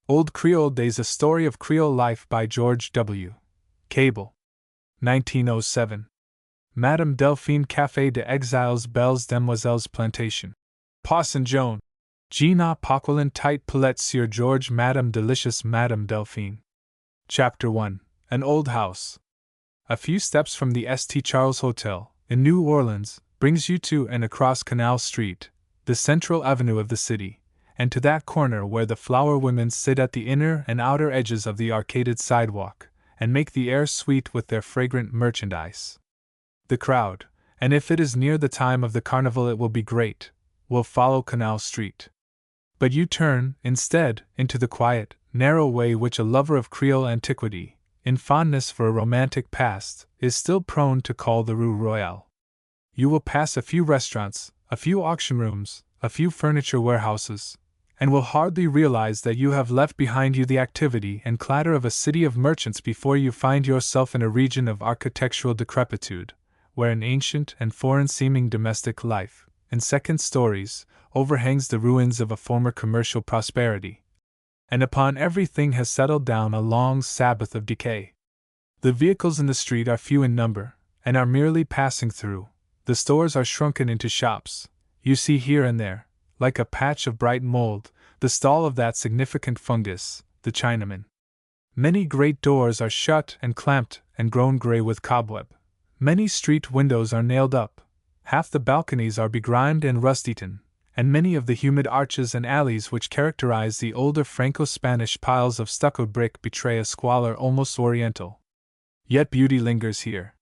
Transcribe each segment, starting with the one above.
Old Creole Days, A Story of Creole Life by George W. Cable. 1907. Madame Delphine, Café des Exiles, Belles Demoiselles, Plantation. Parson Joan. Gina Poquelin, Tight Palette, Sir George, Madame Delicious, Madame Delphine. Chapter 1. An Old House. A few steps from the St. Charles Hotel, in New Orleans, brings you to and across Canal Street, the central avenue of the city, and to that corner where the flower women sit at the inner and outer edges of the arcaded sidewalk, and make the air sweet with their fragrant merchandise. The crowd, and if it is near the time of the carnival it will be great, will follow Canal Street. But you turn, instead, into the quiet, narrow way which a lover of Creole antiquity, in fondness for a romantic past, is still prone to call the Rue Royale. You will pass a few restaurants, a few auction rooms, a few furniture warehouses, and will hardly realize that you have left behind you the activity and clatter of a city of merchants before you find yourself in a region of architectural decrepitude, where an ancient and foreign-seeming domestic life, in second stories, overhangs the ruins of a former commercial prosperity, and upon everything has settled down a long Sabbath of decay. The vehicles in the street are few in number, and are merely passing through. The stores are shrunken into shops. You see here and there, like a patch of bright mold, the stall of that significant fungus, the Chinaman. Many great doors are shut and clamped and grown gray with cobweb. Many street windows are nailed up. Half the balconies are begrimed and rust-eaten, and many of the humid arches and alleys which characterize the older Franco-Spanish piles of stuccoed brick betray a squalor almost oriental. Yet beauty lingers here.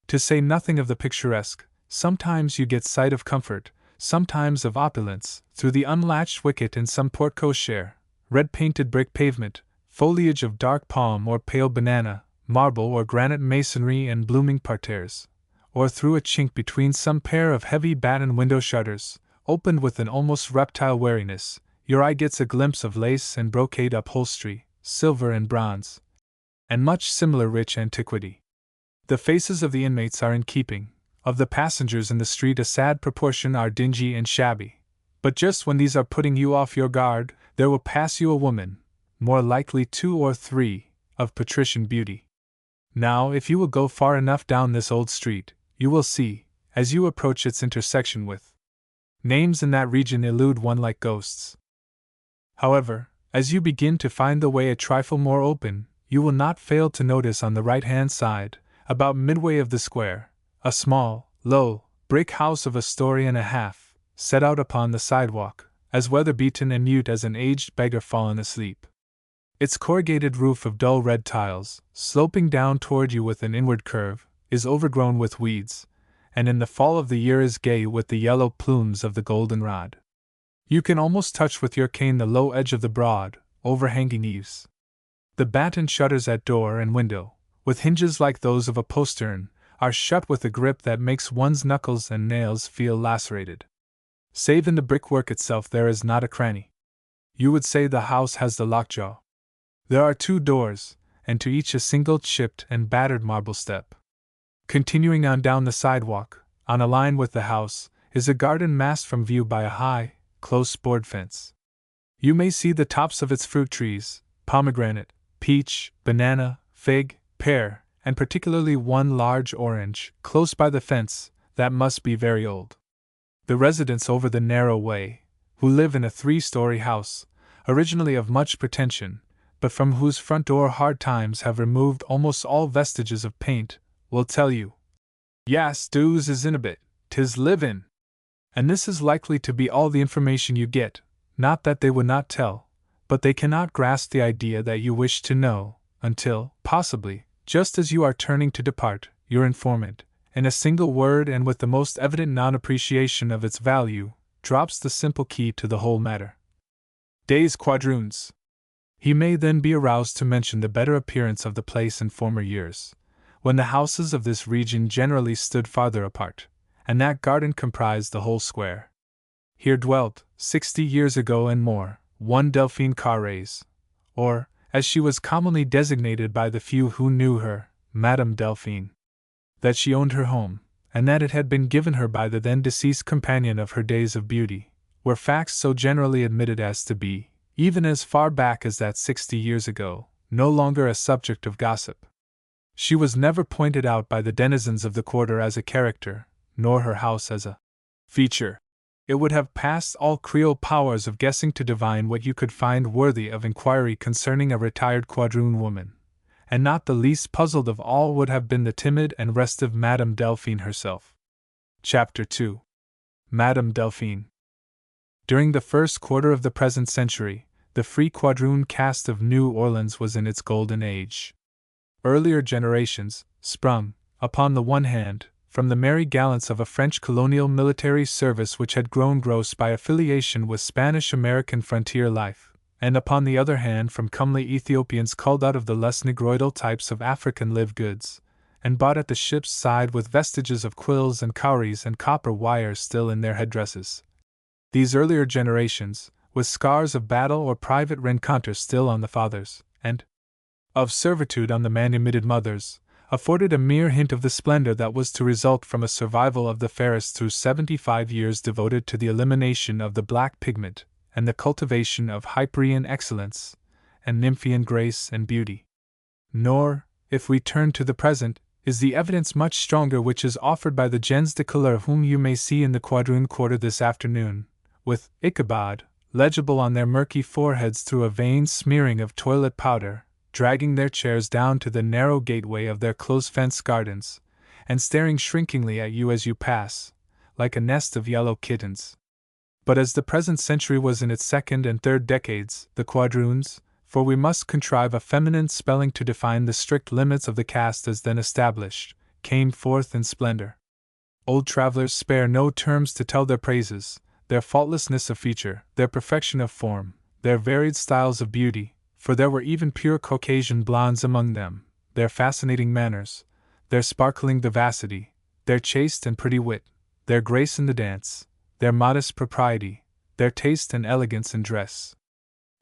To say nothing of the picturesque, sometimes you get sight of comfort, sometimes of opulence, through the unlatched wicket in some porte-cochere, red-painted brick pavement, foliage of dark palm or pale banana, marble or granite masonry and blooming parterres, or through a chink between some pair of heavy batten window shutters, opened with an almost reptile wariness, your eye gets a glimpse of lace and brocade upholstery, silver and bronze, and much similar rich antiquity. The faces of the inmates are in keeping. Of the passengers in the street a sad proportion are dingy and shabby. But just when these are putting you off your guard, there will pass you a woman, more likely 2 or 3, of patrician beauty. Now, if you will go far enough down this old street, you will see, as you approach its intersection with names in that region elude one like ghosts. However, as you begin to find the way a trifle more open, you will not fail to notice on the right-hand side, about midway of the square, a small, low, brick house of a story and a half, set out upon the sidewalk, as weather-beaten and mute as an aged beggar fallen asleep. Its corrugated roof of dull red tiles, sloping down toward you with an inward curve, is overgrown with weeds, and in the fall of the year is gay with the yellow plumes of the goldenrod. You can almost touch with your cane the low edge of the broad, overhanging eaves. The batten shutters at door and window, with hinges like those of a postern, are shut with a grip that makes one's knuckles and nails feel lacerated. Save in the brickwork itself there is not a cranny. You would say the house has the lockjaw. There are 2 doors, and to each a single chipped and battered marble step. Continuing on down the sidewalk, on a line with the house, is a garden masked from view by a high, close board fence. You may see the tops of its fruit trees, pomegranate, peach, banana, fig, pear, and particularly one large orange, close by the fence, that must be very old. The residents over the narrow way, who live in a 3-story house, originally of much pretension, but from whose front door hard times have removed almost all vestiges of paint, will tell you, "Yas, doos is in a bit, 'tis livin'." And this is likely to be all the information you get, not that they would not tell, but they cannot grasp the idea that you wish to know, until, possibly, just as you are turning to depart, your informant, in a single word and with the most evident non-appreciation of its value, drops the simple key to the whole matter. Des quadroons. He may then be aroused to mention the better appearance of the place in former years, when the houses of this region generally stood farther apart, and that garden comprised the whole square. Here dwelt, 60 years ago and more, one Delphine Carrez, or, as she was commonly designated by the few who knew her, Madame Delphine. That she owned her home, and that it had been given her by the then deceased companion of her days of beauty, were facts so generally admitted as to be, even as far back as that 60 years ago, no longer a subject of gossip. She was never pointed out by the denizens of the quarter as a character, nor her house as a feature. It would have passed all Creole powers of guessing to divine what you could find worthy of inquiry concerning a retired quadroon woman, and not the least puzzled of all would have been the timid and restive Madame Delphine herself. Chapter 2. Madame Delphine. During the first quarter of the present century, the free quadroon caste of New Orleans was in its golden age. Earlier generations, sprung, upon the one hand, from the merry gallants of a French colonial military service which had grown gross by affiliation with Spanish-American frontier life, and upon the other hand from comely Ethiopians culled out of the less negroidal types of African live goods, and bought at the ship's side with vestiges of quills and cowries and copper wires still in their headdresses. These earlier generations, with scars of battle or private rencontre still on the fathers, and of servitude on the manumitted mothers, afforded a mere hint of the splendor that was to result from a survival of the fairest through 75 years devoted to the elimination of the black pigment and the cultivation of Hyperion excellence and Nymphean grace and beauty. Nor, if we turn to the present, is the evidence much stronger which is offered by the gens de couleur whom you may see in the quadroon quarter this afternoon, with Ichabod legible on their murky foreheads through a vain smearing of toilet powder, dragging their chairs down to the narrow gateway of their close-fenced gardens, and staring shrinkingly at you as you pass, like a nest of yellow kittens. But as the present century was in its second and third decades, the quadroons, for we must contrive a feminine spelling to define the strict limits of the caste as then established, came forth in splendor. Old travelers spare no terms to tell their praises, their faultlessness of feature, their perfection of form, their varied styles of beauty, for there were even pure Caucasian blondes among them, their fascinating manners, their sparkling vivacity, their chaste and pretty wit, their grace in the dance, their modest propriety, their taste and elegance in dress.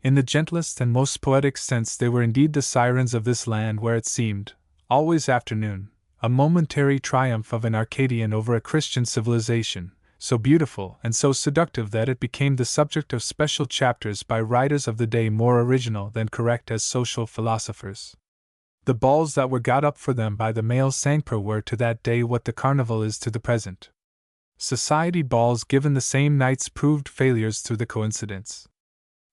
In the gentlest and most poetic sense they were indeed the sirens of this land where it seemed, always afternoon, a momentary triumph of an Arcadian over a Christian civilization, so beautiful and so seductive that it became the subject of special chapters by writers of the day more original than correct as social philosophers. The balls that were got up for them by the male Sangper were to that day what the carnival is to the present. Society balls given the same nights proved failures through the coincidence.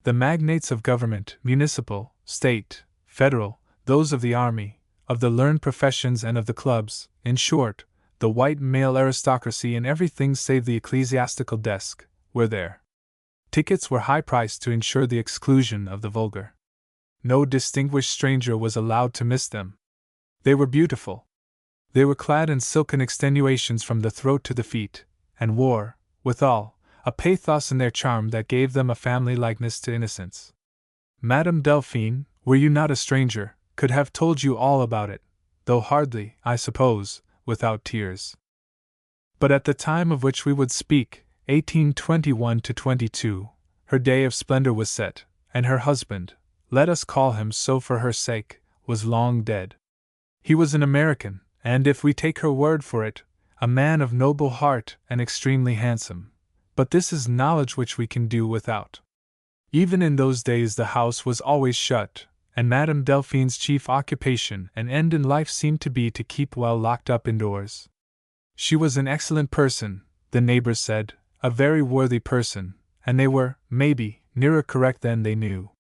The magnates of government, municipal, state, federal, those of the army, of the learned professions and of the clubs, in short, the white male aristocracy in everything save the ecclesiastical desk, were there. Tickets were high-priced to ensure the exclusion of the vulgar. No distinguished stranger was allowed to miss them. They were beautiful. They were clad in silken extenuations from the throat to the feet, and wore, withal, a pathos in their charm that gave them a family likeness to innocence. Madame Delphine, were you not a stranger, could have told you all about it, though hardly, I suppose, without tears. But at the time of which we would speak, 1821–22, her day of splendor was set, and her husband, let us call him so for her sake, was long dead. He was an American, and if we take her word for it, a man of noble heart and extremely handsome. But this is knowledge which we can do without. Even in those days the house was always shut, and Madame Delphine's chief occupation and end in life seemed to be to keep well locked up indoors. She was an excellent person, the neighbors said, a very worthy person, and they were, maybe, nearer correct than they knew.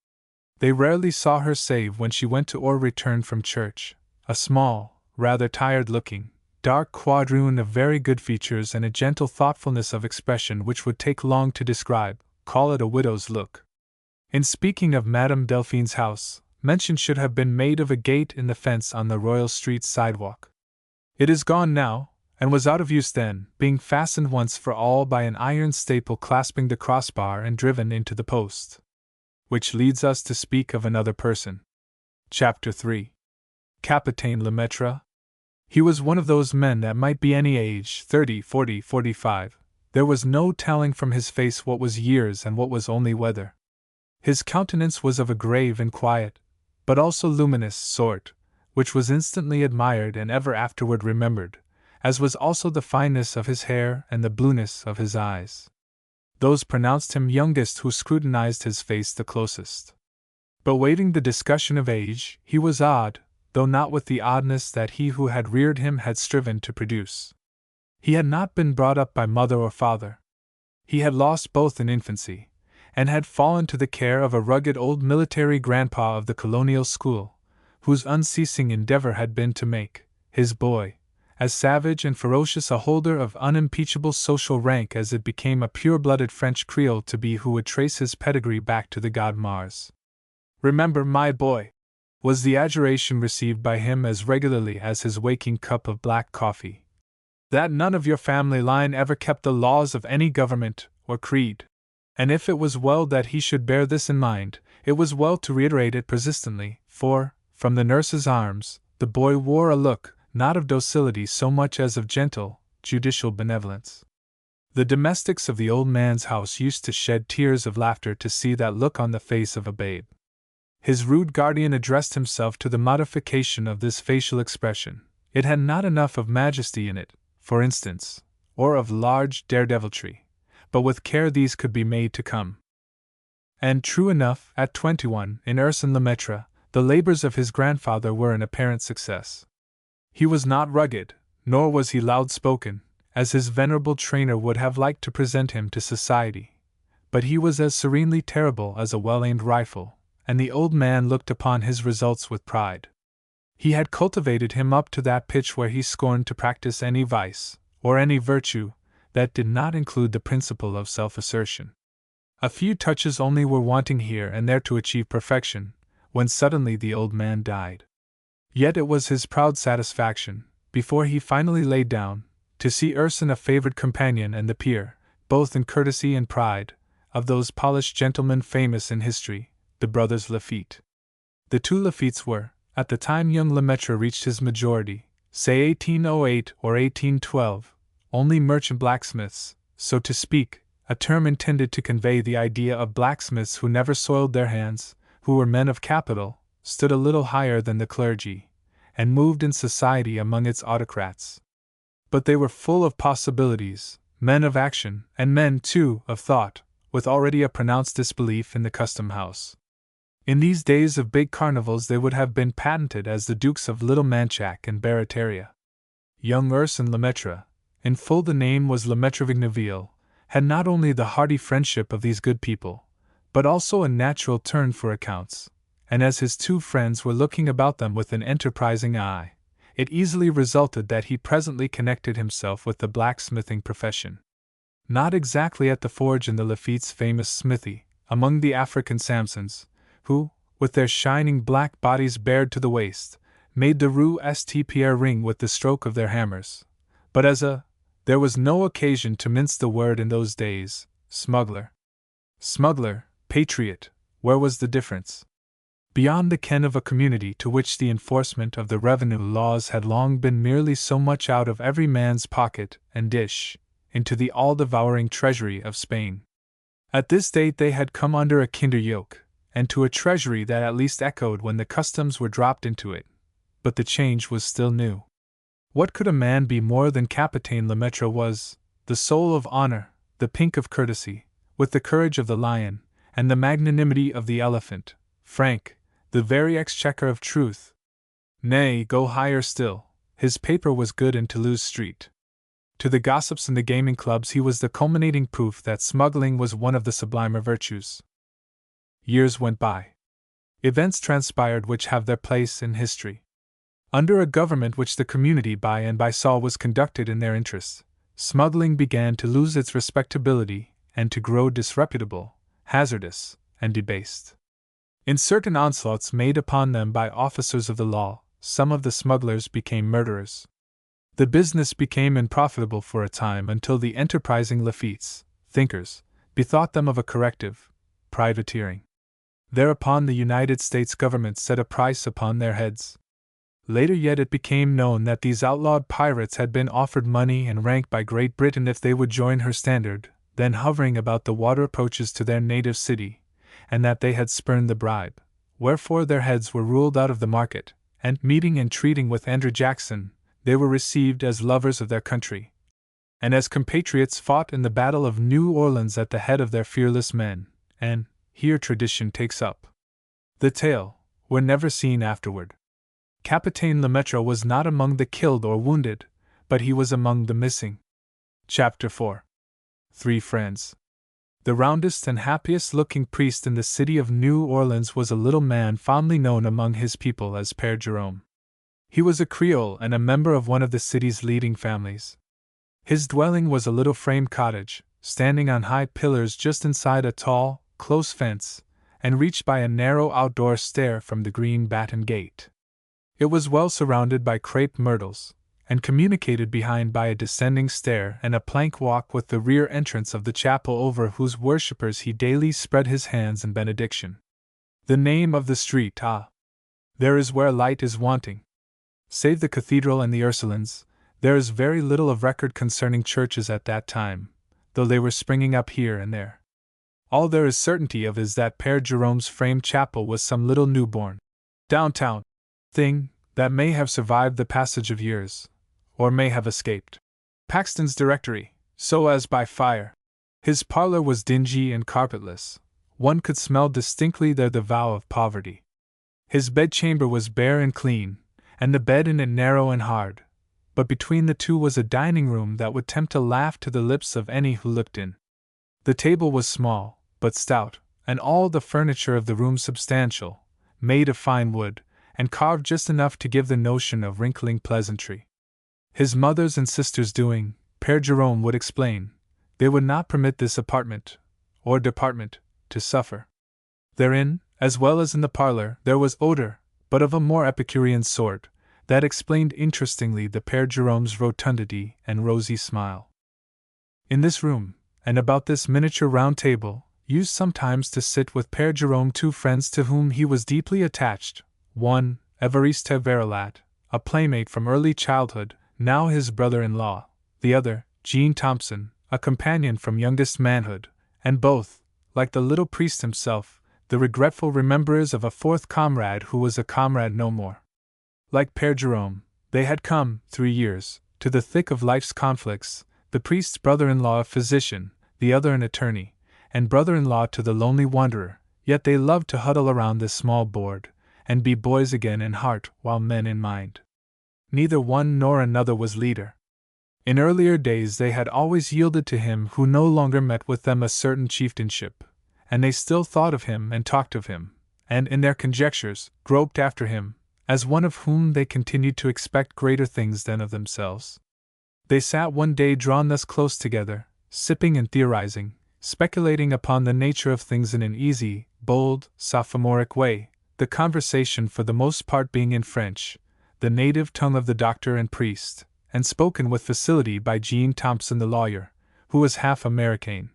They rarely saw her save when she went to or returned from church, a small, rather tired-looking, dark quadroon of very good features and a gentle thoughtfulness of expression which would take long to describe, call it a widow's look. In speaking of Madame Delphine's house, mention should have been made of a gate in the fence on the Royal Street sidewalk. It is gone now, and was out of use then, being fastened once for all by an iron staple clasping the crossbar and driven into the post. Which leads us to speak of another person. Chapter 3. Capitaine Lemaitre. He was one of those men that might be any age, 30, 40, 45. There was no telling from his face what was years and what was only weather. His countenance was of a grave and quiet, but also luminous sort, which was instantly admired and ever afterward remembered, as was also the fineness of his hair and the blueness of his eyes. Those pronounced him youngest who scrutinized his face the closest. But waiving the discussion of age, he was odd, though not with the oddness that he who had reared him had striven to produce. He had not been brought up by mother or father. He had lost both in infancy, and had fallen to the care of a rugged old military grandpa of the colonial school, whose unceasing endeavor had been to make his boy as savage and ferocious a holder of unimpeachable social rank as it became a pure-blooded French Creole to be who would trace his pedigree back to the god Mars. "Remember, my boy," was the adjuration received by him as regularly as his waking cup of black coffee, "that none of your family line ever kept the laws of any government or creed. And if it was well that he should bear this in mind, it was well to reiterate it persistently, for, from the nurse's arms, the boy wore a look, not of docility so much as of gentle, judicial benevolence. The domestics of the old man's house used to shed tears of laughter to see that look on the face of a babe. His rude guardian addressed himself to the modification of this facial expression. It had not enough of majesty in it, for instance, or of large daredeviltry, but with care these could be made to come. And true enough, at 21, in Ursin Lemaitre, the labors of his grandfather were an apparent success. He was not rugged, nor was he loud-spoken, as his venerable trainer would have liked to present him to society, but he was as serenely terrible as a well-aimed rifle, and the old man looked upon his results with pride. He had cultivated him up to that pitch where he scorned to practice any vice, or any virtue, that did not include the principle of self-assertion. A few touches only were wanting here and there to achieve perfection, when suddenly the old man died. Yet it was his proud satisfaction, before he finally lay down, to see Ursin a favored companion and the peer, both in courtesy and pride, of those polished gentlemen famous in history, the brothers Lafitte. The two Lafittes were, at the time young Lemaitre reached his majority, say 1808 or 1812, only merchant blacksmiths, so to speak, a term intended to convey the idea of blacksmiths who never soiled their hands, who were men of capital, stood a little higher than the clergy, and moved in society among its autocrats. But they were full of possibilities, men of action, and men, too, of thought, with already a pronounced disbelief in the custom house. In these days of big carnivals they would have been patented as the Dukes of Little Manchac and Barataria. Young Ursin Lemaitre, in full the name was Lemaitre Vigneville, had not only the hearty friendship of these good people, but also a natural turn for accounts, and as his two friends were looking about them with an enterprising eye, it easily resulted that he presently connected himself with the blacksmithing profession. Not exactly at the forge in the Lafitte's famous smithy, among the African Samsons, who, with their shining black bodies bared to the waist, made the Rue St. Pierre ring with the stroke of their hammers, but as there was no occasion to mince the word in those days, smuggler. Smuggler, patriot, where was the difference? Beyond the ken of a community to which the enforcement of the revenue laws had long been merely so much out of every man's pocket and dish, into the all-devouring treasury of Spain. At this date they had come under a kinder yoke, and to a treasury that at least echoed when the customs were dropped into it, but the change was still new. What could a man be more than Capitaine Lemaitre was, the soul of honor, the pink of courtesy, with the courage of the lion, and the magnanimity of the elephant, frank, the very exchequer of truth. Nay, go higher still, his paper was good in Toulouse Street. To the gossips and the gaming clubs he was the culminating proof that smuggling was one of the sublimer virtues. Years went by. Events transpired which have their place in history. Under a government which the community by and by saw was conducted in their interests, smuggling began to lose its respectability and to grow disreputable, hazardous, and debased. In certain onslaughts made upon them by officers of the law, some of the smugglers became murderers. The business became unprofitable for a time until the enterprising Lafittes, thinkers, bethought them of a corrective: privateering. Thereupon the United States government set a price upon their heads. Later yet it became known that these outlawed pirates had been offered money and rank by Great Britain if they would join her standard, then hovering about the water approaches to their native city, and that they had spurned the bribe, wherefore their heads were ruled out of the market, and, meeting and treating with Andrew Jackson, they were received as lovers of their country, and as compatriots fought in the Battle of New Orleans at the head of their fearless men, and, here tradition takes up the tale, were never seen afterward. Capitaine Lemaitre was not among the killed or wounded, but he was among the missing. Chapter 4. 3 Friends. The roundest and happiest looking priest in the city of New Orleans was a little man fondly known among his people as Père Jerome. He was a Creole and a member of one of the city's leading families. His dwelling was a little frame cottage, standing on high pillars just inside a tall, close fence, and reached by a narrow outdoor stair from the green batten gate. It was well surrounded by crepe myrtles, and communicated behind by a descending stair and a plank walk with the rear entrance of the chapel over whose worshippers he daily spread his hands in benediction. The name of the street, there is where light is wanting. Save the cathedral and the Ursulines, there is very little of record concerning churches at that time, though they were springing up here and there. All there is certainty of is that Père Jerome's frame chapel was some little newborn, downtown thing that may have survived the passage of years, or may have escaped Paxton's Directory, so as by fire. His parlor was dingy and carpetless. One could smell distinctly there the vow of poverty. His bedchamber was bare and clean, and the bed in it narrow and hard, but between the two was a dining room that would tempt a laugh to the lips of any who looked in. The table was small, but stout, and all the furniture of the room substantial, made of fine wood, and carved just enough to give the notion of wrinkling pleasantry. His mother's and sister's doing, Père Jerome would explain, they would not permit this apartment, or department, to suffer. Therein, as well as in the parlor, there was odor, but of a more Epicurean sort, that explained interestingly the Père Jerome's rotundity and rosy smile. In this room, and about this miniature round table, used sometimes to sit with Père Jerome 2 friends to whom he was deeply attached, one, Évariste Verilat, a playmate from early childhood, now his brother-in-law, the other, Jean Thompson, a companion from youngest manhood, and both, like the little priest himself, the regretful rememberers of a fourth comrade who was a comrade no more. Like Père Jerome, they had come, 3 years, to the thick of life's conflicts, the priest's brother-in-law a physician, the other an attorney, and brother-in-law to the lonely wanderer, yet they loved to huddle around this small board, and be boys again in heart while men in mind. Neither one nor another was leader. In earlier days they had always yielded to him who no longer met with them a certain chieftainship, and they still thought of him and talked of him, and in their conjectures, groped after him, as one of whom they continued to expect greater things than of themselves. They sat one day drawn thus close together, sipping and theorizing, speculating upon the nature of things in an easy, bold, sophomoric way, the conversation for the most part being in French, the native tongue of the doctor and priest, and spoken with facility by Jean Thompson the lawyer, who was half American,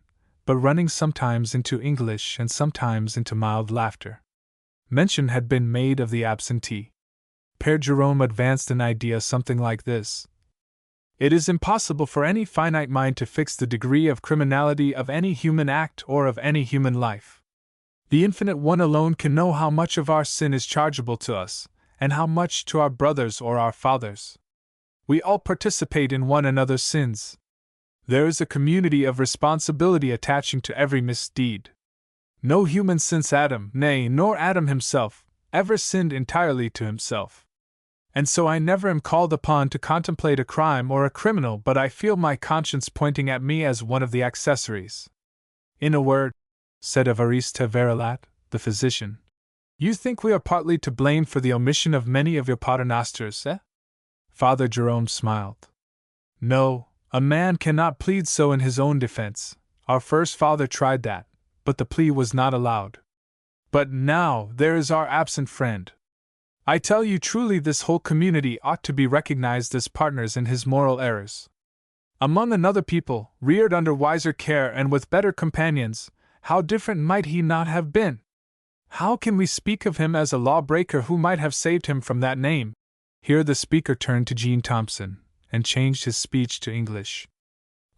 but running sometimes into English and sometimes into mild laughter. Mention had been made of the absentee. Père Jerome advanced an idea something like this. It is impossible for any finite mind to fix the degree of criminality of any human act or of any human life. The Infinite One alone can know how much of our sin is chargeable to us, and how much to our brothers or our fathers. We all participate in one another's sins. There is a community of responsibility attaching to every misdeed. No human since Adam, nay, nor Adam himself, ever sinned entirely to himself. And so I never am called upon to contemplate a crime or a criminal, but I feel my conscience pointing at me as one of the accessories. In a word, said Évariste Verilat, the physician, you think we are partly to blame for the omission of many of your paternosters, eh? Father Jerome smiled. No, a man cannot plead so in his own defense. Our first father tried that, but the plea was not allowed. But now there is our absent friend. I tell you truly, this whole community ought to be recognized as partners in his moral errors. Among another people, reared under wiser care and with better companions, how different might he not have been? How can we speak of him as a lawbreaker who might have saved him from that name? Here the speaker turned to Jean Thompson, and changed his speech to English.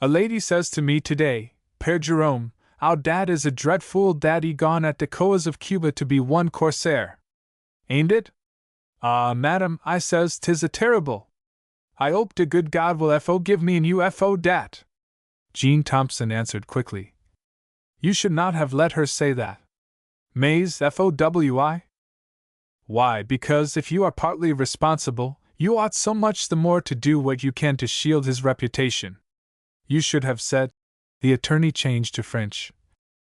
A lady says to me today, Père Jerome, our dad is a dreadful daddy gone at the coas of Cuba to be one corsair. Ain't it? Ah, madam, I says, 'tis a terrible. I hope de good God will FO give me an UFO dat. Jean Thompson answered quickly. You should not have let her say that. Mays FOWI? Why, because if you are partly responsible, you ought so much the more to do what you can to shield his reputation. You should have said, the attorney changed to French.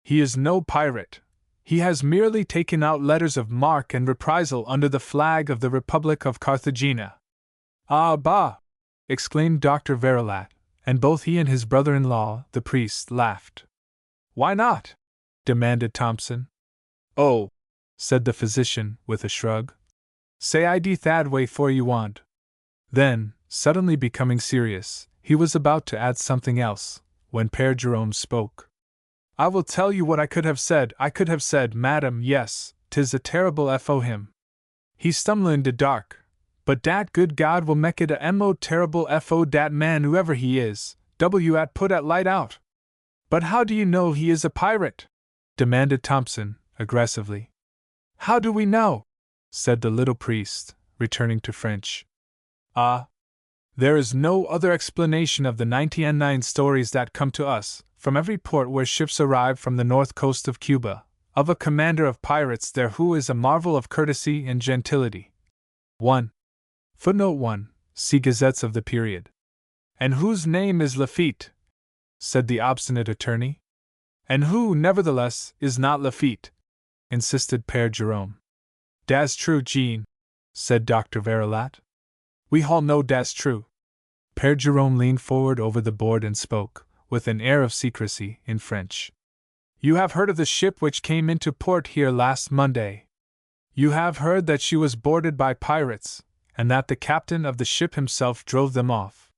He is no pirate. He has merely taken out letters of marque and reprisal under the flag of the Republic of Carthagena. Ah, bah! Exclaimed Dr. Verilat, and both he and his brother-in-law, the priest, laughed. Why not? Demanded Thompson. Oh, said the physician, with a shrug. Say I de that way for you want. Then, suddenly becoming serious, he was about to add something else, when Père Jerome spoke. I will tell you what I could have said. I could have said, Madam, yes, 'tis a terrible FO him. He stumble in de dark, but dat good God will make it a mo terrible FO dat man whoever he is, W at put at light out. But how do you know he is a pirate? Demanded Thompson, aggressively. How do we know? Said the little priest, returning to French. Ah! There is no other explanation of the 99 stories that come to us, from every port where ships arrive from the north coast of Cuba, of a commander of pirates there who is a marvel of courtesy and gentility. 1. Footnote 1. See Gazettes of the period. And whose name is Lafitte? Said the obstinate attorney. And who, nevertheless, is not Lafitte? Insisted Père Jerome. Das true, Jean, said Dr. Verilat. We all know das true. Père Jerome leaned forward over the board and spoke, with an air of secrecy, in French. You have heard of the ship which came into port here last Monday. You have heard that she was boarded by pirates, and that the captain of the ship himself drove them off.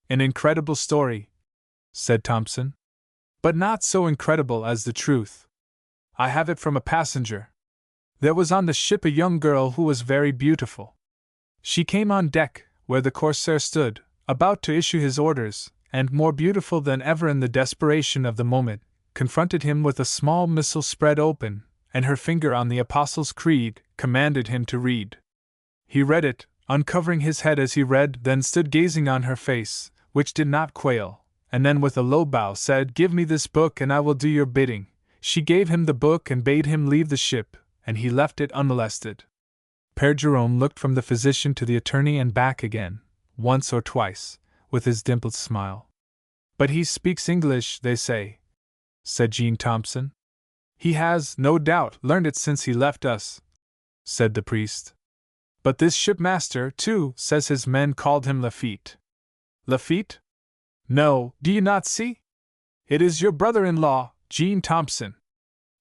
An incredible story, said Thompson. But not so incredible as the truth. I have it from a passenger. There was on the ship a young girl who was very beautiful. She came on deck, where the corsair stood, about to issue his orders, and more beautiful than ever in the desperation of the moment, confronted him with a small missal spread open, and her finger on the Apostles' Creed, commanded him to read. He read it, uncovering his head as he read, then stood gazing on her face, which did not quail, and then with a low bow said, Give me this book and I will do your bidding. She gave him the book and bade him leave the ship, and he left it unmolested. Père Jerome looked from the physician to the attorney and back again, once or twice, with his dimpled smile. But he speaks English, they say, said Jean Thompson. He has, no doubt, learned it since he left us, said the priest. But this shipmaster, too, says his men called him Lafitte. Lafitte? No, do you not see? It is your brother-in-law, Jean Thompson.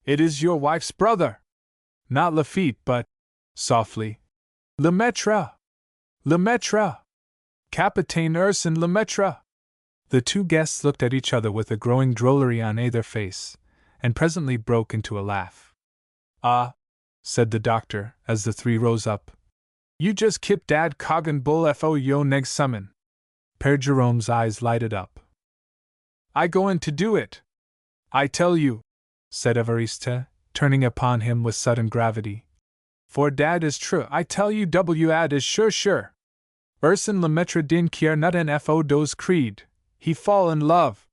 It is your wife's brother. Not Lafitte, but, softly, Lemaitre. Lemaitre. Capitaine Arsène Lemaitre. The two guests looked at each other with a growing drollery on either face, and presently broke into a laugh. Ah, said the doctor, as the three rose up. You just kip dad coggan bull fo yo neg summon. Père Jerome's eyes lighted up. I goin' to do it. I tell you, said Évariste, turning upon him with sudden gravity. For dad is true, I tell you ad is sure. Arsène Lemaitre din kier nut en fo dos creed, he fall in love.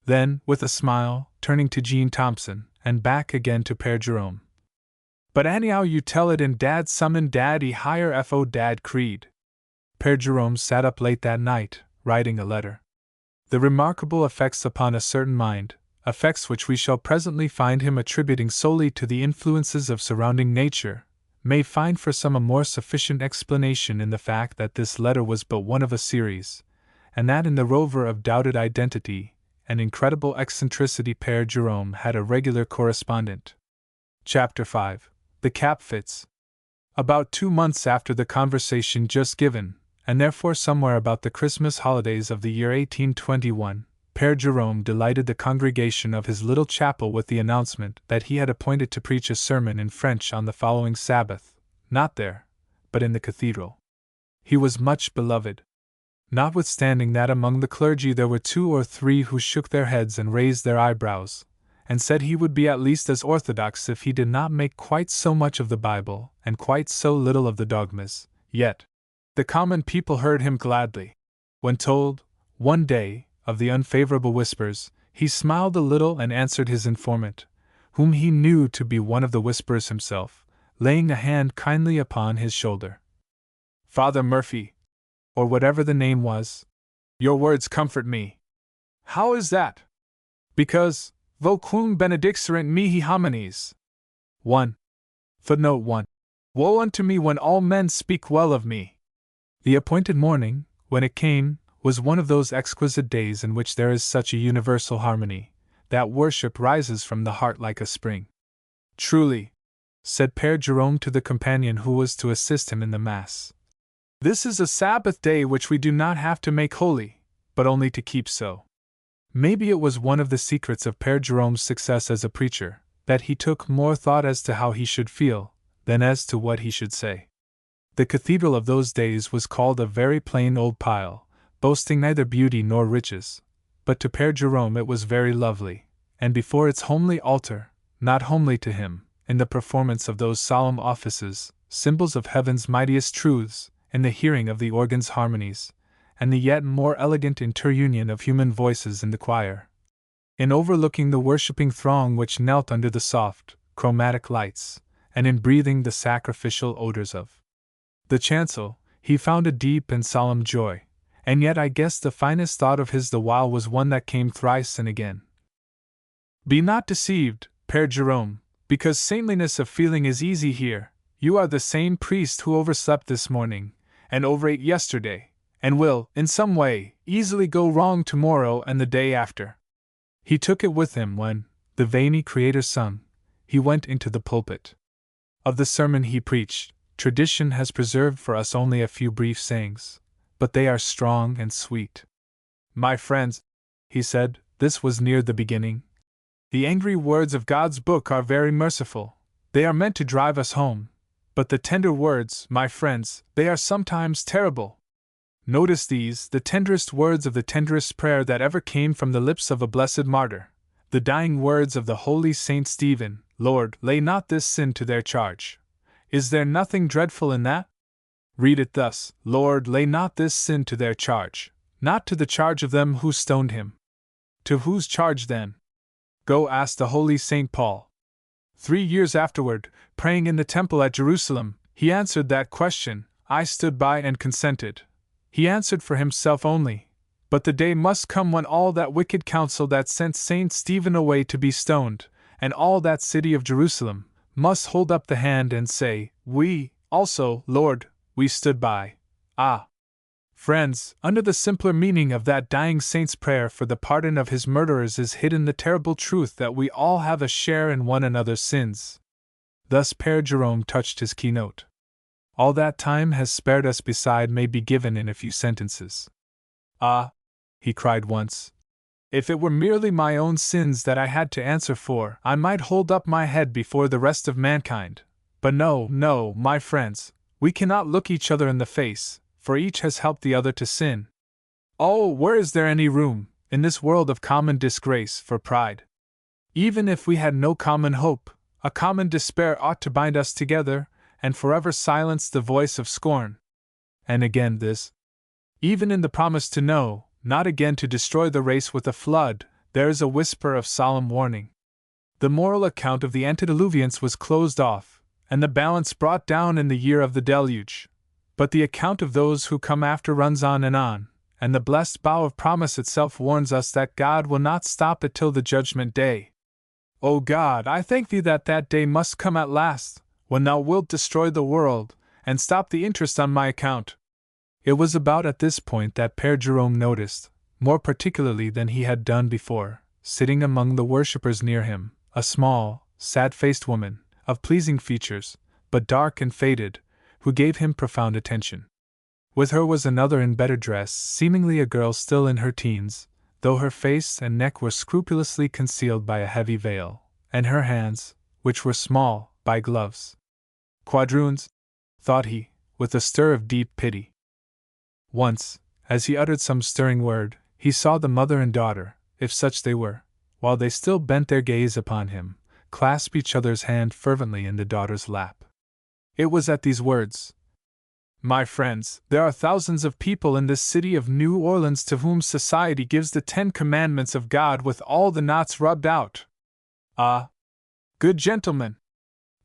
Then, with a smile, turning to Jean Thompson, and back again to Père Jerome. But anyhow you tell it in dad summon daddy higher fo dad creed. Père Jerome sat up late that night, writing a letter. The remarkable effects upon a certain mind, effects which we shall presently find him attributing solely to the influences of surrounding nature, may find for some a more sufficient explanation in the fact that this letter was but one of a series, and that in the rover of doubted identity and incredible eccentricity Père Jerome had a regular correspondent. Chapter 5. The Cap Fits. About 2 months after the conversation just given, and therefore somewhere about the Christmas holidays of the year 1821, Père Jerome delighted the congregation of his little chapel with the announcement that he had appointed to preach a sermon in French on the following Sabbath, not there, but in the cathedral. He was much beloved. Notwithstanding that among the clergy there were 2 or 3 who shook their heads and raised their eyebrows, and said he would be at least as orthodox if he did not make quite so much of the Bible and quite so little of the dogmas, yet the common people heard him gladly. When told, one day, of the unfavorable whispers, he smiled a little and answered his informant, whom he knew to be one of the whisperers himself, laying a hand kindly upon his shoulder. Father Murphy, or whatever the name was, your words comfort me. How is that? Because, vocum benedixerent mihi homines. 1. Footnote 1. Woe unto me when all men speak well of me. The appointed morning, when it came, was one of those exquisite days in which there is such a universal harmony, that worship rises from the heart like a spring. Truly, said Père Jerome to the companion who was to assist him in the Mass, this is a Sabbath day which we do not have to make holy, but only to keep so. Maybe it was one of the secrets of Père Jerome's success as a preacher, that he took more thought as to how he should feel, than as to what he should say. The cathedral of those days was called a very plain old pile, boasting neither beauty nor riches, but to Père Jerome it was very lovely, and before its homely altar, not homely to him, in the performance of those solemn offices, symbols of heaven's mightiest truths, in the hearing of the organ's harmonies, and the yet more elegant interunion of human voices in the choir. In overlooking the worshipping throng which knelt under the soft, chromatic lights, and in breathing the sacrificial odors of the chancel, he found a deep and solemn joy, and yet I guess the finest thought of his the while was one that came thrice and again. Be not deceived, Père Jerome, because saintliness of feeling is easy here. You are the same priest who overslept this morning, and overate yesterday, and will, in some way, easily go wrong tomorrow and the day after. He took it with him when, the Veni Creator sung, he went into the pulpit. Of the sermon he preached, tradition has preserved for us only a few brief sayings, but they are strong and sweet. My friends, he said, this was near the beginning. The angry words of God's book are very merciful, they are meant to drive us home, but the tender words, my friends, they are sometimes terrible. Notice these, the tenderest words of the tenderest prayer that ever came from the lips of a blessed martyr, the dying words of the holy Saint Stephen, Lord, lay not this sin to their charge. Is there nothing dreadful in that? Read it thus, Lord, lay not this sin to their charge, not to the charge of them who stoned him. To whose charge then? Go ask the holy Saint Paul. 3 years afterward, praying in the temple at Jerusalem, he answered that question. I stood by and consented. He answered for himself only, but the day must come when all that wicked council that sent Saint Stephen away to be stoned, and all that city of Jerusalem, must hold up the hand and say, We, also, Lord, we stood by. Ah! Friends, under the simpler meaning of that dying saint's prayer for the pardon of his murderers is hidden the terrible truth that we all have a share in one another's sins. Thus Père Jerome touched his keynote. All that time has spared us beside may be given in a few sentences. Ah! He cried once. If it were merely my own sins that I had to answer for, I might hold up my head before the rest of mankind. But no, no, my friends, we cannot look each other in the face, for each has helped the other to sin. Oh, where is there any room, in this world of common disgrace, for pride? Even if we had no common hope, a common despair ought to bind us together, and forever silence the voice of scorn. And again this. Even in the promise to know, not again to destroy the race with a flood, there is a whisper of solemn warning. The moral account of the antediluvians was closed off, and the balance brought down in the year of the deluge. But the account of those who come after runs on, and the blessed bough of promise itself warns us that God will not stop it till the judgment day. O God, I thank thee that that day must come at last, when thou wilt destroy the world, and stop the interest on my account. It was about at this point that Père Jerome noticed, more particularly than he had done before, sitting among the worshippers near him, a small, sad-faced woman, of pleasing features, but dark and faded, who gave him profound attention. With her was another in better dress, seemingly a girl still in her teens, though her face and neck were scrupulously concealed by a heavy veil, and her hands, which were small, by gloves. Quadroons, thought he, with a stir of deep pity. Once, as he uttered some stirring word, he saw the mother and daughter, if such they were, while they still bent their gaze upon him, clasp each other's hand fervently in the daughter's lap. It was at these words, My friends, there are thousands of people in this city of New Orleans to whom society gives the 10 Commandments of God with all the knots rubbed out. Ah, good gentlemen,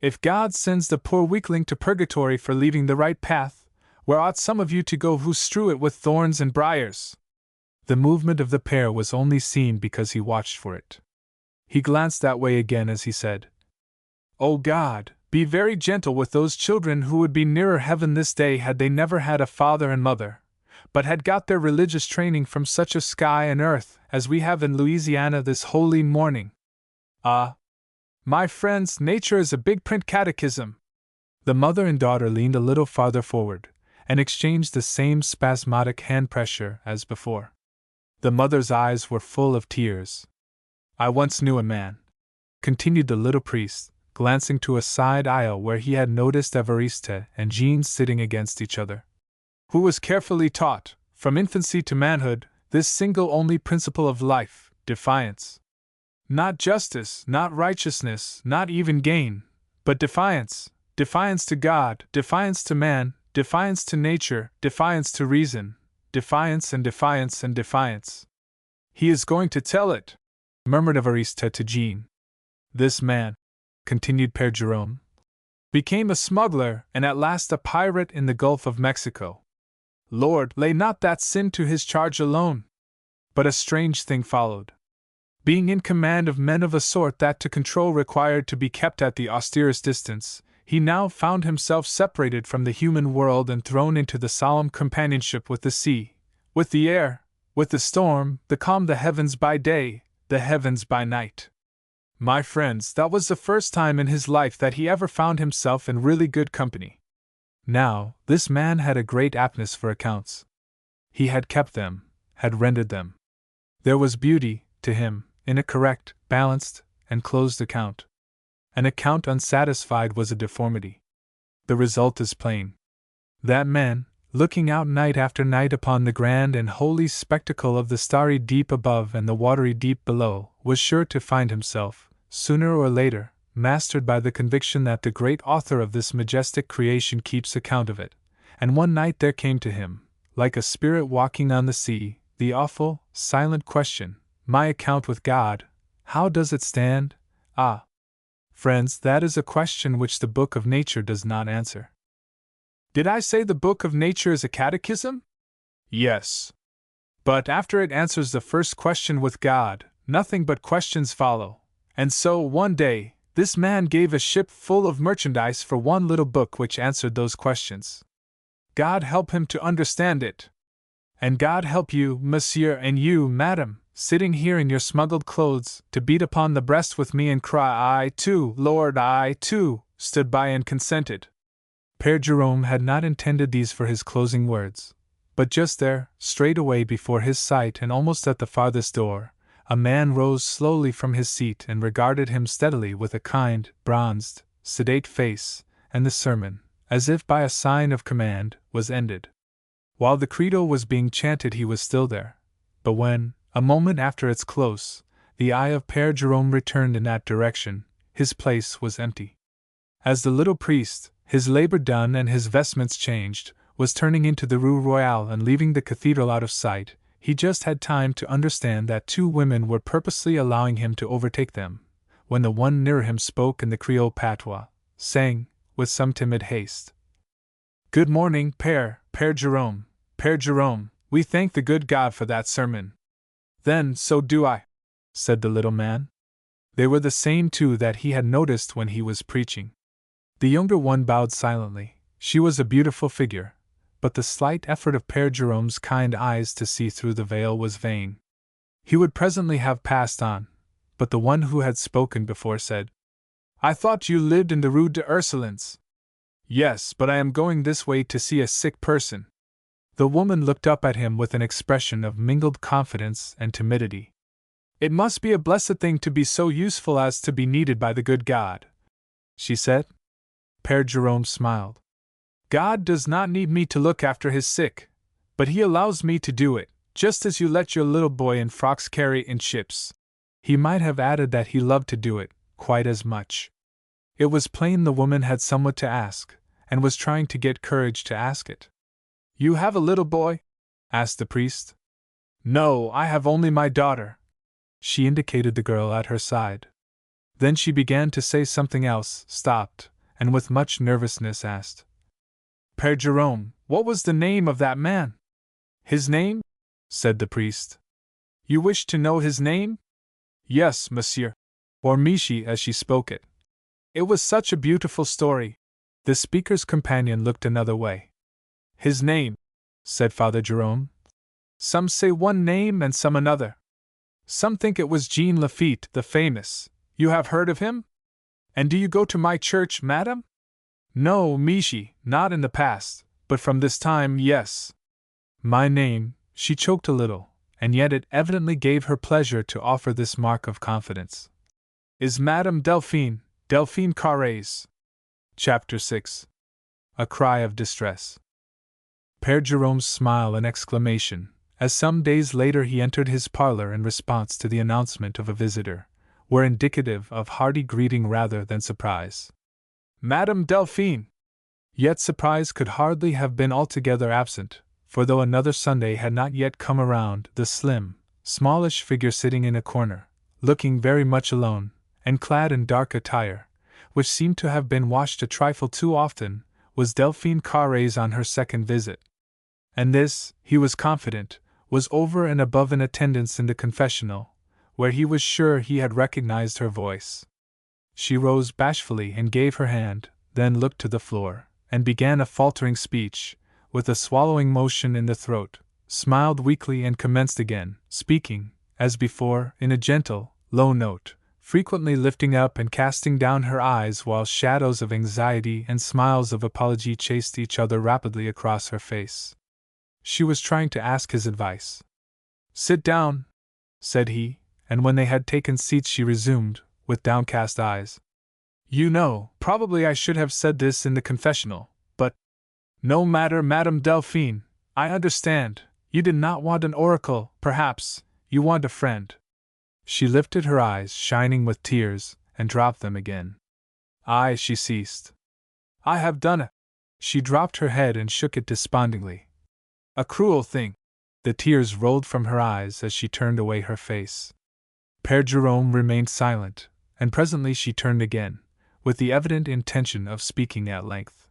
if God sends the poor weakling to purgatory for leaving the right path, where ought some of you to go who strew it with thorns and briars? The movement of the pair was only seen because he watched for it. He glanced that way again as he said, "O God, be very gentle with those children who would be nearer heaven this day had they never had a father and mother, but had got their religious training from such a sky and earth as we have in Louisiana this holy morning. Ah, my friends, nature is a big print catechism." The mother and daughter leaned a little farther forward, and exchanged the same spasmodic hand pressure as before. The mother's eyes were full of tears. "I once knew a man," continued the little priest, glancing to a side aisle where he had noticed Évariste and Jean sitting against each other, "who was carefully taught, from infancy to manhood, this single only principle of life, defiance. Not justice, not righteousness, not even gain, but defiance, defiance to God, defiance to man, defiance to nature, defiance to reason, defiance and defiance and defiance." "He is going to tell it," murmured Évariste to Jean. "This man," continued Père Jerome, "became a smuggler and at last a pirate in the Gulf of Mexico. Lord, lay not that sin to his charge alone. But a strange thing followed. Being in command of men of a sort that to control required to be kept at the austerest distance, he now found himself separated from the human world and thrown into the solemn companionship with the sea, with the air, with the storm, the calm, the heavens by day, the heavens by night. My friends, that was the first time in his life that he ever found himself in really good company. Now, this man had a great aptness for accounts. He had kept them, had rendered them. There was beauty, to him, in a correct, balanced, and closed account. An account unsatisfied was a deformity. The result is plain. That man, looking out night after night upon the grand and holy spectacle of the starry deep above and the watery deep below, was sure to find himself, sooner or later, mastered by the conviction that the great author of this majestic creation keeps account of it, and one night there came to him, like a spirit walking on the sea, the awful, silent question, "My account with God, how does it stand?" Ah! Friends, that is a question which the book of nature does not answer. Did I say the book of nature is a catechism? Yes. But after it answers the first question with God, nothing but questions follow, and so, one day, this man gave a ship full of merchandise for one little book which answered those questions. God help him to understand it! And God help you, monsieur, and you, madame, sitting here in your smuggled clothes, to beat upon the breast with me and cry, "I too, Lord, I too, stood by and consented." Père Jerome had not intended these for his closing words, but just there, straight away before his sight and almost at the farthest door, a man rose slowly from his seat and regarded him steadily with a kind, bronzed, sedate face, and the sermon, as if by a sign of command, was ended. While the credo was being chanted he was still there, but when, a moment after its close, the eye of Père Jerome returned in that direction, his place was empty. As the little priest, his labor done and his vestments changed, was turning into the Rue Royale and leaving the cathedral out of sight, he just had time to understand that two women were purposely allowing him to overtake them, when the one near him spoke in the Creole patois, saying, with some timid haste, "Good morning, Père Jerome, Père Jerome, we thank the good God for that sermon." "Then, so do I," said the little man. They were the same two that he had noticed when he was preaching. The younger one bowed silently. She was a beautiful figure, but the slight effort of Père Jerome's kind eyes to see through the veil was vain. He would presently have passed on, but the one who had spoken before said, "I thought you lived in the Rue des Ursulines." "Yes, but I am going this way to see a sick person." The woman looked up at him with an expression of mingled confidence and timidity. "It must be a blessed thing to be so useful as to be needed by the good God," she said. Père Jerome smiled. "God does not need me to look after his sick, but he allows me to do it, just as you let your little boy in frocks carry in ships." He might have added that he loved to do it, quite as much. It was plain the woman had somewhat to ask, and was trying to get courage to ask it. "You have a little boy?" asked the priest. "No, I have only my daughter." She indicated the girl at her side. Then she began to say something else, stopped, and with much nervousness asked, "Père Jerome, what was the name of that man?" "His name?" said the priest. "You wish to know his name?" "Yes, monsieur," or Michi as she spoke it. It was such a beautiful story. The speaker's companion looked another way. "His name," said Father Jerome. "Some say one name and some another. Some think it was Jean Lafitte, the famous. You have heard of him? And do you go to my church, madam?" "No, Michi, not in the past, but from this time, yes." "My name," she choked a little, and yet it evidently gave her pleasure to offer this mark of confidence, "is Madame Delphine Carrez." Chapter 6. A Cry of Distress. Père Jerome's smile and exclamation, as some days later he entered his parlor in response to the announcement of a visitor, were indicative of hearty greeting rather than surprise. "Madame Delphine!" Yet surprise could hardly have been altogether absent, for though another Sunday had not yet come around, the slim, smallish figure sitting in a corner, looking very much alone, and clad in dark attire, which seemed to have been washed a trifle too often, was Delphine Carrez on her second visit. And this, he was confident, was over and above an attendance in the confessional, where he was sure he had recognized her voice. She rose bashfully and gave her hand, then looked to the floor, and began a faltering speech, with a swallowing motion in the throat, smiled weakly and commenced again, speaking, as before, in a gentle, low note, frequently lifting up and casting down her eyes while shadows of anxiety and smiles of apology chased each other rapidly across her face. She was trying to ask his advice. "Sit down," said he, and when they had taken seats she resumed, with downcast eyes. "You know, probably I should have said this in the confessional, but no matter, Madame Delphine, I understand. You did not want an oracle, perhaps, you want a friend." She lifted her eyes, shining with tears, and dropped them again. "Aye," she ceased. "I have done it." She dropped her head and shook it despondingly. "A cruel thing." The tears rolled from her eyes as she turned away her face. Père Jerome remained silent, and presently she turned again, with the evident intention of speaking at length.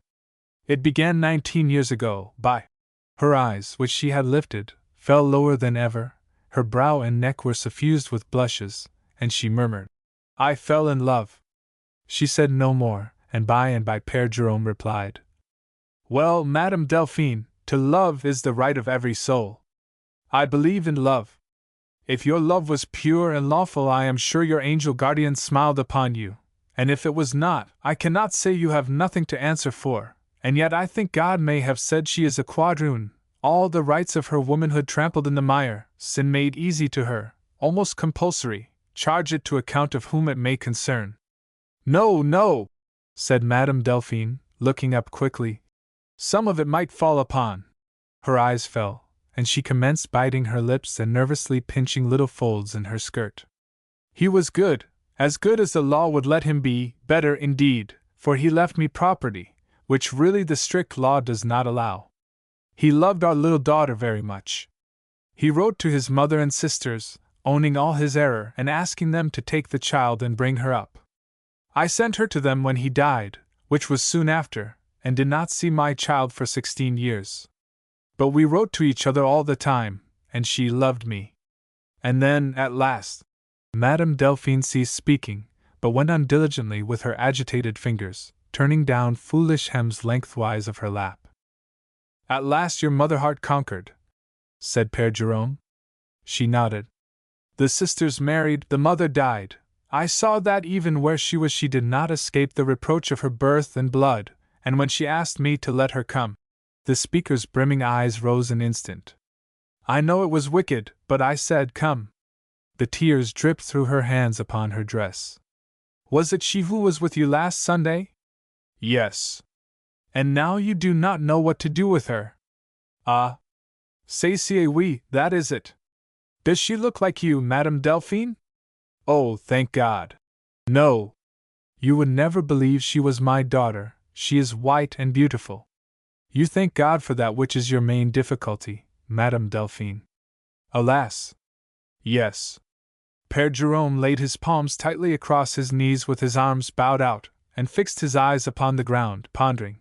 "It began 19 years ago, by—" Her eyes, which she had lifted, fell lower than ever, her brow and neck were suffused with blushes, and she murmured, "I fell in love." She said no more, and by Père Jerome replied, "Well, Madame Delphine, to love is the right of every soul. I believe in love. If your love was pure and lawful, I am sure your angel guardian smiled upon you, and if it was not, I cannot say you have nothing to answer for, and yet I think God may have said she is a quadroon, all the rights of her womanhood trampled in the mire, sin made easy to her, almost compulsory, charge it to account of whom it may concern." "No, no," said Madame Delphine, looking up quickly. "Some of it might fall upon—" Her eyes fell, and she commenced biting her lips and nervously pinching little folds in her skirt. "He was good as the law would let him be, better indeed, for he left me property, which really the strict law does not allow. He loved our little daughter very much. He wrote to his mother and sisters, owning all his error and asking them to take the child and bring her up. I sent her to them when he died, which was soon after, and did not see my child for 16 years. But we wrote to each other all the time, and she loved me. And then, at last—" Madame Delphine ceased speaking, but went on diligently with her agitated fingers, turning down foolish hems lengthwise of her lap. "At last your mother heart conquered," said Père Jerome. She nodded. "The sisters married, the mother died. I saw that even where she was she did not escape the reproach of her birth and blood, and when she asked me to let her come—" The speaker's brimming eyes rose an instant. "I know it was wicked, but I said come." The tears dripped through her hands upon her dress. "Was it she who was with you last Sunday?" "Yes." "And now you do not know what to do with her?" "Ah. C'est oui, that is it. Does she look like you, Madame Delphine?" "Oh, thank God! No. You would never believe she was my daughter, She is white and beautiful. You thank God for that which is your main difficulty, Madame Delphine. Alas! Yes. Père Jerome laid his palms tightly across his knees with his arms bowed out, and fixed his eyes upon the ground, pondering.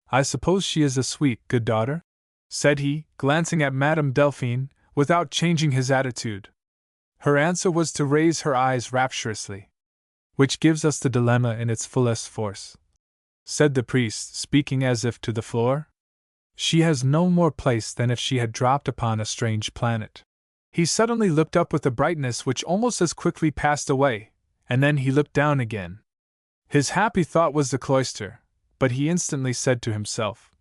I suppose she is a sweet, good daughter? Said he, glancing at Madame Delphine, without changing his attitude. Her answer was to raise her eyes rapturously. Which gives us the dilemma in its fullest force, said the priest, speaking as if to the floor. She has no more place than if she had dropped upon a strange planet. He suddenly looked up with a brightness which almost as quickly passed away, and then he looked down again. His happy thought was the cloister, but he instantly said to himself,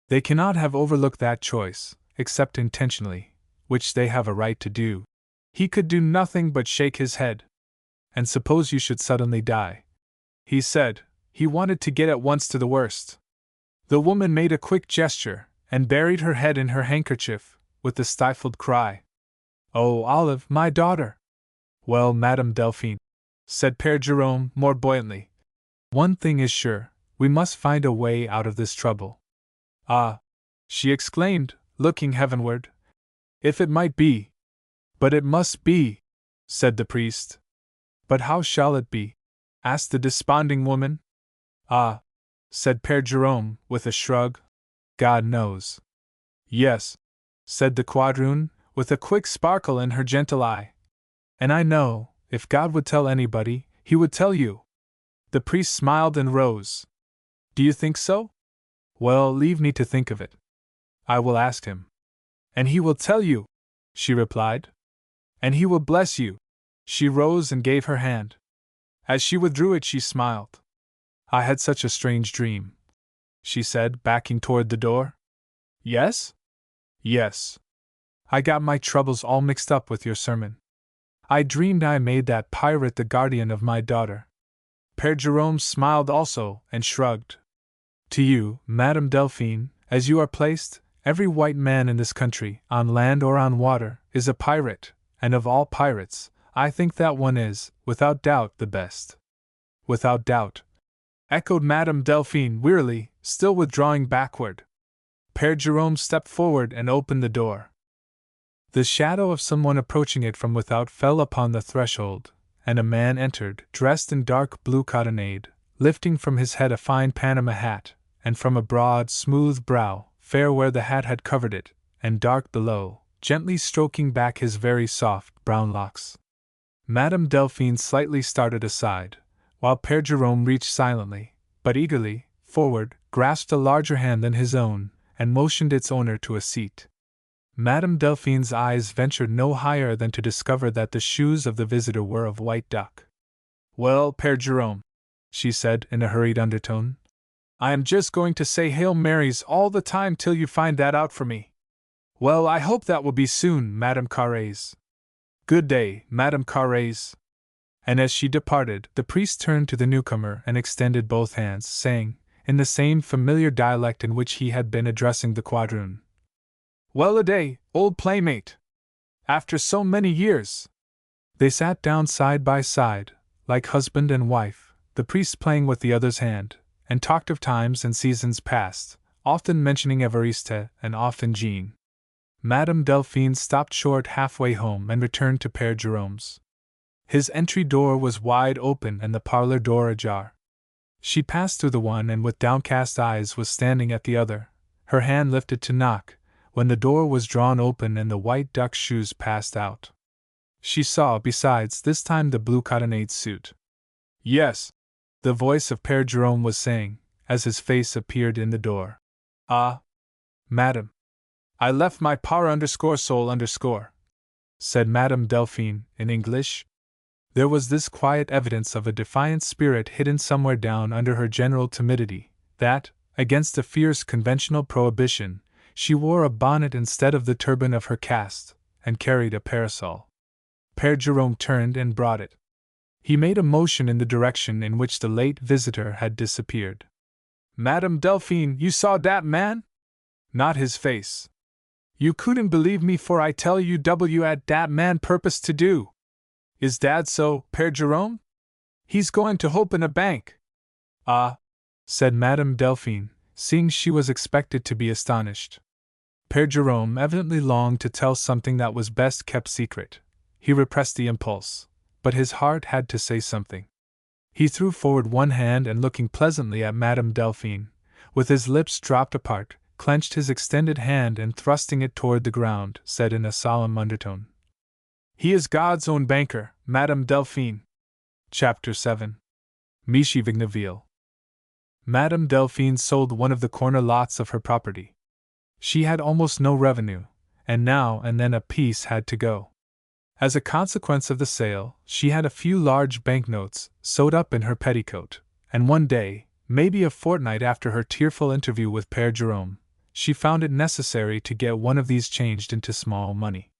they cannot have overlooked that choice, except intentionally, which they have a right to do. He could do nothing but shake his head. And suppose you should suddenly die? He said. He wanted to get at once to the worst. The woman made a quick gesture, and buried her head in her handkerchief, with the stifled cry, "Oh, Olive, my daughter!" Well, Madame Delphine, said Père Jerome more buoyantly, one thing is sure, we must find a way out of this trouble. Ah! She exclaimed, looking heavenward. If it might be! But it must be! Said the priest. But how shall it be? Asked the desponding woman. Ah! Said Père Jerome, with a shrug. God knows. Yes, said the quadroon, with a quick sparkle in her gentle eye. And I know, if God would tell anybody, he would tell you. The priest smiled and rose. Do you think so? Well, leave me to think of it. I will ask him. And he will tell you, she replied. And he will bless you. She rose and gave her hand. As she withdrew it, she smiled. I had such a strange dream, she said, backing toward the door. Yes? Yes. I got my troubles all mixed up with your sermon. I dreamed I made that pirate the guardian of my daughter. Père Jerome smiled also, and shrugged. To you, Madame Delphine, as you are placed, every white man in this country, on land or on water, is a pirate, and of all pirates, I think that one is, without doubt, the best. Without doubt, echoed Madame Delphine wearily, still withdrawing backward. Père Jerome stepped forward and opened the door. The shadow of someone approaching it from without fell upon the threshold, and a man entered, dressed in dark blue cottonade, lifting from his head a fine Panama hat, and from a broad, smooth brow, fair where the hat had covered it, and dark below, gently stroking back his very soft, brown locks. Madame Delphine slightly started aside, while Père Jerome reached silently, but eagerly, forward, grasped a larger hand than his own, and motioned its owner to a seat. Madame Delphine's eyes ventured no higher than to discover that the shoes of the visitor were of white duck. Well, Père Jerome, she said in a hurried undertone, I am just going to say Hail Marys all the time till you find that out for me. Well, I hope that will be soon, Madame Carrez. Good day, Madame Carrez. And as she departed, the priest turned to the newcomer and extended both hands, saying, in the same familiar dialect in which he had been addressing the quadroon, Well a day, old playmate! After so many years! They sat down side by side, like husband and wife, the priest playing with the other's hand, and talked of times and seasons past, often mentioning Évariste and often Jean. Madame Delphine stopped short halfway home and returned to Père Jerome's. His entry door was wide open and the parlor door ajar. She passed through the one and with downcast eyes was standing at the other, her hand lifted to knock, when the door was drawn open and the white duck shoes passed out. She saw, besides, this time the blue cottonade suit. Yes, the voice of Père Jerome was saying, as his face appeared in the door. Ah, madame, I left my par_soul_, said Madame Delphine, in English. There was this quiet evidence of a defiant spirit hidden somewhere down under her general timidity, that, against a fierce conventional prohibition, she wore a bonnet instead of the turban of her caste, and carried a parasol. Père Jerome turned and brought it. He made a motion in the direction in which the late visitor had disappeared. Madame Delphine, you saw that man? Not his face. You couldn't believe me, for I tell you what that man purposed to do. Is that so, Père Jerome? He's going to open a bank. Ah, said Madame Delphine, seeing she was expected to be astonished. Père Jerome evidently longed to tell something that was best kept secret. He repressed the impulse, but his heart had to say something. He threw forward one hand and, looking pleasantly at Madame Delphine, with his lips dropped apart, clenched his extended hand and, thrusting it toward the ground, said in a solemn undertone, "He is God's own banker, Madame Delphine." Chapter 7. Michi Vigneville. Madame Delphine sold one of the corner lots of her property. She had almost no revenue, and now and then a piece had to go. As a consequence of the sale, she had a few large banknotes sewed up in her petticoat, and one day, maybe a fortnight after her tearful interview with Père Jerome, she found it necessary to get one of these changed into small money.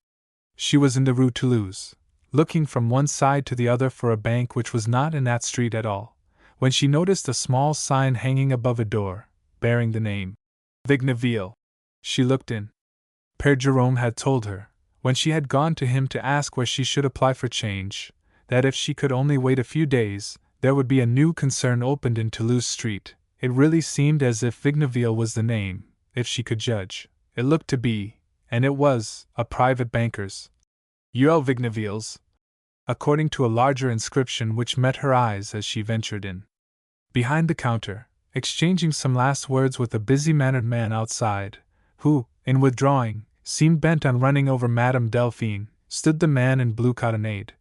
She was in the Rue Toulouse, looking from one side to the other for a bank which was not in that street at all, when she noticed a small sign hanging above a door, bearing the name Vigneville. She looked in. Père Jerome had told her, when she had gone to him to ask where she should apply for change, that if she could only wait a few days, there would be a new concern opened in Toulouse Street. It really seemed as if Vigneville was the name, if she could judge. It looked to be, and it was, a private banker's. UL Vigneville's, according to a larger inscription which met her eyes as she ventured in. Behind the counter, exchanging some last words with a busy-mannered man outside, who, in withdrawing, seemed bent on running over Madame Delphine, stood the man in blue cottonade,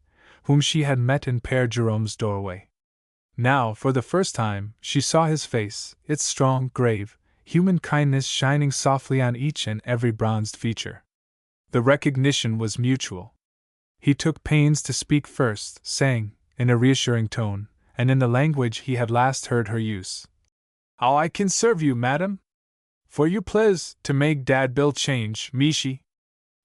whom she had met in Père Jerome's doorway. Now, for the first time, she saw his face, its strong, grave, human kindness shining softly on each and every bronzed feature. The recognition was mutual. He took pains to speak first, saying, in a reassuring tone, and in the language he had last heard her use, "How I can serve you, madam? For you please to make dat bill change, Michi."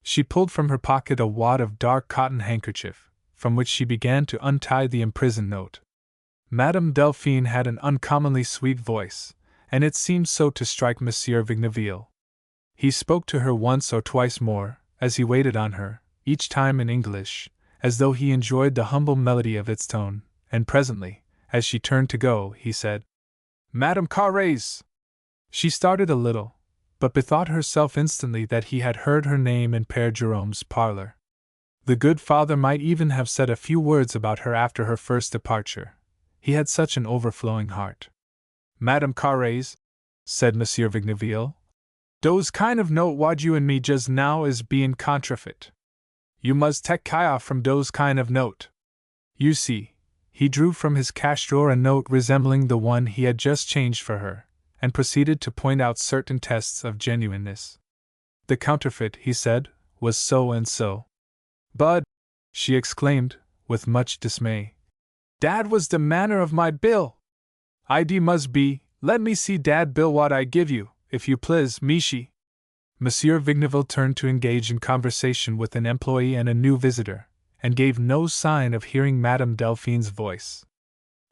She pulled from her pocket a wad of dark cotton handkerchief, from which she began to untie the imprisoned note. Madame Delphine had an uncommonly sweet voice, and it seemed so to strike Monsieur Vigneville. He spoke to her once or twice more, as he waited on her, each time in English, as though he enjoyed the humble melody of its tone, and presently, as she turned to go, he said, "Madame Carrez." She started a little, but bethought herself instantly that he had heard her name in Père Jerome's parlor. The good father might even have said a few words about her after her first departure. He had such an overflowing heart. "Madame Carrez," said Monsieur Vigneville, "dose kind of note what you and me just now is being contrafeit. You must take care from dose kind of note. You see," he drew from his cash drawer a note resembling the one he had just changed for her, and proceeded to point out certain tests of genuineness. The counterfeit, he said, was so and so. "But," she exclaimed, with much dismay, "dat was the manner of my bill. ID must be, let me see dat bill what I give you, if you please, Michi." Monsieur Vigneville turned to engage in conversation with an employee and a new visitor, and gave no sign of hearing Madame Delphine's voice.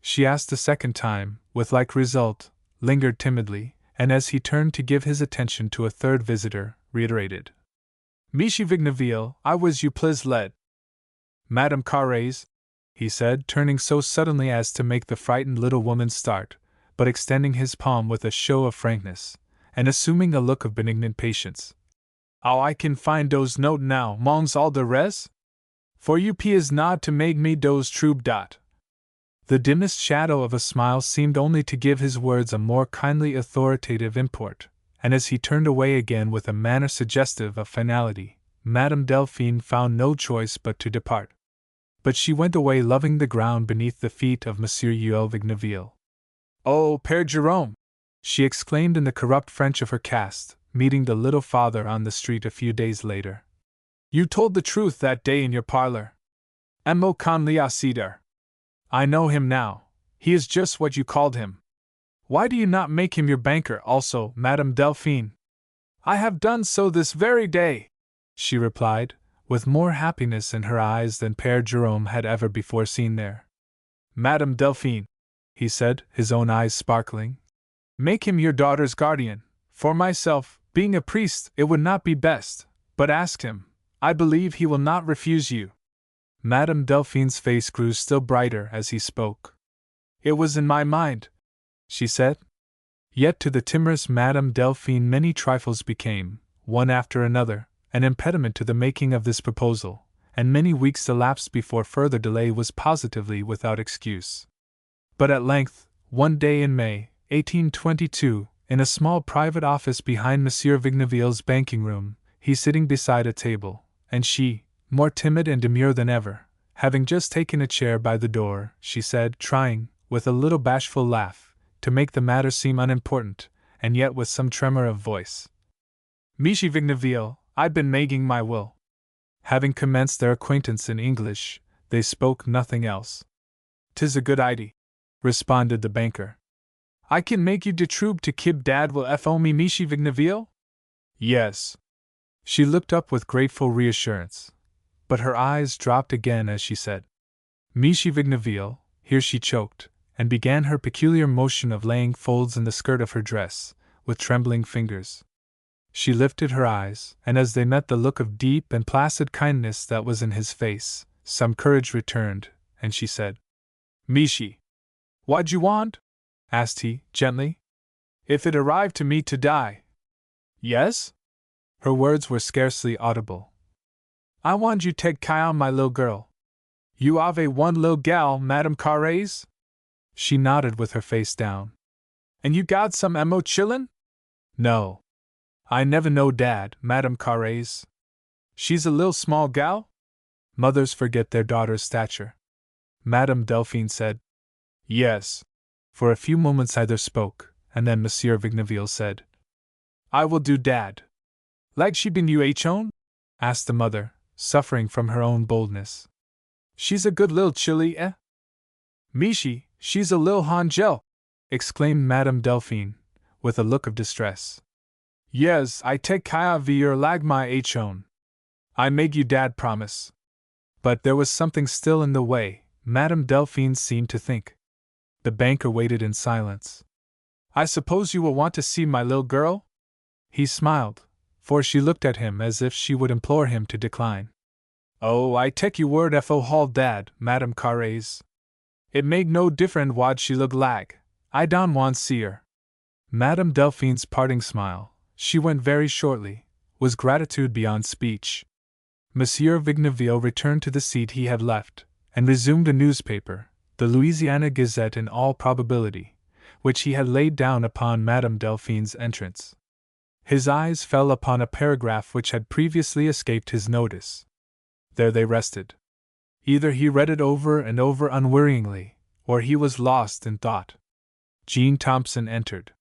She asked a second time, with like result, lingered timidly, and as he turned to give his attention to a third visitor, reiterated, "Michi Vigneville, I was you please led." "Madame Carrez," he said, turning so suddenly as to make the frightened little woman start, but extending his palm with a show of frankness, and assuming a look of benignant patience. "How I can find dose note now, mongs all de res? For you p is not to make me dose troop dot." The dimmest shadow of a smile seemed only to give his words a more kindly authoritative import, and as he turned away again with a manner suggestive of finality, Madame Delphine found no choice but to depart. But she went away loving the ground beneath the feet of Monsieur Huel Vigneville. "Oh, Père Jerome!" she exclaimed in the corrupt French of her caste, meeting the little father on the street a few days later. "You told the truth that day in your parlor. Emo con l'asider. I know him now. He is just what you called him. Why do you not make him your banker also, Madame Delphine?" "I have done so this very day," she replied, with more happiness in her eyes than Père Jerome had ever before seen there. "Madame Delphine," he said, his own eyes sparkling, "make him your daughter's guardian. For myself, being a priest, it would not be best, but ask him. I believe he will not refuse you." Madame Delphine's face grew still brighter as he spoke. "It was in my mind," she said. Yet to the timorous Madame Delphine many trifles became, one after another, an impediment to the making of this proposal, and many weeks elapsed before further delay was positively without excuse. But at length, one day in May, 1822, in a small private office behind Monsieur Vigneville's banking room, he sitting beside a table, and she, more timid and demure than ever, having just taken a chair by the door, she said, trying, with a little bashful laugh, to make the matter seem unimportant, and yet with some tremor of voice: "Monsieur Vigneville, I've been making my will." Having commenced their acquaintance in English, they spoke nothing else. "'Tis a good idea," responded the banker. "I can make you de trouble to kib dad will fo me, Monsieur Vigneville?" "Yes." She looked up with grateful reassurance, but her eyes dropped again as she said, "Monsieur Vigneville." Here she choked, and began her peculiar motion of laying folds in the skirt of her dress, with trembling fingers. She lifted her eyes, and as they met the look of deep and placid kindness that was in his face, some courage returned, and she said, "Michi, what'd you want?" asked he, gently. "If it arrived to me to die." "Yes?" Her words were scarcely audible. "I want you take care of my little girl. You ave one little gal, Madame Carres?" She nodded with her face down. "And you got some emo chillin'?" "No. I never know dad, Madame Carres." "She's a lil small gal?" "Mothers forget their daughter's stature," Madame Delphine said. "Yes." For a few moments either spoke, and then Monsieur Vigneville said, "I will do dad." "Like she been you own?" asked the mother, suffering from her own boldness. "She's a good lil chilly, eh?" "Michi, she's a lil hangel!" exclaimed Madame Delphine, with a look of distress. "Yes, I take care of your lag my own. I make you dad promise." But there was something still in the way, Madame Delphine seemed to think. The banker waited in silence. "I suppose you will want to see my little girl?" He smiled, for she looked at him as if she would implore him to decline. "Oh, I take you word fo hall dad, Madame Carres. It make no different what she look lag. I don't want see her." Madame Delphine's parting smile, she went very shortly, was gratitude beyond speech. Monsieur Vigneville returned to the seat he had left, and resumed a newspaper, the Louisiana Gazette in all probability, which he had laid down upon Madame Delphine's entrance. His eyes fell upon a paragraph which had previously escaped his notice. There they rested. Either he read it over and over unwearyingly, or he was lost in thought. Jean Thompson entered.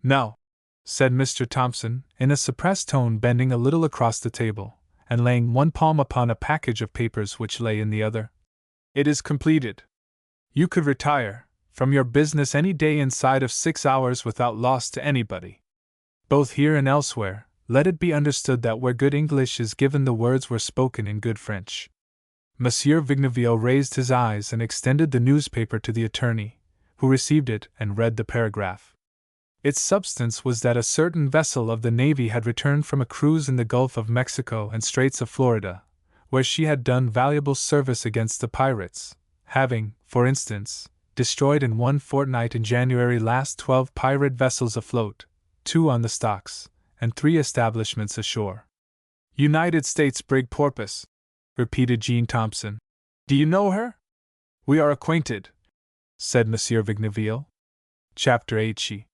"No," said Mr. Thompson, in a suppressed tone, bending a little across the table, and laying one palm upon a package of papers which lay in the other. "It is completed. You could retire from your business any day inside of 6 hours without loss to anybody. Both here and elsewhere, let it be understood that where good English is given the words were spoken in good French." Monsieur Vigneville raised his eyes and extended the newspaper to the attorney, who received it and read the paragraph. Its substance was that a certain vessel of the Navy had returned from a cruise in the Gulf of Mexico and Straits of Florida, where she had done valuable service against the pirates, having, for instance, destroyed in one fortnight in January last 12 pirate vessels afloat, 2 on the stocks, and 3 establishments ashore. "United States brig Porpoise," repeated Jean Thompson. "Do you know her?" "We are acquainted," said Monsieur Vigneville. Chapter 8.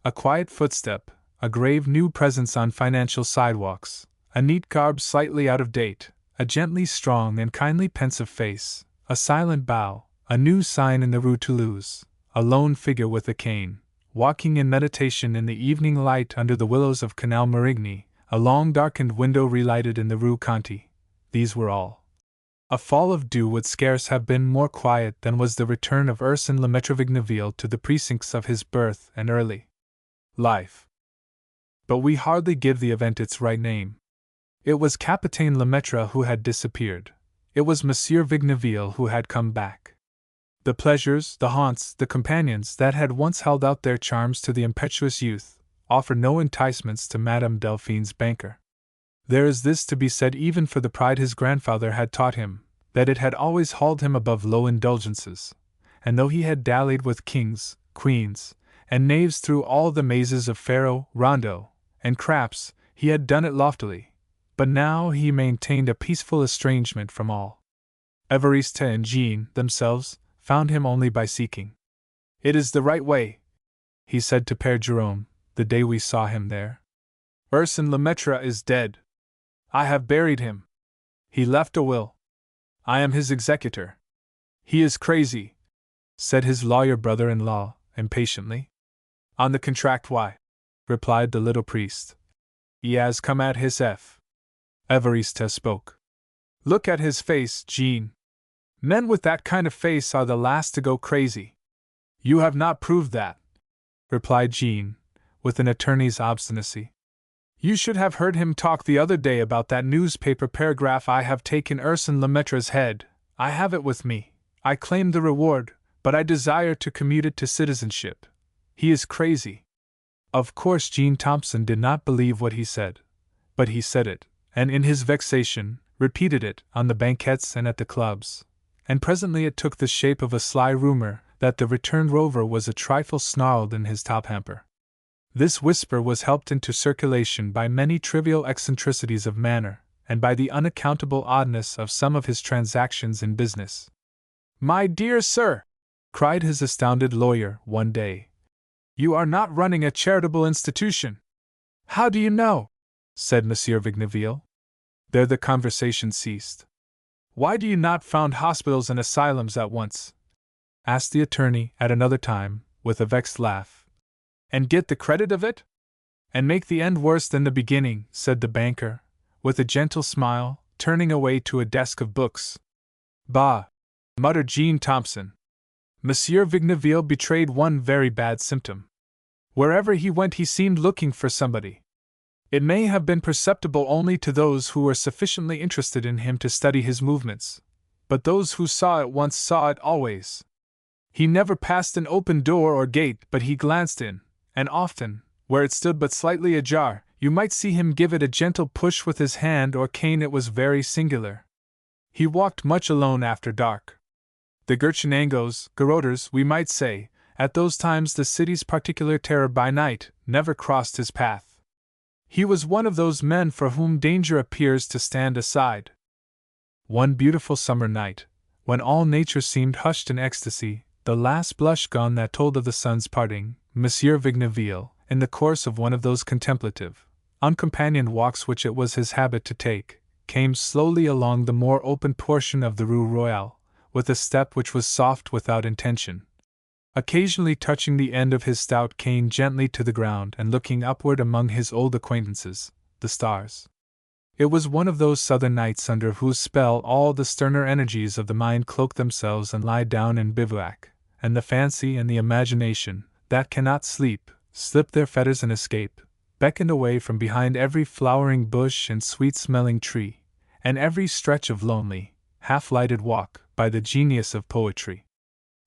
A quiet footstep, a grave new presence on financial sidewalks, a neat garb slightly out of date, a gently strong and kindly pensive face, a silent bow, a new sign in the Rue Toulouse, a lone figure with a cane, walking in meditation in the evening light under the willows of Canal Marigny, a long darkened window relighted in the Rue Conti. These were all. A fall of dew would scarce have been more quiet than was the return of Ursin Lemaitre Vigneville to the precincts of his birth and early life. But we hardly give the event its right name. It was Capitaine Lemaitre who had disappeared. It was Monsieur Vigneville who had come back. The pleasures, the haunts, the companions that had once held out their charms to the impetuous youth, offered no enticements to Madame Delphine's banker. There is this to be said even for the pride his grandfather had taught him, that it had always hauled him above low indulgences, and though he had dallied with kings, queens, and knaves through all the mazes of faro, rondo, and craps. He had done it loftily, but now he maintained a peaceful estrangement from all. Évariste and Jean, themselves, found him only by seeking. "It is the right way," he said to Père Jerome, the day we saw him there. "Arsène Lemaitre is dead. I have buried him. He left a will. I am his executor." "He is crazy," said his lawyer brother-in-law, impatiently. "On the contract, why?" replied the little priest. "He has come at his F." Évariste spoke. "Look at his face, Jean. Men with that kind of face are the last to go crazy." "You have not proved that," replied Jean, with an attorney's obstinacy. "You should have heard him talk the other day about that newspaper paragraph. I have taken Arsène Lemaitre's head. I have it with me. I claim the reward, but I desire to commute it to citizenship. He is crazy." Of course Jean Thompson did not believe what he said, but he said it, and in his vexation, repeated it on the banquettes and at the clubs, and presently it took the shape of a sly rumor that the returned rover was a trifle snarled in his top hamper. This whisper was helped into circulation by many trivial eccentricities of manner, and by the unaccountable oddness of some of his transactions in business. "My dear sir," cried his astounded lawyer one day, "you are not running a charitable institution." "How do you know?" said Monsieur Vigneville. There the conversation ceased. "Why do you not found hospitals and asylums at once?" asked the attorney at another time, with a vexed laugh. "And get the credit of it?" "And make the end worse than the beginning," said the banker, with a gentle smile, turning away to a desk of books. "Bah!" muttered Jean Thompson. Monsieur Vigneville betrayed one very bad symptom. Wherever he went he seemed looking for somebody. It may have been perceptible only to those who were sufficiently interested in him to study his movements, but those who saw it once saw it always. He never passed an open door or gate but he glanced in, and often, where it stood but slightly ajar, you might see him give it a gentle push with his hand or cane. It was very singular. He walked much alone after dark. The Gurchenangos, garroters, we might say, at those times the city's particular terror by night, never crossed his path. He was one of those men for whom danger appears to stand aside. One beautiful summer night, when all nature seemed hushed in ecstasy, the last blush gone that told of the sun's parting, Monsieur Vigneville, in the course of one of those contemplative, uncompanioned walks which it was his habit to take, came slowly along the more open portion of the Rue Royale, with a step which was soft without intention, occasionally touching the end of his stout cane gently to the ground and looking upward among his old acquaintances, the stars. It was one of those southern nights under whose spell all the sterner energies of the mind cloak themselves and lie down in bivouac, and the fancy and the imagination, that cannot sleep, slip their fetters and escape, beckoned away from behind every flowering bush and sweet-smelling tree, and every stretch of lonely, half-lighted walk, by the genius of poetry.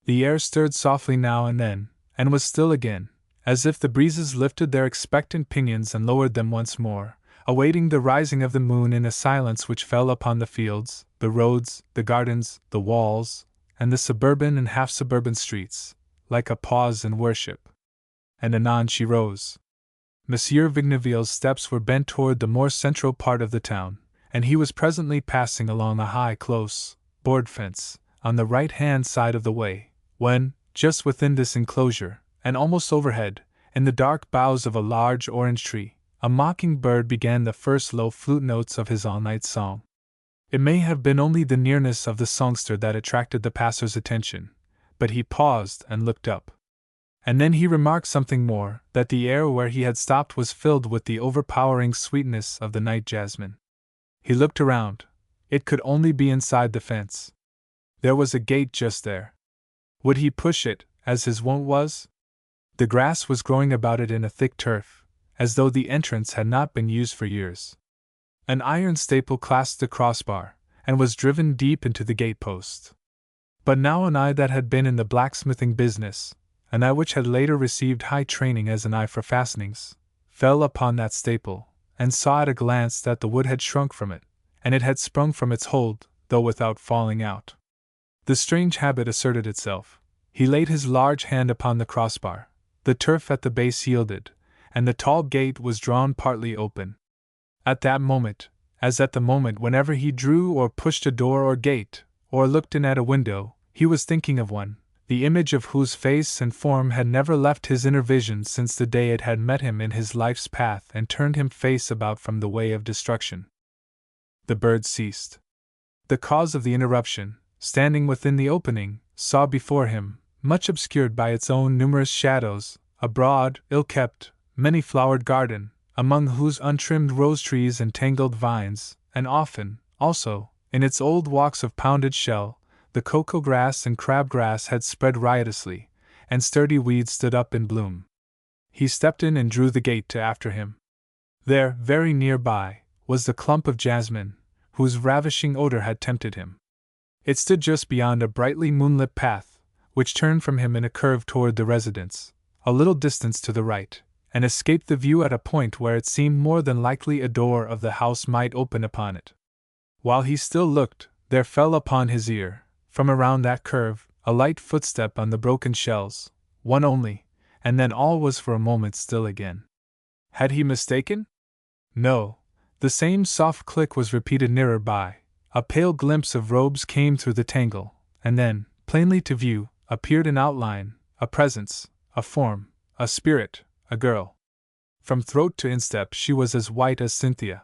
The air stirred softly now and then, and was still again, as if the breezes lifted their expectant pinions and lowered them once more, awaiting the rising of the moon in a silence which fell upon the fields, the roads, the gardens, the walls, and the suburban and half-suburban streets, like a pause in worship. And anon she rose. Monsieur Vigneville's steps were bent toward the more central part of the town, and he was presently passing along a high, close, board fence, on the right-hand side of the way, when, just within this enclosure, and almost overhead, in the dark boughs of a large orange tree, a mocking-bird began the first low flute notes of his all-night song. It may have been only the nearness of the songster that attracted the passer's attention, but he paused and looked up. And then he remarked something more, that the air where he had stopped was filled with the overpowering sweetness of the night jasmine. He looked around. It could only be inside the fence. There was a gate just there. Would he push it, as his wont was? The grass was growing about it in a thick turf, as though the entrance had not been used for years. An iron staple clasped the crossbar, and was driven deep into the gate-post. But now an eye that had been in the blacksmithing business, an eye which had later received high training as an eye for fastenings, fell upon that staple, and saw at a glance that the wood had shrunk from it, and it had sprung from its hold, though without falling out. The strange habit asserted itself. He laid his large hand upon the crossbar, the turf at the base yielded, and the tall gate was drawn partly open. At that moment, as at the moment whenever he drew or pushed a door or gate, or looked in at a window, he was thinking of one, the image of whose face and form had never left his inner vision since the day it had met him in his life's path and turned him face about from the way of destruction. The bird ceased. The cause of the interruption, standing within the opening, saw before him, much obscured by its own numerous shadows, a broad, ill-kept, many-flowered garden, among whose untrimmed rose-trees and tangled vines, and often, also, in its old walks of pounded shell, the cocoa-grass and crab-grass had spread riotously, and sturdy weeds stood up in bloom. He stepped in and drew the gate to after him. There, very near by, was the clump of jasmine, whose ravishing odor had tempted him. It stood just beyond a brightly moonlit path, which turned from him in a curve toward the residence, a little distance to the right, and escaped the view at a point where it seemed more than likely a door of the house might open upon it. While he still looked, there fell upon his ear, from around that curve, a light footstep on the broken shells, one only, and then all was for a moment still again. Had he mistaken? No. The same soft click was repeated nearer by. A pale glimpse of robes came through the tangle, and then, plainly to view, appeared an outline, a presence, a form, a spirit, a girl. From throat to instep she was as white as Cynthia.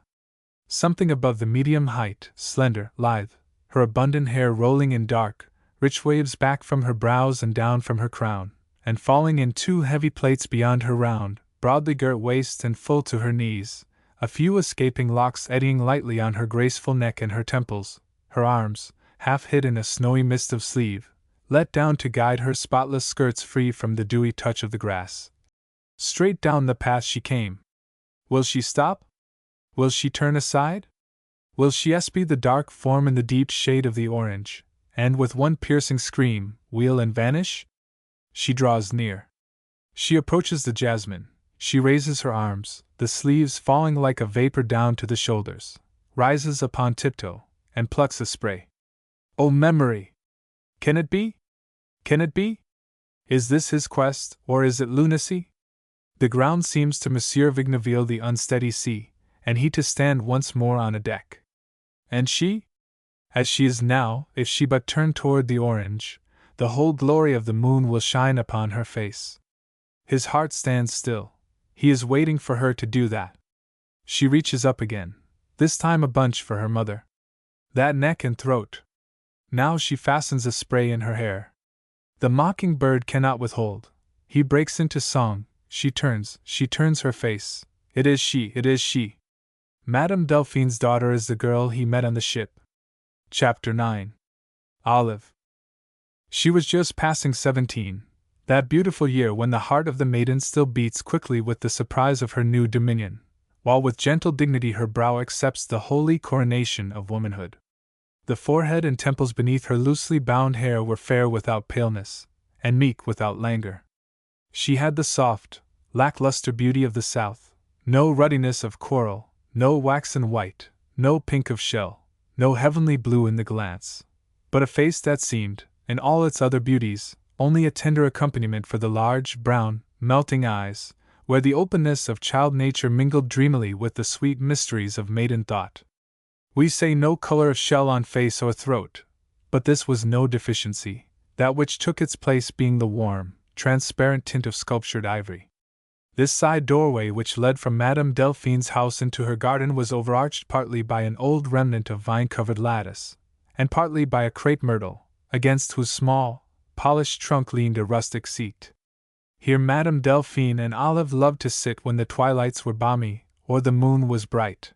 Something above the medium height, slender, lithe, her abundant hair rolling in dark, rich waves back from her brows and down from her crown, and falling in two heavy plaits beyond her round, broadly girt waist and full to her knees, a few escaping locks eddying lightly on her graceful neck and her temples, her arms, half hid in a snowy mist of sleeve, let down to guide her spotless skirts free from the dewy touch of the grass. Straight down the path she came. Will she stop? Will she turn aside? Will she espy the dark form in the deep shade of the orange, and with one piercing scream, wheel and vanish? She draws near. She approaches the jasmine. She raises her arms, the sleeves falling like a vapor down to the shoulders, rises upon tiptoe, and plucks a spray. O memory! Can it be? Can it be? Is this his quest, or is it lunacy? The ground seems to Monsieur Vigneville the unsteady sea, and he to stand once more on a deck. And she? As she is now, if she but turn toward the orange, the whole glory of the moon will shine upon her face. His heart stands still. He is waiting for her to do that. She reaches up again, this time a bunch for her mother. That neck and throat. Now she fastens a spray in her hair. The mocking bird cannot withhold. He breaks into song. She turns her face. It is she, it is she. Madame Delphine's daughter is the girl he met on the ship. Chapter 9. Olive. She was just passing 17. That beautiful year when the heart of the maiden still beats quickly with the surprise of her new dominion, while with gentle dignity her brow accepts the holy coronation of womanhood. The forehead and temples beneath her loosely bound hair were fair without paleness, and meek without languor. She had the soft, lackluster beauty of the South, no ruddiness of coral, no waxen white, no pink of shell, no heavenly blue in the glance, but a face that seemed, in all its other beauties, only a tender accompaniment for the large, brown, melting eyes, where the openness of child nature mingled dreamily with the sweet mysteries of maiden thought. We say no color of shell on face or throat, but this was no deficiency, that which took its place being the warm, transparent tint of sculptured ivory. This side doorway which led from Madame Delphine's house into her garden was overarched partly by an old remnant of vine-covered lattice, and partly by a crepe myrtle, against whose small, polished trunk leaned a rustic seat. Here Madame Delphine and Olive loved to sit when the twilights were balmy, or the moon was bright.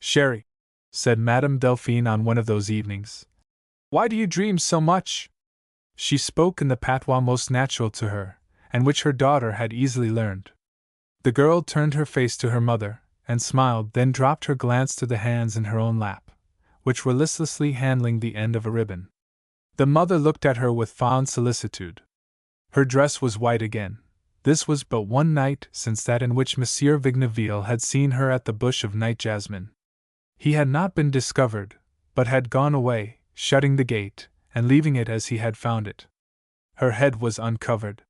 "Chérie," said Madame Delphine on one of those evenings, "why do you dream so much?" She spoke in the patois most natural to her, and which her daughter had easily learned. The girl turned her face to her mother, and smiled, then dropped her glance to the hands in her own lap, which were listlessly handling the end of a ribbon. The mother looked at her with fond solicitude. Her dress was white again. This was but one night since that in which Monsieur Vigneville had seen her at the bush of night jasmine. He had not been discovered, but had gone away, shutting the gate, and leaving it as he had found it. Her head was uncovered.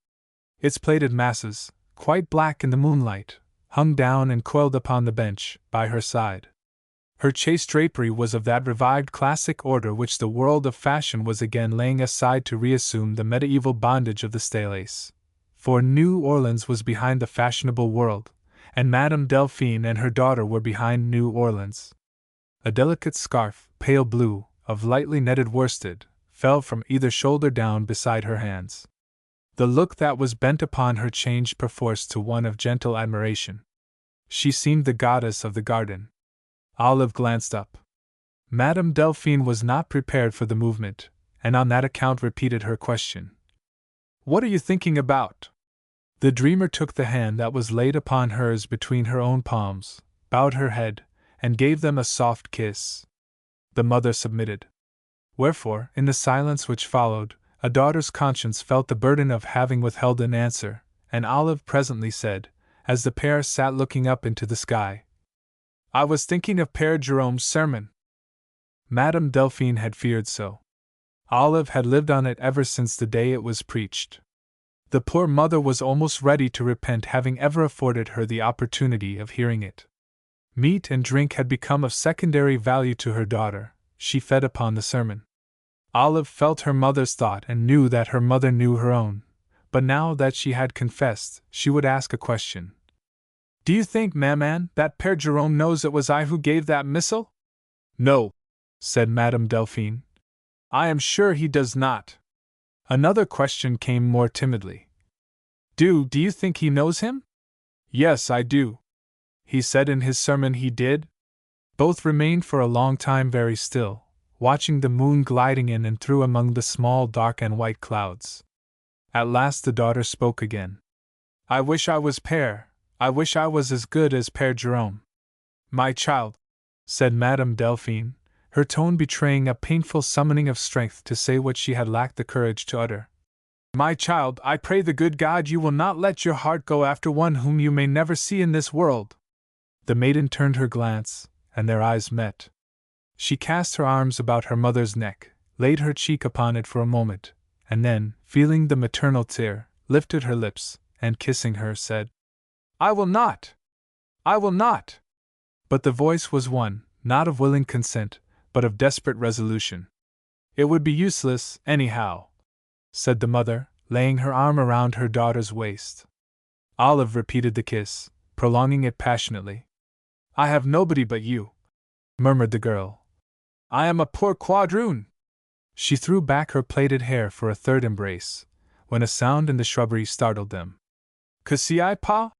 Its plaited masses, quite black in the moonlight, hung down and coiled upon the bench by her side. Her chaste drapery was of that revived classic order which the world of fashion was again laying aside to reassume the medieval bondage of the stelace. For New Orleans was behind the fashionable world, and Madame Delphine and her daughter were behind New Orleans. A delicate scarf, pale blue, of lightly netted worsted, fell from either shoulder down beside her hands. The look that was bent upon her changed perforce to one of gentle admiration. She seemed the goddess of the garden. Olive glanced up. Madame Delphine was not prepared for the movement, and on that account repeated her question. "What are you thinking about?" The dreamer took the hand that was laid upon hers between her own palms, bowed her head, and gave them a soft kiss. The mother submitted. Wherefore, in the silence which followed, a daughter's conscience felt the burden of having withheld an answer, and Olive presently said, as the pair sat looking up into the sky, "I was thinking of Père Jerome's sermon." Madame Delphine had feared so. Olive had lived on it ever since the day it was preached. The poor mother was almost ready to repent having ever afforded her the opportunity of hearing it. Meat and drink had become of secondary value to her daughter. She fed upon the sermon. Olive felt her mother's thought and knew that her mother knew her own, but now that she had confessed, she would ask a question. "Do you think, Maman, that Père Jerome knows it was I who gave that missal?" "No," said Madame Delphine. "I am sure he does not." Another question came more timidly. Do you think he knows him?" "Yes, I do." "He said in his sermon he did?" Both remained for a long time very still, watching the moon gliding in and through among the small dark and white clouds. At last the daughter spoke again. "I wish I was Père. I wish I was as good as Père Jerome." "My child," said Madame Delphine, her tone betraying a painful summoning of strength to say what she had lacked the courage to utter. "My child, I pray the good God you will not let your heart go after one whom you may never see in this world." The maiden turned her glance, and their eyes met. She cast her arms about her mother's neck, laid her cheek upon it for a moment, and then, feeling the maternal tear, lifted her lips, and kissing her, said, "I will not! I will not!" But the voice was one, not of willing consent, but of desperate resolution. "It would be useless, anyhow," said the mother, laying her arm around her daughter's waist. Olive repeated the kiss, prolonging it passionately. "I have nobody but you," murmured the girl. "I am a poor quadroon." She threw back her plaited hair for a third embrace, when a sound in the shrubbery startled them. "Que sais-je pas?"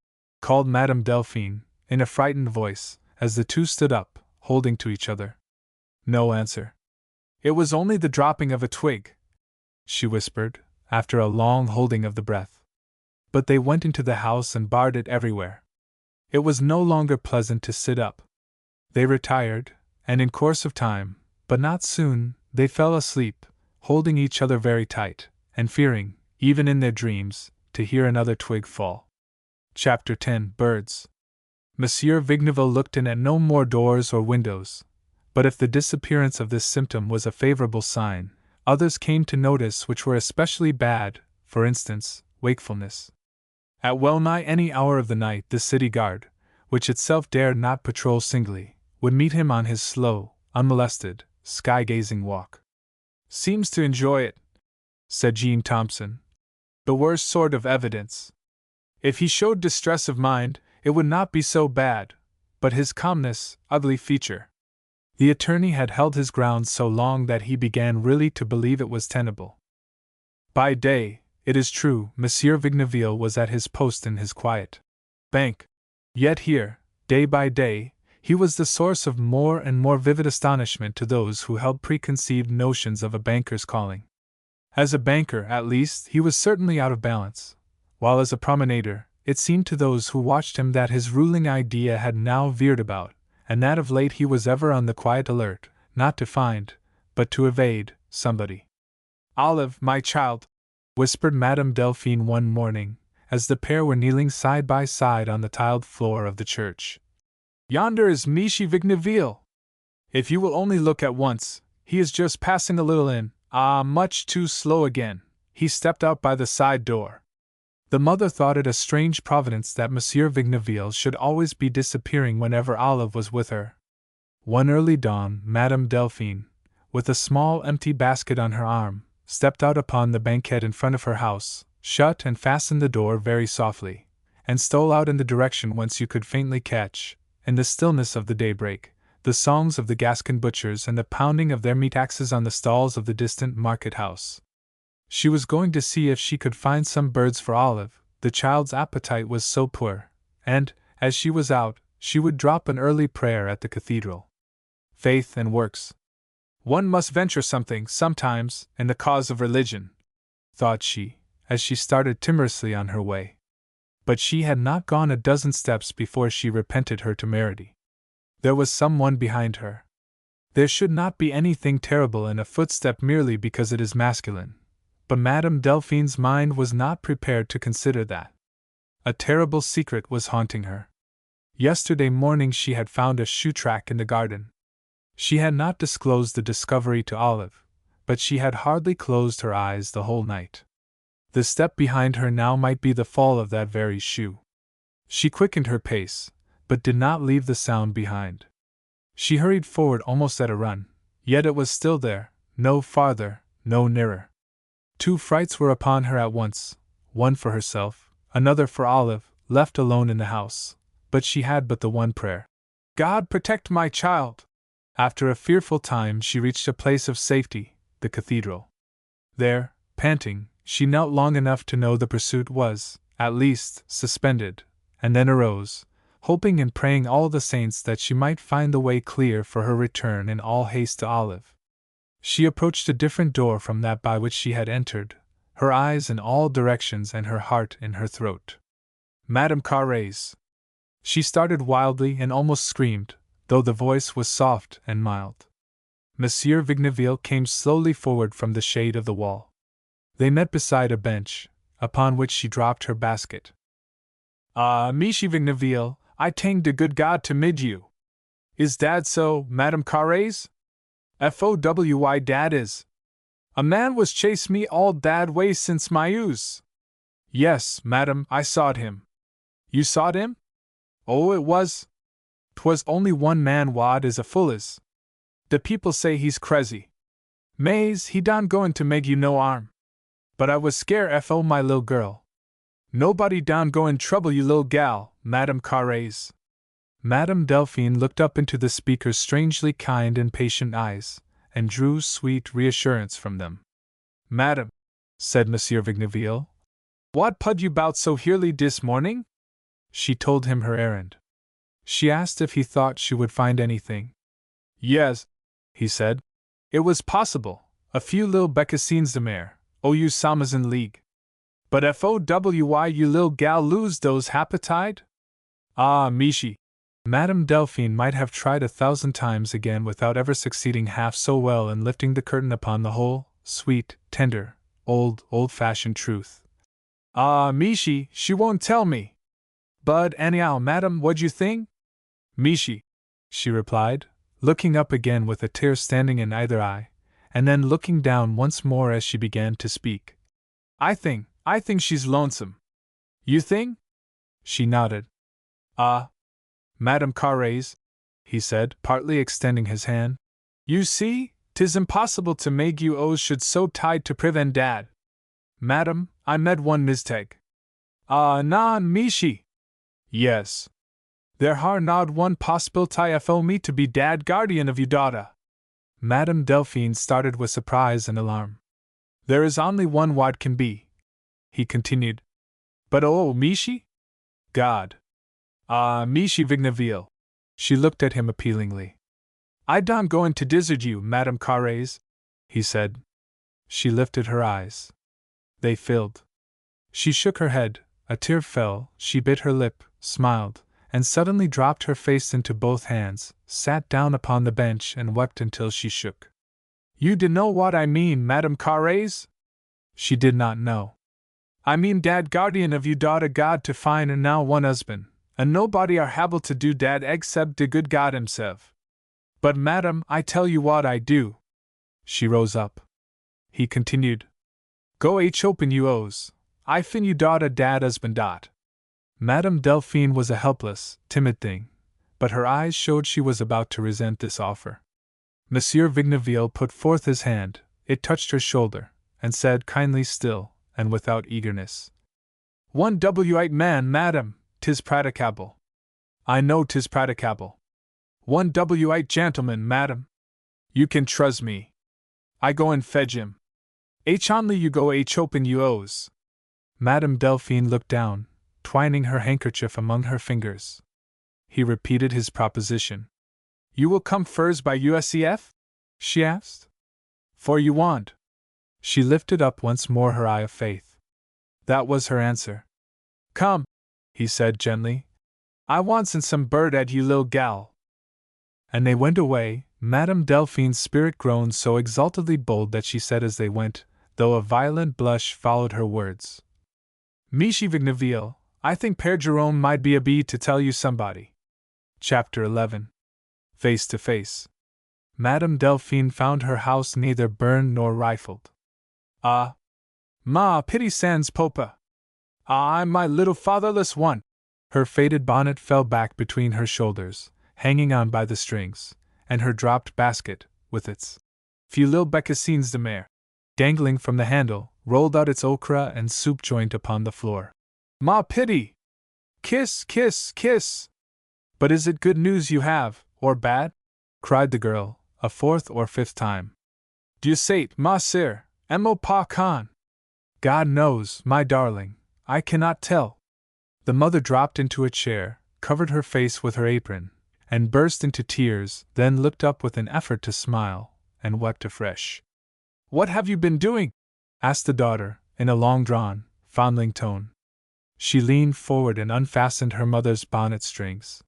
called Madame Delphine, in a frightened voice, as the two stood up, holding to each other. No answer. "It was only the dropping of a twig," she whispered, after a long holding of the breath. But they went into the house and barred it everywhere. It was no longer pleasant to sit up. They retired, and in course of time, but not soon, they fell asleep, holding each other very tight, and fearing, even in their dreams, to hear another twig fall. Chapter 10. Birds. Monsieur Vigneville looked in at no more doors or windows, but if the disappearance of this symptom was a favorable sign, others came to notice which were especially bad, for instance, wakefulness. At well-nigh any hour of the night the city guard, which itself dared not patrol singly, would meet him on his slow, unmolested, sky-gazing walk. "Seems to enjoy it," said Jean Thompson. "The worst sort of evidence. If he showed distress of mind, it would not be so bad, but his calmness, ugly feature." The attorney had held his ground so long that he began really to believe it was tenable. By day, it is true, Monsieur Vigneville was at his post in his quiet bank. Yet here, day by day, he was the source of more and more vivid astonishment to those who held preconceived notions of a banker's calling. As a banker, at least, he was certainly out of balance, while as a promenader, it seemed to those who watched him that his ruling idea had now veered about, and that of late he was ever on the quiet alert, not to find, but to evade, somebody. "Olive, my child," whispered Madame Delphine one morning, as the pair were kneeling side by side on the tiled floor of the church. "Yonder is Monsieur Vigneville. If you will only look at once, he is just passing a little in, much too slow again." He stepped out by the side door. The mother thought it a strange providence that Monsieur Vigneville should always be disappearing whenever Olive was with her. One early dawn, Madame Delphine, with a small empty basket on her arm, stepped out upon the banquette in front of her house, shut and fastened the door very softly, and stole out in the direction whence you could faintly catch, in the stillness of the daybreak, the songs of the Gascon butchers and the pounding of their meat axes on the stalls of the distant market-house. She was going to see if she could find some birds for Olive, the child's appetite was so poor, and, as she was out, she would drop an early prayer at the cathedral. Faith and works. One must venture something, sometimes, in the cause of religion, thought she, as she started timorously on her way. But she had not gone a dozen steps before she repented her temerity. There was someone behind her. There should not be anything terrible in a footstep merely because it is masculine, but Madame Delphine's mind was not prepared to consider that. A terrible secret was haunting her. Yesterday morning she had found a shoe track in the garden. She had not disclosed the discovery to Olive, but she had hardly closed her eyes the whole night. The step behind her now might be the fall of that very shoe. She quickened her pace, but did not leave the sound behind. She hurried forward almost at a run, yet it was still there, no farther, no nearer. Two frights were upon her at once, one for herself, another for Olive, left alone in the house, but she had but the one prayer. God protect my child! After a fearful time she reached a place of safety, the cathedral. There, panting, she knelt long enough to know the pursuit was, at least, suspended, and then arose, hoping and praying all the saints that she might find the way clear for her return in all haste to Olive. She approached a different door from that by which she had entered, her eyes in all directions and her heart in her throat. Madame Carré's! She started wildly and almost screamed, though the voice was soft and mild. Monsieur Vigneville came slowly forward from the shade of the wall. They met beside a bench, upon which she dropped her basket. "Ah, Monsieur Vigneville, I thank de good God to mid you. Is dad so, Madame Carré's? FOWY dad is. A man was chased me all dad way since my youth." "Yes, madam, I sawed him." "You sawed him? Oh, it was. 'Twas only one man wad is a full is. De people say he's crazy. Mays, he don goin' to make you no arm. But I was scare FO my lil' girl. Nobody don goin' trouble you lil' gal, Madame Carré's." Madame Delphine looked up into the speaker's strangely kind and patient eyes, and drew sweet reassurance from them. "Madame," said Monsieur Vigneville, "what pud you bout so hearly dis morning?" She told him her errand. She asked if he thought she would find anything. "Yes," he said. "It was possible, a few lil' becassines de mer, you samas in league. But FOWY you lil' gal lose those happetide? Ah, Michi." Madame Delphine might have tried 1,000 times again without ever succeeding half so well in lifting the curtain upon the whole, sweet, tender, old-fashioned truth. "Ah, Michi, she won't tell me. But anyhow, madame, what'd you think?" "Michi," she replied, looking up again with a tear standing in either eye, and then looking down once more as she began to speak. I think she's lonesome." "You think?" She nodded. "Ah, Madame Carré's," he said, partly extending his hand. "You see, 'tis impossible to make you O's should so tied to prevent dad. Madame, I med one mistake." "Ah, non, Michi." "Yes. There har not one possibility FO me to be dad guardian of you daughter." Madame Delphine started with surprise and alarm. "There is only one what can be," he continued. "But Michi? God! Ah, Michi Vigneville." She looked at him appealingly. "I don goin' to desert you, Madame Carré's," he said. She lifted her eyes. They filled. She shook her head, a tear fell, she bit her lip, smiled, and suddenly dropped her face into both hands, sat down upon the bench and wept until she shook. "You know what I mean, Madame Carré's?" She did not know. "I mean dad guardian of you daughter God to find and now one husband, and nobody are able to do dat except de good God himself. But madam, I tell you what I do." She rose up. He continued. "Go open you O's. I fin you dot a dad husband dot. Madame Delphine was a helpless, timid thing, but her eyes showed she was about to resent this offer. Monsieur Vigneville put forth his hand, it touched her shoulder, and said kindly still, and without eagerness. "One W-8 man, madam, 'tis praticable. I know 'tis praticable. One W-8 gentleman, madam. You can trust me. I go and fetch him. H only you go H open you O's." Madame Delphine looked down, twining her handkerchief among her fingers. He repeated his proposition. "You will come furs by USEF?" she asked. "For you want." She lifted up once more her eye of faith. That was her answer. "Come," he said gently. "I wants in some bird at you lil gal." And they went away. Madame Delphine's spirit grown so exaltedly bold that she said as they went, though a violent blush followed her words, "Michi Vigneville, I think Père Jerome might be a bee to tell you somebody." Chapter 11. Face to Face. Madame Delphine found her house neither burned nor rifled. "Ah! Ma, pity sans popa! Ah, I'm my little fatherless one!" Her faded bonnet fell back between her shoulders, hanging on by the strings, and her dropped basket, with its few little becassines de mer dangling from the handle, rolled out its okra and soup joint upon the floor. "Ma, pity! Kiss, kiss, kiss!" "But is it good news you have, or bad?" cried the girl, a fourth or fifth time. "Dieu sait, ma sœur, et mon pas con." "God knows, my darling, I cannot tell." The mother dropped into a chair, covered her face with her apron, and burst into tears, then looked up with an effort to smile, and wept afresh. "What have you been doing?" asked the daughter, in a long-drawn, fondling tone. She leaned forward and unfastened her mother's bonnet strings.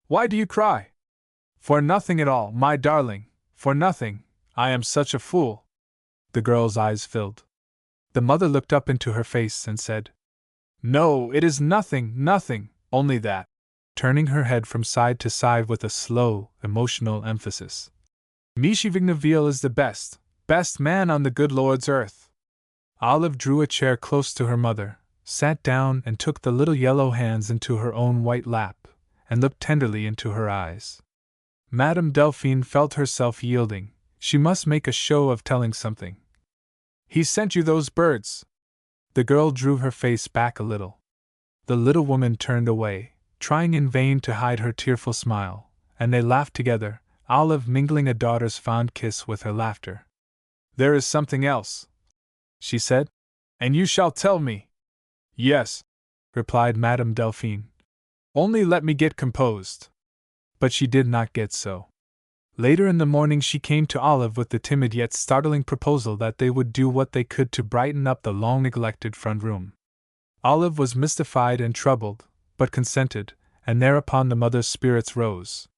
"Why do you cry?" "For nothing at all, my darling, for nothing. I am such a fool." The girl's eyes filled. The mother looked up into her face and said, "No, it is nothing, nothing, only that," turning her head from side to side with a slow, emotional emphasis. "Michi Vigneville is the best man on the good Lord's earth." Olive drew a chair close to her mother, sat down and took the little yellow hands into her own white lap, and looked tenderly into her eyes. Madame Delphine felt herself yielding. She must make a show of telling something. "He sent you those birds." The girl drew her face back a little. The little woman turned away, trying in vain to hide her tearful smile, and they laughed together, Olive mingling a daughter's fond kiss with her laughter. "There is something else," she said, "and you shall tell me." "Yes," replied Madame Delphine. "Only let me get composed." But she did not get so. Later in the morning she came to Olive with the timid yet startling proposal that they would do what they could to brighten up the long-neglected front room. Olive was mystified and troubled, but consented, and thereupon the mother's spirits rose.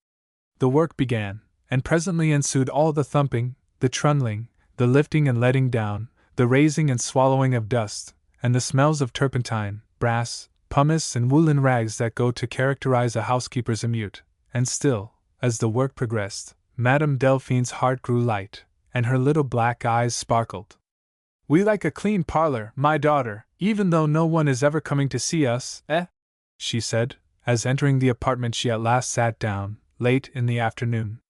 The work began, and presently ensued all the thumping, the trundling, the lifting and letting down, the raising and swallowing of dust, and the smells of turpentine, brass, pumice and woolen rags that go to characterize a housekeeper's emeute, and still, as the work progressed, Madame Delphine's heart grew light, and her little black eyes sparkled. "We like a clean parlor, my daughter, even though no one is ever coming to see us, eh?" she said, as entering the apartment she at last sat down, late in the afternoon.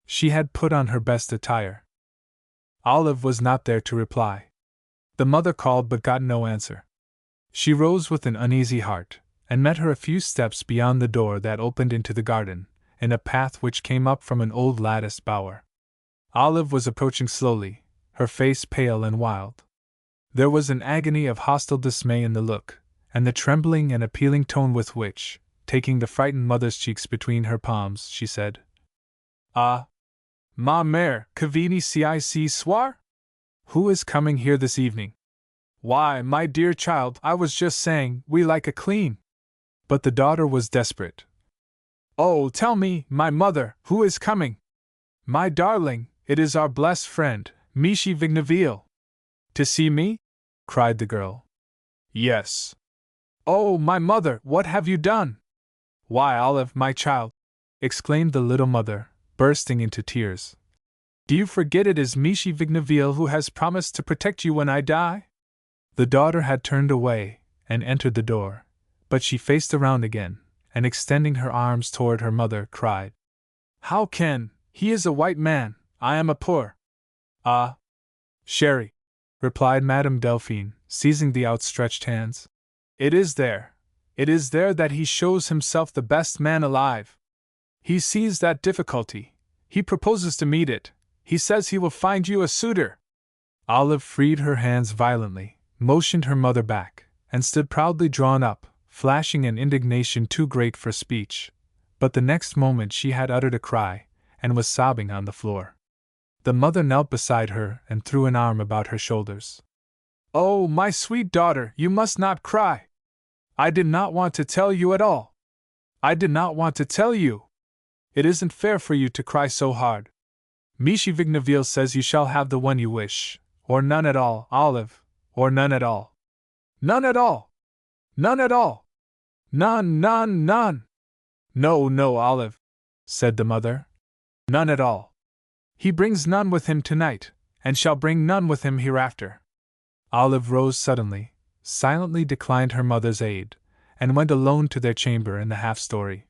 She had put on her best attire. Olive was not there to reply. The mother called but got no answer. She rose with an uneasy heart, and met her a few steps beyond the door that opened into the garden, in a path which came up from an old latticed bower. Olive was approaching slowly, her face pale and wild. There was an agony of hostile dismay in the look, and the trembling and appealing tone with which, taking the frightened mother's cheeks between her palms, she said, "Ah, ma mère, que venez-vous ici soir? Who is coming here this evening?" "Why, my dear child, I was just saying, we like a clean." But the daughter was desperate. "Oh, tell me, my mother, who is coming?" "My darling, it is our blessed friend, Michi Vigneville." "To see me?" cried the girl. "Yes." "Oh, my mother, what have you done?" "Why, Olive, my child," exclaimed the little mother, bursting into tears, "do you forget it is Michi Vigneville who has promised to protect you when I die?" The daughter had turned away and entered the door, but she faced around again, and extending her arms toward her mother, cried, "How can, he is a white man, I am a poor." "Ah, Sherry," replied Madame Delphine, seizing the outstretched hands. It is there that he shows himself the best man alive. He sees that difficulty, he proposes to meet it, he says he will find you a suitor." Olive freed her hands violently, motioned her mother back, and stood proudly drawn up, flashing an indignation too great for speech. But the next moment she had uttered a cry, and was sobbing on the floor. The mother knelt beside her and threw an arm about her shoulders. "Oh, my sweet daughter, you must not cry! I did not want to tell you at all. I did not want to tell you. It isn't fair for you to cry so hard. Michi Vigneville says you shall have the one you wish, or none at all, Olive, or none at all. None at all! None at all! None, none, none!" "No, no, Olive," said the mother. "None at all. He brings none with him tonight, and shall bring none with him hereafter." Olive rose suddenly, silently declined her mother's aid, and went alone to their chamber in the half-story.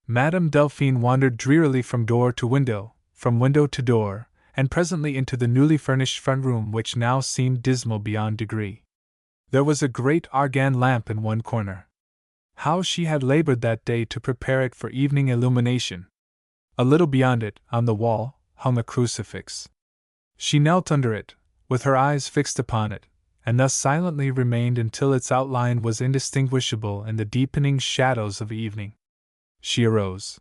Madame Delphine wandered drearily from door to window, from window to door, and presently into the newly furnished front room, which now seemed dismal beyond degree. There was a great argan lamp in one corner. How she had labored that day to prepare it for evening illumination! A little beyond it, on the wall, hung a crucifix. She knelt under it, with her eyes fixed upon it, and thus silently remained until its outline was indistinguishable in the deepening shadows of evening. She arose.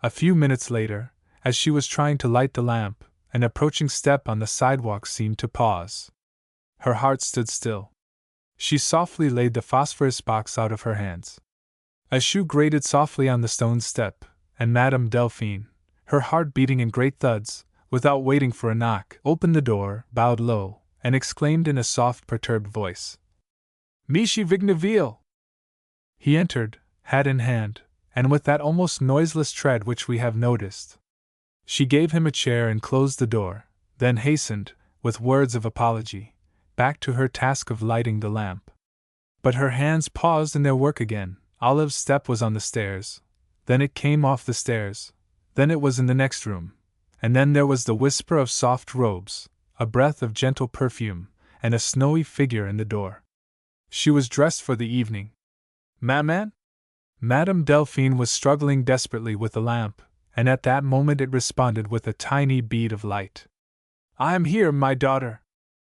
A few minutes later, as she was trying to light the lamp, an approaching step on the sidewalk seemed to pause. Her heart stood still. She softly laid the phosphorus box out of her hands. A shoe grated softly on the stone step, and Madame Delphine, her heart beating in great thuds, without waiting for a knock, opened the door, bowed low, and exclaimed in a soft, perturbed voice, "Michi Vigneville!" He entered, hat in hand, and with that almost noiseless tread which we have noticed. She gave him a chair and closed the door, then hastened, with words of apology, back to her task of lighting the lamp. But her hands paused in their work again. Olive's step was on the stairs, then it came off the stairs, then it was in the next room, and then there was the whisper of soft robes, a breath of gentle perfume, and a snowy figure in the door. She was dressed for the evening. "Maman?" Madame Delphine was struggling desperately with the lamp, and at that moment it responded with a tiny bead of light. "I am here, my daughter."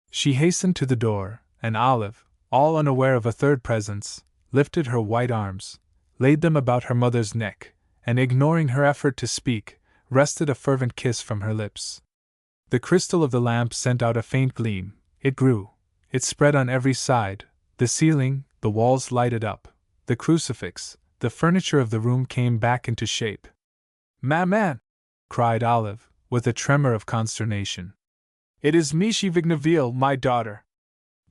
She hastened to the door, and Olive, all unaware of a third presence, lifted her white arms, laid them about her mother's neck, and ignoring her effort to speak, wrested a fervent kiss from her lips. The crystal of the lamp sent out a faint gleam, it grew, it spread on every side, the ceiling, the walls lighted up, the crucifix, the furniture of the room came back into shape. "Maman!" cried Olive, with a tremor of consternation. "It is Michi Vigneville, my daughter."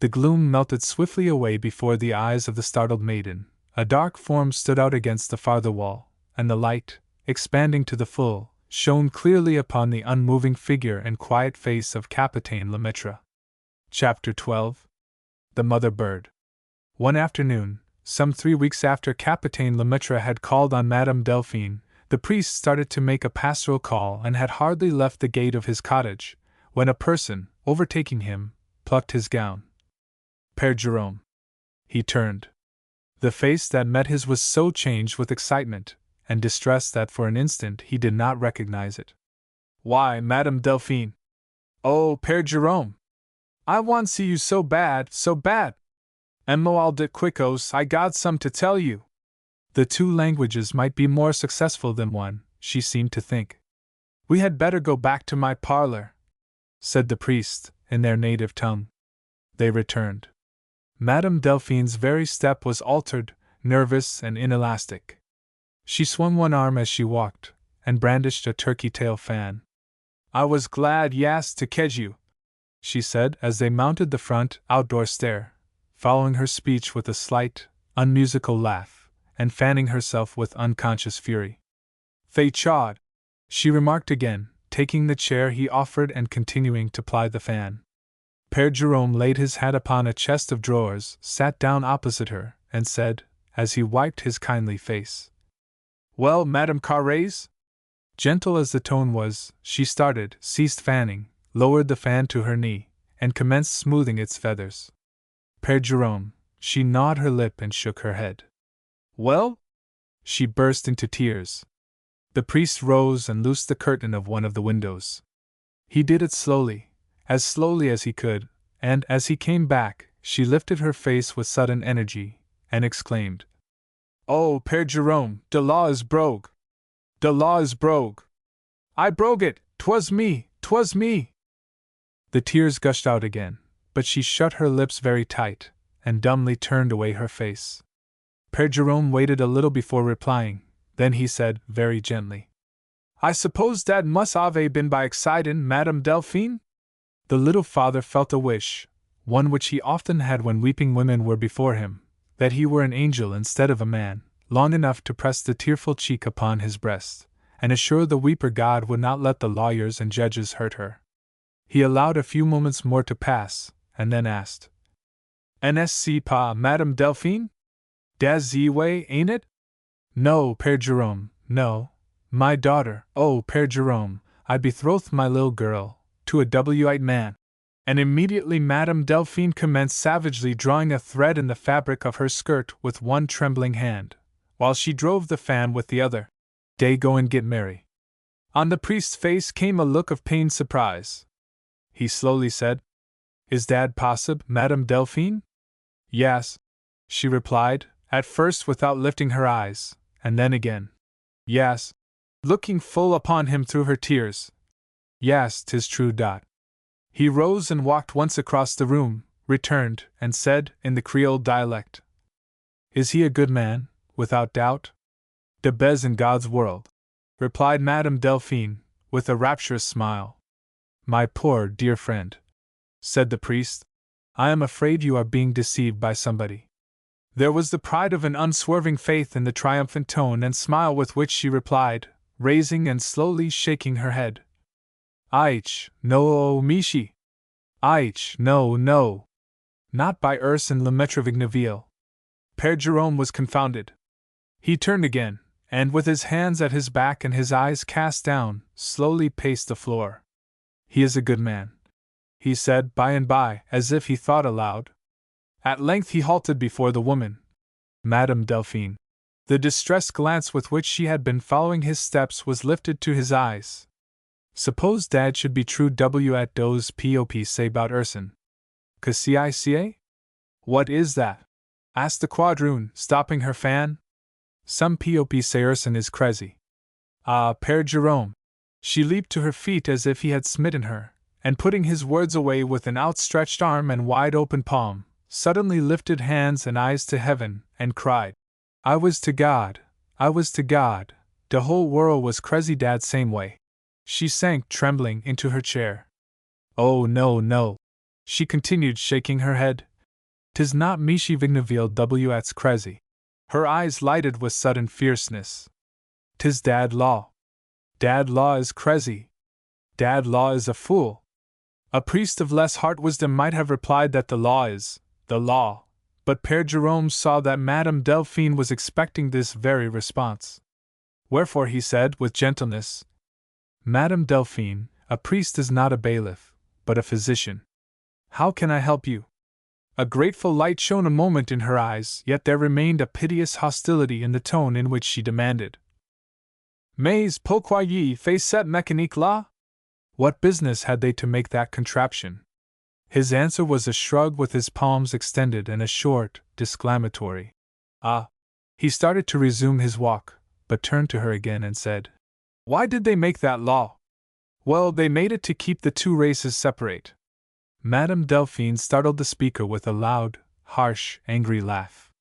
The gloom melted swiftly away before the eyes of the startled maiden. A dark form stood out against the farther wall, and the light, expanding to the full, shone clearly upon the unmoving figure and quiet face of Capitaine Lemaitre. Chapter 12. The Mother Bird. One afternoon, some 3 weeks after Capitaine Lemaitre had called on Madame Delphine, the priest started to make a pastoral call and had hardly left the gate of his cottage, when a person, overtaking him, plucked his gown. "Père Jerome." He turned. The face that met his was so changed with excitement and distress that for an instant he did not recognize it. "Why, Madame Delphine!" "Oh, Père Jerome! I want see you so bad, so bad! And moal de quicos, I got some to tell you." The 2 languages might be more successful than one, she seemed to think. "We had better go back to my parlor," said the priest, in their native tongue. They returned. Madame Delphine's very step was altered, nervous and inelastic. She swung one arm as she walked, and brandished a turkey-tail fan. "I was glad yas to kedge you," she said as they mounted the front outdoor stair, following her speech with a slight, unmusical laugh, and fanning herself with unconscious fury. "Thay chawd," she remarked again, taking the chair he offered and continuing to ply the fan. Père Jerome laid his hat upon a chest of drawers, sat down opposite her, and said, as he wiped his kindly face, "Well, Madame Carrez?" Gentle as the tone was, she started, ceased fanning, lowered the fan to her knee, and commenced smoothing its feathers. Père Jerome, she gnawed her lip and shook her head. "Well?" She burst into tears. The priest rose and loosed the curtain of one of the windows. He did it slowly as he could, and as he came back, she lifted her face with sudden energy, and exclaimed, "Oh, Père Jerome, de law is brogue! De law is brogue! I brogue it! 'Twas me! 'Twas me!" The tears gushed out again, but she shut her lips very tight, and dumbly turned away her face. Père Jerome waited a little before replying, then he said, very gently, "I suppose that must have been by accident, Madame Delphine?" The little father felt a wish, one which he often had when weeping women were before him, that he were an angel instead of a man, long enough to press the tearful cheek upon his breast, and assure the weeper God would not let the lawyers and judges hurt her. He allowed a few moments more to pass, and then asked, "N'est-ce pas, Madame Delphine? Das way, ain't it?" "No, Père Jerome, no. My daughter, oh, Père Jerome, I betrothed my little girl to a W-eyed man." And immediately Madame Delphine commenced savagely drawing a thread in the fabric of her skirt with one trembling hand, while she drove the fan with the other. "Dey go and get marry." On the priest's face came a look of pained surprise. He slowly said, "Is that possible, Madame Delphine?" "Yes," she replied, at first without lifting her eyes, and then again, "Yes," looking full upon him through her tears. "Yes, 'tis true. He rose and walked once across the room, returned, and said, in the Creole dialect, "Is he a good man, without doubt?" "The best in God's world," replied Madame Delphine, with a rapturous smile. "My poor, dear friend," said the priest, "I am afraid you are being deceived by somebody." There was the pride of an unswerving faith in the triumphant tone and smile with which she replied, raising and slowly shaking her head. "Aich, no, Michi! Aich, no, no! Not by Ursin le Maître Vigneville." Père Jerome was confounded. He turned again, and with his hands at his back and his eyes cast down, slowly paced the floor. "He is a good man," he said by and by, as if he thought aloud. At length he halted before the woman, Madame Delphine. The distressed glance with which she had been following his steps was lifted to his eyes. "Suppose Dad should be true at those pop say about Ursin. Que ci? What is that?" asked the quadroon, stopping her fan. "Some pop say Ursin is crazy." "Ah, Père Jerome!" She leaped to her feet as if he had smitten her, and putting his words away with an outstretched arm and wide open palm, suddenly lifted hands and eyes to heaven, and cried, "I was to God, the whole world was crazy Dad same way." She sank trembling into her chair. "Oh, no, no," she continued, shaking her head. "'Tis not Michi Vigneville w's crazy." Her eyes lighted with sudden fierceness. "'Tis Dad Law. Dad Law is crazy. Dad Law is a fool." A priest of less heart wisdom might have replied that the law is the law, but Père Jerome saw that Madame Delphine was expecting this very response. Wherefore he said with gentleness, "Madame Delphine, a priest is not a bailiff, but a physician. How can I help you?" A grateful light shone a moment in her eyes, yet there remained a piteous hostility in the tone in which she demanded, "Mais pourquoi fait cette mécanique là?" What business had they to make that contraption? His answer was a shrug with his palms extended and a short, disclamatory, "Ah." He started to resume his walk, but turned to her again and said, "Why did they make that law?" "Well, they made it to keep the two races separate." Madame Delphine startled the speaker with a loud, harsh, angry laugh.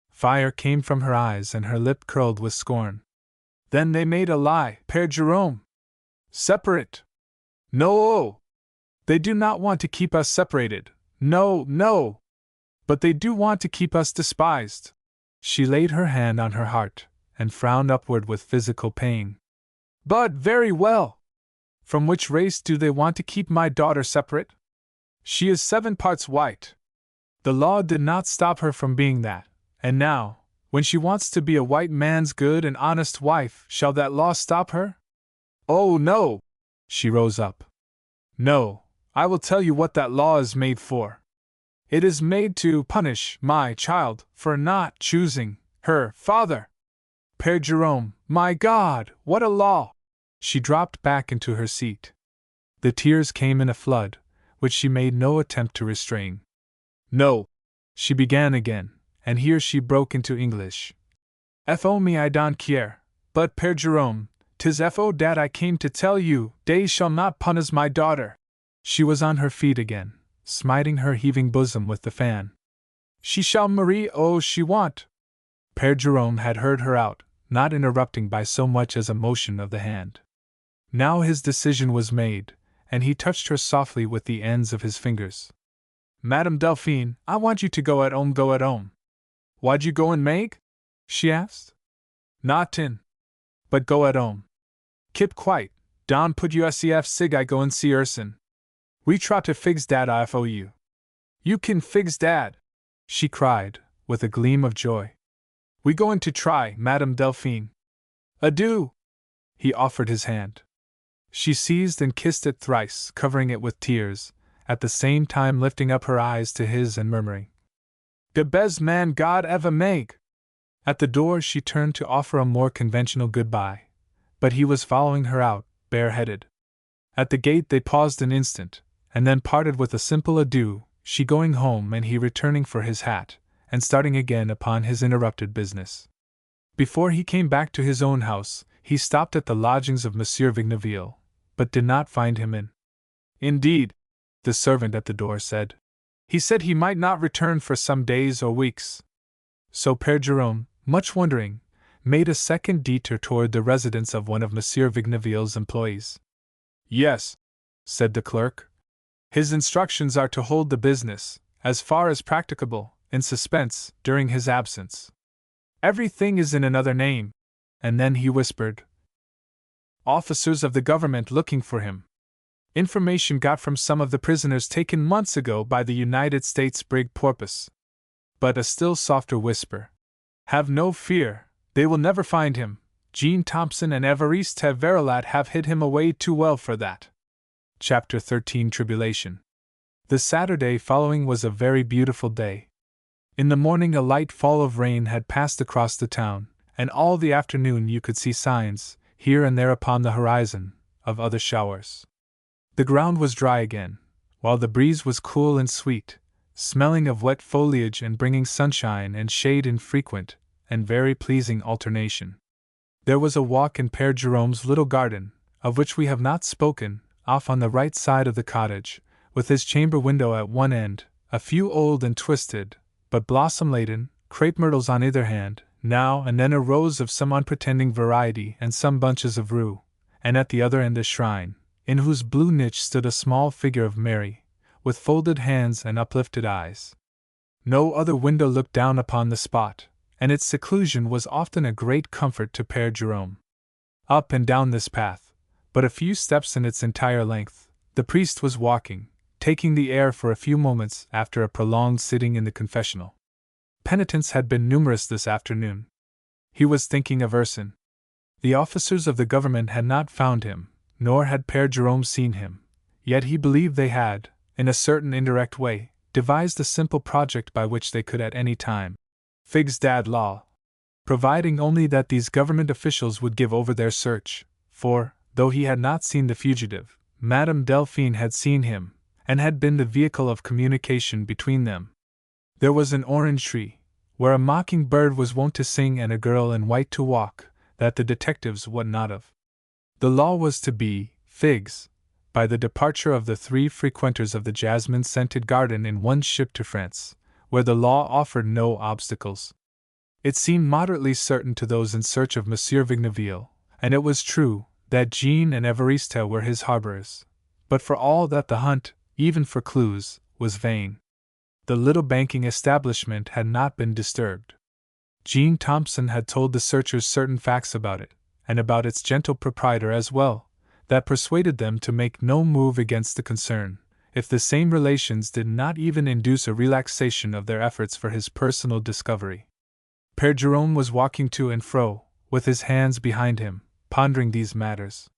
Fire came from her eyes and her lip curled with scorn. "Then they made a lie, Père Jerome. Separate? No! They do not want to keep us separated. No, no! But they do want to keep us despised." She laid her hand on her heart, and frowned upward with physical pain. "But very well! From which race do they want to keep my daughter separate?" She is 7 parts white. The law did not stop her from being that, and now, when she wants to be a white man's good and honest wife, shall that law stop her? Oh, no! She rose up. No, I will tell you what that law is made for. It is made to punish my child for not choosing her father. Père Jerome, my God, what a law! She dropped back into her seat. The tears came in a flood, which she made no attempt to restrain. No, she began again, and here she broke into English. Fo me I don't care, but Père Jerome, 'tis fo dat I came to tell you, dey shall not punish my daughter. She was on her feet again, smiting her heaving bosom with the fan. She shall marry she want. Père Jerome had heard her out, not interrupting by so much as a motion of the hand. Now his decision was made, and he touched her softly with the ends of his fingers. Madame Delphine, I want you to go at home, go at home. Why'd you go in, Meg? She asked. Not in. But go at home. Kip quiet, down put USCF sig I go and see Urson. We try to fix dat IFOU. You can fix dat, she cried, with a gleam of joy. We going to try, Madame Delphine. Adieu! He offered his hand. She seized and kissed it thrice, covering it with tears, at the same time lifting up her eyes to his and murmuring, "The best man God ever made." At the door she turned to offer a more conventional goodbye, but he was following her out, bareheaded. At the gate they paused an instant, and then parted with a simple adieu, she going home and he returning for his hat, and starting again upon his interrupted business. Before he came back to his own house, he stopped at the lodgings of Monsieur Vigneville, but did not find him in. Indeed, the servant at the door said. He said he might not return for some days or weeks. So Père Jerome, much wondering, made a second detour toward the residence of one of Monsieur Vigneville's employees. Yes, said the clerk. His instructions are to hold the business, as far as practicable, in suspense during his absence. Everything is in another name. And then he whispered, Officers of the government looking for him. Information got from some of the prisoners taken months ago by the United States brig Porpoise. But a still softer whisper. Have no fear, they will never find him. Jean Thompson and Évariste Verilat have hid him away too well for that. Chapter 13 Tribulation. The Saturday following was a very beautiful day. In the morning a light fall of rain had passed across the town, and all the afternoon you could see signs, here and there upon the horizon, of other showers. The ground was dry again, while the breeze was cool and sweet, smelling of wet foliage and bringing sunshine and shade in frequent and very pleasing alternation. There was a walk in Père Jerome's little garden, of which we have not spoken, off on the right side of the cottage, with his chamber window at one end, a few old and twisted, but blossom-laden, crepe myrtles on either hand, now and then a rose of some unpretending variety and some bunches of rue, and at the other end a shrine, in whose blue niche stood a small figure of Mary, with folded hands and uplifted eyes. No other window looked down upon the spot, and its seclusion was often a great comfort to Père Jerome. Up and down this path, but a few steps in its entire length, the priest was walking, taking the air for a few moments after a prolonged sitting in the confessional. Penitents had been numerous this afternoon. He was thinking of Urson. The officers of the government had not found him, nor had Père Jerome seen him, yet he believed they had, in a certain indirect way, devised a simple project by which they could at any time fix that law, providing only that these government officials would give over their search, for, though he had not seen the fugitive, Madame Delphine had seen him, and had been the vehicle of communication between them. There was an orange tree, where a mocking-bird was wont to sing and a girl in white to walk, that the detectives would not of. The law was to be figs, by the departure of the 3 frequenters of the jasmine-scented garden in one ship to France, where the law offered no obstacles. It seemed moderately certain to those in search of Monsieur Vigneville, and it was true that Jean and Évariste were his harborers, but for all that the hunt, even for clues, was vain. The little banking establishment had not been disturbed. Jean Thompson had told the searchers certain facts about it, and about its gentle proprietor as well, that persuaded them to make no move against the concern, if the same relations did not even induce a relaxation of their efforts for his personal discovery. Père Jerome was walking to and fro, with his hands behind him, pondering these matters.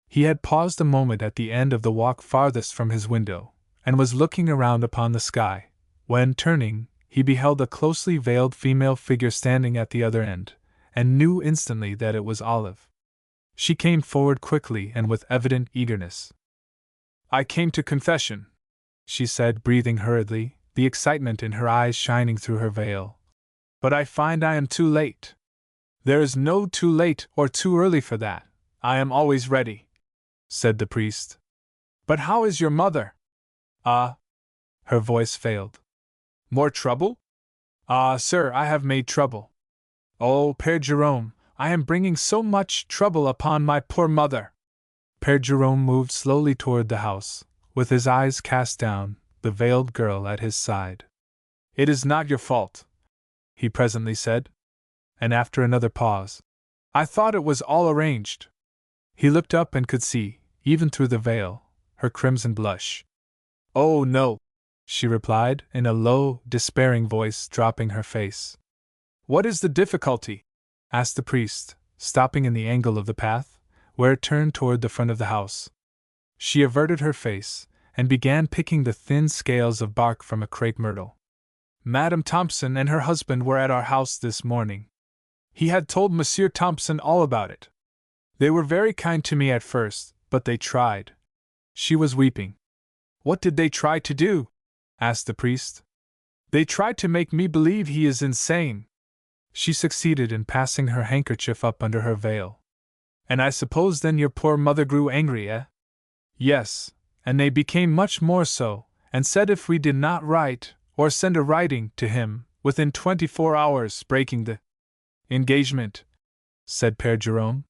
He had paused a moment at the end of the walk farthest from his window, and was looking around upon the sky, when, turning, he beheld a closely veiled female figure standing at the other end, and knew instantly that it was Olive. She came forward quickly and with evident eagerness. "I came to confession," she said, breathing hurriedly, the excitement in her eyes shining through her veil. "But I find I am too late." "There is no too late or too early for that. I am always ready," said the priest. "But how is your mother?" "Ah." Her voice failed. "More trouble?" "Ah, sir, I have made trouble. Oh, Père Jerome, I am bringing so much trouble upon my poor mother." Père Jerome moved slowly toward the house, with his eyes cast down, the veiled girl at his side. "It is not your fault," he presently said. And after another pause, "I thought it was all arranged." He looked up and could see, even through the veil, her crimson blush. "Oh, no," she replied, in a low, despairing voice, dropping her face. "What is the difficulty?" asked the priest, stopping in the angle of the path, where it turned toward the front of the house. She averted her face, and began picking the thin scales of bark from a crepe myrtle. "Madame Thompson and her husband were at our house this morning. He had told Monsieur Thompson all about it. They were very kind to me at first, but they tried." She was weeping. "What did they try to do?" asked the priest. "They tried to make me believe he is insane." She succeeded in passing her handkerchief up under her veil. "And I suppose then your poor mother grew angry, eh?" "Yes, and they became much more so, and said if we did not write, or send a writing, to him, within 24 hours, breaking the engagement," said Père Jerome,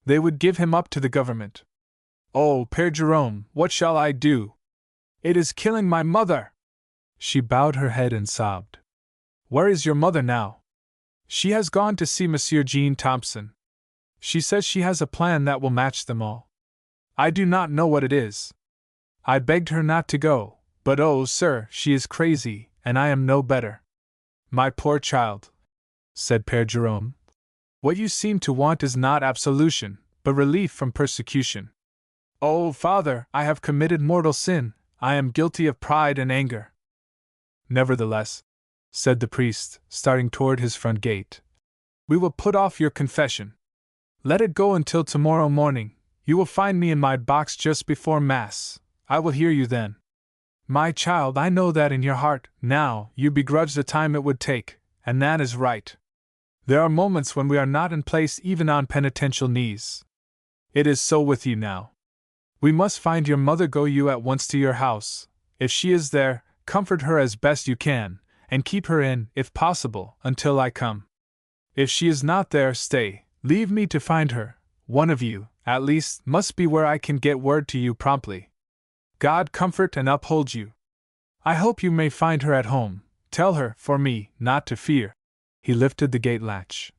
"they would give him up to the government. Oh, Père Jerome, what shall I do? It is killing my mother!" She bowed her head and sobbed. "Where is your mother now?" "She has gone to see Monsieur Jean Thompson. She says she has a plan that will match them all. I do not know what it is. I begged her not to go, but oh, sir, she is crazy, and I am no better." "My poor child," said Père Jerome, "what you seem to want is not absolution, but relief from persecution." "Oh, father, I have committed mortal sin. I am guilty of pride and anger." "Nevertheless," said the priest, starting toward his front gate, "we will put off your confession. Let it go until tomorrow morning. You will find me in my box just before Mass. I will hear you then. My child, I know that in your heart, now, you begrudge the time it would take, and that is right. There are moments when we are not in place even on penitential knees. It is so with you now. We must find your mother. Go you at once to your house. If she is there, comfort her as best you can, and keep her in, if possible, until I come. If she is not there, stay. Leave me to find her. One of you, at least, must be where I can get word to you promptly. God comfort and uphold you. I hope you may find her at home. Tell her, for me, not to fear." He lifted the gate latch.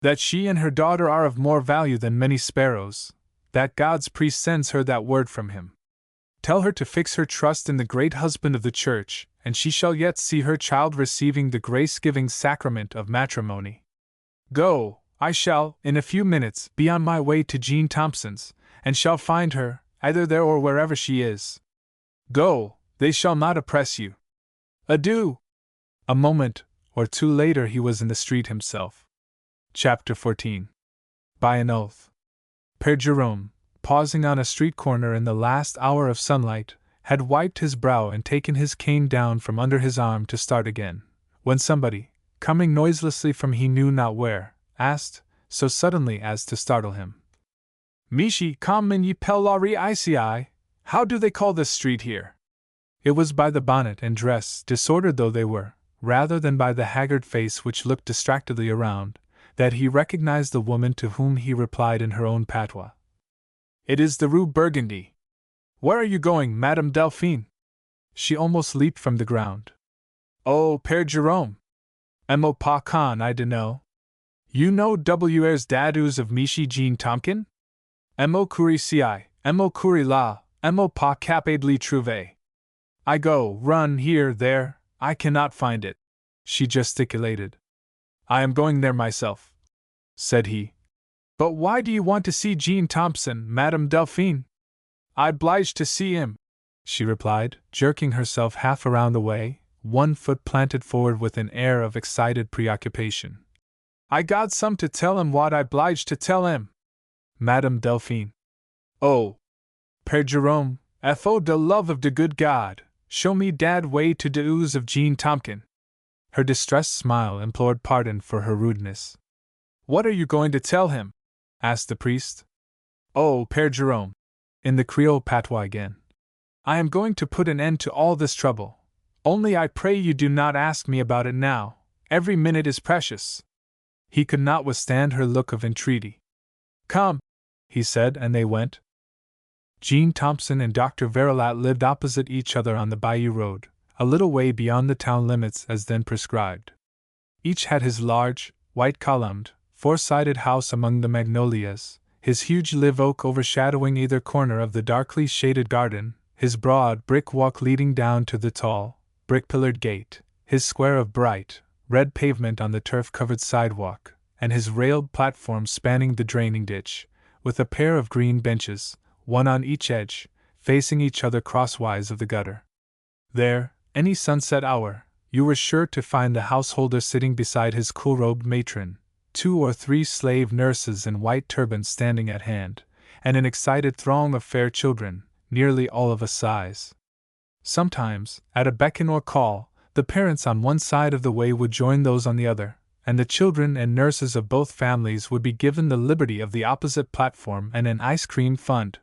"That she and her daughter are of more value than many sparrows, that God's priest sends her that word from him. Tell her to fix her trust in the great husband of the church, and she shall yet see her child receiving the grace-giving sacrament of matrimony. Go, I shall, in a few minutes, be on my way to Jean Thompson's, and shall find her, either there or wherever she is. Go, they shall not oppress you. Adieu!" A moment or two later he was in the street himself. Chapter 14. By an oath. Père Jerome, pausing on a street corner in the last hour of sunlight, had wiped his brow and taken his cane down from under his arm to start again, when somebody, coming noiselessly from he knew not where, asked, so suddenly as to startle him, "Michi, comme ye pelle la rue ici? How do they call this street here?" It was by the bonnet and dress, disordered though they were, rather than by the haggard face which looked distractedly around, that he recognized the woman to whom he replied in her own patois. "It is the Rue Burgundy. Where are you going, Madame Delphine?" She almost leaped from the ground. "Oh, Père Jerome! Emo pas con I dunno. You know w's dadus of Michi Jean Tompkin? Emo courir ci, emo courir là, emo pas capable de trouver." I go, run, here, there, I cannot find it, she gesticulated. I am going there myself, said he. But why do you want to see Jean Thompson, Madame Delphine? I'd obliged to see him, she replied, jerking herself half around the way, one foot planted forward with an air of excited preoccupation. I got some to tell him what I obliged to tell him, Madame Delphine. Oh, Père Jerome, for de love of de good God, show me dad way to de ooze of Jean Tompkin. Her distressed smile implored pardon for her rudeness. What are you going to tell him? Asked the priest. Oh, Père Jerome, in the Creole patois again. I am going to put an end to all this trouble. Only I pray you do not ask me about it now. Every minute is precious. He could not withstand her look of entreaty. Come, he said, and they went. Jean Thompson and Dr. Verilat lived opposite each other on the Bayou Road, a little way beyond the town limits as then prescribed. Each had his large, white-columned, four-sided house among the magnolias, his huge live oak overshadowing either corner of the darkly shaded garden, his broad brick walk leading down to the tall, brick-pillared gate, his square of bright, red pavement on the turf-covered sidewalk, and his railed platform spanning the draining ditch, with a pair of green benches, one on each edge, facing each other crosswise of the gutter. There, any sunset hour, you were sure to find the householder sitting beside his cool-robed matron, 2 or 3 slave nurses in white turbans standing at hand, and an excited throng of fair children, nearly all of a size. Sometimes, at a beckon or call, the parents on one side of the way would join those on the other, and the children and nurses of both families would be given the liberty of the opposite platform and an ice cream fund.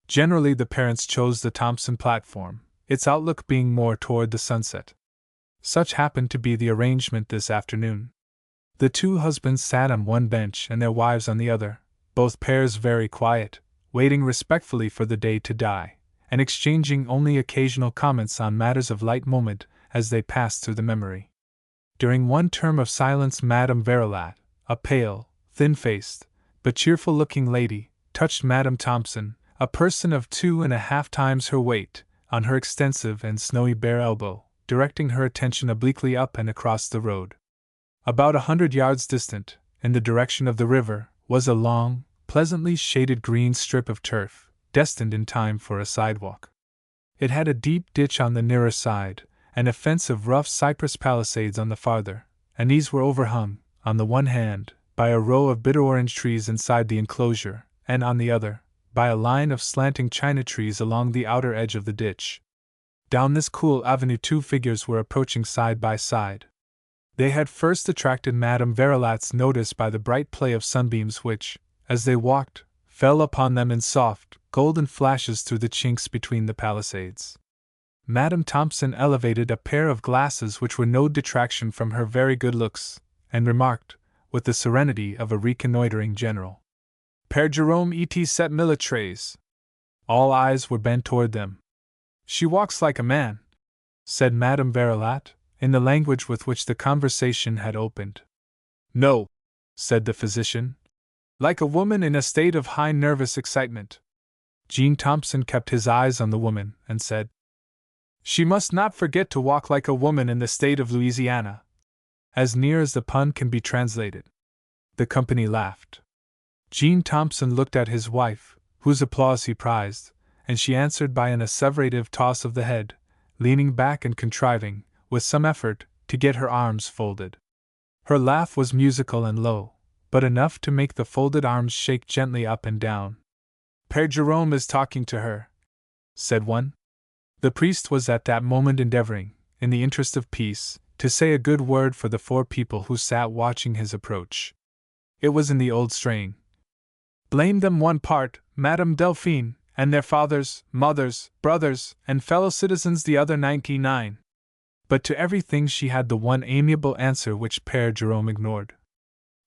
Generally, the parents chose the Thompson platform, its outlook being more toward the sunset. Such happened to be the arrangement this afternoon. The 2 husbands sat on one bench and their wives on the other, both pairs very quiet, waiting respectfully for the day to die, and exchanging only occasional comments on matters of light moment as they passed through the memory. During one term of silence, Madame Verilat, a pale, thin-faced, but cheerful-looking lady, touched Madame Thompson, a person of 2½ times her weight, on her extensive and snowy bare elbow, directing her attention obliquely up and across the road. About 100 yards distant, in the direction of the river, was a long, pleasantly shaded green strip of turf, destined in time for a sidewalk. It had a deep ditch on the nearer side, and a fence of rough cypress palisades on the farther, and these were overhung, on the one hand, by a row of bitter orange trees inside the enclosure, and on the other, by a line of slanting china trees along the outer edge of the ditch. Down this cool avenue 2 figures were approaching side by side. They had first attracted Madame Verilat's notice by the bright play of sunbeams which, as they walked, fell upon them in soft, golden flashes through the chinks between the palisades. Madame Thompson elevated a pair of glasses which were no detraction from her very good looks, and remarked, with the serenity of a reconnoitering general, Père Jerome et cette militraise. All eyes were bent toward them. She walks like a man, said Madame Verilat, in the language with which the conversation had opened. No, said the physician. Like a woman in a state of high nervous excitement. Jean Thompson kept his eyes on the woman, and said, She must not forget to walk like a woman in the state of Louisiana. As near as the pun can be translated. The company laughed. Jean Thompson looked at his wife, whose applause he prized, and she answered by an asseverative toss of the head, leaning back and contriving, with some effort, to get her arms folded. Her laugh was musical and low, but enough to make the folded arms shake gently up and down. Père Jerome is talking to her, said one. The priest was at that moment endeavoring, in the interest of peace, to say a good word for the 4 people who sat watching his approach. It was in the old strain. Blame them one part, Madame Delphine, and their fathers, mothers, brothers, and fellow citizens the other 99. But to everything she had the one amiable answer which Père Jerome ignored.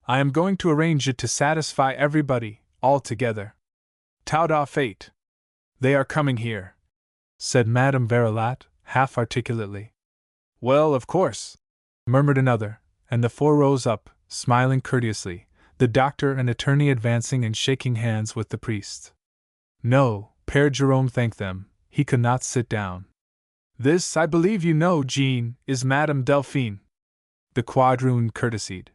I am going to arrange it to satisfy everybody, all together. Tout à fait. They are coming here, said Madame Verilat, half articulately. Well, of course, murmured another, and the 4 rose up, smiling courteously, the doctor and attorney advancing and shaking hands with the priest. No, Père Jerome thanked them, he could not sit down. This, I believe you know, Jean, is Madame Delphine. The quadroon courtesied.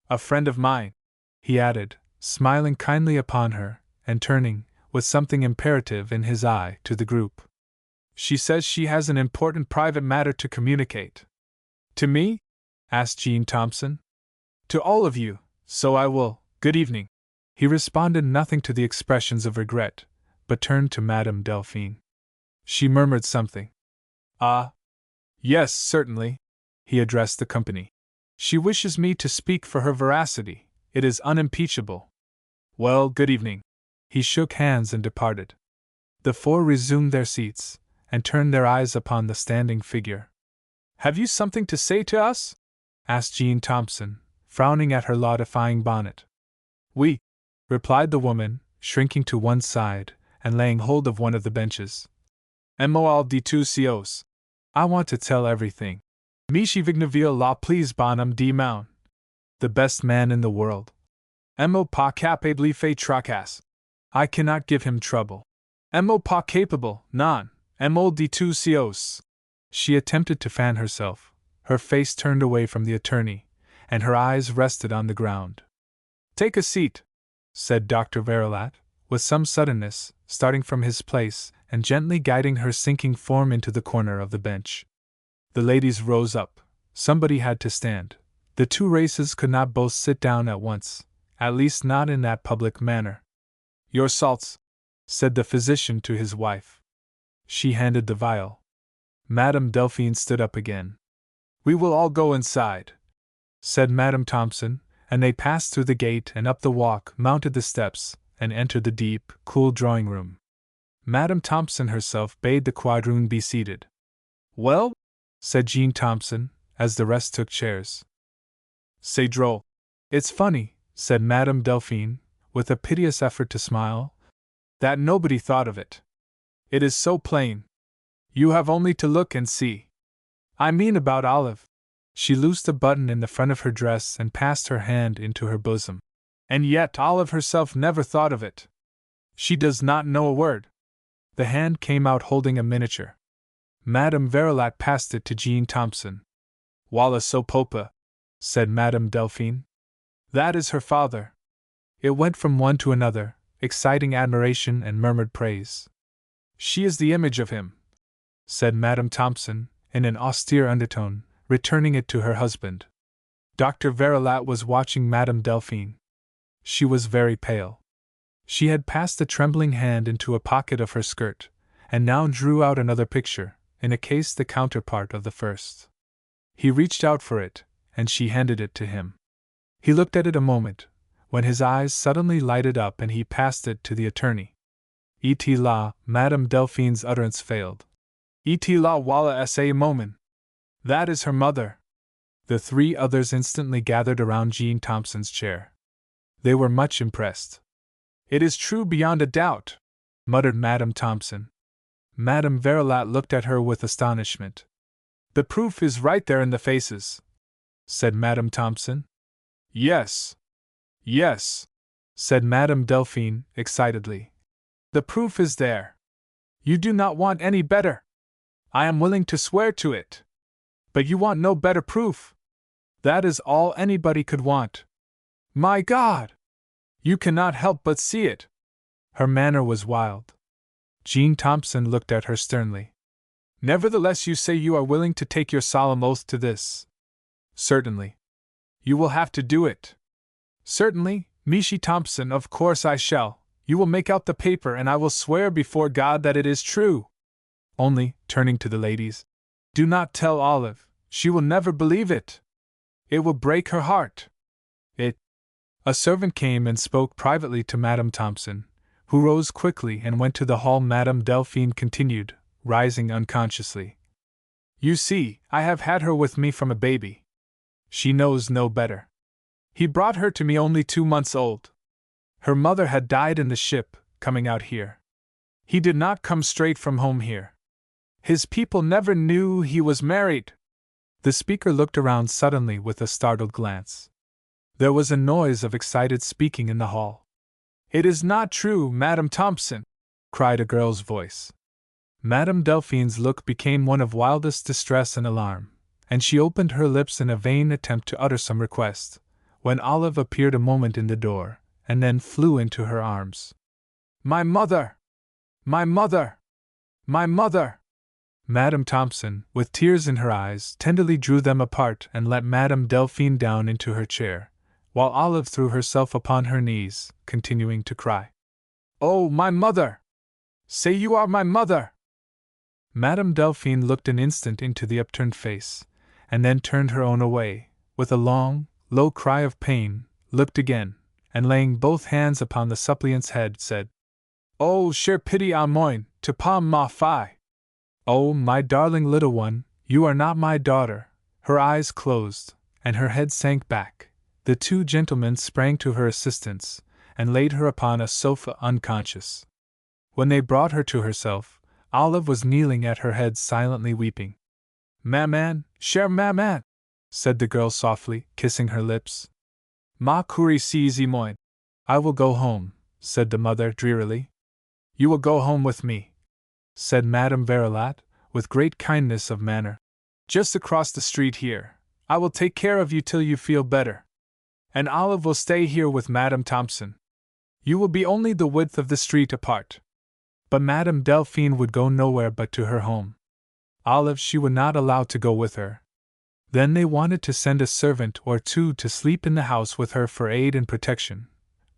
A friend of mine, he added, smiling kindly upon her, and turning, with something imperative in his eye, to the group. She says she has an important private matter to communicate. To me? Asked Jean Thompson. To all of you, so I will. Good evening. He responded nothing to the expressions of regret, but turned to Madame Delphine. She murmured something. Ah. Yes, certainly. He addressed the company. She wishes me to speak for her veracity. It is unimpeachable. Well, good evening. He shook hands and departed. The four resumed their seats, and turned their eyes upon the standing figure. Have you something to say to us? Asked Jean Thompson, frowning at her law-defying bonnet. Oui, replied the woman, shrinking to one side, and laying hold of one of the benches. Moi de tous cios. I want to tell everything. Michi Vigneville la please bonhomme de main. The best man in the world. Mo pas capable fait tracas. I cannot give him trouble. Mo pas capable, non, mo de tous cios. She attempted to fan herself, her face turned away from the attorney, and her eyes rested on the ground. Take a seat, said Dr. Verilat, with some suddenness, starting from his place and gently guiding her sinking form into the corner of the bench. The ladies rose up. Somebody had to stand. The two races could not both sit down at once, at least not in that public manner. Your salts, said the physician to his wife. She handed the vial. Madame Delphine stood up again. We will all go inside, said Madame Thompson, and they passed through the gate and up the walk, mounted the steps, and entered the deep, cool drawing-room. Madame Thompson herself bade the quadroon be seated. Well? Said Jean Thompson, as the rest took chairs. C'est drôle. It's funny, said Madame Delphine, with a piteous effort to smile, that nobody thought of it. It is so plain. You have only to look and see. I mean about Olive. She loosed a button in the front of her dress and passed her hand into her bosom. And yet Olive herself never thought of it. She does not know a word. The hand came out holding a miniature. Madame Verilat passed it to Jean Thompson. Walla so popa, said Madame Delphine. That is her father. It went from one to another, exciting admiration and murmured praise. She is the image of him, said Madame Thompson, in an austere undertone, returning it to her husband. Dr. Verilat was watching Madame Delphine. She was very pale. She had passed the trembling hand into a pocket of her skirt, and now drew out another picture, in a case the counterpart of the first. He reached out for it, and she handed it to him. He looked at it a moment, when his eyes suddenly lighted up and he passed it to the attorney. Et la, Madame Delphine's utterance failed. Et la walla sa moment. That is her mother. The three others instantly gathered around Jean Thompson's chair. They were much impressed. It is true beyond a doubt, muttered Madame Thompson. Madame Verilat looked at her with astonishment. The proof is right there in the faces, said Madame Thompson. Yes. Yes, said Madame Delphine, excitedly. The proof is there. You do not want any better. I am willing to swear to it. But you want no better proof. That is all anybody could want. My God! You cannot help but see it. Her manner was wild. Jean Thompson looked at her sternly. Nevertheless, you say you are willing to take your solemn oath to this. Certainly. You will have to do it. Certainly, Michi Thompson, of course I shall. You will make out the paper and I will swear before God that it is true. Only, turning to the ladies, do not tell Olive. She will never believe it. It will break her heart. A servant came and spoke privately to Madame Thompson, who rose quickly and went to the hall. Madame Delphine continued, rising unconsciously. You see, I have had her with me from a baby. She knows no better. He brought her to me only 2 months old. Her mother had died in the ship, coming out here. He did not come straight from home here. His people never knew he was married. The speaker looked around suddenly with a startled glance. There was a noise of excited speaking in the hall. It is not true, Madame Thompson, cried a girl's voice. Madame Delphine's look became one of wildest distress and alarm, and she opened her lips in a vain attempt to utter some request, when Olive appeared a moment in the door, and then flew into her arms. "My mother! My mother! My mother!" Madame Thompson, with tears in her eyes, tenderly drew them apart and let Madame Delphine down into her chair, while Olive threw herself upon her knees, continuing to cry. "Oh, my mother! Say you are my mother!" Madame Delphine looked an instant into the upturned face, and then turned her own away, with a long, low cry of pain, looked again, and laying both hands upon the suppliant's head, said, "Oh, cher pity à moi, tu pas ma fille! Oh, my darling little one, you are not my daughter." Her eyes closed, and her head sank back. The two gentlemen sprang to her assistance, and laid her upon a sofa unconscious. When they brought her to herself, Olive was kneeling at her head silently weeping. "Maman, chère maman," said the girl softly, kissing her lips. "Ma chérie c'est moi." "I will go home," said the mother drearily. "You will go home with me," said Madame Verilat, with great kindness of manner. "Just across the street here. I will take care of you till you feel better. And Olive will stay here with Madame Thompson. You will be only the width of the street apart." But Madame Delphine would go nowhere but to her home. Olive she would not allow to go with her. Then they wanted to send a servant or two to sleep in the house with her for aid and protection,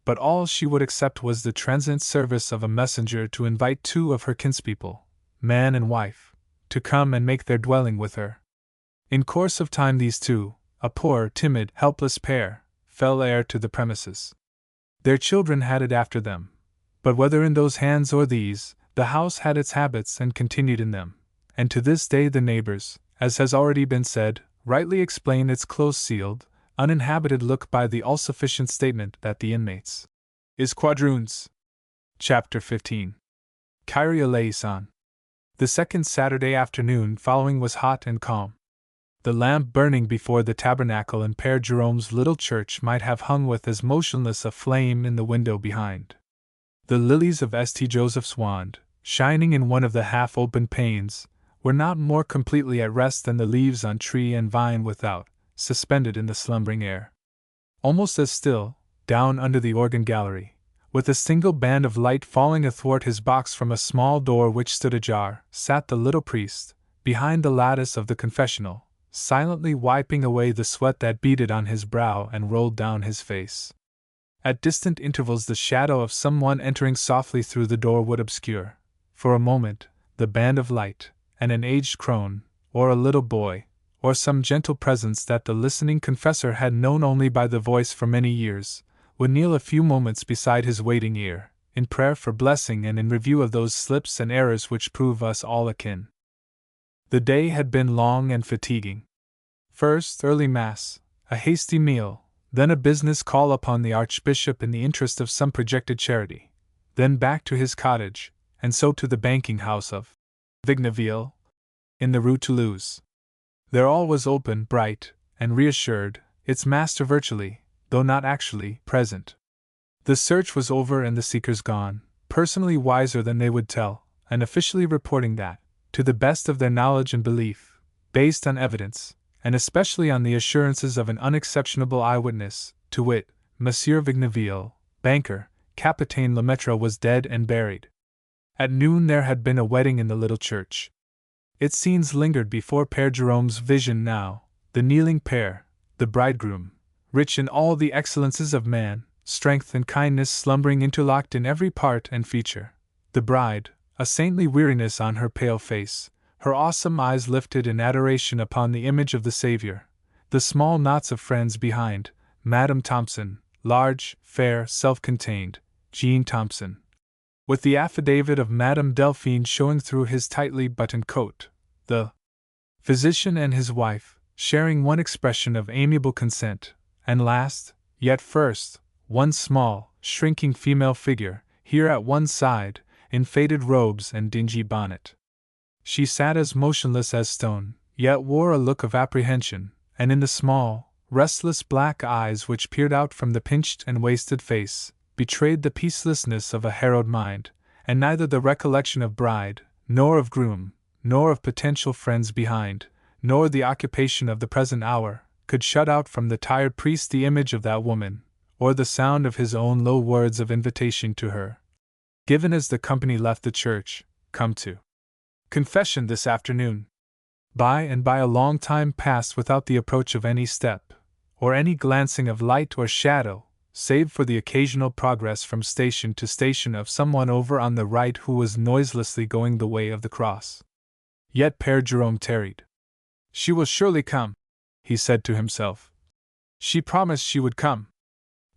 but all she would accept was the transient service of a messenger to invite two of her kinspeople, man and wife, to come and make their dwelling with her. In course of time these two, a poor, timid, helpless pair, fell heir to the premises. Their children had it after them, but whether in those hands or these, the house had its habits and continued in them, and to this day the neighbors, as has already been said, rightly explain its close-sealed, uninhabited look by the all-sufficient statement that the inmates is quadroons. Chapter 15. Creole Days. The second Saturday afternoon following was hot and calm. The lamp burning before the tabernacle in Père Jerome's little church might have hung with as motionless a flame in the window behind. The lilies of St. Joseph's wand, shining in one of the half-open panes, were not more completely at rest than the leaves on tree and vine without, suspended in the slumbering air. Almost as still, down under the organ gallery, with a single band of light falling athwart his box from a small door which stood ajar, sat the little priest, behind the lattice of the confessional, silently wiping away the sweat that beaded on his brow and rolled down his face. At distant intervals the shadow of someone entering softly through the door would obscure, for a moment, the band of light, and an aged crone, or a little boy, or some gentle presence that the listening confessor had known only by the voice for many years, would kneel a few moments beside his waiting ear, in prayer for blessing and in review of those slips and errors which prove us all akin. The day had been long and fatiguing. First, early Mass, a hasty meal, then a business call upon the Archbishop in the interest of some projected charity, then back to his cottage, and so to the banking house of Vigneville, in the Rue Toulouse. There all was open, bright, and reassured, its master virtually, though not actually, present. The search was over and the seekers gone, personally wiser than they would tell, and officially reporting that, to the best of their knowledge and belief, based on evidence, and especially on the assurances of an unexceptionable eyewitness, to wit, Monsieur Vigneville, banker, Capitaine Lemaitre was dead and buried. At noon there had been a wedding in the little church. Its scenes lingered before Père Jerome's vision now, the kneeling pair, the bridegroom, rich in all the excellences of man, strength and kindness slumbering interlocked in every part and feature, the bride, a saintly weariness on her pale face, her awesome eyes lifted in adoration upon the image of the Saviour, the small knots of friends behind, Madame Thompson, large, fair, self-contained, Jean Thompson, with the affidavit of Madame Delphine showing through his tightly buttoned coat, the physician and his wife, sharing one expression of amiable consent, and last, yet first, one small, shrinking female figure, here at one side, in faded robes and dingy bonnet. She sat as motionless as stone, yet wore a look of apprehension, and in the small, restless black eyes which peered out from the pinched and wasted face, betrayed the peacelessness of a harrowed mind, and neither the recollection of bride, nor of groom, nor of potential friends behind, nor the occupation of the present hour, could shut out from the tired priest the image of that woman, or the sound of his own low words of invitation to her, given as the company left the church, come to confession this afternoon. By and by a long time passed without the approach of any step, or any glancing of light or shadow, save for the occasional progress from station to station of someone over on the right who was noiselessly going the way of the cross. Yet Père Jerome tarried. She will surely come, he said to himself. She promised she would come.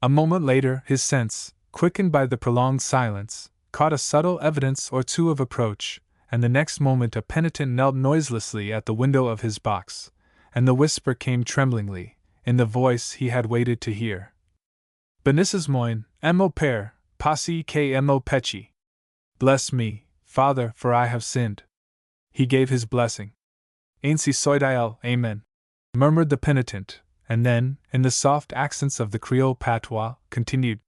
A moment later, his sense, quickened by the prolonged silence, caught a subtle evidence or two of approach, and the next moment a penitent knelt noiselessly at the window of his box, and the whisper came tremblingly, in the voice he had waited to hear. Bénisses moi, mon père, parce que mo péché. Bless me, Father, for I have sinned. He gave his blessing. Ainsi soit-il, amen, murmured the penitent, and then, in the soft accents of the Creole patois, continued.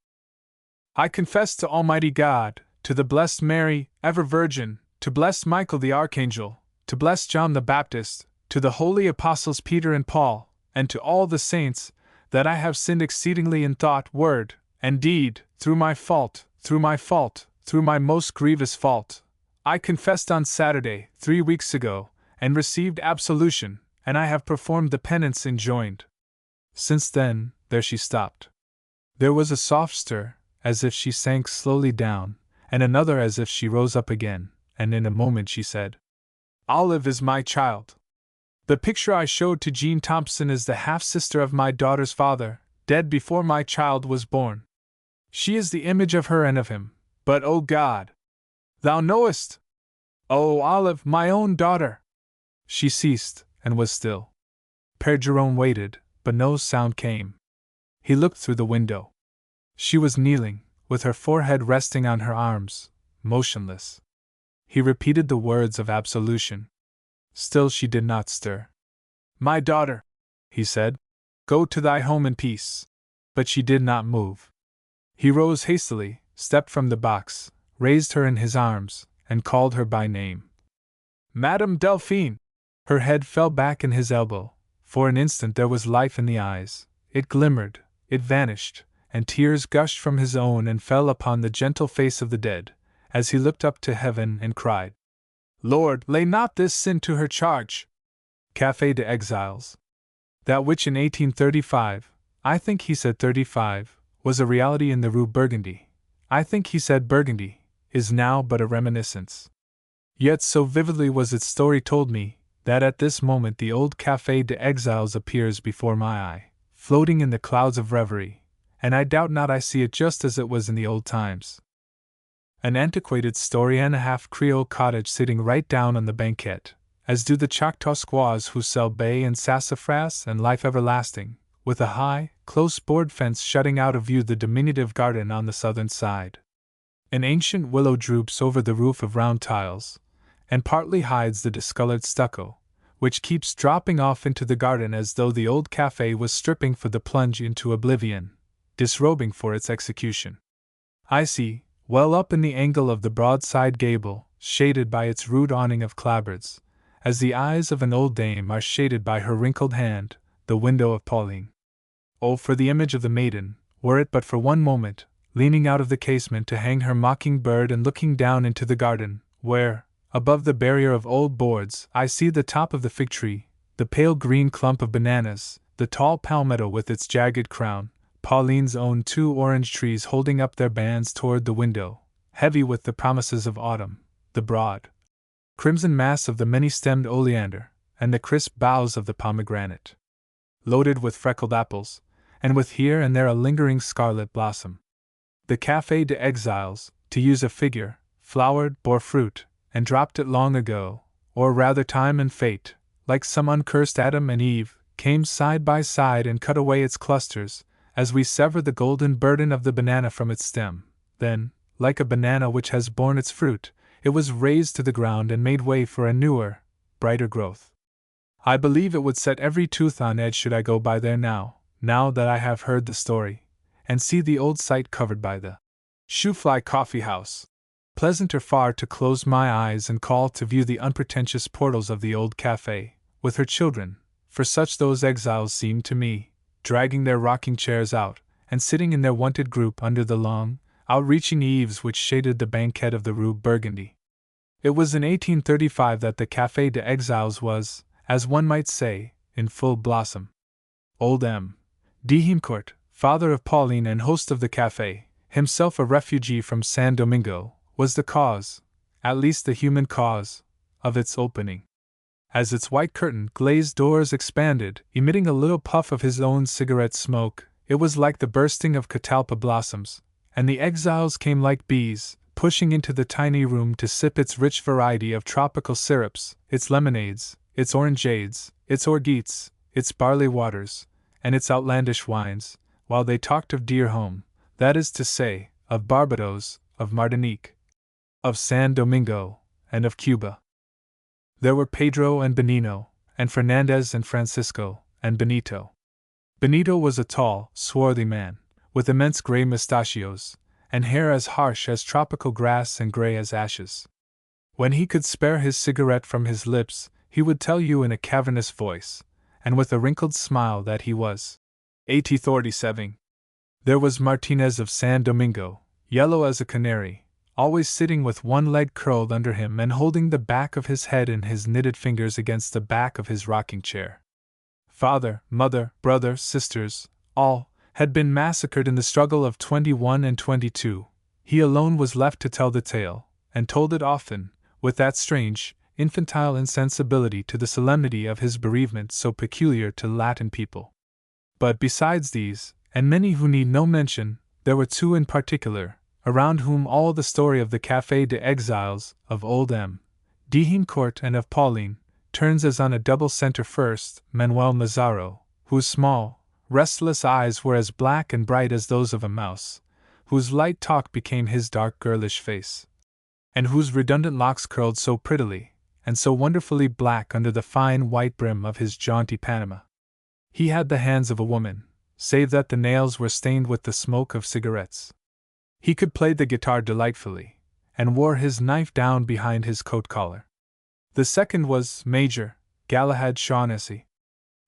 I confess to Almighty God, to the blessed Mary, ever Virgin, to blessed Michael the Archangel, to blessed John the Baptist, to the holy apostles Peter and Paul, and to all the saints, that I have sinned exceedingly in thought, word, and deed, through my most grievous fault. I confessed on Saturday, 3 weeks ago, and received absolution, and I have performed the penance enjoined. Since then, there she stopped. There was a soft stir, as if she sank slowly down, and another as if she rose up again, and in a moment she said, Olive is my child. The picture I showed to Jean Thompson is the half-sister of my daughter's father, dead before my child was born. She is the image of her and of him, but, O God! Thou knowest! O Olive, my own daughter! She ceased, and was still. Père Jerome waited, but no sound came. He looked through the window. She was kneeling, with her forehead resting on her arms, motionless. He repeated the words of absolution. Still she did not stir. My daughter, he said, go to thy home in peace. But she did not move. He rose hastily, stepped from the box, raised her in his arms, and called her by name. Madame Delphine! Her head fell back in his elbow. For an instant there was life in the eyes. It glimmered, it vanished, and tears gushed from his own and fell upon the gentle face of the dead, as he looked up to heaven and cried, Lord, lay not this sin to her charge. Café des Exiles. That which in 1835, I think he said 35, was a reality in the Rue Burgundy, I think he said Burgundy, is now but a reminiscence. Yet so vividly was its story told me, that at this moment the old Café des Exiles appears before my eye, floating in the clouds of reverie, and I doubt not I see it just as it was in the old times. An antiquated story-and-a-half Creole cottage sitting right down on the banquette, as do the Choctaw squaws who sell bay and sassafras and life everlasting, with a high, close board fence shutting out of view the diminutive garden on the southern side. An ancient willow droops over the roof of round tiles, and partly hides the discolored stucco, which keeps dropping off into the garden as though the old café was stripping for the plunge into oblivion, disrobing for its execution. I see, well up in the angle of the broadside gable, shaded by its rude awning of clapboards, as the eyes of an old dame are shaded by her wrinkled hand, the window of Pauline. Oh, for the image of the maiden, were it but for one moment, leaning out of the casement to hang her mocking bird and looking down into the garden, where, above the barrier of old boards, I see the top of the fig tree, the pale green clump of bananas, the tall palmetto with its jagged crown, Pauline's own 2 orange trees holding up their bands toward the window, heavy with the promises of autumn, the broad, crimson mass of the many-stemmed oleander, and the crisp boughs of the pomegranate, loaded with freckled apples, and with here and there a lingering scarlet blossom. The Café des Exiles, to use a figure, flowered, bore fruit, and dropped it long ago, or rather time and fate, like some uncursed Adam and Eve, came side by side and cut away its clusters, as we sever the golden burden of the banana from its stem. Then, like a banana which has borne its fruit, it was raised to the ground and made way for a newer, brighter growth. I believe it would set every tooth on edge should I go by there now that I have heard the story, and see the old site covered by the shoe-fly coffee house. pleasanter far to close my eyes and call to view the unpretentious portals of the old cafe, with her children, for such those exiles seemed to me, dragging their rocking chairs out, and sitting in their wonted group under the long, outreaching eaves which shaded the banquette of the Rue Burgundy. It was in 1835 that the Café des Exiles was, as one might say, in full blossom. Old M. d'Himcourt, father of Pauline and host of the café, himself a refugee from San Domingo, was the cause, at least the human cause, of its opening. As its white curtain glazed doors expanded, emitting a little puff of his own cigarette smoke, it was like the bursting of catalpa blossoms, and the exiles came like bees, pushing into the tiny room to sip its rich variety of tropical syrups, its lemonades, its orangeades, its orgeats, its barley waters, and its outlandish wines, while they talked of dear home, that is to say, of Barbados, of Martinique, of San Domingo, and of Cuba. There were Pedro and Benino, and Fernandez and Francisco, and Benito. Benito was a tall, swarthy man, with immense gray mustachios, and hair as harsh as tropical grass and gray as ashes. When he could spare his cigarette from his lips, he would tell you in a cavernous voice, and with a wrinkled smile, that he was 1837. There was Martinez of San Domingo, yellow as a canary, always sitting with one leg curled under him and holding the back of his head in his knitted fingers against the back of his rocking chair. Father, mother, brother, sisters, all, had been massacred in the struggle of 21 and 22. He alone was left to tell the tale, and told it often, with that strange, infantile insensibility to the solemnity of his bereavement so peculiar to Latin people. But besides these, and many who need no mention, there were two in particular, around whom all the story of the Café des Exiles, of old M. d'Himcourt and of Pauline, turns as on a double center. First, Manuel Mazzaro, whose small, restless eyes were as black and bright as those of a mouse, whose light talk became his dark girlish face, and whose redundant locks curled so prettily, and so wonderfully black under the fine white brim of his jaunty Panama. He had the hands of a woman, save that the nails were stained with the smoke of cigarettes. He could play the guitar delightfully, and wore his knife down behind his coat collar. The second was Major Galahad Shaughnessy.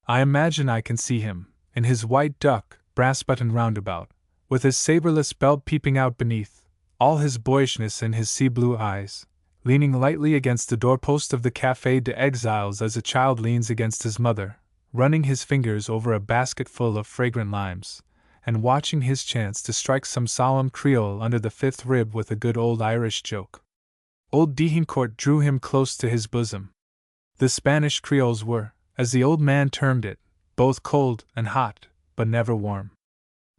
I imagine I can see him, in his white duck, brass-buttoned roundabout, with his saberless belt peeping out beneath, all his boyishness in his sea-blue eyes, leaning lightly against the doorpost of the Café des Exiles as a child leans against his mother, running his fingers over a basket full of fragrant limes, and watching his chance to strike some solemn Creole under the fifth rib with a good old Irish joke. Old d'Himcourt drew him close to his bosom. The Spanish Creoles were, as the old man termed it, both cold and hot, but never warm.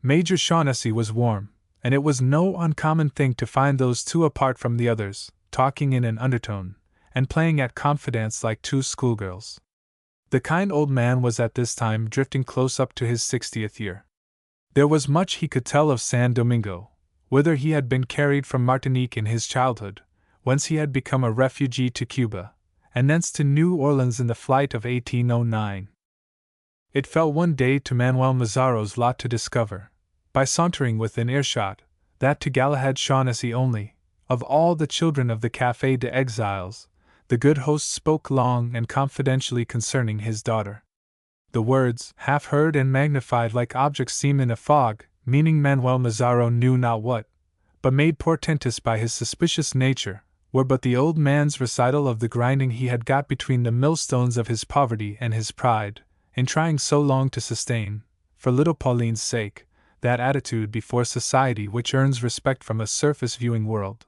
Major Shaughnessy was warm, and it was no uncommon thing to find those two apart from the others, talking in an undertone, and playing at confidence like two schoolgirls. The kind old man was at this time drifting close up to his 60th year. There was much he could tell of San Domingo, whither he had been carried from Martinique in his childhood, whence he had become a refugee to Cuba, and thence to New Orleans in the flight of 1809. It fell one day to Manuel Mazzaro's lot to discover, by sauntering within earshot, that to Galahad Shaughnessy only, of all the children of the Café des Exiles, the good host spoke long and confidentially concerning his daughter. The words, half heard and magnified like objects seen in a fog, meaning Manuel Mazzaro knew not what, but made portentous by his suspicious nature, were but the old man's recital of the grinding he had got between the millstones of his poverty and his pride, in trying so long to sustain, for little Pauline's sake, that attitude before society which earns respect from a surface-viewing world.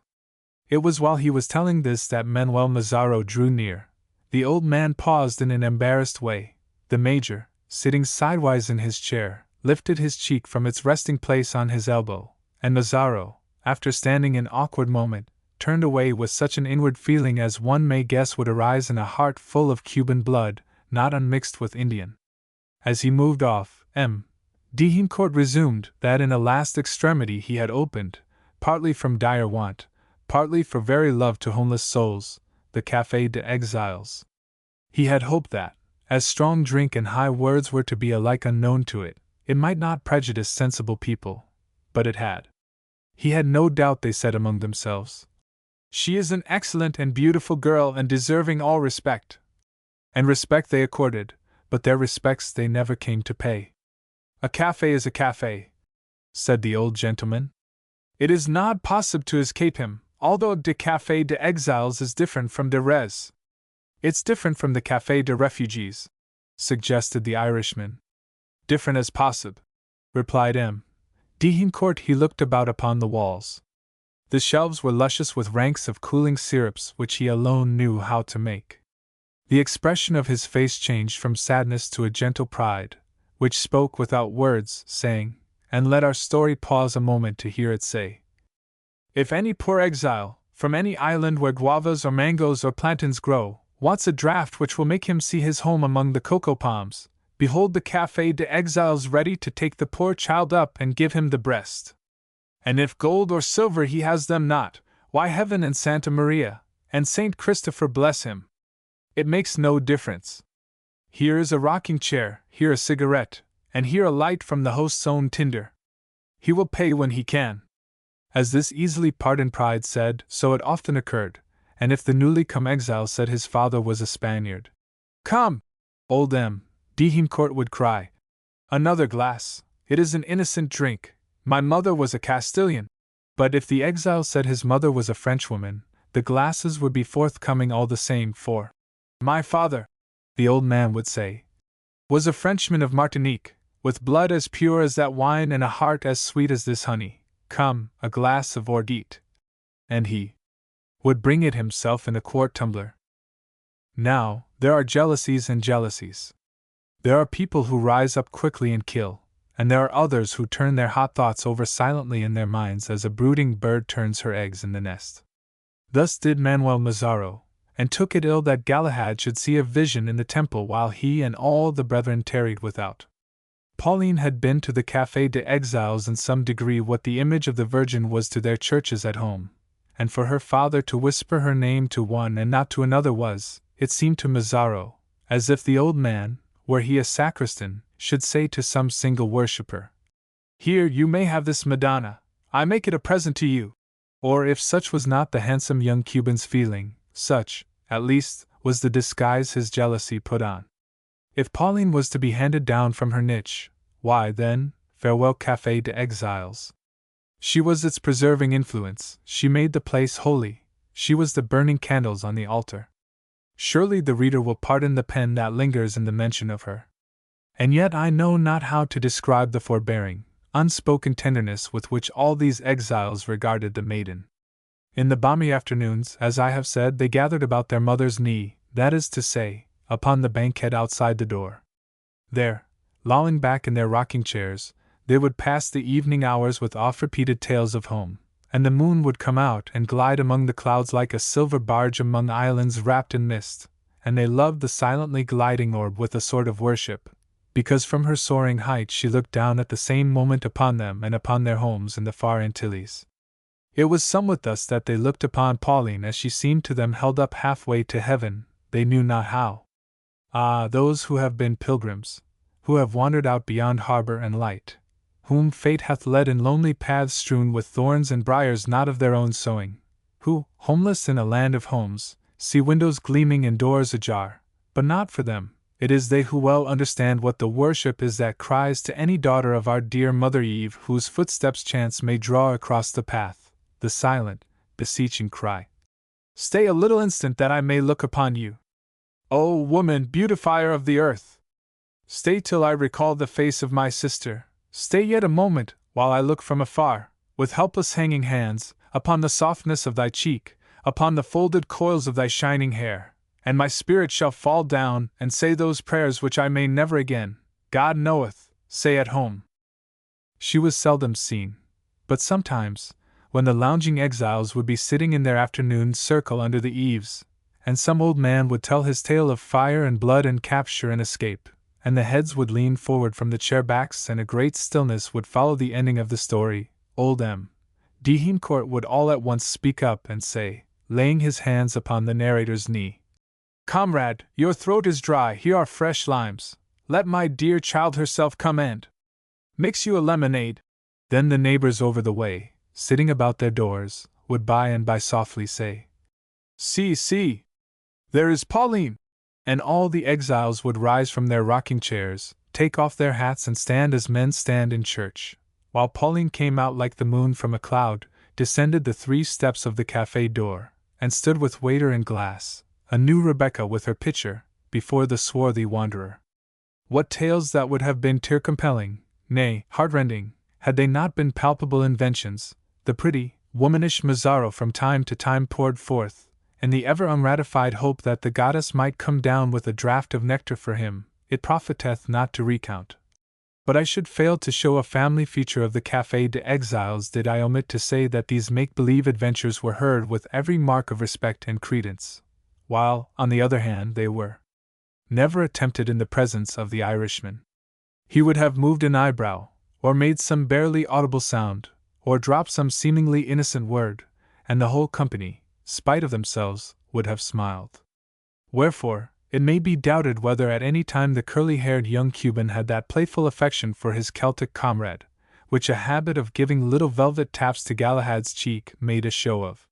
It was while he was telling this that Manuel Mazzaro drew near. The old man paused in an embarrassed way. The Major, sitting sidewise in his chair, lifted his cheek from its resting place on his elbow, and Mazzaro, after standing an awkward moment, turned away with such an inward feeling as one may guess would arise in a heart full of Cuban blood, not unmixed with Indian. As he moved off, M. d'Himcourt resumed that in a last extremity he had opened, partly from dire want, partly for very love to homeless souls, the Café des Exiles. He had hoped that, as strong drink and high words were to be alike unknown to it, it might not prejudice sensible people, but it had. He had no doubt, they said among themselves. She is an excellent and beautiful girl and deserving all respect. And respect they accorded, but their respects they never came to pay. A cafe is a cafe, said the old gentleman. It is not possible to escape him, although de Café de Exiles is different from de Res. It's different from the Café de Refugees, suggested the Irishman. Different as possible, replied M. D'Hincourt. He looked about upon the walls. The shelves were luscious with ranks of cooling syrups which he alone knew how to make. The expression of his face changed from sadness to a gentle pride, which spoke without words, saying, and let our story pause a moment to hear it say, if any poor exile, from any island where guavas or mangoes or plantains grow, wants a draught which will make him see his home among the cocoa palms, behold the Café de Exiles ready to take the poor child up and give him the breast. And if gold or silver he has them not, why heaven and Santa Maria, and Saint Christopher bless him. It makes no difference. Here is a rocking chair, here a cigarette, and here a light from the host's own tinder. He will pay when he can. As this easily pardoned pride said, so it often occurred, and if the newly come exile said his father was a Spaniard, come, old M. D'Hincourt would cry, another glass, it is an innocent drink, my mother was a Castilian. But if the exile said his mother was a Frenchwoman, the glasses would be forthcoming all the same, for my father, the old man would say, was a Frenchman of Martinique, with blood as pure as that wine and a heart as sweet as this honey. Come, a glass of orgeat. And he would bring it himself in a quart tumbler. Now, there are jealousies and jealousies. There are people who rise up quickly and kill, and there are others who turn their hot thoughts over silently in their minds as a brooding bird turns her eggs in the nest. Thus did Manuel Mazzaro, and took it ill that Galahad should see a vision in the temple while he and all the brethren tarried without. Pauline had been to the Café de Exiles in some degree what the image of the Virgin was to their churches at home, and for her father to whisper her name to one and not to another was, it seemed to Mazzaro, as if the old man, were he a sacristan, should say to some single worshipper, here you may have this Madonna, I make it a present to you. Or if such was not the handsome young Cuban's feeling, such, at least, was the disguise his jealousy put on. If Pauline was to be handed down from her niche, why then, farewell Café de Exiles. She was its preserving influence, she made the place holy, she was the burning candles on the altar. Surely the reader will pardon the pen that lingers in the mention of her. And yet I know not how to describe the forbearing, unspoken tenderness with which all these exiles regarded the maiden. In the balmy afternoons, as I have said, they gathered about their mother's knee, that is to say, upon the banquette outside the door. There, lolling back in their rocking chairs, they would pass the evening hours with oft-repeated tales of home, and the moon would come out and glide among the clouds like a silver barge among islands wrapped in mist, and they loved the silently gliding orb with a sort of worship, because from her soaring height she looked down at the same moment upon them and upon their homes in the far Antilles. It was somewhat thus that they looked upon Pauline as she seemed to them held up halfway to heaven, they knew not how. Ah, those who have been pilgrims, who have wandered out beyond harbor and light, whom fate hath led in lonely paths strewn with thorns and briars not of their own sowing, who, homeless in a land of homes, see windows gleaming and doors ajar, but not for them, it is they who well understand what the worship is that cries to any daughter of our dear Mother Eve whose footsteps chance may draw across the path, the silent, beseeching cry, stay a little instant that I may look upon you. O woman, beautifier of the earth! Stay till I recall the face of my sister, stay yet a moment, while I look from afar, with helpless hanging hands, upon the softness of thy cheek, upon the folded coils of thy shining hair, and my spirit shall fall down and say those prayers which I may never again, God knoweth, say at home. She was seldom seen, but sometimes, when the lounging exiles would be sitting in their afternoon circle under the eaves, and some old man would tell his tale of fire and blood and capture and escape, and the heads would lean forward from the chair backs and a great stillness would follow the ending of the story, old M. D'Hincourt would all at once speak up and say, laying his hands upon the narrator's knee, comrade, your throat is dry, here are fresh limes, let my dear child herself come and mix you a lemonade. Then the neighbors over the way, sitting about their doors, would by and by softly say, "See, see! There is Pauline!" And all the exiles would rise from their rocking chairs, take off their hats and stand as men stand in church, while Pauline came out like the moon from a cloud, descended the 3 steps of the cafe door, and stood with waiter and glass, a new Rebecca with her pitcher, before the swarthy wanderer. What tales that would have been tear-compelling, nay, heart-rending, had they not been palpable inventions, the pretty, womanish Mazzaro from time to time poured forth, in the ever-unratified hope that the goddess might come down with a draught of nectar for him, it profiteth not to recount. But I should fail to show a family feature of the Café des Exiles did I omit to say that these make-believe adventures were heard with every mark of respect and credence, while, on the other hand, they were never attempted in the presence of the Irishman. He would have moved an eyebrow, or made some barely audible sound, or dropped some seemingly innocent word, and the whole company, spite of themselves, would have smiled. Wherefore, it may be doubted whether at any time the curly-haired young Cuban had that playful affection for his Celtic comrade, which a habit of giving little velvet taps to Galahad's cheek made a show of.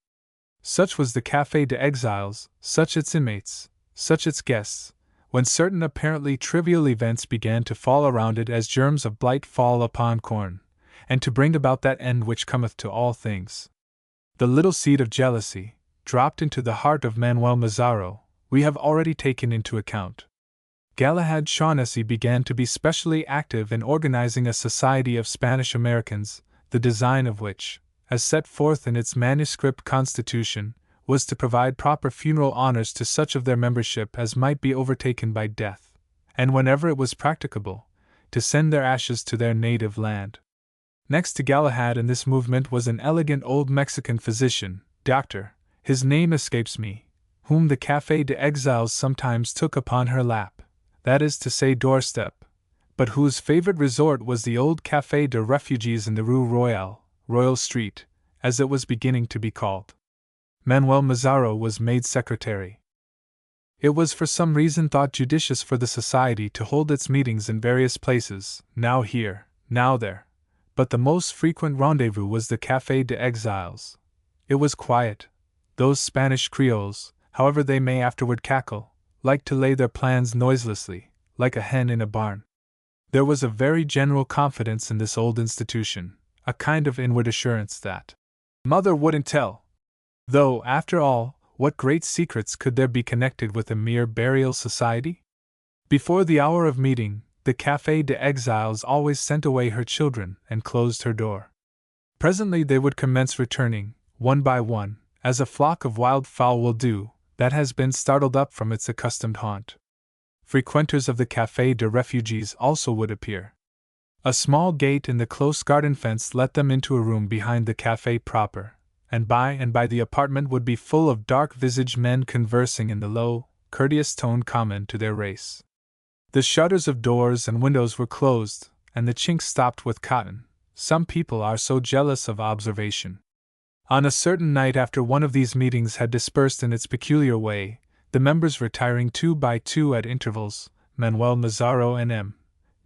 Such was the Café des Exiles, such its inmates, such its guests, when certain apparently trivial events began to fall around it as germs of blight fall upon corn, and to bring about that end which cometh to all things. The little seed of jealousy, dropped into the heart of Manuel Mazzaro, we have already taken into account. Galahad Shaughnessy began to be specially active in organizing a society of Spanish Americans, the design of which, as set forth in its manuscript constitution, was to provide proper funeral honors to such of their membership as might be overtaken by death, and whenever it was practicable, to send their ashes to their native land. Next to Galahad in this movement was an elegant old Mexican physician, doctor, his name escapes me, whom the Café des Exiles sometimes took upon her lap, that is to say doorstep, but whose favorite resort was the old Café de Refugees in the Rue Royale, Royal Street, as it was beginning to be called. Manuel Mazzaro was made secretary. It was for some reason thought judicious for the society to hold its meetings in various places, now here, now there, but the most frequent rendezvous was the Café des Exiles. It was quiet. Those Spanish Creoles, however they may afterward cackle, liked to lay their plans noiselessly, like a hen in a barn. There was a very general confidence in this old institution, a kind of inward assurance that Mother wouldn't tell. Though, after all, what great secrets could there be connected with a mere burial society? Before the hour of meeting, the Café des Exiles always sent away her children and closed her door. Presently they would commence returning, one by one, as a flock of wild fowl will do, that has been startled up from its accustomed haunt. Frequenters of the Café de Refugees also would appear. A small gate in the close garden fence let them into a room behind the café proper, and by the apartment would be full of dark-visaged men conversing in the low, courteous tone common to their race. The shutters of doors and windows were closed, and the chinks stopped with cotton. Some people are so jealous of observation. On a certain night after one of these meetings had dispersed in its peculiar way, the members retiring 2 by 2 at intervals, Manuel Mazzaro and M.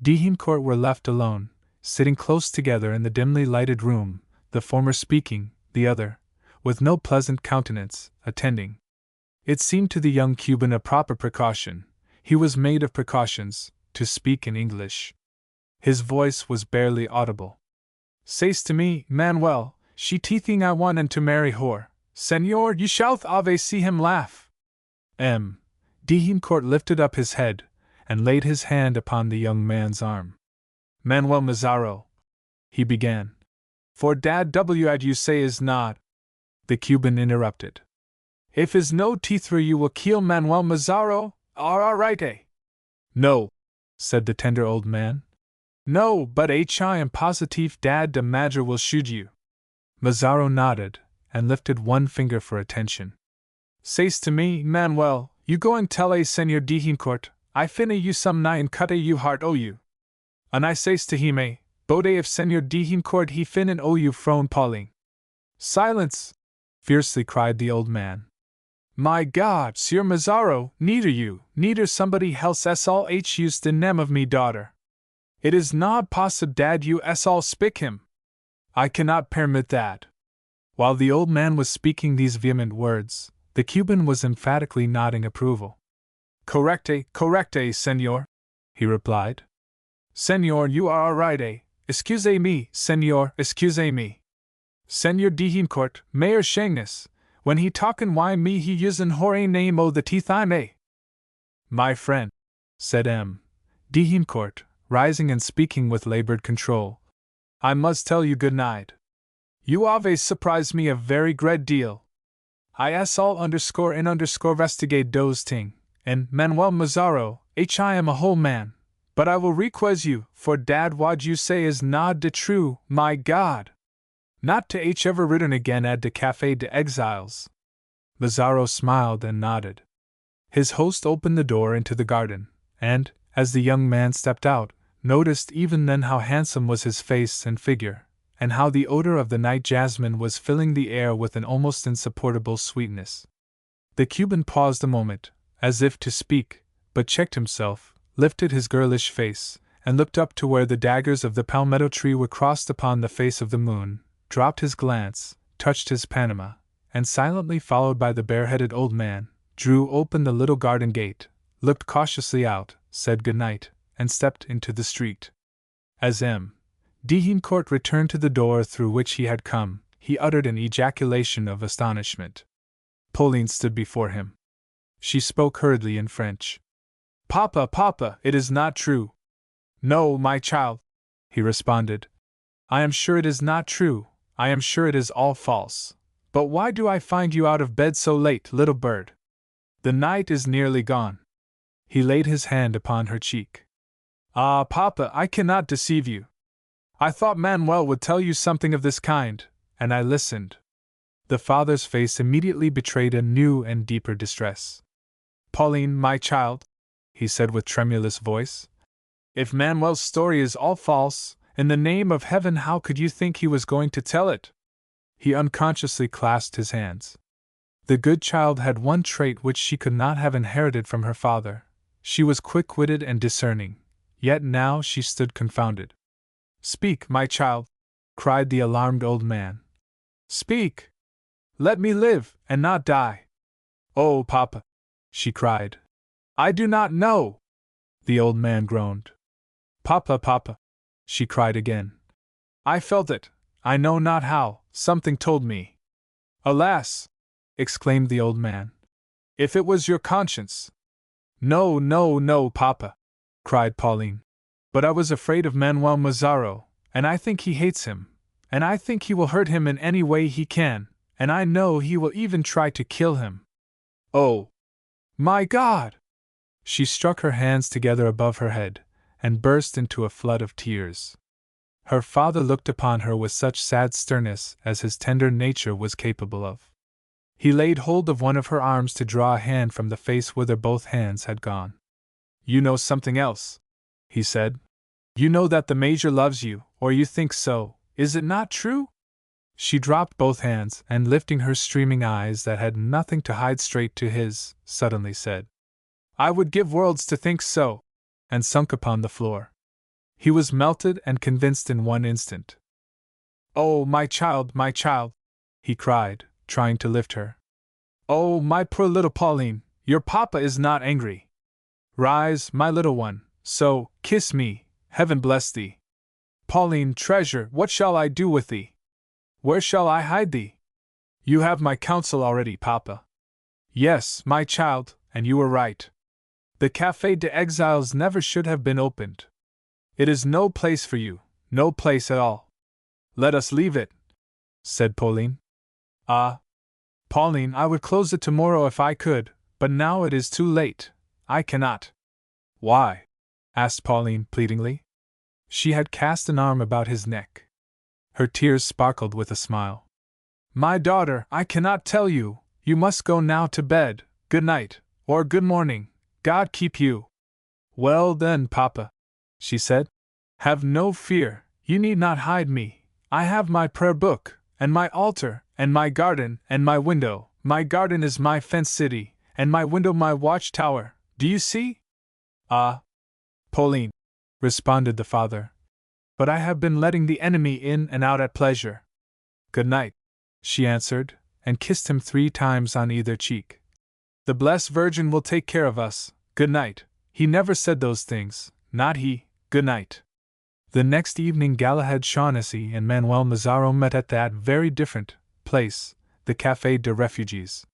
d'Hincourt were left alone, sitting close together in the dimly lighted room, the former speaking, the other, with no pleasant countenance, attending. It seemed to the young Cuban a proper precaution, he was made of precautions, to speak in English. His voice was barely audible. "Says to me, Manuel, she teething I want and to marry her. Senor, you shall ave see him laugh." M. d'Hincourt lifted up his head, and laid his hand upon the young man's arm. "Manuel Mazzaro," he began. "For dad what you say is not," the Cuban interrupted. "If is no teeth for you will kill Manuel Mazzaro, all right, eh?" "No," said the tender old man. "No, but I am positive dad de Madre will shoot you." Mazzaro nodded, and lifted one finger for attention. "Says to me, Manuel, you go and tell a Senor d'Hincourt, I finna you some night and cut a you heart o' you. And I says to him, bode if Senor d'Hincourt he finna owe you frown Pauline." "Silence!" fiercely cried the old man. "My God, Sir Mazzaro, neither you, neither somebody else all used the name of me daughter. It is not possible dad you all spick him. I cannot permit that." While the old man was speaking these vehement words, the Cuban was emphatically nodding approval. Correcte, senor, he replied. Senor, you are right, excuse me, senor, excuse me. Senor D'Hincourt, Mayor Shangness, when he talkin' why me he usin' hore name o' the teeth I'm My friend, said M. D'Hincourt, rising and speaking with labored control, I must tell you good night. You always surprise me a very great deal. I all _investigate those ting, and Manuel Mazzaro, I am a whole man, but I will request you, for dad what you say is not de true, my God. Not to ever written again at the Café de Exiles. Mazzaro smiled and nodded. His host opened the door into the garden, and, as the young man stepped out, noticed even then how handsome was his face and figure, and how the odor of the night jasmine was filling the air with an almost insupportable sweetness. The Cuban paused a moment, as if to speak, but checked himself, lifted his girlish face, and looked up to where the daggers of the palmetto tree were crossed upon the face of the moon, dropped his glance, touched his Panama, and silently followed by the bareheaded old man, drew open the little garden gate, looked cautiously out, said good night, and stepped into the street. As M. D'Hincourt returned to the door through which he had come, he uttered an ejaculation of astonishment. Pauline stood before him. She spoke hurriedly in French. Papa, it is not true. No, my child, he responded. I am sure it is not true, I am sure it is all false. But why do I find you out of bed so late, little bird? The night is nearly gone. He laid his hand upon her cheek. Ah, Papa, I cannot deceive you. I thought Manuel would tell you something of this kind, and I listened. The father's face immediately betrayed a new and deeper distress. Pauline, my child, he said with tremulous voice, if Manuel's story is all false, in the name of heaven how could you think he was going to tell it? He unconsciously clasped his hands. The good child had one trait which she could not have inherited from her father. She was quick-witted and discerning, yet now she stood confounded. Speak, my child, cried the alarmed old man. Speak! Let me live, and not die. Oh, Papa, she cried. I do not know. The old man groaned. Papa, she cried again. I felt it, I know not how, something told me. Alas! Exclaimed the old man. If it was your conscience. No, Papa, cried Pauline. But I was afraid of Manuel Mazzaro, and I think he hates him, and I think he will hurt him in any way he can, and I know he will even try to kill him. Oh! My God! She struck her hands together above her head, and burst into a flood of tears. Her father looked upon her with such sad sternness as his tender nature was capable of. He laid hold of one of her arms to draw a hand from the face whither both hands had gone. You know something else, he said. You know that the Major loves you, or you think so, is it not true? She dropped both hands and, lifting her streaming eyes that had nothing to hide straight to his, suddenly said, I would give worlds to think so, and sunk upon the floor. He was melted and convinced in one instant. Oh, my child, he cried, trying to lift her. Oh, my poor little Pauline, your papa is not angry. Rise, my little one, so, kiss me, heaven bless thee. Pauline, treasure, what shall I do with thee? Where shall I hide thee? You have my counsel already, Papa. Yes, my child, and you were right. The Café de Exiles never should have been opened. It is no place for you, no place at all. Let us leave it, said Pauline. Ah, Pauline, I would close it tomorrow if I could, but now it is too late. I cannot. Why? Asked Pauline pleadingly. She had cast an arm about his neck. Her tears sparkled with a smile. My daughter, I cannot tell you. You must go now to bed. Good night, or good morning. God keep you. Well then, Papa, she said. Have no fear, you need not hide me. I have my prayer book, and my altar, and my garden, and my window. My garden is my fenced city, and my window my watchtower. Do you see? Ah, Pauline, responded the father. But I have been letting the enemy in and out at pleasure. Good night. she answered, and kissed him 3 times on either cheek. The blessed Virgin will take care of us. Good night. He never said those things, not he. Good night. The next evening Galahad Shaughnessy and Manuel Mazzaro met at that very different place, the Café de Refugees.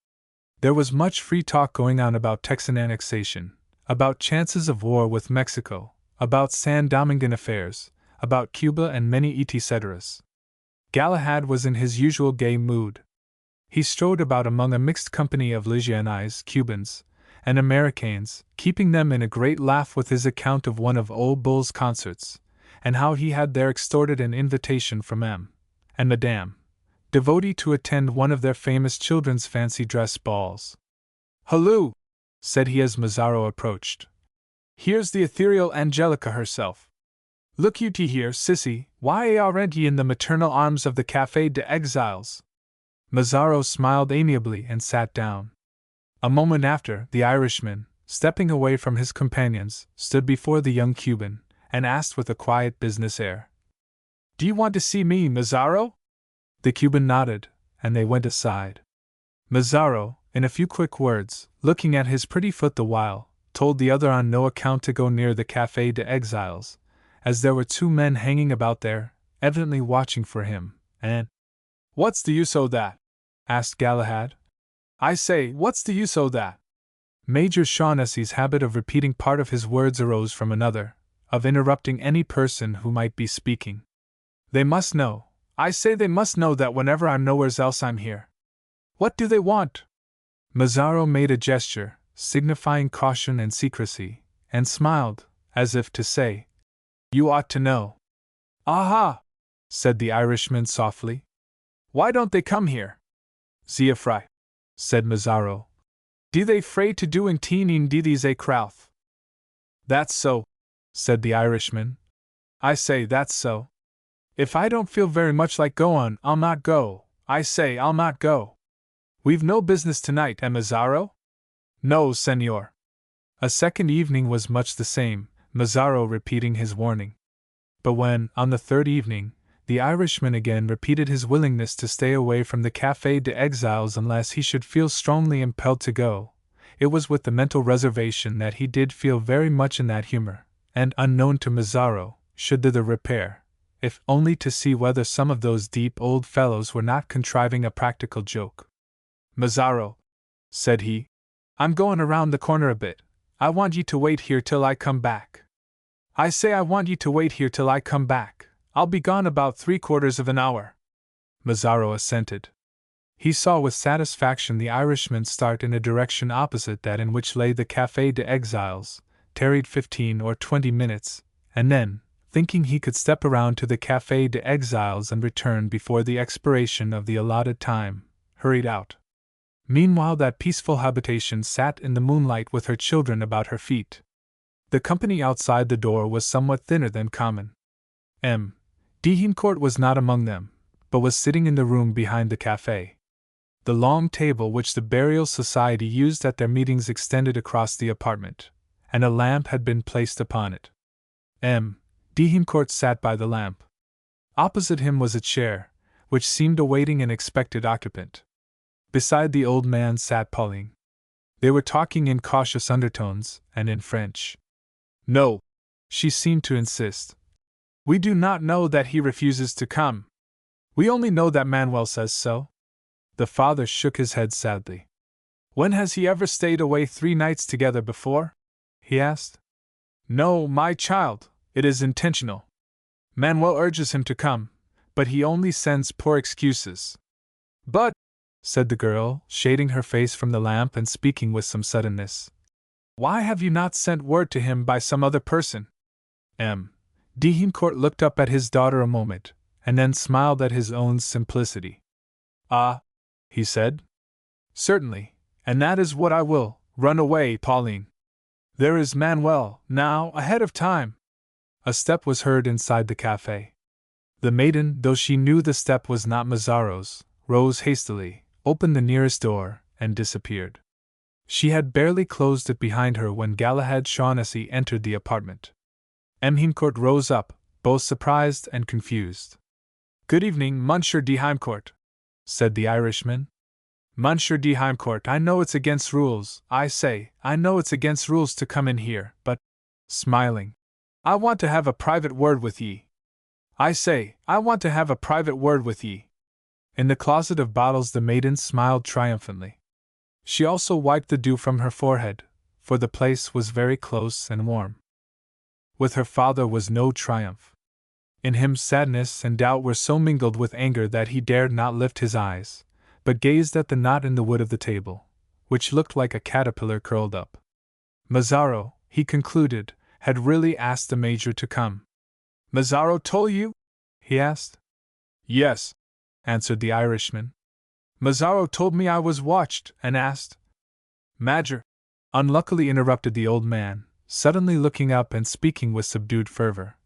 There was much free talk going on about Texan annexation, about chances of war with Mexico, about San Domingan affairs, about Cuba and many etceteras. Galahad was in his usual gay mood. He strode about among a mixed company of Louisianese Cubans and Americans, keeping them in a great laugh with his account of one of Old Bull's concerts, and how he had there extorted an invitation from M. and Madame Devotee to attend one of their famous children's fancy dress balls. "Halloo!" said he as Mazzaro approached. "Here's the ethereal Angelica herself. Look you to here, sissy, why aren't ye in the maternal arms of the Café de Exiles?" Mazzaro smiled amiably and sat down. A moment after, the Irishman, stepping away from his companions, stood before the young Cuban, and asked with a quiet business air, "Do you want to see me, Mazzaro?" The Cuban nodded, and they went aside. Mazzaro, in a few quick words, looking at his pretty foot the while, told the other on no account to go near the Café de Exiles, as there were 2 men hanging about there, evidently watching for him, and "What's the use o' that?" asked Galahad. "I say, what's the use o' that?" Major Shaughnessy's habit of repeating part of his words arose from another, of interrupting any person who might be speaking. "They must know, I say they must know that whenever I'm nowheres else I'm here. What do they want?" Mazzaro made a gesture, signifying caution and secrecy, and smiled, as if to say, "You ought to know." "Aha!" said the Irishman softly. "Why don't they come here?" "Zia fry," said Mazzaro. "Do they fray to doing teening dithys a crowth?" "That's so," said the Irishman. "I say, that's so. If I don't feel very much like goin', I'll not go. I say, I'll not go. We've no business tonight, Mazzaro?" "No, senor." A second evening was much the same, Mazzaro repeating his warning. But when, on the third evening, the Irishman again repeated his willingness to stay away from the Café de Exiles unless he should feel strongly impelled to go, it was with the mental reservation that he did feel very much in that humor, and unknown to Mazzaro, should thither repair, if only to see whether some of those deep old fellows were not contriving a practical joke. "Mazzaro," said he, "I'm going around the corner a bit. I want ye to wait here till I come back. I say I want ye to wait here till I come back. I'll be gone about 3/4 of an hour." Mazzaro assented. He saw with satisfaction the Irishman start in a direction opposite that in which lay the Café de Exiles, tarried 15 or 20 minutes, and then, thinking he could step around to the Café de Exiles and return before the expiration of the allotted time, hurried out. Meanwhile that peaceful habitation sat in the moonlight with her children about her feet. The company outside the door was somewhat thinner than common. M. D'Hincourt was not among them, but was sitting in the room behind the café. The long table which the burial society used at their meetings extended across the apartment, and a lamp had been placed upon it. M. D'Hincourt sat by the lamp. Opposite him was a chair, which seemed awaiting an expected occupant. Beside the old man sat Pauline. They were talking in cautious undertones, and in French. "No," she seemed to insist. "We do not know that he refuses to come. We only know that Manuel says so." The father shook his head sadly. "When has he ever stayed away 3 nights together before?" he asked. "No, my child, it is intentional. Manuel urges him to come, but he only sends poor excuses." "But," said the girl, shading her face from the lamp and speaking with some suddenness, "why have you not sent word to him by some other person?" M. D'Hincourt looked up at his daughter a moment, and then smiled at his own simplicity. "Ah," he said. "Certainly, and that is what I will. Run away, Pauline. There is Manuel, now, ahead of time." A step was heard inside the café. The maiden, though she knew the step was not Mazzaro's, rose hastily, opened the nearest door, and disappeared. She had barely closed it behind her when Galahad Shaughnessy entered the apartment. M. Hincourt rose up, both surprised and confused. "Good evening, Monsieur D'Hincourt," said the Irishman. Monsieur de Heimcourt, I know it's against rules, I know it's against rules to come in here, but, smiling, I want to have a private word with ye. I want to have a private word with ye. In the closet of bottles the maiden smiled triumphantly. She also wiped the dew from her forehead, for the place was very close and warm. With her father was no triumph. In him sadness and doubt were so mingled with anger that he dared not lift his eyes, but gazed at the knot in the wood of the table, which looked like a caterpillar curled up. Mazzaro, he concluded, had really asked the Major to come. Mazzaro told you? He asked. Yes, answered the Irishman. Mazzaro told me I was watched, and asked. Major, unluckily interrupted the old man, suddenly looking up and speaking with subdued fervor.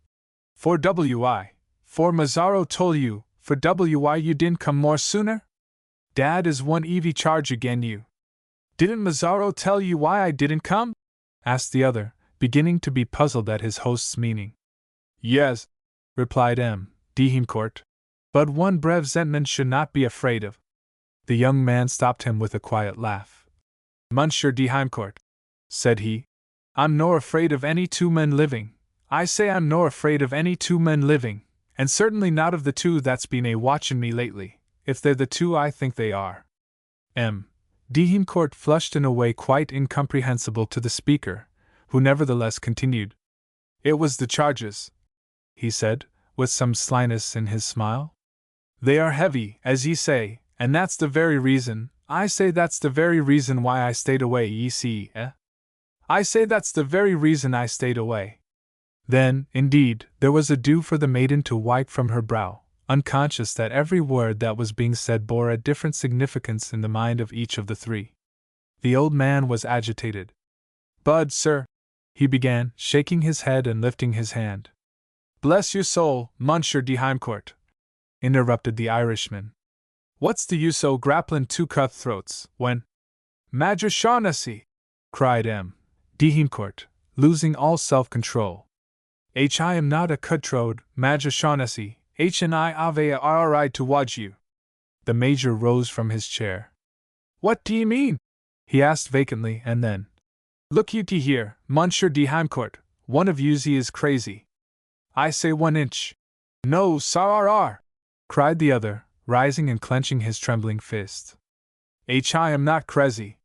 For Mazzaro told you, for you didn't come more sooner? Dad is one evy charge again you. Didn't Mazzaro tell you why I didn't come? Asked the other, beginning to be puzzled at his host's meaning. Yes, replied M. de Heimcourt, but one brave gentleman should not be afraid of. The young man stopped him with a quiet laugh. Monsieur de Heimcourt, said he, I'm nor afraid of any two men living. I say I'm nor afraid of any two men living, and certainly not of the two that's been a-watchin' me lately, if they're the two I think they are. M. de Heimcourt flushed in a way quite incomprehensible to the speaker, who nevertheless continued. It was the charges, he said, with some slyness in his smile. They are heavy, as ye say, and that's the very reason, I say that's the very reason why I stayed away, ye see, I say that's the very reason I stayed away. Then, indeed, there was a dew for the maiden to wipe from her brow, unconscious that every word that was being said bore a different significance in the mind of each of the three. The old man was agitated. Bud, sir, he began, shaking his head and lifting his hand. Bless your soul, Monsieur de Heimcourt, interrupted the Irishman. What's the use o' grapplin' two cutthroats, when— Major Shaughnessy, cried M. de Heimcourt, losing all self-control. I am not a cutthroat, Major Shaughnessy, and I have a right to watch you. The Major rose from his chair. What do ye mean? He asked vacantly, and then. Look you here, Monsieur de Heimcourt, one of yous is crazy. I say 1 inch. No, sar, cried the other, rising and clenching his trembling fist. I am not crazy.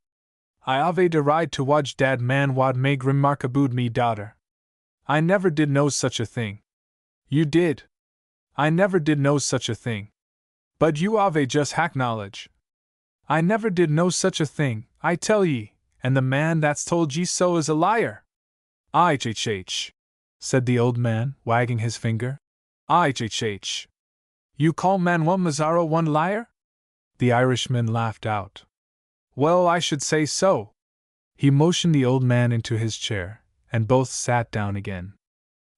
I have a right to watch dat man wad make remark aboot me daughter. I never did know such a thing. You did. I never did know such a thing. But you have a just hacknowledge. I never did know such a thing, I tell ye, and the man that's told ye so is a liar. I-H-H, said the old man, wagging his finger. I-H-H. You call Manuel Mazzaro one liar? The Irishman laughed out. Well, I should say so. He motioned the old man into his chair, and both sat down again.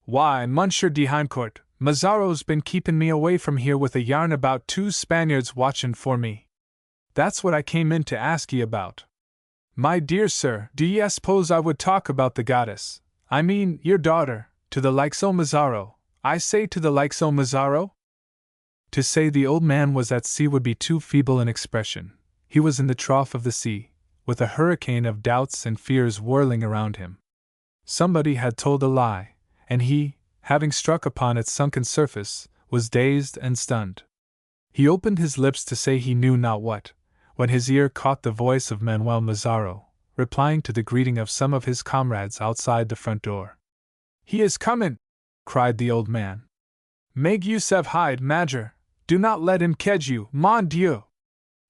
Why, Monsieur de Heimcourt, Mazzaro's been keepin' me away from here with a yarn about 2 Spaniards watchin' for me. That's what I came in to ask ye about. My dear sir, do ye suppose I would talk about the goddess, I mean, your daughter, to the likes o' Mazzaro? I say to the likes o' Mazzaro? To say the old man was at sea would be too feeble an expression. He was in the trough of the sea, with a hurricane of doubts and fears whirling around him. Somebody had told a lie, and he, having struck upon its sunken surface, was dazed and stunned. He opened his lips to say he knew not what, when his ear caught the voice of Manuel Mazzaro, replying to the greeting of some of his comrades outside the front door. He is comin', cried the old man. Make Yusef hide, Major. Do not let him kedge you, mon Dieu.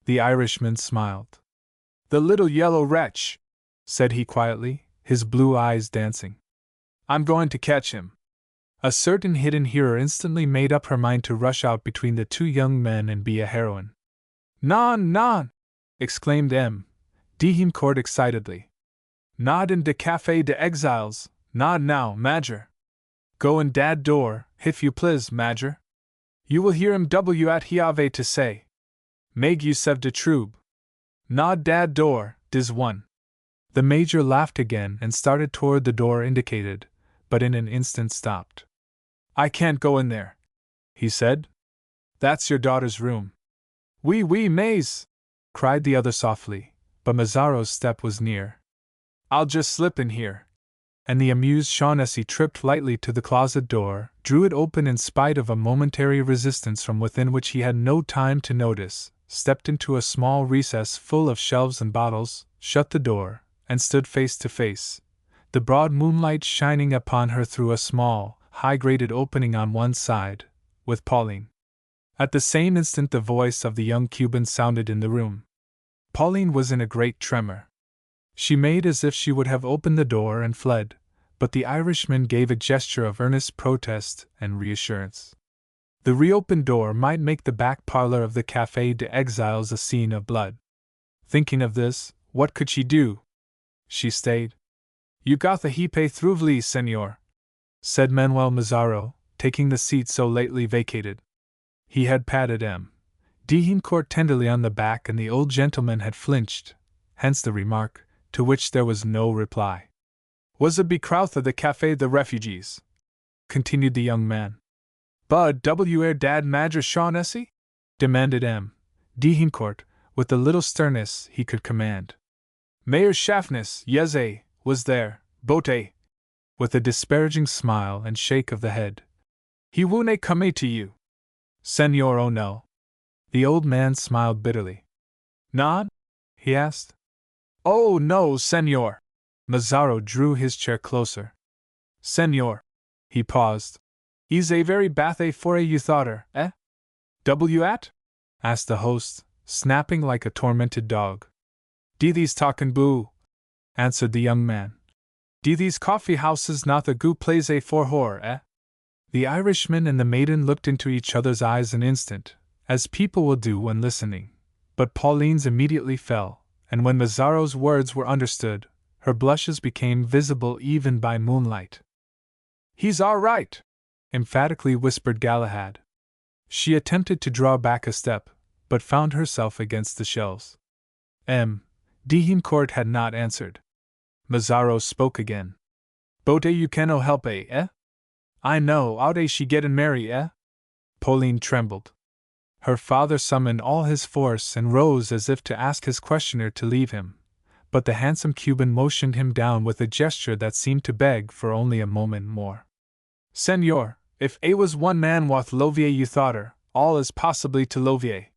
The Irishman smiled. The little yellow wretch, said he quietly, his blue eyes dancing. I'm going to catch him. A certain hidden hearer instantly made up her mind to rush out between the 2 young men and be a heroine. Non, non! Exclaimed M. de Heimcourt excitedly. Not in de Café de Exiles, not now, Major. Go in dad door, if you please, Major. You will hear him at he have to say. Meg Yusef de Trube. Nod dad door, dis one. The Major laughed again and started toward the door indicated, but in an instant stopped. I can't go in there, he said. That's your daughter's room. Oui, mais! Cried the other softly, but Mazzaro's step was near. I'll just slip in here. And the amused Shaughnessy tripped lightly to the closet door, drew it open in spite of a momentary resistance from within which he had no time to notice, stepped into a small recess full of shelves and bottles, shut the door, and stood face to face, the broad moonlight shining upon her through a small, high-grated opening on one side, with Pauline. At the same instant the voice of the young Cuban sounded in the room. Pauline was in a great tremor. She made as if she would have opened the door and fled, but the Irishman gave a gesture of earnest protest and reassurance. The reopened door might make the back parlor of the Café des Exiles a scene of blood. Thinking of this, what could she do? She stayed. You got the hipe through senor, said Manuel Mazzaro, taking the seat so lately vacated. He had patted M. D'Hincourt tenderly on the back, and the old gentleman had flinched, hence the remark, to which there was no reply. Was a becrouth of the Café the Refugees, continued the young man. Bud W. Dad Madra Shaughnessy? Demanded M. D'Hincourt, with the little sternness he could command. Mayor Shaftness, yes, was there, bote, with a disparaging smile and shake of the head. He won't come to you. Senor, oh no. The old man smiled bitterly. Not? He asked. Oh no, senor. Mazzaro drew his chair closer. Senor. He paused. Is a very bathe for a youthotter, eh? W at? Asked the host, snapping like a tormented dog. These talkin' boo, answered the young man. These coffee houses not the goo plays a for whore, eh? The Irishman and the maiden looked into each other's eyes an instant, as people will do when listening, but Pauline's immediately fell, and when Mazzaro's words were understood, her blushes became visible even by moonlight. He's all right, emphatically whispered Galahad. She attempted to draw back a step, but found herself against the shelves. M. D'Hincourt had not answered. Mazzaro spoke again. Bote you cano help eh? I know, oude she gettin' marry, eh? Pauline trembled. Her father summoned all his force and rose as if to ask his questioner to leave him, but the handsome Cuban motioned him down with a gesture that seemed to beg for only a moment more. Senor, if a was one man wath Lovier you thoughter, all is possibly to Lovier.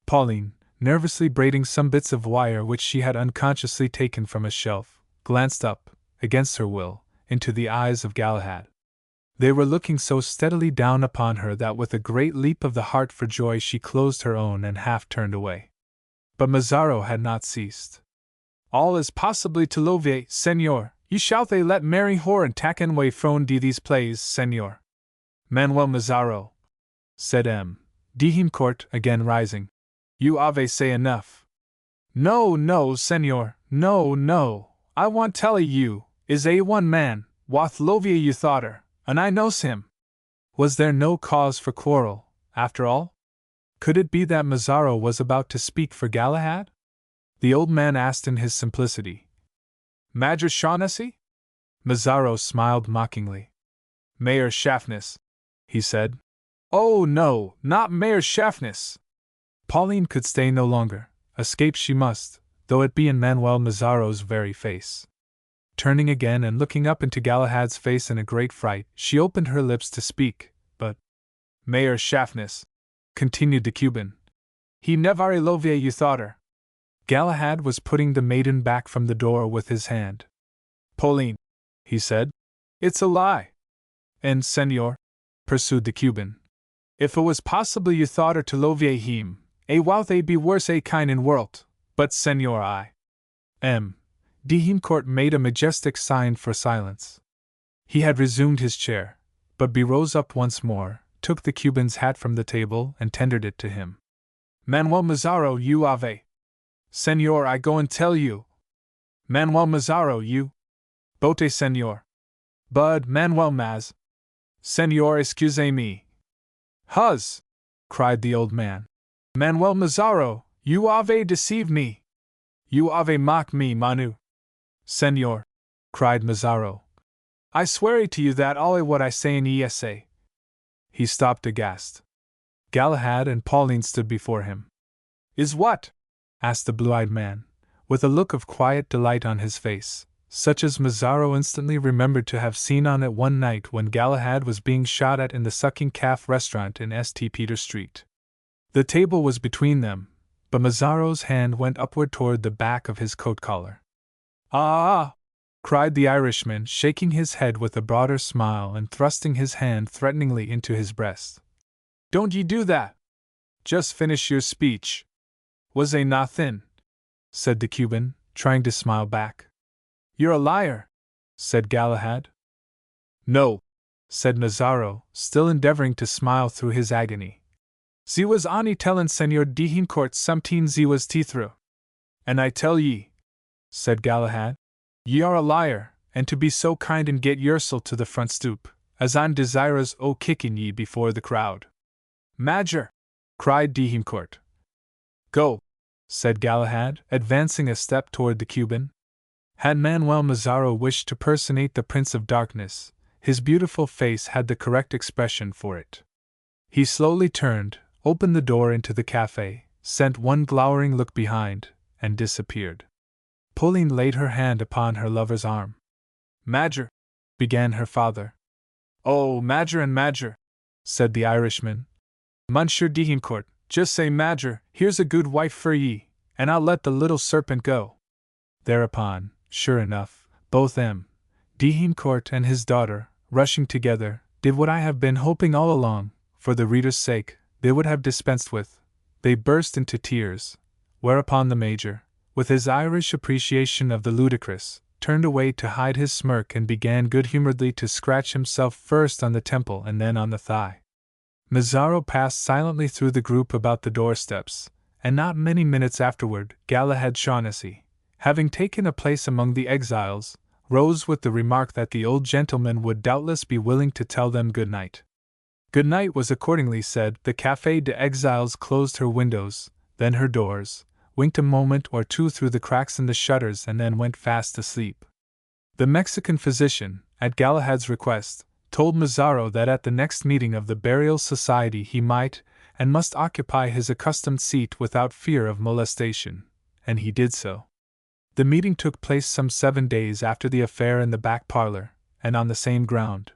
Pauline, nervously braiding some bits of wire which she had unconsciously taken from a shelf, glanced up, against her will, into the eyes of Galahad. They were looking so steadily down upon her that with a great leap of the heart for joy she closed her own and half turned away. But Mazzaro had not ceased. All is possibly to Lovier, senor. You shall they let Mary whore and taken way from these plays, senor. Manuel Mazzaro, said M. D'Hincourt, again rising. You ave say enough. No, senor, no. I want tell you, is a one man, wath Lovier you thoughter, and I knows him. Was there no cause for quarrel, after all? Could it be that Mazzaro was about to speak for Galahad? The old man asked in his simplicity. Madra Shaughnessy? Mazzaro smiled mockingly. Mayor Shaftness, he said. Oh no, not Mayor Shaftness. Pauline could stay no longer. Escape she must, though it be in Manuel Mazzaro's very face. Turning again and looking up into Galahad's face in a great fright, she opened her lips to speak, but Mayor Shaftness, continued the Cuban. He nevare Lovier you thoughter. Galahad was putting the maiden back from the door with his hand. Pauline, he said, it's a lie. And, senor, pursued the Cuban, if it was possible you thoughter to Lovier him, a while they be worse a kind in world, but senor I. M. D'Hincourt made a majestic sign for silence. He had resumed his chair, but rose up once more, took the Cuban's hat from the table and tendered it to him. Manuel Mazzaro you ave. Senor, I go and tell you. Manuel Mazzaro you. Bote senor. Bud Manuel Maz. Senor excuse me. Huz! Cried the old man. Manuel Mazzaro, you ave deceive me. You ave mock me, Manu. Senor, cried Mazzaro. I swear to you that all what I say in ESA. He stopped aghast. Galahad and Pauline stood before him. Is what? Asked the blue-eyed man, with a look of quiet delight on his face, such as Mazzaro instantly remembered to have seen on it one night when Galahad was being shot at in the Sucking Calf restaurant in St. Peter Street. The table was between them, but Mazzaro's hand went upward toward the back of his coat collar. Ah! Cried the Irishman, shaking his head with a broader smile and thrusting his hand threateningly into his breast. Don't ye do that! Just finish your speech. Was they not thin? Said the Cuban, trying to smile back. You're a liar, said Galahad. No, said Mazzaro, still endeavoring to smile through his agony. Ze was ony tellin' Senor d'Hincourt sometime ze was teethrough. And I tell ye, said Galahad, ye are a liar, and to be so kind and get yersel to the front stoop, as I'm desirous o' kicking ye before the crowd. Major! Cried d'Hincourt. Go, said Galahad, advancing a step toward the Cuban. Had Manuel Mazzaro wished to personate the Prince of Darkness, his beautiful face had the correct expression for it. He slowly turned, opened the door into the cafe, sent one glowering look behind, and disappeared. Pauline laid her hand upon her lover's arm. Major, began her father. Oh, Major and Major, said the Irishman. Monsieur d'Hincourt, just say Major, here's a good wife for ye, and I'll let the little serpent go. Thereupon, sure enough, both d'Hincourt and his daughter, rushing together, did what I have been hoping all along, for the reader's sake, they would have dispensed with. They burst into tears, whereupon the Major, with his Irish appreciation of the ludicrous, turned away to hide his smirk and began good-humoredly to scratch himself first on the temple and then on the thigh. Mazzaro passed silently through the group about the doorsteps, and not many minutes afterward, Galahad Shaughnessy, having taken a place among the exiles, rose with the remark that the old gentleman would doubtless be willing to tell them good night. Good night was accordingly said. The Café des Exiles closed her windows, then her doors, winked a moment or two through the cracks in the shutters, and then went fast asleep. The Mexican physician, at Galahad's request, told Mazzaro that at the next meeting of the Burial Society he might and must occupy his accustomed seat without fear of molestation, and he did so. The meeting took place some 7 days after the affair in the back parlor, and on the same ground.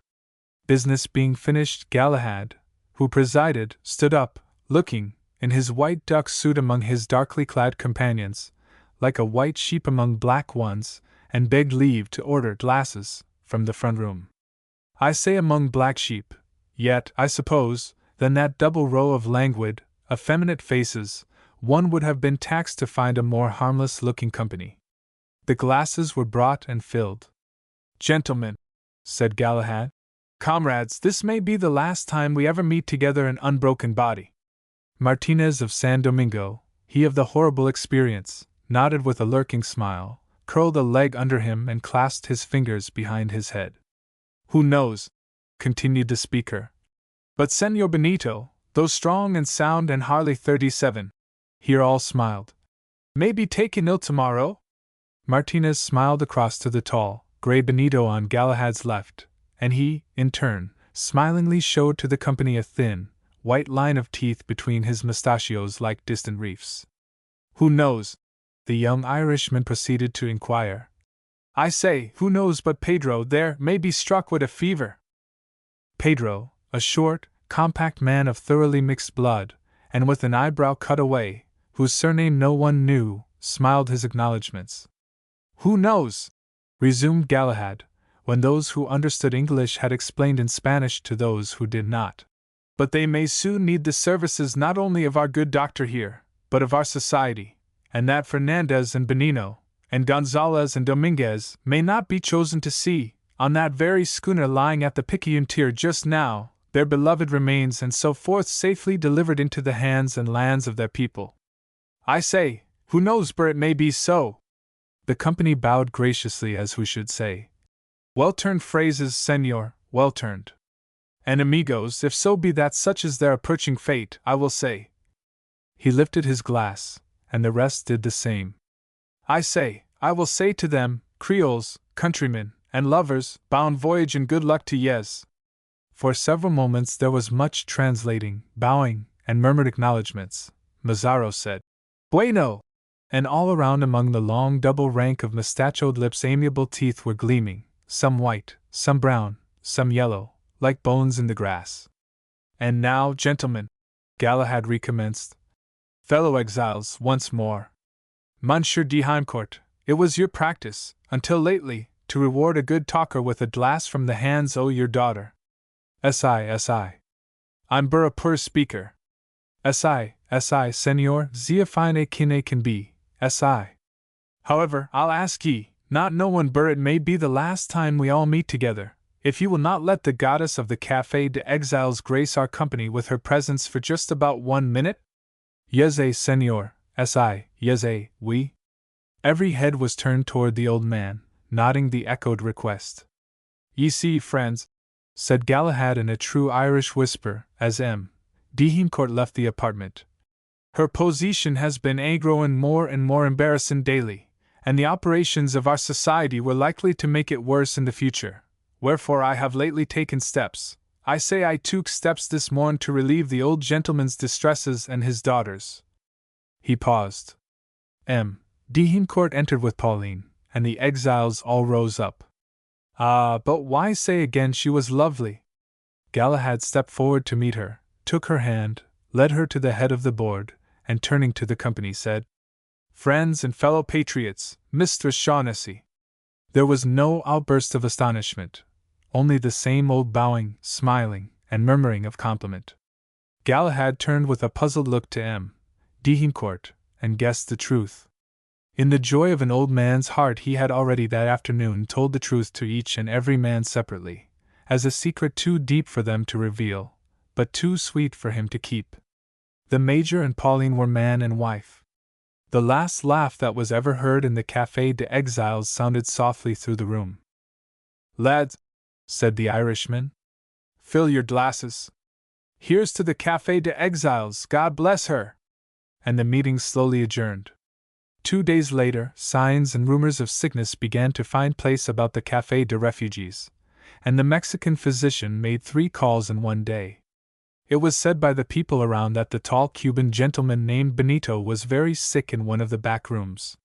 Business being finished, Galahad, who presided, stood up, looking, in his white duck suit among his darkly clad companions, like a white sheep among black ones, and begged leave to order glasses from the front room. I say among black sheep, yet, I suppose, than that double row of languid, effeminate faces, one would have been taxed to find a more harmless-looking company. The glasses were brought and filled. Gentlemen, said Galahad, comrades, this may be the last time we ever meet together in unbroken body. Martinez of San Domingo, he of the horrible experience, nodded with a lurking smile, curled a leg under him and clasped his fingers behind his head. Who knows, continued the speaker, but Senor Benito, though strong and sound and hardly 37, here all smiled, may be taken ill tomorrow? Martinez smiled across to the tall, grey Benito on Galahad's left, and he, in turn, smilingly showed to the company a thin, white line of teeth between his mustachios like distant reefs. Who knows? The young Irishman proceeded to inquire. I say, who knows but Pedro there may be struck with a fever? Pedro, a short, compact man of thoroughly mixed blood, and with an eyebrow cut away, whose surname no one knew, smiled his acknowledgments. Who knows? Resumed Galahad, when those who understood English had explained in Spanish to those who did not. But they may soon need the services not only of our good doctor here, but of our society, and that Fernandez and Benino, and Gonzalez and Dominguez may not be chosen to see, on that very schooner lying at the Picayune just now, their beloved remains and so forth safely delivered into the hands and lands of their people. I say, who knows but it may be so? The company bowed graciously as who should say, well-turned phrases, senor, well-turned. And amigos, if so be that such is their approaching fate, I will say. He lifted his glass, and the rest did the same. I will say to them, Creoles, countrymen, and lovers, bound voyage and good luck to yez. For several moments there was much translating, bowing, and murmured acknowledgments. Mazzaro said, Bueno! And all around among the long double rank of mustachioed lips amiable teeth were gleaming, some white, some brown, some yellow, like bones in the grass. And now, gentlemen, Galahad recommenced. Fellow exiles, once more. Monsieur de Heimcourt, it was your practice, until lately, to reward a good talker with a glass from the hands o' your daughter. Si. I'm bur a poor speaker. Si, senor, zia fine kine can be, si. However, I'll ask ye, not knowin' bur it may be the last time we all meet together, if you will not let the goddess of the Café de Exiles grace our company with her presence for just about 1 minute? Yeze, senor, si, yeze, oui. Every head was turned toward the old man, nodding the echoed request. Ye see, friends, said Galahad in a true Irish whisper, as M. de Heimcourt left the apartment. Her position has been growing more and more embarrassing daily, and the operations of our society were likely to make it worse in the future, wherefore I have lately taken steps. I took steps this morn to relieve the old gentleman's distresses and his daughter's. He paused. M. de Heimcourt entered with Pauline, and the exiles all rose up. Ah, but why say again she was lovely? Galahad stepped forward to meet her, took her hand, led her to the head of the board, and turning to the company said, Friends and fellow patriots, Mistress Shaughnessy. There was no outburst of astonishment, only the same old bowing, smiling, and murmuring of compliment. Galahad turned with a puzzled look to M. de Heimcourt, and guessed the truth. In the joy of an old man's heart he had already that afternoon told the truth to each and every man separately, as a secret too deep for them to reveal, but too sweet for him to keep. The Major and Pauline were man and wife. The last laugh that was ever heard in the Café de Exiles sounded softly through the room. Lads, said the Irishman, fill your glasses. Here's to the Café de Exiles, God bless her! And the meeting slowly adjourned. 2 days later, signs and rumors of sickness began to find place about the Café de Refugees, and the Mexican physician made 3 calls in 1 day. It was said by the people around that the tall Cuban gentleman named Benito was very sick in one of the back rooms.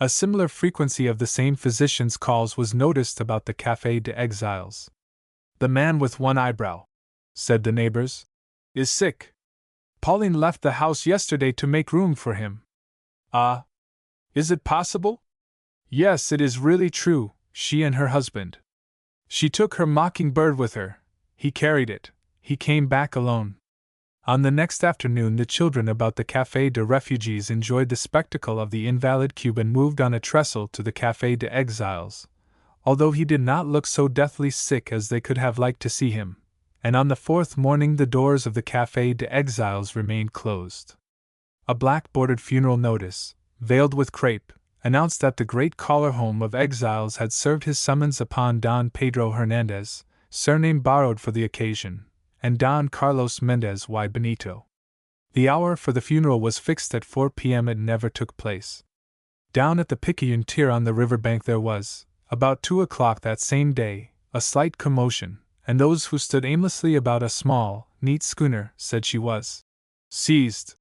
A similar frequency of the same physician's calls was noticed about the Café de Exiles. The man with one eyebrow, said the neighbors, is sick. Pauline left the house yesterday to make room for him. Ah! Is it possible? Yes, it is really true, she and her husband. She took her mockingbird with her, he carried it, he came back alone. On the next afternoon the children about the Café de Refugees enjoyed the spectacle of the invalid Cuban moved on a trestle to the Café de Exiles, although he did not look so deathly sick as they could have liked to see him, and on the 4th morning the doors of the Café de Exiles remained closed. A black-bordered funeral notice, veiled with crape, announced that the great caller home of exiles had served his summons upon Don Pedro Hernandez, surname borrowed for the occasion, and Don Carlos Mendez y Benito. The hour for the funeral was fixed at 4 p.m. It never took place. Down at the Picayune Tier on the river bank there was, about 2 o'clock that same day, a slight commotion, and those who stood aimlessly about a small, neat schooner said she was seized.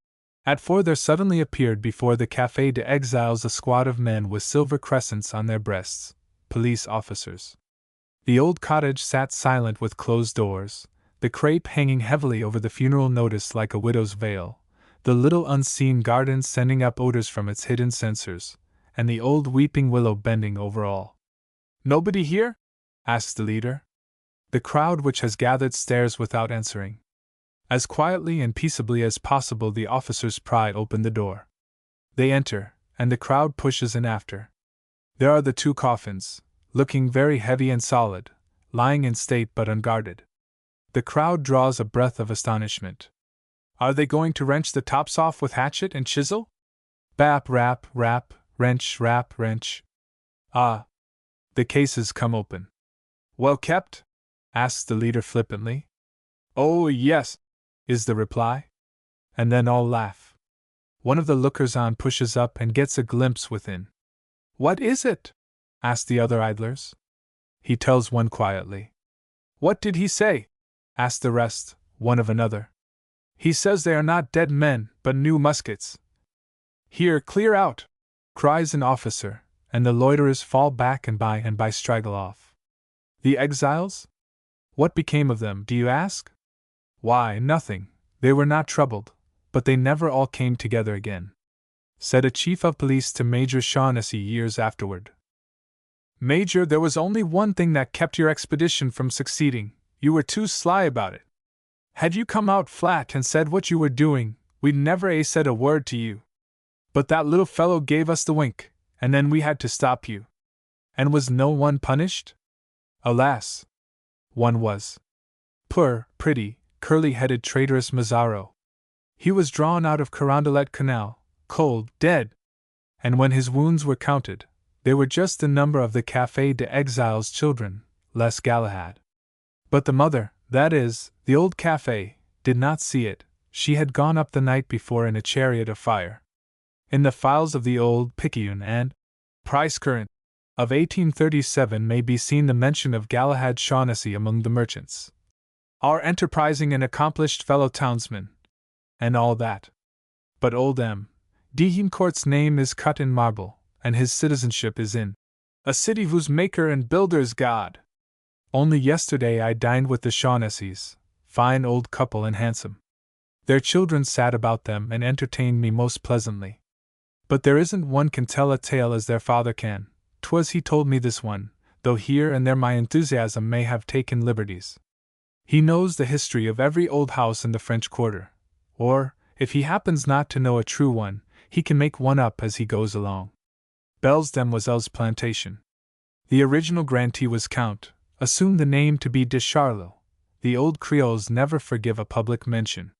At 4 there suddenly appeared before the Café de Exiles a squad of men with silver crescents on their breasts, police officers. The old cottage sat silent with closed doors, the crape hanging heavily over the funeral notice like a widow's veil, the little unseen garden sending up odors from its hidden censers, and the old weeping willow bending over all. Nobody here? Asked the leader. The crowd which has gathered stares without answering. As quietly and peaceably as possible the officers pry open the door. They enter, and the crowd pushes in after. There are the 2 coffins, looking very heavy and solid, lying in state but unguarded. The crowd draws a breath of astonishment. Are they going to wrench the tops off with hatchet and chisel? Bap, rap, rap, wrench, rap, wrench. Ah! The cases come open. Well kept? Asks the leader flippantly. Oh, yes, is the reply. And then all laugh. One of the lookers-on pushes up and gets a glimpse within. What is it? Ask the other idlers. He tells one quietly. What did he say? Ask the rest, one of another. He says they are not dead men, but new muskets. "Here, clear out!" cries an officer, and the loiterers fall back and by straggle off. The exiles? What became of them, do you ask? Why, nothing, they were not troubled, but they never all came together again, said a chief of police to Major Shaughnessy years afterward. "Major, there was only one thing that kept your expedition from succeeding: you were too sly about it. Had you come out flat and said what you were doing, we'd never said a word to you. But that little fellow gave us the wink, and then we had to stop you. And was no one punished?" "Alas! One was. Poor, pretty, curly-headed traitorous Mazzaro. He was drawn out of Carondelet Canal, cold, dead. And when his wounds were counted, they were just the number of the Café des Exiles children, less Galahad. But the mother, that is, the old café, did not see it. She had gone up the night before in a chariot of fire. In the files of the old Picayune and Price Current of 1837 may be seen the mention of Galahad Shaughnessy among the merchants. Our enterprising and accomplished fellow townsman, and all that. But old M. d'Eyncourt's name is cut in marble, and his citizenship is in a city whose maker and builder is God. Only yesterday I dined with the Shaughnesseys, fine old couple and handsome. Their children sat about them and entertained me most pleasantly. But there isn't one can tell a tale as their father can. 'Twas he told me this one, though here and there my enthusiasm may have taken liberties. He knows the history of every old house in the French Quarter, or, if he happens not to know a true one, he can make one up as he goes along. Belles Demoiselles Plantation. The original grantee was Count, assumed the name to be de Charlot. The old Creoles never forgive a public mention.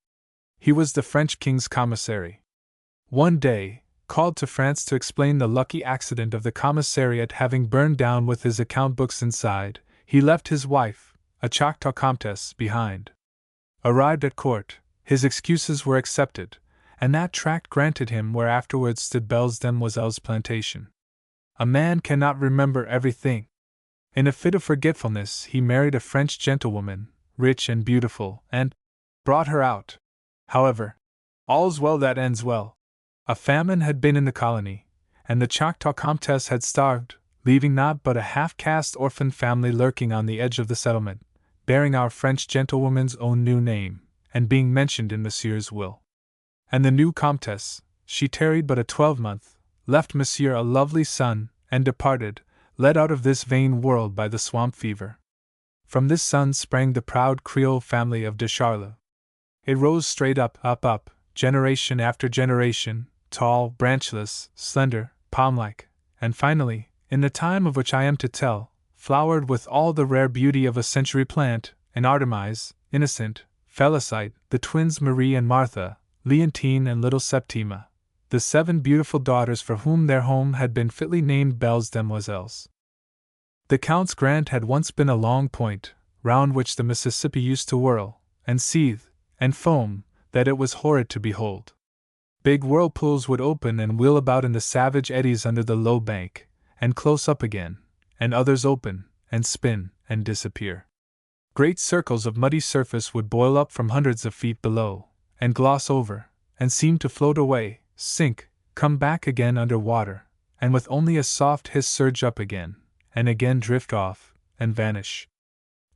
He was the French king's commissary. One day, called to France to explain the lucky accident of the commissariat having burned down with his account books inside, he left his wife, a Choctaw comtesse, behind. Arrived at court, his excuses were accepted, and that tract granted him where afterwards stood Belles Demoiselles Plantation. A man cannot remember everything. In a fit of forgetfulness he married a French gentlewoman, rich and beautiful, and brought her out. However, all's well that ends well. A famine had been in the colony, and the Choctaw Comtesse had starved, leaving naught but a half-caste orphan family lurking on the edge of the settlement, bearing our French gentlewoman's own new name, and being mentioned in Monsieur's will. And the new Comtesse, she tarried but a 12-month, left Monsieur a lovely son, and departed, led out of this vain world by the swamp fever. From this son sprang the proud Creole family of de Charlot. It rose straight up, generation after generation, tall, branchless, slender, palm-like, and finally, in the time of which I am to tell, flowered with all the rare beauty of a century plant, and Artemise, Innocent, Felicite, the twins Marie and Martha, Leontine and little Septima, the 7 beautiful daughters for whom their home had been fitly named Belles Demoiselles. The Count's grant had once been a long point, round which the Mississippi used to whirl, and seethe, and foam, that it was horrid to behold. Big whirlpools would open and wheel about in the savage eddies under the low bank, and close up again, and others open, and spin, and disappear. Great circles of muddy surface would boil up from hundreds of feet below, and gloss over, and seem to float away, sink, come back again under water, and with only a soft hiss surge up again, and again drift off, and vanish.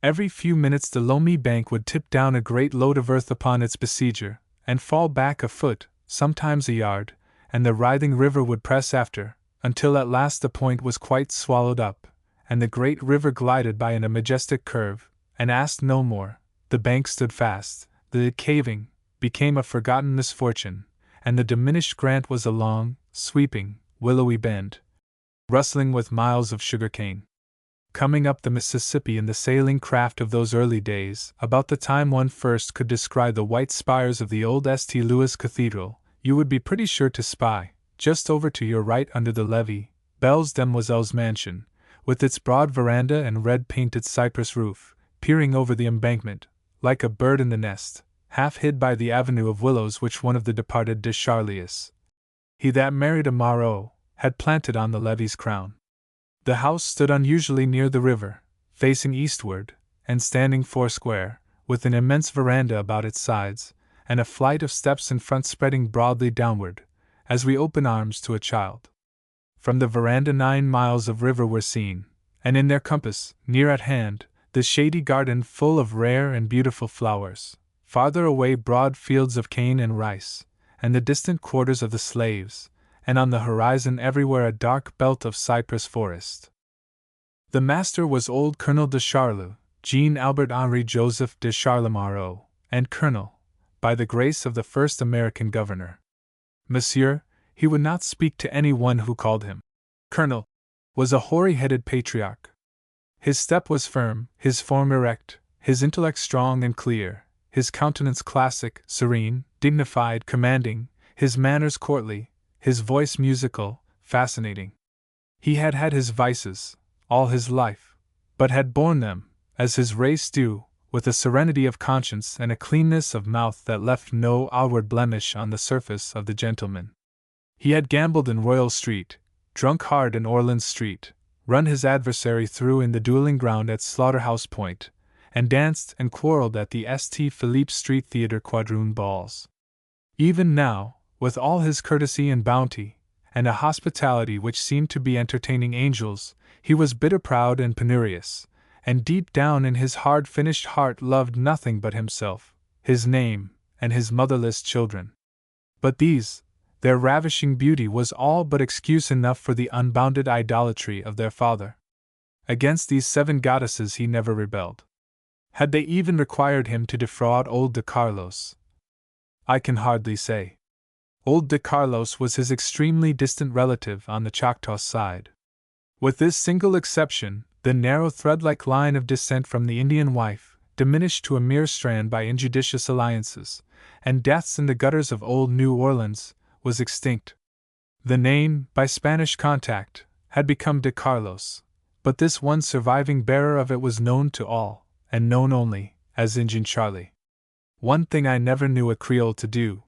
Every few minutes the loamy bank would tip down a great load of earth upon its besieger, and fall back a foot, sometimes a yard, and the writhing river would press after, until at last the point was quite swallowed up, and the great river glided by in a majestic curve, and asked no more. The bank stood fast, the caving became a forgotten misfortune, and the diminished grant was a long, sweeping, willowy bend, rustling with miles of sugar cane. Coming up the Mississippi in the sailing craft of those early days, about the time one first could descry the white spires of the old St. Louis Cathedral, you would be pretty sure to spy, just over to your right under the levee, Belles Demoiselles Mansion, with its broad veranda and red-painted cypress roof, peering over the embankment, like a bird in the nest, half hid by the avenue of willows which one of the departed de Charlius, he that married a Marot, had planted on the levee's crown. The house stood unusually near the river, facing eastward, and standing foursquare, with an immense veranda about its sides, and a flight of steps in front spreading broadly downward, as we open arms to a child. From the veranda 9 miles of river were seen, and in their compass, near at hand, the shady garden full of rare and beautiful flowers, farther away broad fields of cane and rice, and the distant quarters of the slaves, and on the horizon everywhere a dark belt of cypress forest. The master was old Colonel de Charlus, Jean Albert Henri Joseph de Charlemont, and Colonel, by the grace of the first American governor. Monsieur, he would not speak to any one who called him Colonel, was a hoary-headed patriarch. His step was firm, his form erect, his intellect strong and clear, his countenance classic, serene, dignified, commanding, his manners courtly, his voice musical, fascinating. He had had his vices, all his life, but had borne them, as his race do, with a serenity of conscience and a cleanness of mouth that left no outward blemish on the surface of the gentleman. He had gambled in Royal Street, drunk hard in Orleans Street, run his adversary through in the dueling ground at Slaughterhouse Point, and danced and quarreled at the St. Philippe Street Theatre quadroon balls. Even now, with all his courtesy and bounty, and a hospitality which seemed to be entertaining angels, he was bitter proud and penurious, and deep down in his hard-finished heart loved nothing but himself, his name, and his motherless children. But these, their ravishing beauty was all but excuse enough for the unbounded idolatry of their father. Against these 7 goddesses he never rebelled. Had they even required him to defraud old de Carlos? I can hardly say. Old de Carlos was his extremely distant relative on the Choctaw side. With this single exception, the narrow thread-like line of descent from the Indian wife, diminished to a mere strand by injudicious alliances, and deaths in the gutters of old New Orleans, was extinct. The name, by Spanish contact, had become de Carlos, but this one surviving bearer of it was known to all, and known only, as Injun Charlie. One thing I never knew a Creole to do.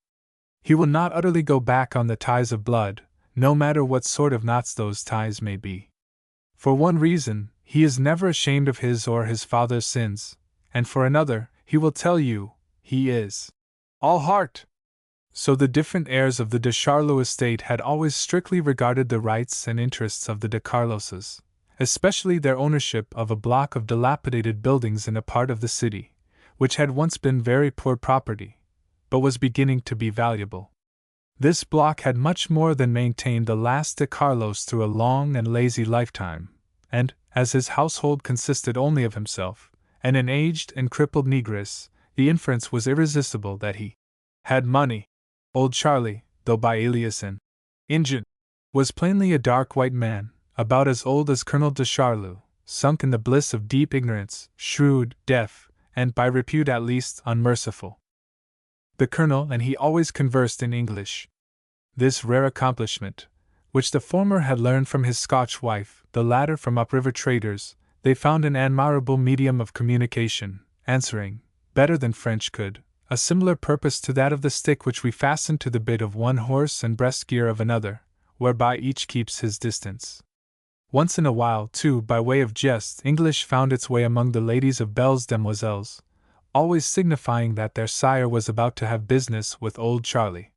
He will not utterly go back on the ties of blood, no matter what sort of knots those ties may be. For one reason, he is never ashamed of his or his father's sins, and for another, he will tell you, he is all heart. So the different heirs of the de Charlus estate had always strictly regarded the rights and interests of the de Carloses, especially their ownership of a block of dilapidated buildings in a part of the city, which had once been very poor property, but was beginning to be valuable. This block had much more than maintained the last de Carlos through a long and lazy lifetime, and, as his household consisted only of himself, and an aged and crippled negress, the inference was irresistible that he had money. Old Charlie, though by alias an Injun, was plainly a dark white man, about as old as Colonel de Charlus, sunk in the bliss of deep ignorance, shrewd, deaf, and, by repute at least, unmerciful. The Colonel and he always conversed in English. This rare accomplishment, which the former had learned from his Scotch wife, the latter from upriver traders, they found an admirable medium of communication, answering, better than French could, a similar purpose to that of the stick which we fasten to the bit of one horse and breast gear of another, whereby each keeps his distance. Once in a while, too, by way of jest, English found its way among the ladies of Belle's demoiselles, always signifying that their sire was about to have business with old Charlie.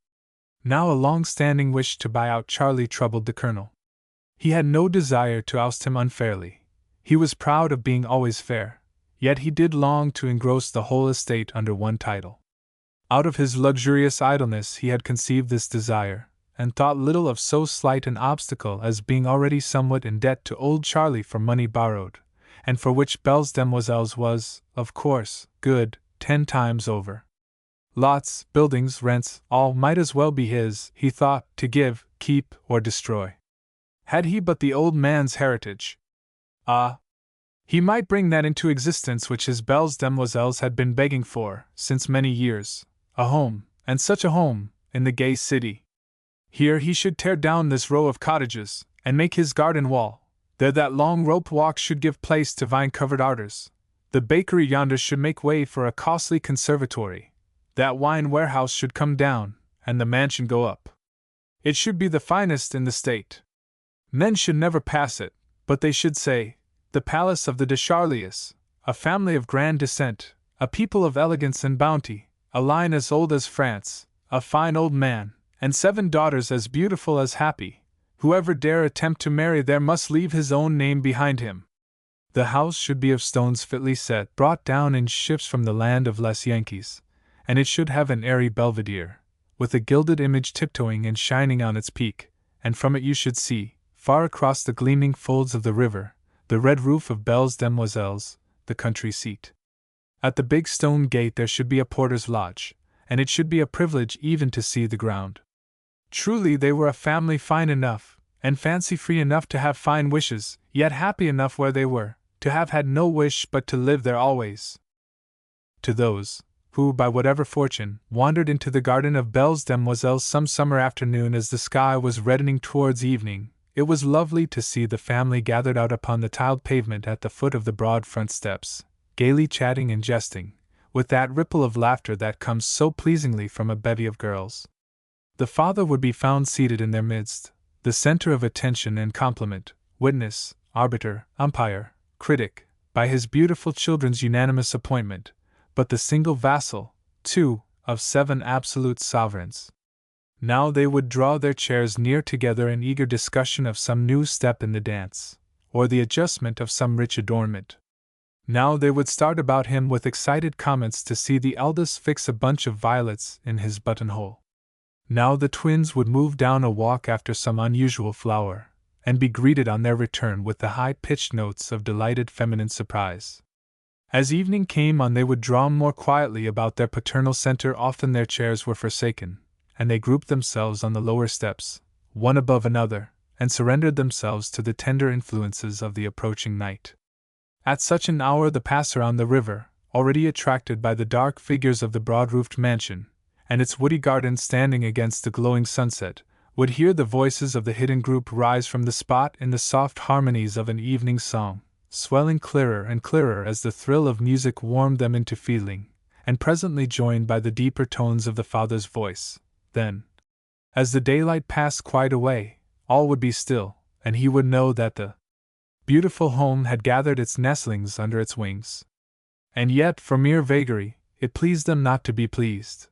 Now a long-standing wish to buy out Charlie troubled the Colonel. He had no desire to oust him unfairly. He was proud of being always fair, yet he did long to engross the whole estate under one title. Out of his luxurious idleness he had conceived this desire, and thought little of so slight an obstacle as being already somewhat in debt to old Charlie for money borrowed, and for which Belle's demoiselles was, of course, good 10 times over. Lots, buildings, rents, all might as well be his, he thought, to give, keep, or destroy. Had he but the old man's heritage. Ah! He might bring that into existence which his Belle's demoiselles had been begging for, since many years, a home, and such a home, in the gay city. Here he should tear down this row of cottages, and make his garden wall. There that long rope walk should give place to vine-covered arbors. The bakery yonder should make way for a costly conservatory. That wine warehouse should come down, and the mansion go up. It should be the finest in the state. Men should never pass it, but they should say, the palace of the de Charlius, a family of grand descent, a people of elegance and bounty, a line as old as France, a fine old man, and 7 daughters as beautiful as happy. Whoever dare attempt to marry there must leave his own name behind him. The house should be of stones fitly set, brought down in ships from the land of Les Yankees, and it should have an airy belvedere, with a gilded image tiptoeing and shining on its peak, and from it you should see, far across the gleaming folds of the river, the red roof of Belles Demoiselles, the country seat. At the big stone gate there should be a porter's lodge, and it should be a privilege even to see the ground. Truly they were a family fine enough, and fancy-free enough to have fine wishes, yet happy enough where they were, to have had no wish but to live there always. To those who, by whatever fortune, wandered into the garden of Belles Demoiselles some summer afternoon as the sky was reddening towards evening, it was lovely to see the family gathered out upon the tiled pavement at the foot of the broad front steps, gaily chatting and jesting, with that ripple of laughter that comes so pleasingly from a bevy of girls. The father would be found seated in their midst, the center of attention and compliment, witness, arbiter, umpire, critic, by his beautiful children's unanimous appointment, but the single vassal, too, of 7 absolute sovereigns. Now they would draw their chairs near together in eager discussion of some new step in the dance, or the adjustment of some rich adornment. Now they would start about him with excited comments to see the eldest fix a bunch of violets in his buttonhole. Now the twins would move down a walk after some unusual flower, and be greeted on their return with the high-pitched notes of delighted feminine surprise. As evening came on they would draw more quietly about their paternal center. Often their chairs were forsaken, and they grouped themselves on the lower steps, one above another, and surrendered themselves to the tender influences of the approaching night. At such an hour the passer on the river, already attracted by the dark figures of the broad-roofed mansion, and its woody garden standing against the glowing sunset, would hear the voices of the hidden group rise from the spot in the soft harmonies of an evening song, swelling clearer and clearer as the thrill of music warmed them into feeling, and presently joined by the deeper tones of the father's voice. Then, as the daylight passed quite away, all would be still, and he would know that the beautiful home had gathered its nestlings under its wings. And yet, for mere vagary, it pleased them not to be pleased.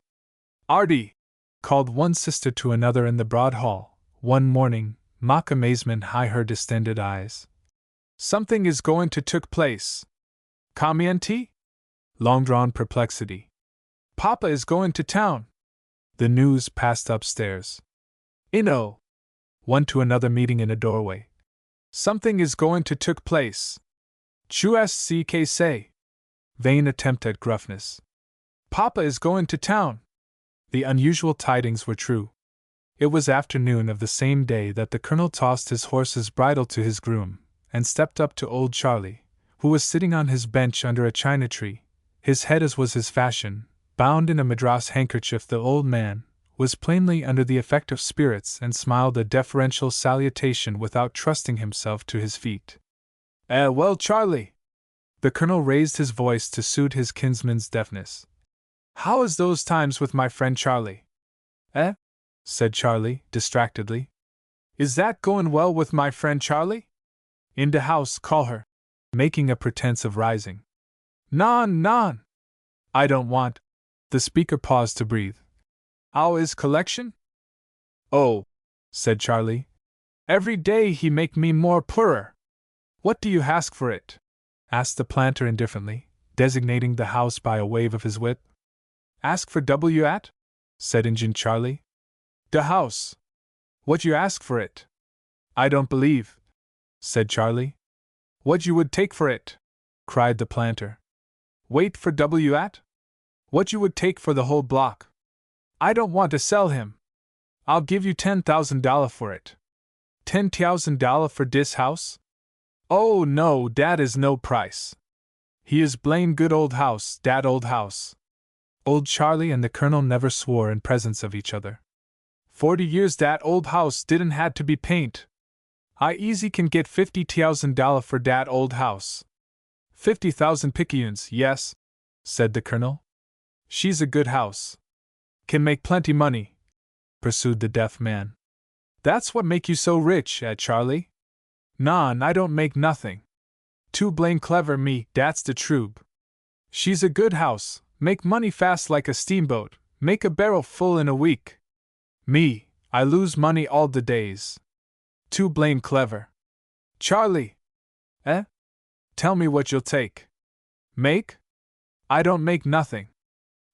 "Artie!" called one sister to another in the broad hall, one morning, mock amazement high her distended eyes. "Something is going to took place." "Comienti?" Long-drawn perplexity. "Papa is going to town." The news passed upstairs. "Inno!" one to another meeting in a doorway. "Something is going to took place." "Qu'est-ce say?" Vain attempt at gruffness. "Papa is going to town." The unusual tidings were true. It was afternoon of the same day that the colonel tossed his horse's bridle to his groom, and stepped up to old Charlie, who was sitting on his bench under a china tree, his head as was his fashion, bound in a madras handkerchief. The old man was plainly under the effect of spirits and smiled a deferential salutation without trusting himself to his feet. Well, Charlie!" The colonel raised his voice to suit his kinsman's deafness. "How is those times with my friend Charlie?" Said Charlie, distractedly. "Is that going well with my friend Charlie?" "In de house, call her," making a pretense of rising. Non! I don't want." The speaker paused to breathe. "How is collection?" "Oh," said Charlie, "every day he make me more poorer." "What do you ask for it?" asked the planter indifferently, designating the house by a wave of his whip. "Ask for W at?" said Injun Charlie. "De house. What you ask for it?" "I don't believe," said Charlie. "What you would take for it?" cried the planter. "Wait for W at?" "What you would take for the whole block?" "I don't want to sell him. I'll give you $10,000 for it." $10,000 for dis house? "Oh no, dat is no price. He is blame good old house, dat old house." Old Charlie and the colonel never swore in presence of each other. 40 years dat old house didn't had to be paint. I easy can get $50,000 for dat old house. 50,000 picayunes, yes, said the colonel. She's a good house. Can make plenty money, pursued the deaf man. That's what make you so rich, Charlie? Non, I don't make nothing. Too blame clever me, dat's the trube. She's a good house, make money fast like a steamboat, make a barrel full in a week. Me, I lose money all the days. Too blame clever. Charlie! Eh? Tell me what you'll take. Make? I don't make nothing.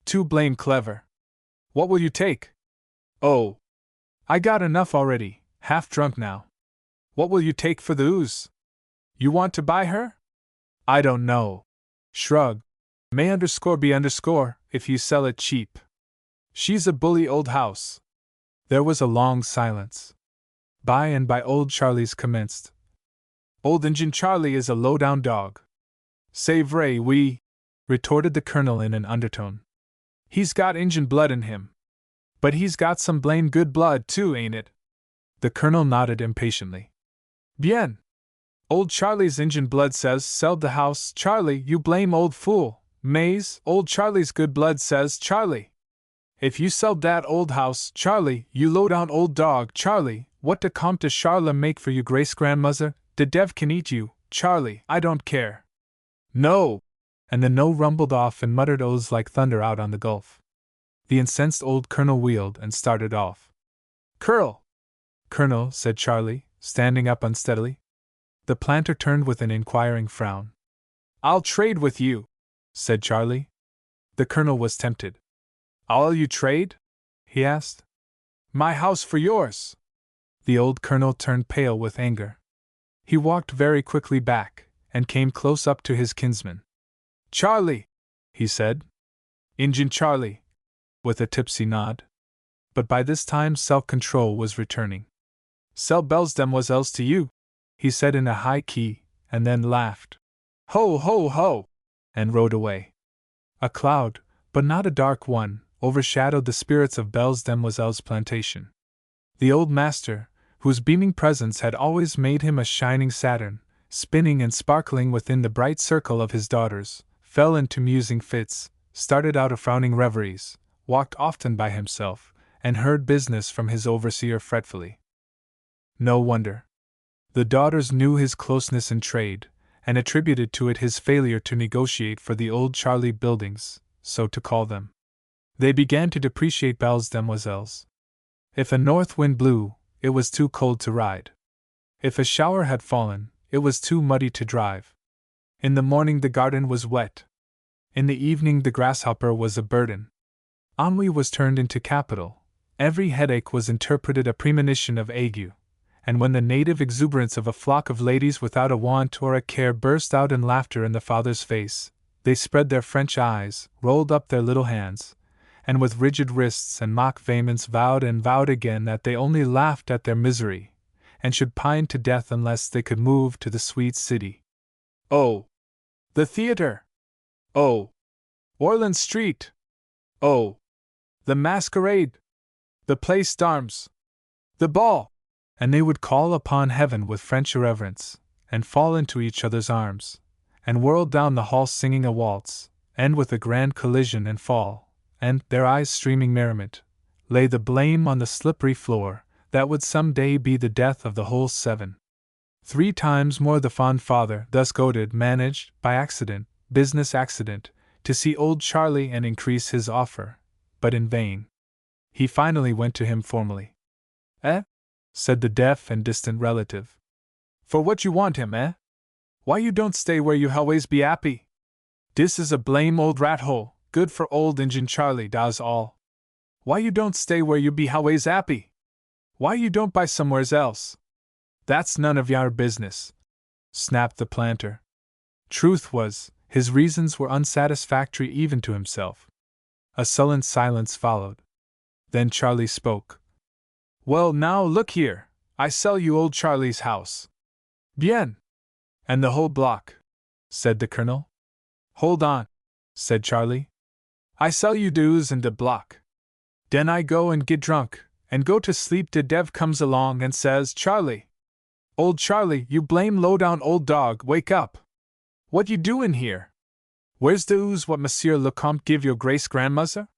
Too blame clever. What will you take? Oh! I got enough already, half drunk now. What will you take for the ooze? You want to buy her? I don't know. Shrug. May underscore be underscore, if you sell it cheap. She's a bully old house. There was a long silence. By and by old Charlie's commenced. Old Injun Charlie is a low-down dog. C'est vrai, oui, retorted the colonel in an undertone. He's got Injun blood in him. But he's got some blame good blood too, ain't it? The colonel nodded impatiently. Bien. Old Charlie's Injun blood says sell the house, Charlie, you blame old fool. Maze, old Charlie's good blood says Charlie. If you sell that old house, Charlie, you low-down old dog, Charlie, what de Comte de Charles make for you Grace grandmother? The dev can eat you, Charlie, I don't care. No! And the no rumbled off and muttered oaths like thunder out on the gulf. The incensed old colonel wheeled and started off. Curl! Colonel, said Charlie, standing up unsteadily. The planter turned with an inquiring frown. I'll trade with you, said Charlie. The colonel was tempted. All you trade? He asked. My house for yours. The old colonel turned pale with anger. He walked very quickly back, and came close up to his kinsman. Charlie, he said. Injun Charlie, with a tipsy nod. But by this time self-control was returning. Sell bells demoiselles to you, he said in a high key, and then laughed. Ho, ho, ho! And rode away. A cloud, but not a dark one, overshadowed the spirits of Belle's Demoiselle's plantation. The old master, whose beaming presence had always made him a shining Saturn, spinning and sparkling within the bright circle of his daughters, fell into musing fits, started out of frowning reveries, walked often by himself, and heard business from his overseer fretfully. No wonder. The daughters knew his closeness in trade, and attributed to it his failure to negotiate for the old Charlie buildings, so to call them. They began to depreciate Belle's demoiselles. If a north wind blew, it was too cold to ride. If a shower had fallen, it was too muddy to drive. In the morning the garden was wet. In the evening the grasshopper was a burden. Ennui was turned into capital. Every headache was interpreted a premonition of ague. And when the native exuberance of a flock of ladies without a want or a care burst out in laughter in the father's face, they spread their French eyes, rolled up their little hands, and with rigid wrists and mock vehemence vowed and vowed again that they only laughed at their misery, and should pine to death unless they could move to the sweet city. Oh! The theater! Oh! Orleans Street! Oh! The masquerade! The place d'armes! The ball! And they would call upon heaven with French irreverence, and fall into each other's arms, and whirl down the hall singing a waltz, end with a grand collision and fall, and, their eyes streaming merriment, lay the blame on the slippery floor, that would some day be the death of the whole seven. 3 times more the fond father, thus goaded, managed, by accident, business accident, to see old Charlie and increase his offer, but in vain. He finally went to him formally. Eh? Said the deaf and distant relative. For what you want him, eh? Why you don't stay where you always be happy? Dis is a blame old rat hole, good for old Injun Charlie, das all. Why you don't stay where you be always happy? Why you don't buy somewheres else? That's none of your business, snapped the planter. Truth was, his reasons were unsatisfactory even to himself. A sullen silence followed. Then Charlie spoke. Well, now look here, I sell you old Charlie's house. Bien. And the whole block, said the colonel. Hold on, said Charlie. I sell you dues and de block. Den I go and get drunk, and go to sleep. De dev comes along and says, Charlie. Old Charlie, you blame low-down old dog, wake up. What you doin' here? Where's the ooze what Monsieur le Comte give your Grace grandmother?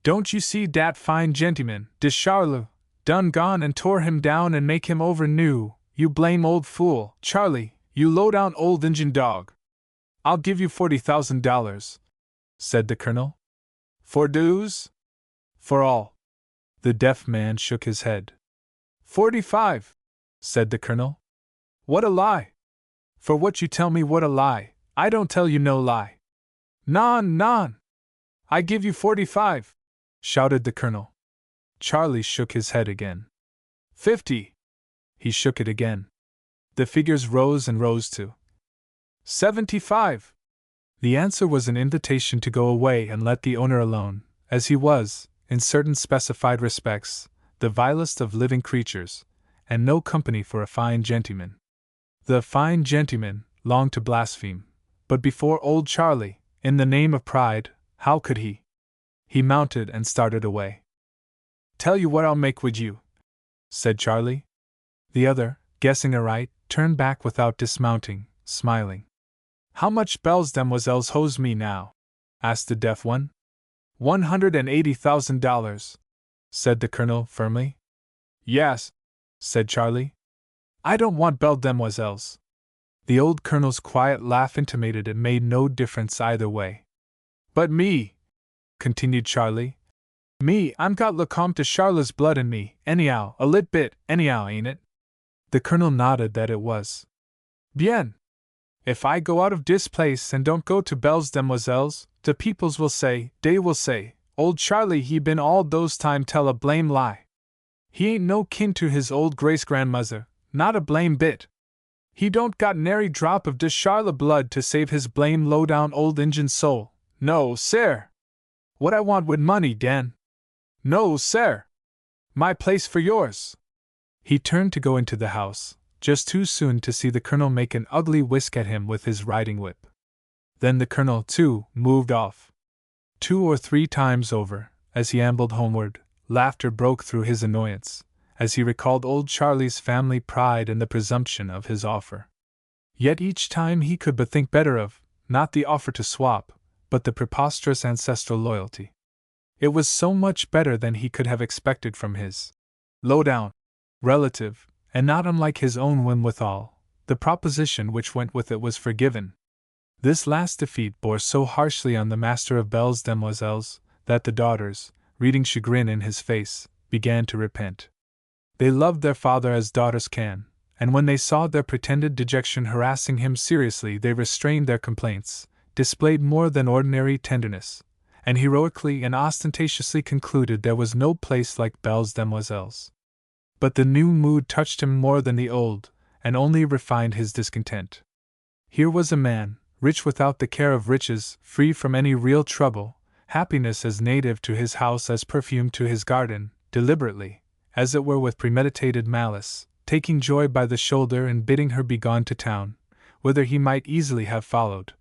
Don't you see dat fine gentleman, de Charles, done gone and tore him down and make him over new, you blame old fool, Charlie, you low-down old Injun dog. I'll give you $40,000, said the colonel. For dues? For all. The deaf man shook his head. 45, said the colonel. What a lie! For what you tell me, what a lie! I don't tell you no lie. Non, non! I give you 45, shouted the colonel. Charlie shook his head again. 50! He shook it again. The figures rose and rose to 75. The answer was an invitation to go away and let the owner alone, as he was, in certain specified respects, the vilest of living creatures, and no company for a fine gentleman. The fine gentleman longed to blaspheme, but before old Charlie, in the name of pride, how could he? He mounted and started away. Tell you what I'll make with you, said Charlie. The other, guessing aright, turned back without dismounting, smiling. How much bells demoiselles hose me now? Asked the deaf one. $180,000, said the colonel firmly. Yes, said Charlie. I don't want belle demoiselles. The old colonel's quiet laugh intimated it made no difference either way. But me, continued Charlie. Me, I'm got le Comte de Charles' blood in me, anyhow, a lit bit, anyhow, ain't it? The colonel nodded that it was. Bien. If I go out of dis place and don't go to belles demoiselles, the peoples will say, they will say, old Charlie he been all those time tell a blame lie. He ain't no kin to his old grace grandmother, not a blame bit. He don't got nary drop of de Charlotte blood to save his blame low-down old Injun soul. No, sir. What I want with money, Dan? No, sir. My place for yours. He turned to go into the house, just too soon to see the colonel make an ugly whisk at him with his riding whip. Then the colonel, too, moved off. 2 or 3 times over, as he ambled homeward, laughter broke through his annoyance, as he recalled old Charlie's family pride and the presumption of his offer. Yet each time he could but think better of, not the offer to swap, but the preposterous ancestral loyalty. It was so much better than he could have expected from his low-down relative, and not unlike his own whim withal. The proposition which went with it was forgiven. This last defeat bore so harshly on the master of belles demoiselles that the daughters, reading chagrin in his face, began to repent. They loved their father as daughters can, and when they saw their pretended dejection harassing him seriously, they restrained their complaints, displayed more than ordinary tenderness, and heroically and ostentatiously concluded there was no place like belles demoiselles. But the new mood touched him more than the old, and only refined his discontent. Here was a man, rich without the care of riches, free from any real trouble, happiness as native to his house as perfume to his garden, deliberately, as it were with premeditated malice, taking joy by the shoulder and bidding her begone to town, whither he might easily have followed.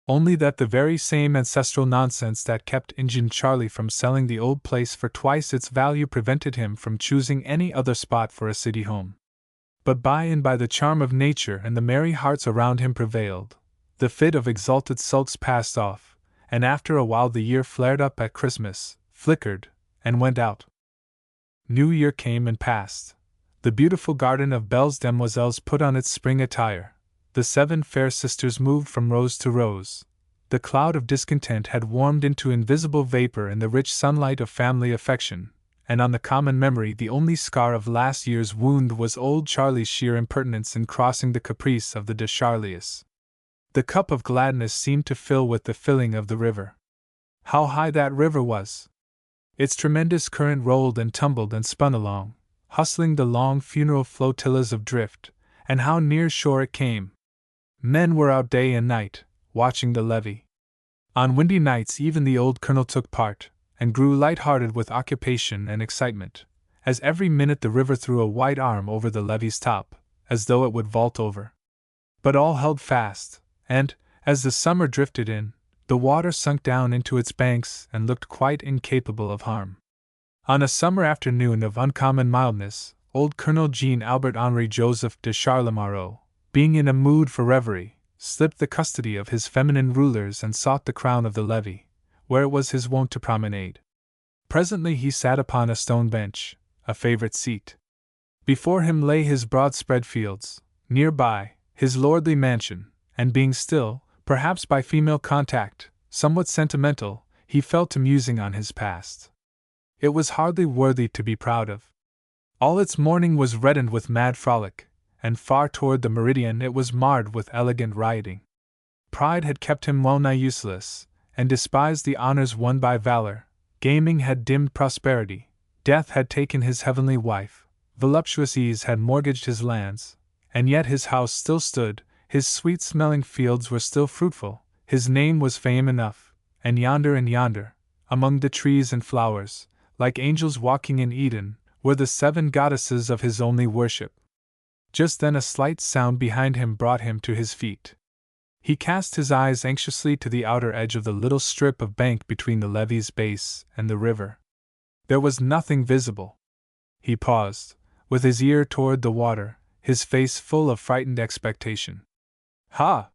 Only that the very same ancestral nonsense that kept Injun Charlie from selling the old place for twice its value prevented him from choosing any other spot for a city home. But by and by the charm of nature and the merry hearts around him prevailed. The fit of exalted sulks passed off, and after a while the year flared up at Christmas, flickered, and went out. New Year came and passed. The beautiful garden of belles demoiselles put on its spring attire. The 7 fair sisters moved from rose to rose. The cloud of discontent had warmed into invisible vapor in the rich sunlight of family affection, and on the common memory the only scar of last year's wound was old Charlie's sheer impertinence in crossing the caprice of the de Charlies. The cup of gladness seemed to fill with the filling of the river. How high that river was! Its tremendous current rolled and tumbled and spun along, hustling the long funeral flotillas of drift, and how near shore it came! Men were out day and night, watching the levee. On windy nights even the old colonel took part, and grew light-hearted with occupation and excitement, as every minute the river threw a white arm over the levee's top, as though it would vault over. But all held fast, and, as the summer drifted in, the water sunk down into its banks and looked quite incapable of harm. On a summer afternoon of uncommon mildness, old Colonel Jean Albert Henri Joseph de Charlemagne, being in a mood for reverie, slipped the custody of his feminine rulers and sought the crown of the levee, where it was his wont to promenade. Presently he sat upon a stone bench, a favorite seat. Before him lay his broad-spread fields, near by, his lordly mansion, and being still, perhaps by female contact, somewhat sentimental, he fell to musing on his past. It was hardly worthy to be proud of. All its morning was reddened with mad frolic, and far toward the meridian it was marred with elegant rioting. Pride had kept him well nigh useless, and despised the honors won by valor. Gaming had dimmed prosperity, death had taken his heavenly wife, voluptuous ease had mortgaged his lands, and yet his house still stood, his sweet-smelling fields were still fruitful, his name was fame enough, and yonder, among the trees and flowers, like angels walking in Eden, were the 7 goddesses of his only worship. Just then a slight sound behind him brought him to his feet. He cast his eyes anxiously to the outer edge of the little strip of bank between the levee's base and the river. There was nothing visible. He paused, with his ear toward the water, his face full of frightened expectation. Ha!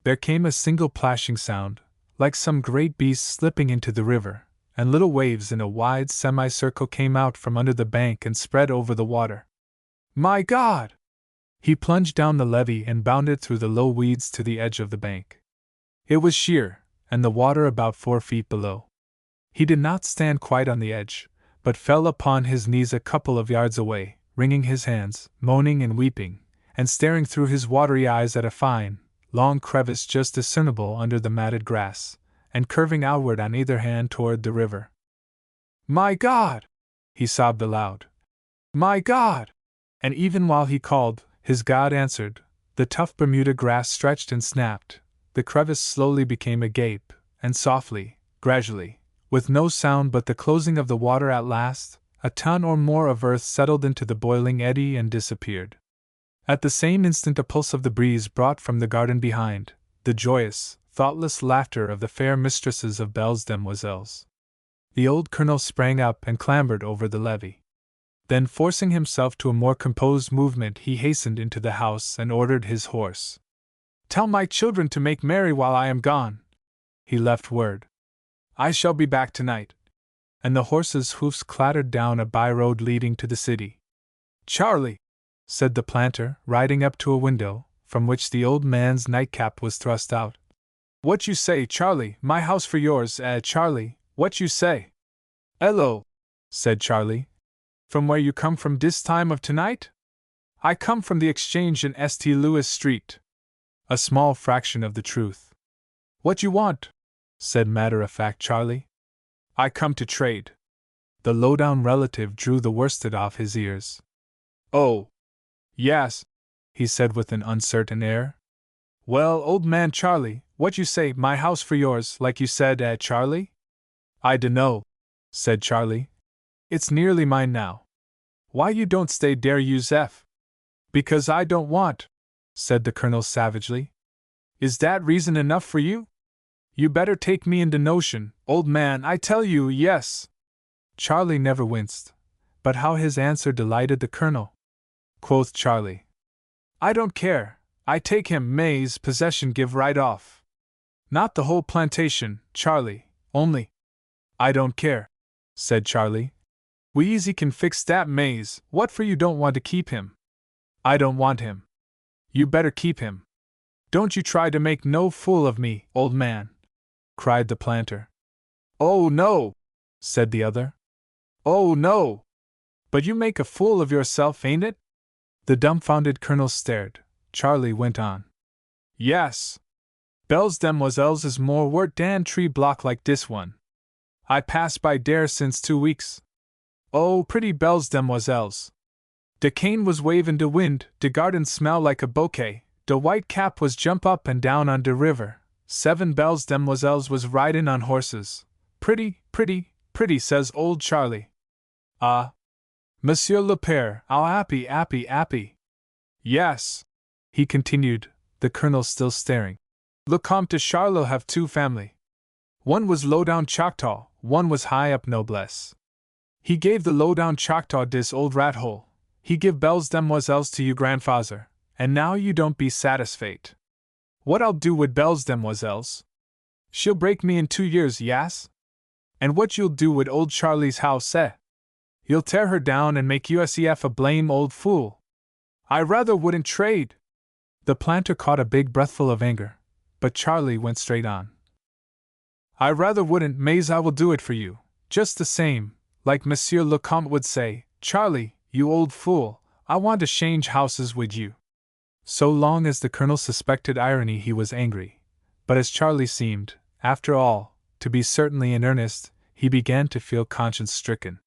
There came a single plashing sound, like some great beast slipping into the river, and little waves in a wide semicircle came out from under the bank and spread over the water. My God! He plunged down the levee and bounded through the low weeds to the edge of the bank. It was sheer, and the water about 4 feet below. He did not stand quite on the edge, but fell upon his knees a couple of yards away, wringing his hands, moaning and weeping, and staring through his watery eyes at a fine, long crevice just discernible under the matted grass, and curving outward on either hand toward the river. My God! He sobbed aloud. My God! And even while he called, his God answered. The tough Bermuda grass stretched and snapped, the crevice slowly became a gape, and softly, gradually, with no sound but the closing of the water at last, a ton or more of earth settled into the boiling eddy and disappeared. At the same instant a pulse of the breeze brought from the garden behind, the joyous, thoughtless laughter of the fair mistresses of Belle's demoiselles. The old colonel sprang up and clambered over the levee. Then, forcing himself to a more composed movement, he hastened into the house and ordered his horse. Tell my children to make merry while I am gone. He left word. I shall be back tonight. And the horse's hoofs clattered down a by-road leading to the city. Charlie, said the planter, riding up to a window, from which the old man's nightcap was thrust out. What you say, Charlie? My house for yours, Charlie, what you say? Hello, said Charlie. From where you come from this time of tonight? I come from the exchange in St. Louis Street. A small fraction of the truth. What you want? Said matter-of-fact Charlie. I come to trade. The low-down relative drew the worsted off his ears. Oh, yes, he said with an uncertain air. Well, old man Charlie, what you say, my house for yours, like you said, Charlie? I dunno, said Charlie. It's nearly mine now. Why you don't stay there, Yusef? Because I don't want, said the colonel savagely. Is that reason enough for you? You better take me into notion, old man, I tell you, yes. Charlie never winced, but how his answer delighted the colonel. Quoth Charlie. I don't care, I take him, May's possession give right off. Not the whole plantation, Charlie, only. I don't care, said Charlie. We easy can fix that, Mays. What for you don't want to keep him? I don't want him. You better keep him. Don't you try to make no fool of me, old man, cried the planter. Oh, no, said the other. Oh, no. But you make a fool of yourself, ain't it? The dumbfounded colonel stared. Charlie went on. Yes. Belle's demoiselles is more wort dan tree block like this one. I pass by dere since 2 weeks. Oh, pretty Belle's demoiselles. De cane was wavin' de wind, de garden smell like a bouquet, de white cap was jump up and down on de river, 7 Belle's demoiselles was ridin' on horses. Pretty, pretty, pretty, says old Charlie. Ah, Monsieur le Père, how happy. Yes, he continued, the colonel still staring. Le Comte de Charlot have 2 family. One was low-down Choctaw, one was high-up noblesse. He gave the low-down Choctaw dis old rat hole. He give Belle's demoiselles to you grandfather, and now you don't be satisfied. What I'll do wid Belle's demoiselles? She'll break me in 2 years, yas? And what you'll do wid old Charlie's house, You'll tear her down and make USEF a blame old fool. I rather wouldn't trade. The planter caught a big breathful of anger, but Charlie went straight on. I rather wouldn't, Mays, I will do it for you, just the same, Like Monsieur le Comte would say, Charlie, you old fool, I want to change houses with you. So long as the Colonel suspected irony, he was angry. But as Charlie seemed, after all, to be certainly in earnest, he began to feel conscience-stricken.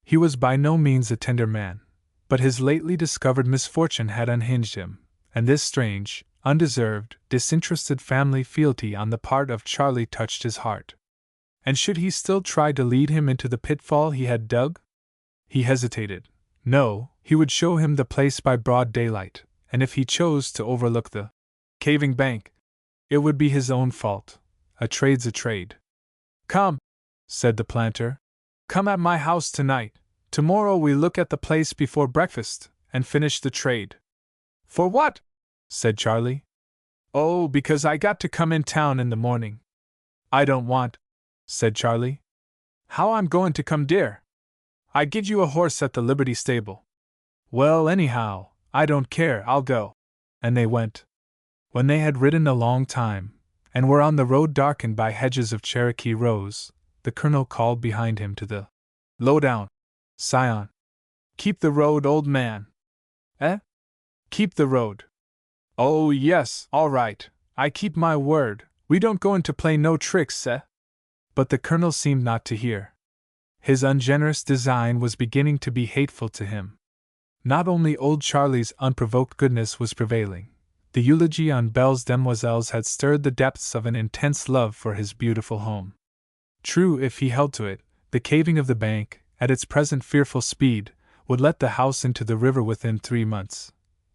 He was by no means a tender man, but his lately discovered misfortune had unhinged him, and this strange, undeserved, disinterested family fealty on the part of Charlie touched his heart. And should he still try to lead him into the pitfall he had dug? He hesitated. No, he would show him the place by broad daylight, and if he chose to overlook the caving bank, it would be his own fault. A trade's a trade. Come, said the planter. Come at my house tonight. Tomorrow we look at the place before breakfast, and finish the trade. For what? Said Charlie. Oh, because I got to come in town in the morning. I don't want, said Charlie. How I'm going to come, dear? I give you a horse at the Liberty stable. Well, anyhow, I don't care, I'll go. And they went. When they had ridden a long time, and were on the road darkened by hedges of Cherokee rose, the Colonel called behind him to the lowdown. Scion. Keep the road, old man. Eh? Keep the road. Oh, yes, all right, I keep my word, we don't go into play no tricks, eh? But the Colonel seemed not to hear. His ungenerous design was beginning to be hateful to him. Not only old Charlie's unprovoked goodness was prevailing, the eulogy on Belle's demoiselles had stirred the depths of an intense love for his beautiful home. True, if he held to it, the caving of the bank, at its present fearful speed, would let the house into the river within 3 months.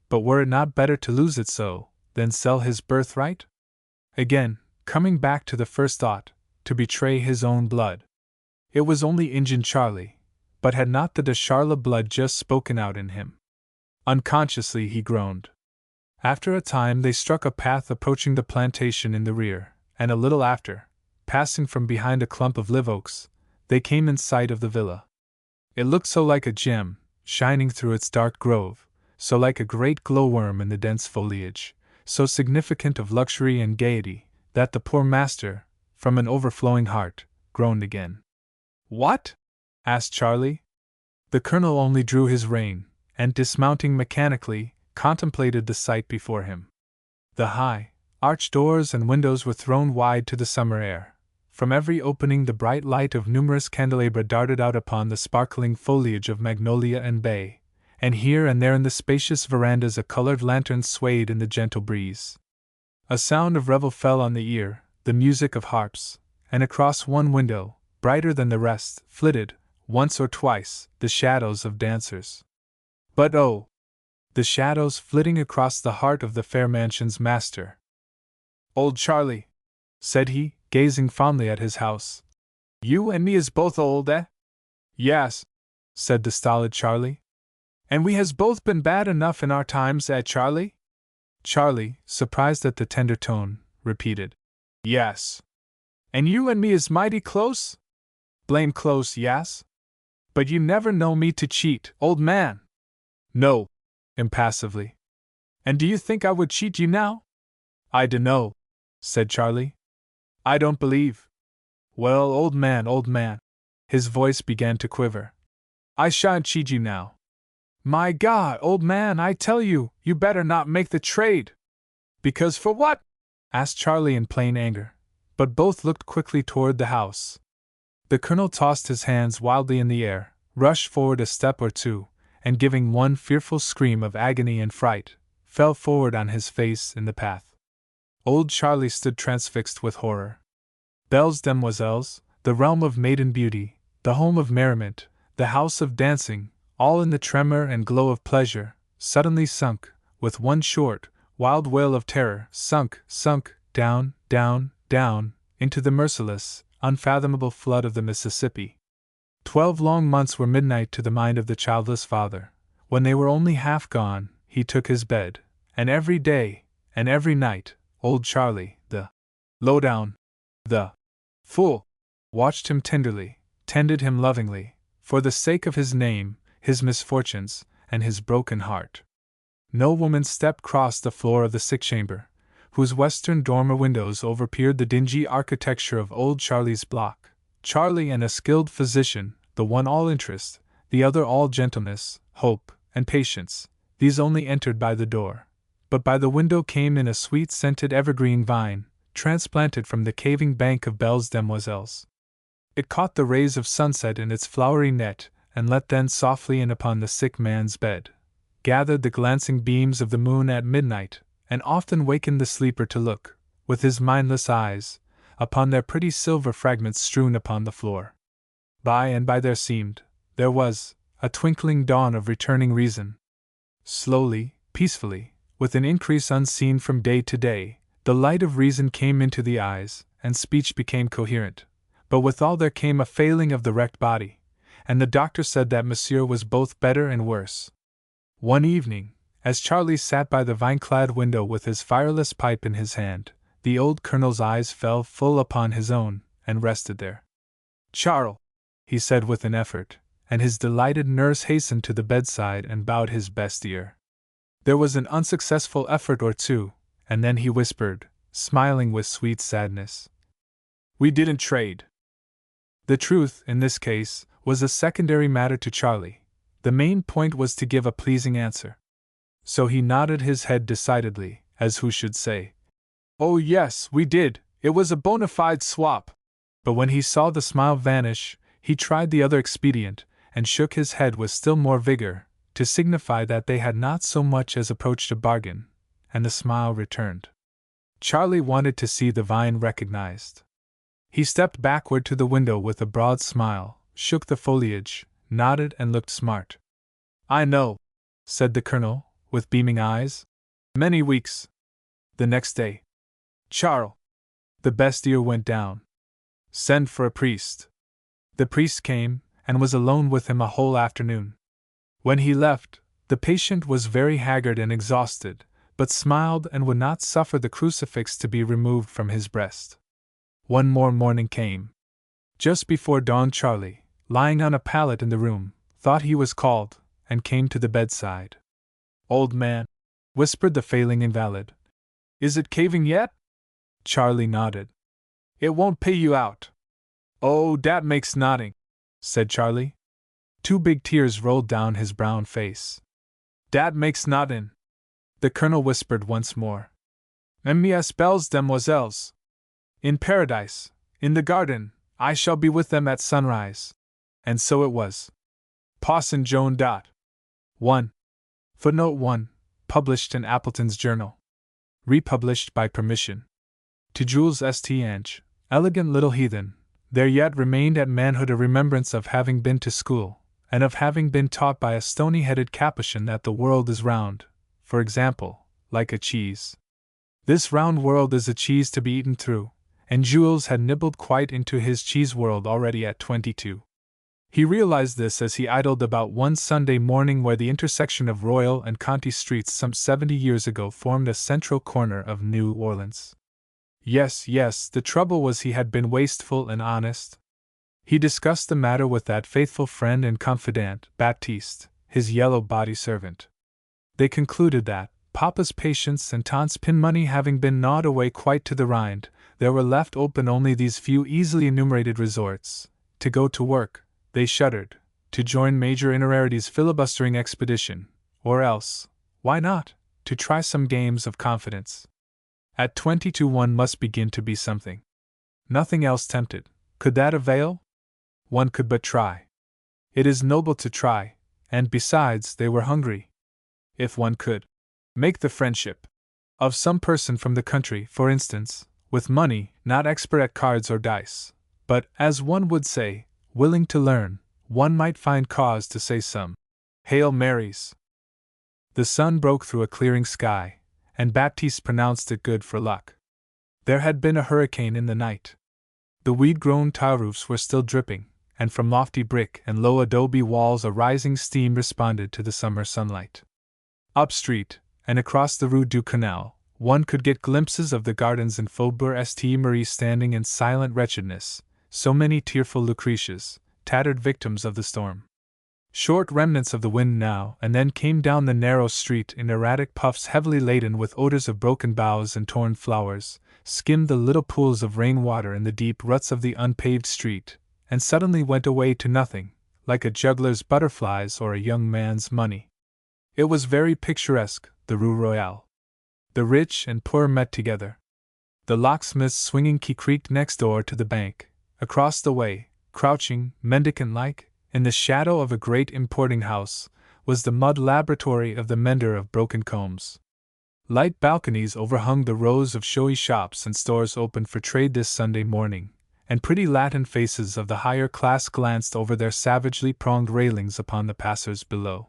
But were it not better to lose it so, than sell his birthright? Again, coming back to the first thought, to betray his own blood. It was only Injun Charlie, but had not the de Charle blood just spoken out in him? Unconsciously he groaned. After a time they struck a path approaching the plantation in the rear, and a little after, passing from behind a clump of live oaks, they came in sight of the villa. It looked so like a gem, shining through its dark grove, so like a great glowworm in the dense foliage, so significant of luxury and gaiety, that the poor master, from an overflowing heart, groaned again. What? Asked Charlie. The Colonel only drew his rein, and dismounting mechanically, contemplated the sight before him. The high, arched doors and windows were thrown wide to the summer air. From every opening the bright light of numerous candelabra darted out upon the sparkling foliage of magnolia and bay, and here and there in the spacious verandas a colored lantern swayed in the gentle breeze. A sound of revel fell on the ear, the music of harps, and across one window, brighter than the rest, flitted, once or twice, the shadows of dancers. But oh! The shadows flitting across the heart of the fair mansion's master. Old Charlie, said he, gazing fondly at his house. You and me is both old, eh? Yes, said the stolid Charlie. And we has both been bad enough in our times, eh, Charlie? Charlie, surprised at the tender tone, repeated. Yes. And you and me is mighty close? Blame close, yes? But you never know me to cheat, old man. No, impassively. And do you think I would cheat you now? I dunno, said Charlie. I don't believe. Well, old man. His voice began to quiver. I shan't cheat you now. My God, old man, I tell you, you better not make the trade. Because for what? Asked Charlie in plain anger, but both looked quickly toward the house. The Colonel tossed his hands wildly in the air, rushed forward a step or two, and giving one fearful scream of agony and fright, fell forward on his face in the path. Old Charlie stood transfixed with horror. Belle's demoiselles, the realm of maiden beauty, the home of merriment, the house of dancing, all in the tremor and glow of pleasure, suddenly sunk, with one short, wild wail of terror, sunk, down, into the merciless, unfathomable flood of the Mississippi. 12 long months were midnight to the mind of the childless father. When they were only half gone, he took his bed, and every day, and every night, old Charlie, the lowdown, the fool, watched him tenderly, tended him lovingly, for the sake of his name, his misfortunes, and his broken heart. No woman's step crossed the floor of the sick chamber, whose western dormer windows overpeered the dingy architecture of old Charlie's block. Charlie and a skilled physician, the one all interest, the other all gentleness, hope, and patience. These only entered by the door. But by the window came in a sweet-scented evergreen vine, transplanted from the caving bank of Belle's Demoiselles. It caught the rays of sunset in its flowery net, and let then softly in upon the sick man's bed, gathered the glancing beams of the moon at midnight, and often wakened the sleeper to look, with his mindless eyes, upon their pretty silver fragments strewn upon the floor. By and by there was, a twinkling dawn of returning reason. Slowly, peacefully, with an increase unseen from day to day, the light of reason came into the eyes, and speech became coherent. But withal there came a failing of the wrecked body, and the doctor said that Monsieur was both better and worse. One evening, as Charlie sat by the vine-clad window with his fireless pipe in his hand, the old colonel's eyes fell full upon his own, and rested there. "Charles," he said with an effort, and his delighted nurse hastened to the bedside and bowed his best ear. There was an unsuccessful effort or two, and then he whispered, smiling with sweet sadness, "We didn't trade." The truth, in this case, was a secondary matter to Charlie. The main point was to give a pleasing answer. So he nodded his head decidedly, as who should say, "Oh yes, we did, it was a bona fide swap." But when he saw the smile vanish, he tried the other expedient, and shook his head with still more vigor, to signify that they had not so much as approached a bargain, and the smile returned. Charlie wanted to see the vine recognized. He stepped backward to the window with a broad smile, shook the foliage, nodded and looked smart. "I know," said the colonel, with beaming eyes. "Many weeks." The next day, "Charles." The best ear went down. "Send for a priest." The priest came, and was alone with him a whole afternoon. When he left, the patient was very haggard and exhausted, but smiled and would not suffer the crucifix to be removed from his breast. One more morning came. Just before dawn Charlie, lying on a pallet in the room, thought he was called, and came to the bedside. "Old man," whispered the failing invalid, "is it caving yet?" Charlie nodded. "It won't pay you out." "Oh, dat makes nothing," said Charlie. Two big tears rolled down his brown face. "Dat makes nothing," the colonel whispered once more. "M.S. Belle's Demoiselles. In paradise, in the garden, I shall be with them at sunrise." And so it was. Parson Joan. 1. Footnote 1. Published in Appleton's Journal. Republished by permission. To Jules St. Ange, elegant little heathen, there yet remained at manhood a remembrance of having been to school, and of having been taught by a stony-headed Capuchin that the world is round, for example, like a cheese. This round world is a cheese to be eaten through, and Jules had nibbled quite into his cheese world already at 22. He realized this as he idled about one Sunday morning where the intersection of Royal and Conti streets some 70 years ago formed a central corner of New Orleans. Yes, the trouble was he had been wasteful and honest. He discussed the matter with that faithful friend and confidant, Baptiste, his yellow body servant. They concluded that, Papa's patience and Tante's pin money having been gnawed away quite to the rind, there were left open only these few easily enumerated resorts: to go to work, they shuddered, to join Major Innerarity's filibustering expedition, or else, why not, to try some games of confidence. At 22 one must begin to be something. Nothing else tempted. Could that avail? One could but try. It is noble to try, and besides, they were hungry. If one could make the friendship of some person from the country, for instance, with money, not expert at cards or dice, but, as one would say, willing to learn, one might find cause to say some Hail Marys. The sun broke through a clearing sky, and Baptiste pronounced it good for luck. There had been a hurricane in the night. The weed-grown tile roofs were still dripping, and from lofty brick and low adobe walls a rising steam responded to the summer sunlight. Up street, and across the Rue du Canal, one could get glimpses of the gardens in Faubourg St. Marie standing in silent wretchedness, so many tearful Lucretias, tattered victims of the storm. Short remnants of the wind now and then came down the narrow street in erratic puffs heavily laden with odors of broken boughs and torn flowers, skimmed the little pools of rain-water in the deep ruts of the unpaved street, and suddenly went away to nothing, like a juggler's butterflies or a young man's money. It was very picturesque, the Rue Royale. The rich and poor met together. The locksmith's swinging key creaked next door to the bank. Across the way, crouching, mendicant-like, in the shadow of a great importing house, was the mud laboratory of the mender of broken combs. Light balconies overhung the rows of showy shops and stores opened for trade this Sunday morning, and pretty Latin faces of the higher class glanced over their savagely pronged railings upon the passers below.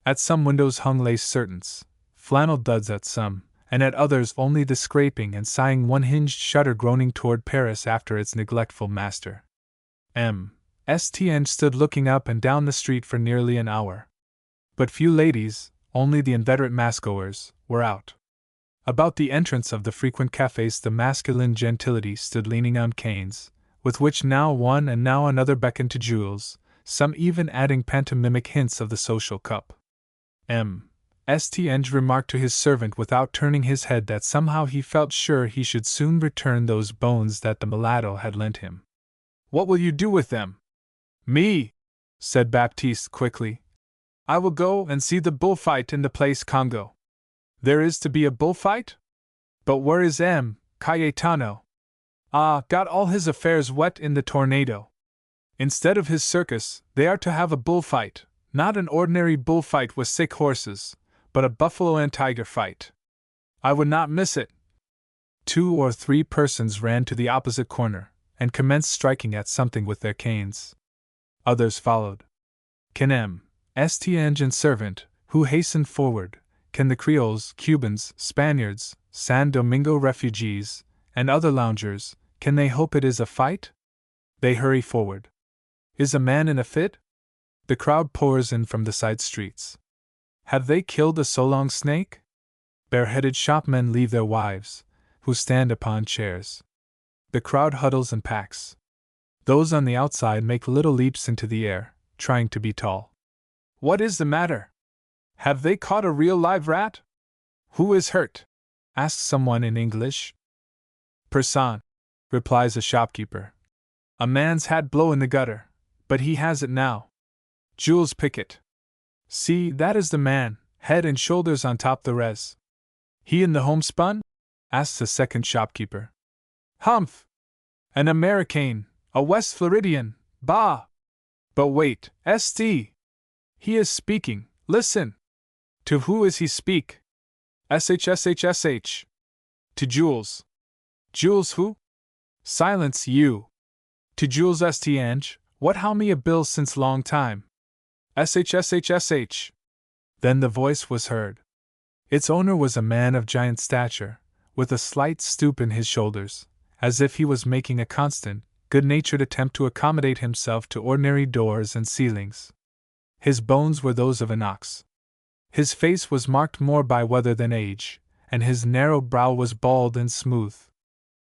At some windows hung lace curtains, flannel duds at some, and at others only the scraping and sighing one-hinged shutter groaning toward Paris after its neglectful master. St. stood looking up and down the street for nearly an hour. But few ladies, only the inveterate mass-goers, were out. About the entrance of the frequent cafes the masculine gentility stood leaning on canes, with which now one and now another beckoned to Jules, some even adding pantomimic hints of the social cup. St. remarked to his servant without turning his head that somehow he felt sure he should soon return those bones that the mulatto had lent him. "What will you do with them?" "Me," said Baptiste quickly. "I will go and see the bullfight in the Place Congo." "There is to be a bullfight? But where is Cayetano?" "Ah, got all his affairs wet in the tornado. Instead of his circus, they are to have a bullfight, not an ordinary bullfight with sick horses, but a buffalo and tiger fight. I would not miss it." 2 or 3 persons ran to the opposite corner, and commenced striking at something with their canes. Others followed. Can St. and servant, who hastened forward, can the Creoles, Cubans, Spaniards, San Domingo refugees, and other loungers, can they hope it is a fight? They hurry forward. Is a man in a fit? The crowd pours in from the side streets. Have they killed a Solong snake? Bareheaded shopmen leave their wives, who stand upon chairs. The crowd huddles and packs. Those on the outside make little leaps into the air, trying to be tall. What is the matter? Have they caught a real live rat? Who is hurt? Asks someone in English. Person, replies a shopkeeper. A man's had blow in the gutter, but he has it now. Jules Pickett. See, that is the man, head and shoulders on top the res. He in the homespun? Asks a second shopkeeper. Humph! An American, a West Floridian, bah! But wait, St. He is speaking, listen! To who is he speak? Sh. To Jules. Jules who? Silence you. To Jules St. What how me a bill since long time? Sh. Then the voice was heard. Its owner was a man of giant stature, with a slight stoop in his shoulders, as if he was making a constant, good-natured attempt to accommodate himself to ordinary doors and ceilings. His bones were those of an ox. His face was marked more by weather than age, and his narrow brow was bald and smooth.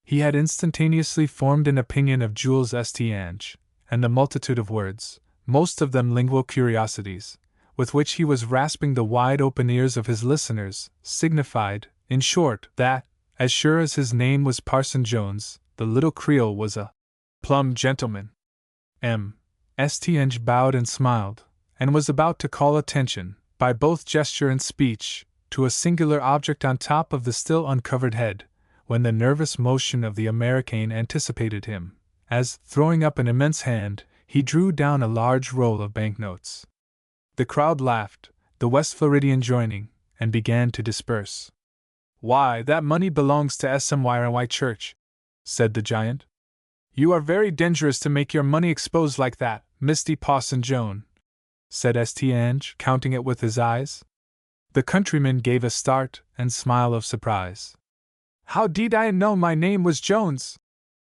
He had instantaneously formed an opinion of Jules St. and the multitude of words, most of them lingual curiosities, with which he was rasping the wide-open ears of his listeners, signified, in short, that, as sure as his name was Parson Jones, the little Creole was a plum gentleman. St. bowed and smiled, and was about to call attention, by both gesture and speech, to a singular object on top of the still uncovered head, when the nervous motion of the American anticipated him, as, throwing up an immense hand, he drew down a large roll of banknotes. The crowd laughed, the West Floridian joining, and began to disperse. Why, that money belongs to SMYRY Church, said the giant. You are very dangerous to make your money exposed like that, Misty Parson Joan, said St. counting it with his eyes. The countryman gave a start and smile of surprise. How did I know my name was Jones?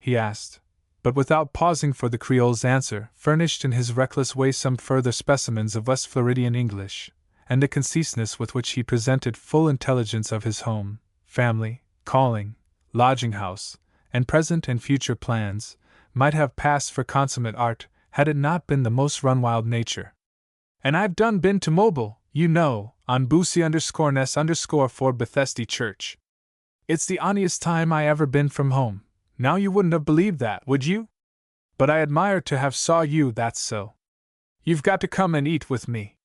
He asked, but without pausing for the Creole's answer, furnished in his reckless way some further specimens of West Floridian English, and the conciseness with which he presented full intelligence of his home, family, calling, lodging-house, and present and future plans, might have passed for consummate art, had it not been the most run-wild nature. And I've done been to Mobile, you know, on Boosie_Ness_ for Bethesdy Church. It's the honest time I ever been from home. Now you wouldn't have believed that, would you? But I admire to have saw you, that's so. You've got to come and eat with me.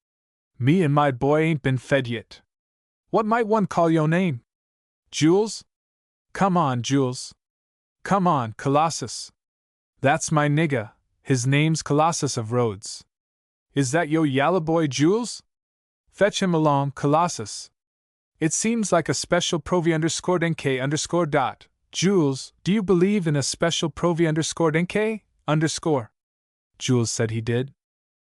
Me and my boy ain't been fed yet. What might one call your name? Jules? Come on, Jules. Come on, Colossus. That's my nigga, his name's Colossus of Rhodes. Is that yo yalla boy Jules? Fetch him along, Colossus. It seems like a special provi_nk_dot. Jules, do you believe in a special provi_nk_? Jules said he did.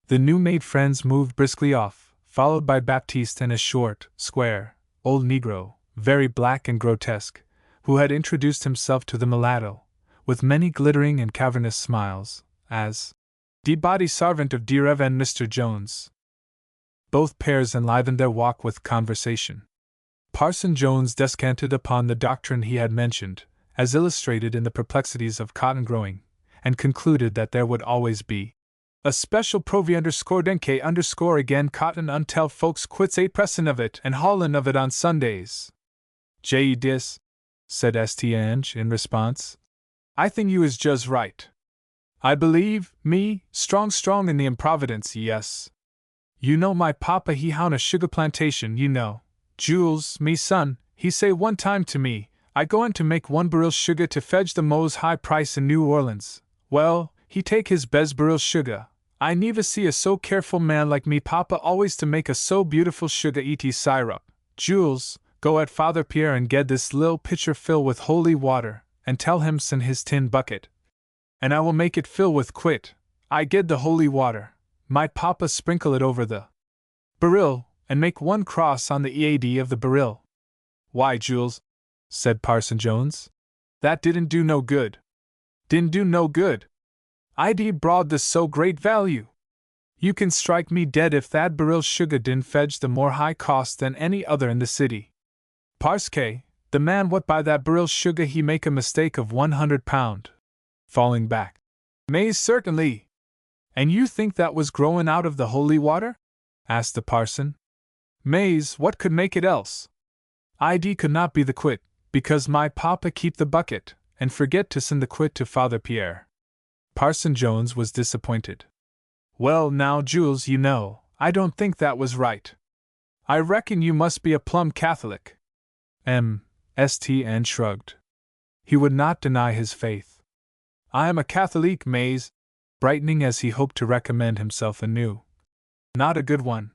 The new-made friends moved briskly off, followed by Baptiste and a short, square, old Negro, very black and grotesque, who had introduced himself to the mulatto, with many glittering and cavernous smiles, as "de body sarvant of de Reverend Mr. Jones." Both pairs enlivened their walk with conversation. Parson Jones descanted upon the doctrine he had mentioned, as illustrated in the perplexities of cotton growing, and concluded that there would always be a special provi_nk_ again cotton until folks quits 8% of it and haulin' of it on Sundays. J.E. dis, said St. in response. I think you is just right. I believe, me, strong in the improvidence, yes. You know my papa he hown a sugar plantation, you know. Jules, me son, he say one time to me, I goin' to make 1 barrel sugar to fetch the most high price in New Orleans. Well, he take his best barrel sugar. I never see a so careful man like me papa always to make a so beautiful sugar et syrup. Jules, go at Father Pierre and get this lil pitcher fill with holy water, and tell him send his tin bucket. And I will make it fill with quit. I get the holy water. My papa sprinkle it over the barrel, and make 1 cross on the EAD of the barrel. Why, Jules, said Parson Jones, that didn't do no good. Didn't do no good. I'd brought this so great value. You can strike me dead if that barrel sugar didn't fetch the more high cost than any other in the city. Parske, the man what buy that barrel sugar he make a mistake of £100. Falling back. May certainly. And you think that was growing out of the holy water? Asked the parson. Mays, what could make it else? ID could not be the quit, because my papa keep the bucket, and forget to send the quit to Father Pierre. Parson Jones was disappointed. Well now, Jules, you know, I don't think that was right. I reckon you must be a plumb Catholic. St. shrugged. He would not deny his faith. I am a Catholic, Mays, brightening as he hoped to recommend himself anew. Not a good one.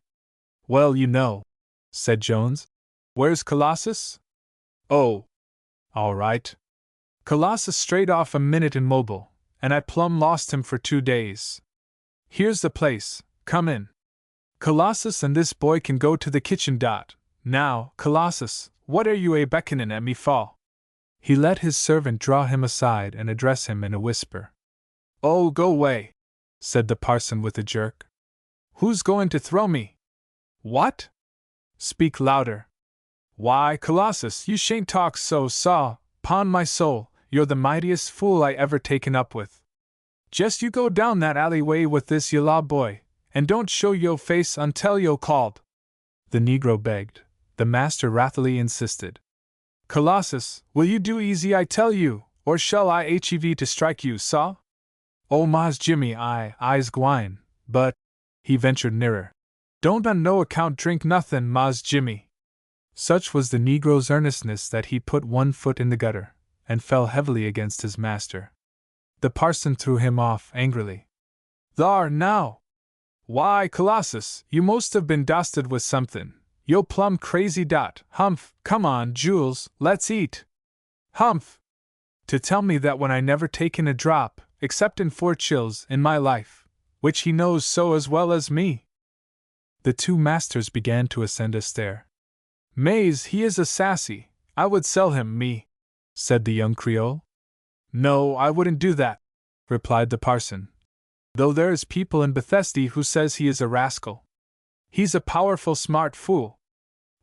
Well, you know, said Jones. Where's Colossus? Oh. All right. Colossus strayed off a minute immobile, and I plumb lost him for 2 days. Here's the place, come in. Colossus and this boy can go to the kitchen. Now, Colossus, what are you beckoning at me for? He let his servant draw him aside and address him in a whisper. Oh, go away, said the parson with a jerk. Who's going to throw me? What? Speak louder. Why, Colossus, you shan't talk so, saw, 'pon my soul, you're the mightiest fool I ever taken up with. Just you go down that alleyway with this yellow boy, and don't show yo face until yo called. The Negro begged. The master wrathily insisted. Colossus, will you do easy I tell you, or shall I hev to strike you, saw? Oh, Mars Jimmy, I's gwine, but, he ventured nearer. Don't on no account drink nothin', Mars Jimmy. Such was the Negro's earnestness that he put 1 foot in the gutter, and fell heavily against his master. The parson threw him off angrily. Thar, now! Why, Colossus, you most have been dosted with somethin'. Yo plumb crazy. Humph, come on, Jules, let's eat. Humph! To tell me that when I never taken a drop, except in 4 chills, in my life, which he knows so as well as me. The 2 masters began to ascend a stair. Mays, he is a sassy, I would sell him, me, said the young Creole. No, I wouldn't do that, replied the parson. Though there is people in Bethesda who says he is a rascal. He's a powerful smart fool.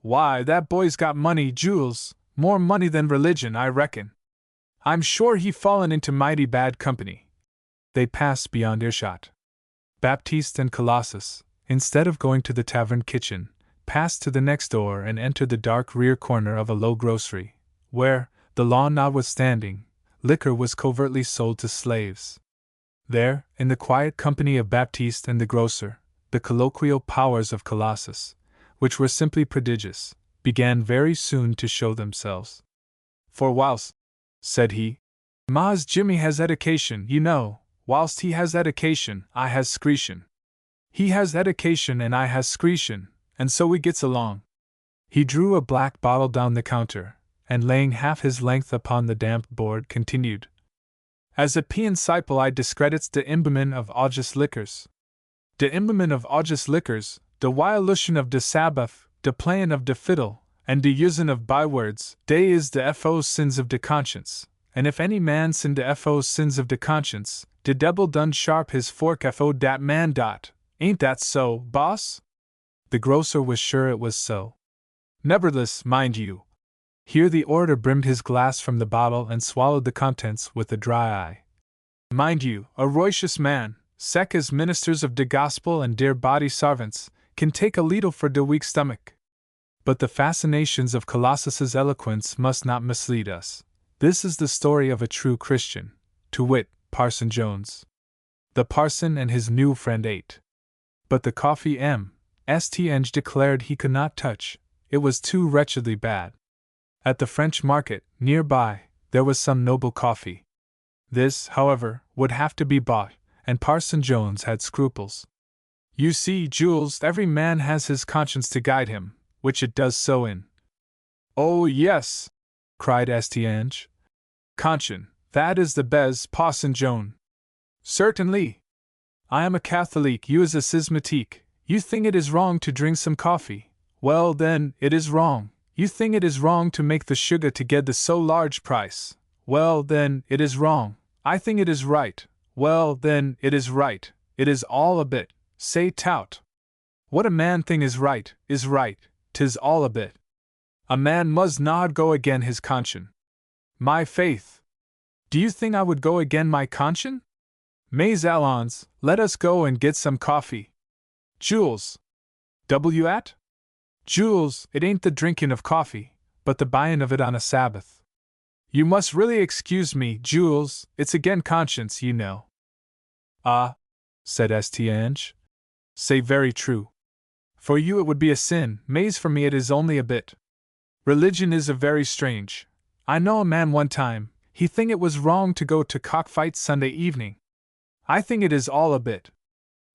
Why, that boy's got money, Jules, more money than religion, I reckon. I'm sure he fallen into mighty bad company. They passed beyond earshot. Baptiste and Colossus, instead of going to the tavern kitchen, passed to the next door and entered the dark rear corner of a low grocery, where, the law notwithstanding, liquor was covertly sold to slaves. There, in the quiet company of Baptiste and the grocer, The colloquial powers of Colossus, which were simply prodigious, began very soon to show themselves. For whilst, said he, Ma's Jimmy has education, you know, whilst he has education, I has scretion. He has education and I has scretion, and so we gets along. He drew a black bottle down the counter, and laying half his length upon the damp board, continued. As a principle I discredits de imbimin of August liquors. De imbimin of August liquors, de violation of de Sabbath, de playing of de fiddle, and de using of bywords, de is de fo sins of de conscience, and if any man sin de fo sins of de conscience, de devil done sharp his fork fo dat man dot, ain't that so, boss? The grocer was sure it was so. Nevertheless, mind you. Here the orator brimmed his glass from the bottle and swallowed the contents with a dry eye. Mind you, a roicious man, sec as ministers of de gospel and dear body sarvants, can take a leetle for de weak stomach. But the fascinations of Colossus's eloquence must not mislead us. This is the story of a true Christian, to wit, Parson Jones. The parson and his new friend ate. But the coffee St. declared he could not touch, it was too wretchedly bad. At the French market, near by, there was some noble coffee. This, however, would have to be bought, and Parson Jones had scruples. You see, Jules, every man has his conscience to guide him, which it does so in. Oh, yes, cried St. Conscience, that is the bes, Parson Jones. Certainly. I am a Catholic, you is a schismatique. You think it is wrong to drink some coffee. Well, then, it is wrong. You think it is wrong to make the sugar to get the so large price. Well, then, it is wrong. I think it is right. Well, then, it is right. It is all a bit. Say tout. What a man think is right, 'tis all a bit. A man must not go again his conscience. My faith! Do you think I would go again my conscience? Mais allons, let us go and get some coffee. Jules! W at? Jules, it ain't the drinking of coffee, but the buying of it on a Sabbath. You must really excuse me, Jules, it's again conscience, you know. Ah, said St. Say very true. For you it would be a sin, mais for me it is only a bit. Religion is a very strange. I know a man one time, he think it was wrong to go to cockfight Sunday evening. I think it is all a bit.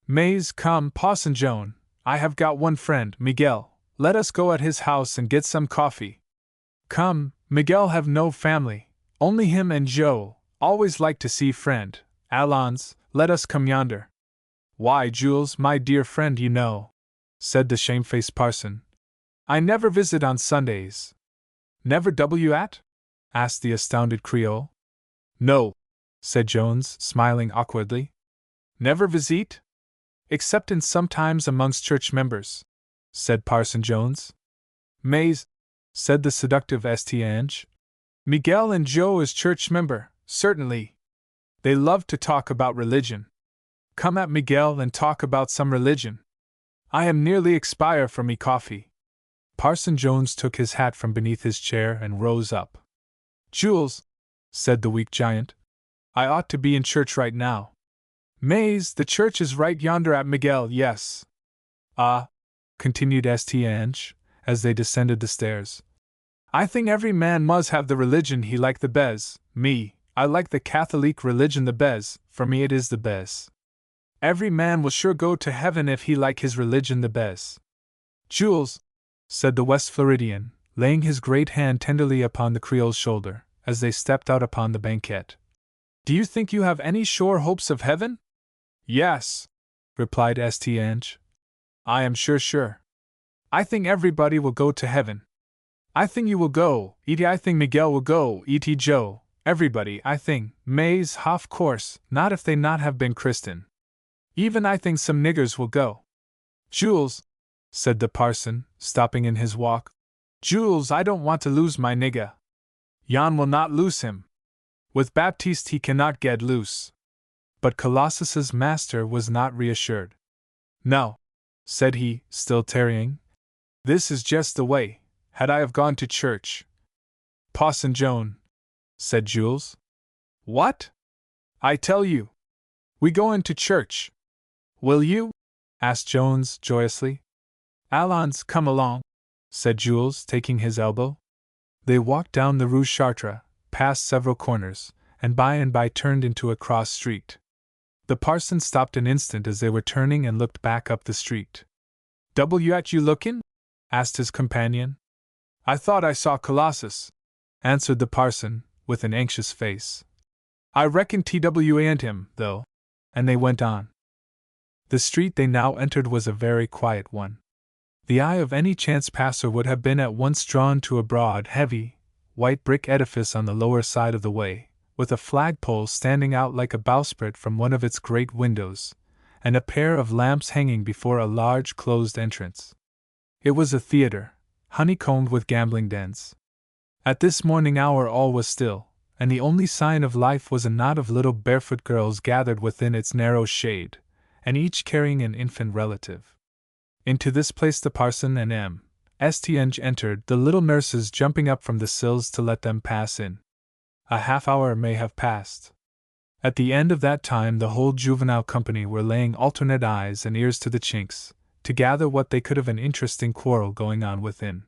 Mais come, Parson Jones, I have got one friend, Miguel. Let us go at his house and get some coffee. Come, Miguel have no family, only him and Joe, always like to see friend. Allons, let us come yonder. Why, Jules, my dear friend, you know, said the shamefaced parson, I never visit on Sundays. Never W at? Asked the astounded Creole. No, said Jones, smiling awkwardly. Never visite? Exceptin' sometimes amongst church members, said Parson Jones. Mais, said the seductive St. Miguel and Joe is church member, certainly. They love to talk about religion. Come at Miguel and talk about some religion. I am nearly expire for me coffee. Parson Jones took his hat from beneath his chair and rose up. Jules, said the weak giant, I ought to be in church right now. Mais, the church is right yonder at Miguel, yes. Ah, continued St. as they descended the stairs. I think every man must have the religion he like the best. Me, I like the Catholic religion the best, for me it is the best. Every man will sure go to heaven if he like his religion the best. Jules, said the West Floridian, laying his great hand tenderly upon the Creole's shoulder, as they stepped out upon the banquette. Do you think you have any sure hopes of heaven? Yes, replied St. I am sure. I think everybody will go to heaven. I think you will go, E.T. I think Miguel will go, E.T. Joe, everybody, I think, mais, of course, not if they not have been Christian. Even I think some niggers will go. Jules, said the parson, stopping in his walk. Jules, I don't want to lose my nigger. Jan will not lose him. With Baptiste he cannot get loose. But Colossus's master was not reassured. No, said he, still tarrying. This is just the way, had I have gone to church. Parson Jones, said Jules. What? I tell you. We go into church. Will you? asked Jones joyously. Allons, come along, said Jules, taking his elbow. They walked down the Rue Chartres, past several corners, and by turned into a cross street. The parson stopped an instant as they were turning and looked back up the street. "W at you lookin'?" asked his companion. "I thought I saw Colossus," answered the parson, with an anxious face. "I reckon TW ain't him, though," and they went on. The street they now entered was a very quiet one. The eye of any chance passer would have been at once drawn to a broad, heavy, white brick edifice on the lower side of the way, with a flagpole standing out like a bowsprit from one of its great windows, and a pair of lamps hanging before a large closed entrance. It was a theater, honeycombed with gambling dens. At this morning hour all was still, and the only sign of life was a knot of little barefoot girls gathered within its narrow shade, and each carrying an infant relative. Into this place the parson and St. entered, the little nurses jumping up from the sills to let them pass in. A half hour may have passed. At the end of that time the whole juvenile company were laying alternate eyes and ears to the chinks, to gather what they could of an interesting quarrel going on within.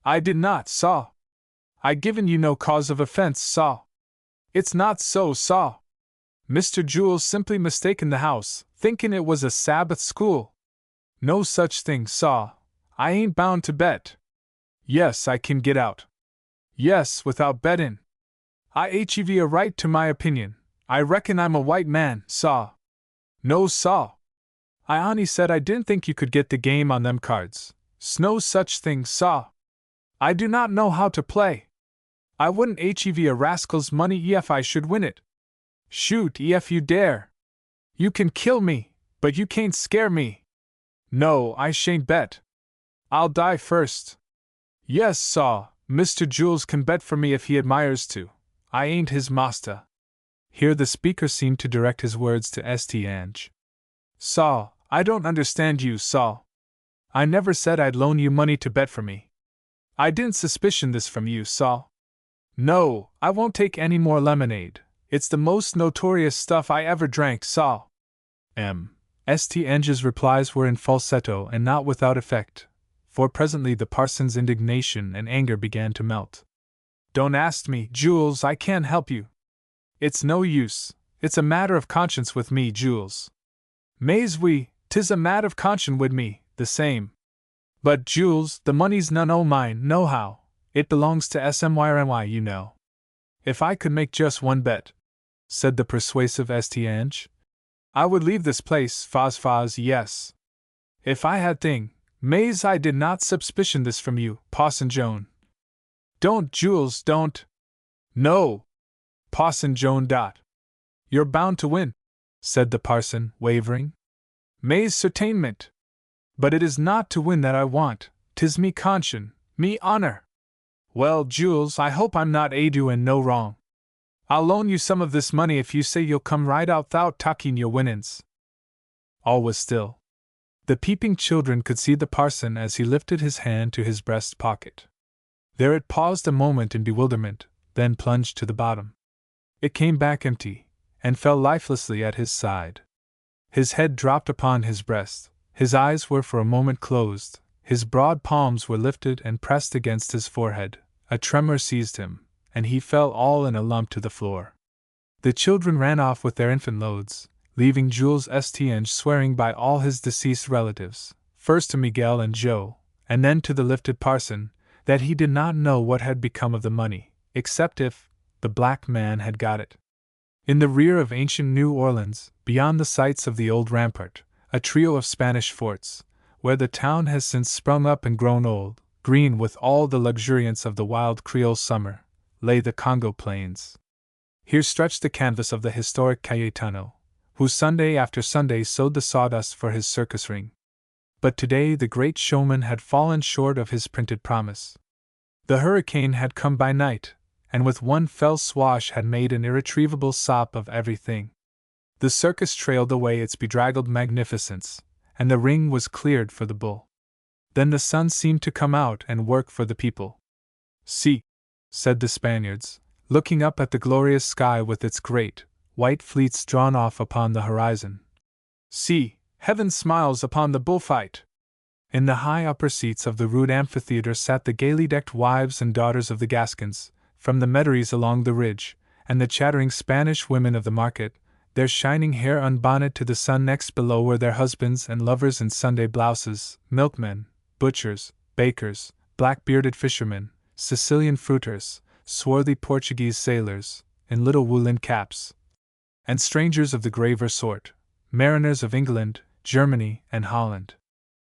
"I did not, saw. I given you no cause of offense, saw. It's not so, saw. Mr. Jules simply mistaken the house, thinking it was a Sabbath school. No such thing, saw. I ain't bound to bet. Yes, I can get out. Yes, without bettin'. I hev a right to my opinion. I reckon I'm a white man, saw. No, saw. I on'y said I didn't think you could get the game on them cards. No such thing, saw. I do not know how to play. I wouldn't hev a rascal's money ef I should win it. Shoot ef you dare. You can kill me, but you can't scare me. No, I shan't bet. I'll die first. Yes, saw, Mr. Jules can bet for me if he admires to. I ain't his master." Here the speaker seemed to direct his words to St. "Saw, I don't understand you, saw. I never said I'd loan you money to bet for me. I didn't suspicion this from you, saw. No, I won't take any more lemonade. It's the most notorious stuff I ever drank, saw." St.'s replies were in falsetto and not without effect, for presently the parson's indignation and anger began to melt. "Don't ask me, Jules, I can't help you. It's no use, it's a matter of conscience with me, Jules. Mais oui, 'tis a matter of conscience wid me, the same. But, Jules, the money's none o' mine, nohow. It belongs to SMYRNY, you know. If I could make just one bet," said the persuasive St., "I would leave this place, faz, yes. If I had thing, mais I did not suspicion this from you, Parson Joan. Don't, Jules, don't. No. Parson Joan. You're bound to win," said the parson, wavering. "Mais certainement. But it is not to win that I want, 'tis me conscience, me honor. Well, Jules, I hope I'm not doin' no wrong. I'll loan you some of this money if you say you'll come right out 'thout talking your winnin's." All was still. The peeping children could see the parson as he lifted his hand to his breast pocket. There it paused a moment in bewilderment, then plunged to the bottom. It came back empty, and fell lifelessly at his side. His head dropped upon his breast, his eyes were for a moment closed, his broad palms were lifted and pressed against his forehead, a tremor seized him, and he fell all in a lump to the floor. The children ran off with their infant loads, leaving Jules St. swearing by all his deceased relatives, first to Miguel and Joe, and then to the lifted parson, that he did not know what had become of the money, except if the black man had got it. In the rear of ancient New Orleans, beyond the sites of the old rampart, a trio of Spanish forts, where the town has since sprung up and grown old, green with all the luxuriance of the wild Creole summer, lay the Congo plains. Here stretched the canvas of the historic Cayetano, who Sunday after Sunday sowed the sawdust for his circus ring. But today the great showman had fallen short of his printed promise. The hurricane had come by night, and with one fell swash had made an irretrievable sop of everything. The circus trailed away its bedraggled magnificence, and the ring was cleared for the bull. Then the sun seemed to come out and work for the people. "See," said the Spaniards, looking up at the glorious sky with its great, white fleets drawn off upon the horizon. "See, Heaven smiles upon the bullfight. In the high upper seats of the rude amphitheatre sat the gaily decked wives and daughters of the Gascons, from the metairies along the ridge, and the chattering Spanish women of the market, their shining hair unbonnet to the sun. Next below were their husbands and lovers in Sunday blouses, milkmen, butchers, bakers, black-bearded fishermen, Sicilian fruiters, swarthy Portuguese sailors, in little woolen caps, and strangers of the graver sort, mariners of England, Germany, and Holland.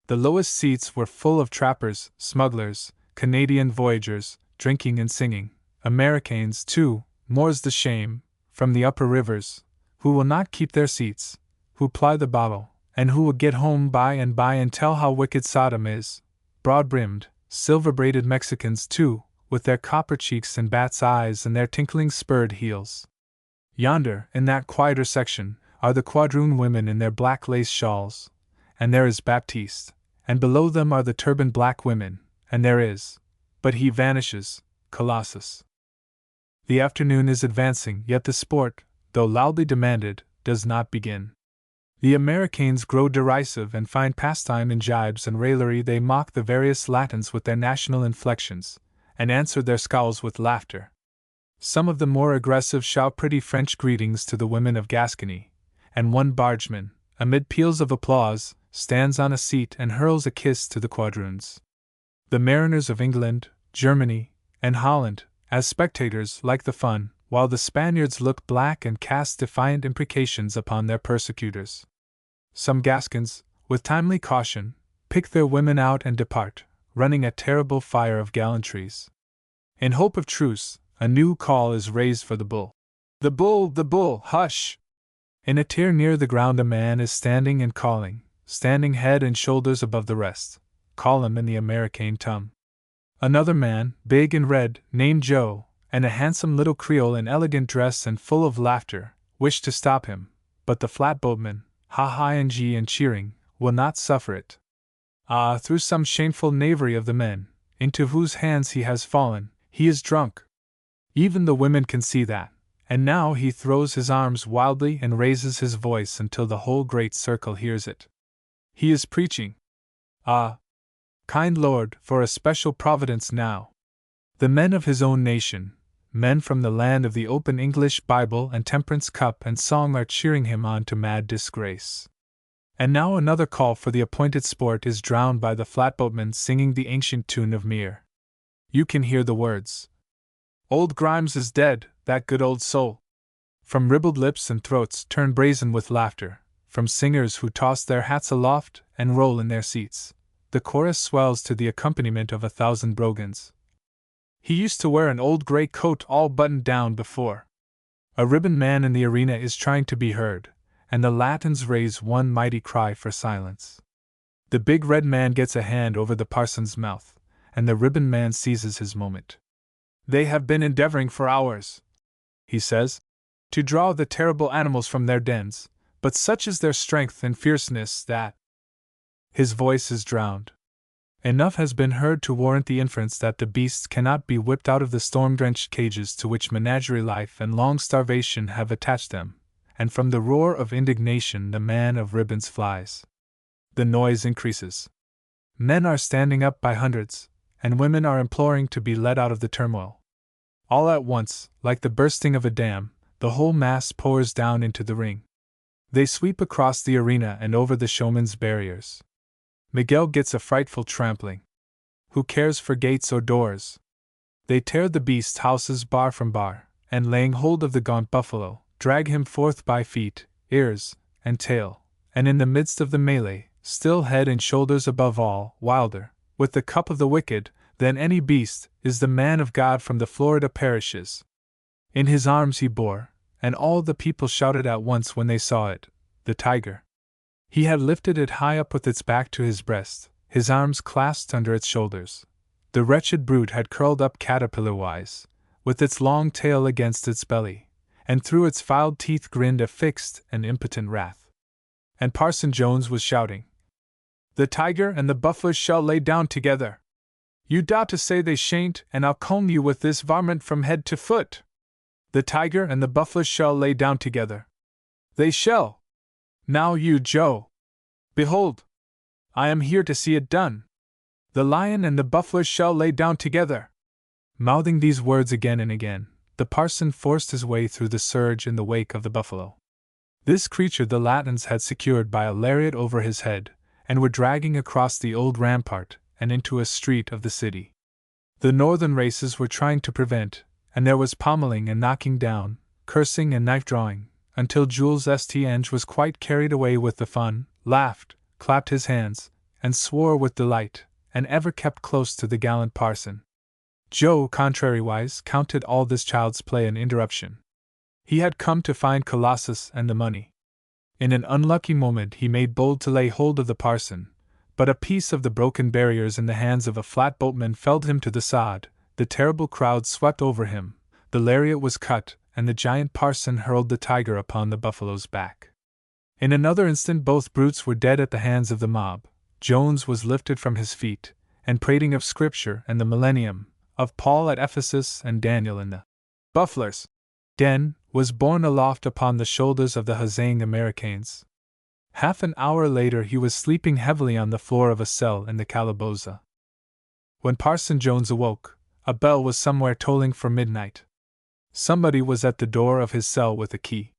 The lowest seats were full of trappers, smugglers, Canadian voyagers, drinking and singing, Americans too, more's the shame, from the upper rivers, who will not keep their seats, who ply the bottle, and who will get home by and tell how wicked Sodom is, broad-brimmed, silver-braided Mexicans too, with their copper cheeks and bat's eyes and their tinkling spurred heels. Yonder, in that quieter section, are the quadroon women in their black lace shawls, and there is Baptiste, and below them are the turbaned black women, and there is, but he vanishes, Colossus. The afternoon is advancing, yet the sport, though loudly demanded, does not begin. The Americans grow derisive and find pastime in jibes and raillery. They mock the various Latins with their national inflections, and answer their scowls with laughter. Some of the more aggressive shout pretty French greetings to the women of Gascony, and one bargeman, amid peals of applause, stands on a seat and hurls a kiss to the quadroons. The mariners of England, Germany, and Holland, as spectators, like the fun, while the Spaniards look black and cast defiant imprecations upon their persecutors. Some Gascons, with timely caution, pick their women out and depart, running a terrible fire of gallantries. In hope of truce, a new call is raised for the bull. The bull, the bull, hush! In a tier near the ground a man is standing and calling, standing head and shoulders above the rest. Call him in the American tongue. Another man, big and red, named Joe, and a handsome little Creole in elegant dress and full of laughter, wish to stop him, but the flatboatman, ha-ha-ing and cheering, will not suffer it. Ah, through some shameful knavery of the men, into whose hands he has fallen, he is drunk. Even the women can see that, and now he throws his arms wildly and raises his voice until the whole great circle hears it. He is preaching. Ah, kind Lord, for a special providence now. The men of his own nation, men from the land of the open English Bible and temperance cup and song, are cheering him on to mad disgrace. And now another call for the appointed sport is drowned by the flatboatman singing the ancient tune of Mere. You can hear the words. Old Grimes is dead, that good old soul. From ribald lips and throats turned brazen with laughter, from singers who toss their hats aloft and roll in their seats, the chorus swells to the accompaniment of 1,000 brogans. He used to wear an old gray coat all buttoned down before. A ribboned man in the arena is trying to be heard, and the Latins raise one mighty cry for silence. The big red man gets a hand over the parson's mouth, and the ribboned man seizes his moment. They have been endeavoring for hours, he says, to draw the terrible animals from their dens, but such is their strength and fierceness that his voice is drowned. Enough has been heard to warrant the inference that the beasts cannot be whipped out of the storm-drenched cages to which menagerie life and long starvation have attached them, and from the roar of indignation the man of ribbons flies. The noise increases. Men are standing up by hundreds, and women are imploring to be let out of the turmoil. All at once, like the bursting of a dam, the whole mass pours down into the ring. They sweep across the arena and over the showman's barriers. Miguel gets a frightful trampling. Who cares for gates or doors? They tear the beast's houses bar from bar, and laying hold of the gaunt buffalo, drag him forth by feet, ears, and tail, and in the midst of the melee, still head and shoulders above all, wilder, with the cup of the wicked, than any beast, is the man of God from the Florida parishes. In his arms he bore, and all the people shouted at once when they saw it, the tiger. He had lifted it high up with its back to his breast, his arms clasped under its shoulders. The wretched brute had curled up caterpillar-wise, with its long tail against its belly, and through its filed teeth grinned a fixed and impotent wrath. And Parson Jones was shouting, "The tiger and the buffalo shall lay down together. You doubt to say they shan't, and I'll comb you with this varmint from head to foot. The tiger and the buffalo shall lay down together. They shall. Now you, Joe." Behold! I am here to see it done. The lion and the buffalo shall lay down together. Mouthing these words again and again, the parson forced his way through the surge in the wake of the buffalo. This creature the Latins had secured by a lariat over his head, and were dragging across the old rampart and into a street of the city. The northern races were trying to prevent, and there was pommeling and knocking down, cursing and knife-drawing, until Jules St. was quite carried away with the fun, laughed, clapped his hands, and swore with delight, and ever kept close to the gallant parson. Joe, contrariwise, counted all this child's play an interruption. He had come to find Colossus and the money. In an unlucky moment he made bold to lay hold of the parson, but a piece of the broken barriers in the hands of a flatboatman felled him to the sod. The terrible crowd swept over him, the lariat was cut, and the giant parson hurled the tiger upon the buffalo's back. In another instant both brutes were dead at the hands of the mob. Jones was lifted from his feet, and prating of Scripture and the millennium, of Paul at Ephesus and Daniel in the buffler's den, was borne aloft upon the shoulders of the huzzaing Americans. Half an hour later he was sleeping heavily on the floor of a cell in the calaboza. When Parson Jones awoke, a bell was somewhere tolling for midnight. Somebody was at the door of his cell with a key.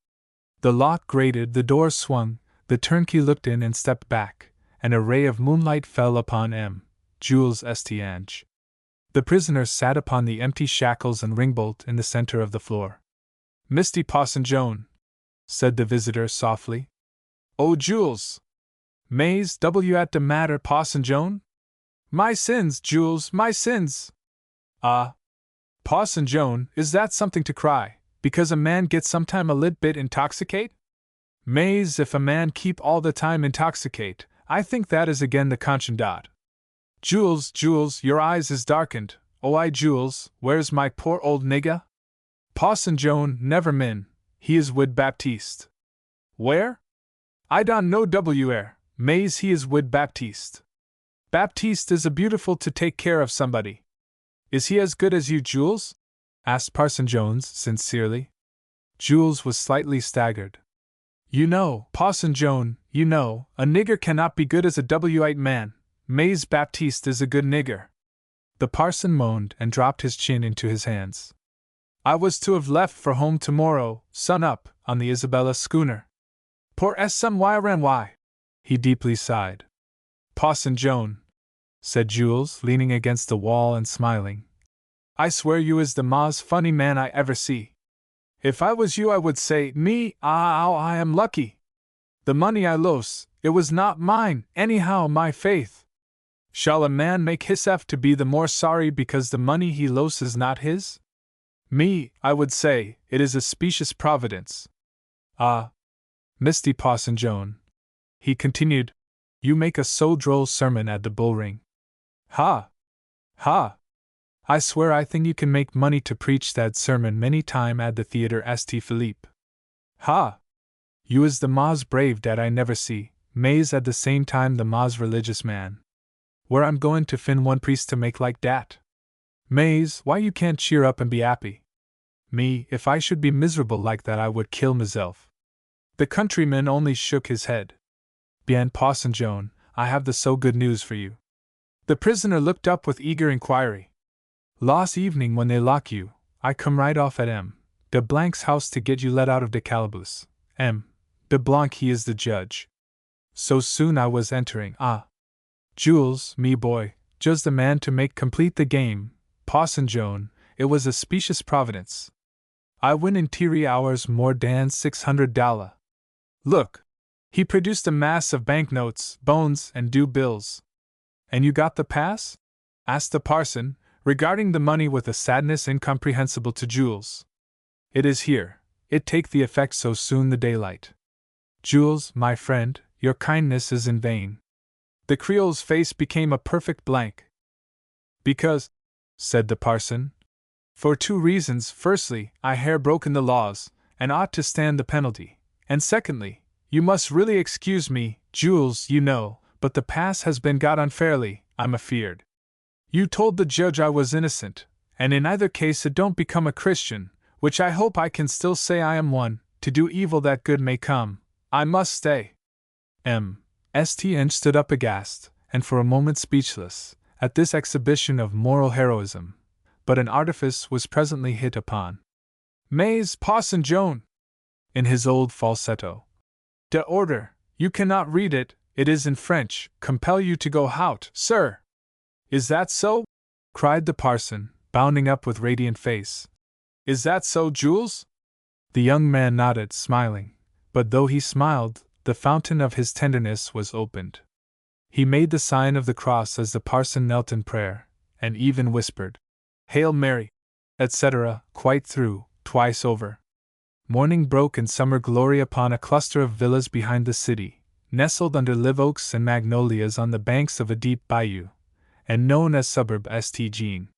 The lock grated, the door swung, the turnkey looked in and stepped back, and a ray of moonlight fell upon Jules St. The prisoner sat upon the empty shackles and ringbolt in the center of the floor. "Misty Parson Joan," said the visitor softly. "Oh, Jules! Mays W at the matter, Parson Joan? My sins, Jules, my sins!" "Ah, Parson Joan, is that something to cry, because a man gets sometime a lit bit intoxicate? Mays, if a man keep all the time intoxicate, I think that is again the conscience dot. Jules, Jules, your eyes is darkened. Oh, I Jules, where's my poor old nigga? Parson Joan, never min, he is wid Baptiste." "Where?" "I don't know where, Mays he is wid Baptiste. Baptiste is a beautiful to take care of somebody." "Is he as good as you, Jules?" asked Parson Jones sincerely. Jules was slightly staggered. "You know, Parson Joan, you know, a nigger cannot be good as a white man. Mays Baptiste is a good nigger." The parson moaned and dropped his chin into his hands. "I was to have left for home tomorrow, sun up, on the Isabella schooner. Poor S.M.Y. He deeply sighed. "Parson Joan," said Jules, leaning against the wall and smiling, "I swear you is the most funny man I ever see. If I was you I would say, I am lucky. The money I los, it was not mine, anyhow, my faith. Shall a man make hisself to be the more sorry because the money he los is not his? I would say, it is a specious providence. Ah, Misty Parson Joan," he continued, "you make a so droll sermon at the bull ring. Ha! Ha! I swear I think you can make money to preach that sermon many time at the theatre St. Philippe. Ha! You is the mas brave dat I never see, Mays at the same time the mas religious man. Where I'm going to fin one priest to make like dat? Mays, why you can't cheer up and be happy? If I should be miserable like that I would kill myself." The countryman only shook his head. "Bien, Parson Joan, I have the so good news for you." The prisoner looked up with eager inquiry. "Last evening when they lock you, I come right off at de Blanc's house to get you let out of de calaboose. De Blanc he is the judge. So soon I was entering, Jules, me boy, just the man to make complete the game, Parson Joan, it was a specious providence. I win in 3 hours more dan $600. Look!" He produced a mass of banknotes, bones, and due bills. "And you got the pass?" asked the parson, regarding the money with a sadness incomprehensible to Jules. "It is here. It take the effect so soon the daylight. Jules, my friend, your kindness is in vain." The Creole's face became a perfect blank. "Because," said the parson, "for 2 reasons. Firstly, I have broken the laws, and ought to stand the penalty. And secondly, you must really excuse me, Jules, you know, but the pass has been got unfairly, I'm afeard. You told the judge I was innocent, and in either case it don't become a Christian, which I hope I can still say I am one, to do evil that good may come. I must stay. St. stood up aghast, and for a moment speechless, at this exhibition of moral heroism, but an artifice was presently hit upon. Mais, Parson Joan! In his old falsetto. De order, you cannot read it, it is in French, compel you to go out, sir! Is that so? Cried the parson, bounding up with radiant face. Is that so, Jules? The young man nodded, smiling, but though he smiled, the fountain of his tenderness was opened. He made the sign of the cross as the parson knelt in prayer, and even whispered, Hail Mary, etc., quite through, twice over. Morning broke in summer glory upon a cluster of villas behind the city, nestled under live oaks and magnolias on the banks of a deep bayou, and known as suburb St. Jean.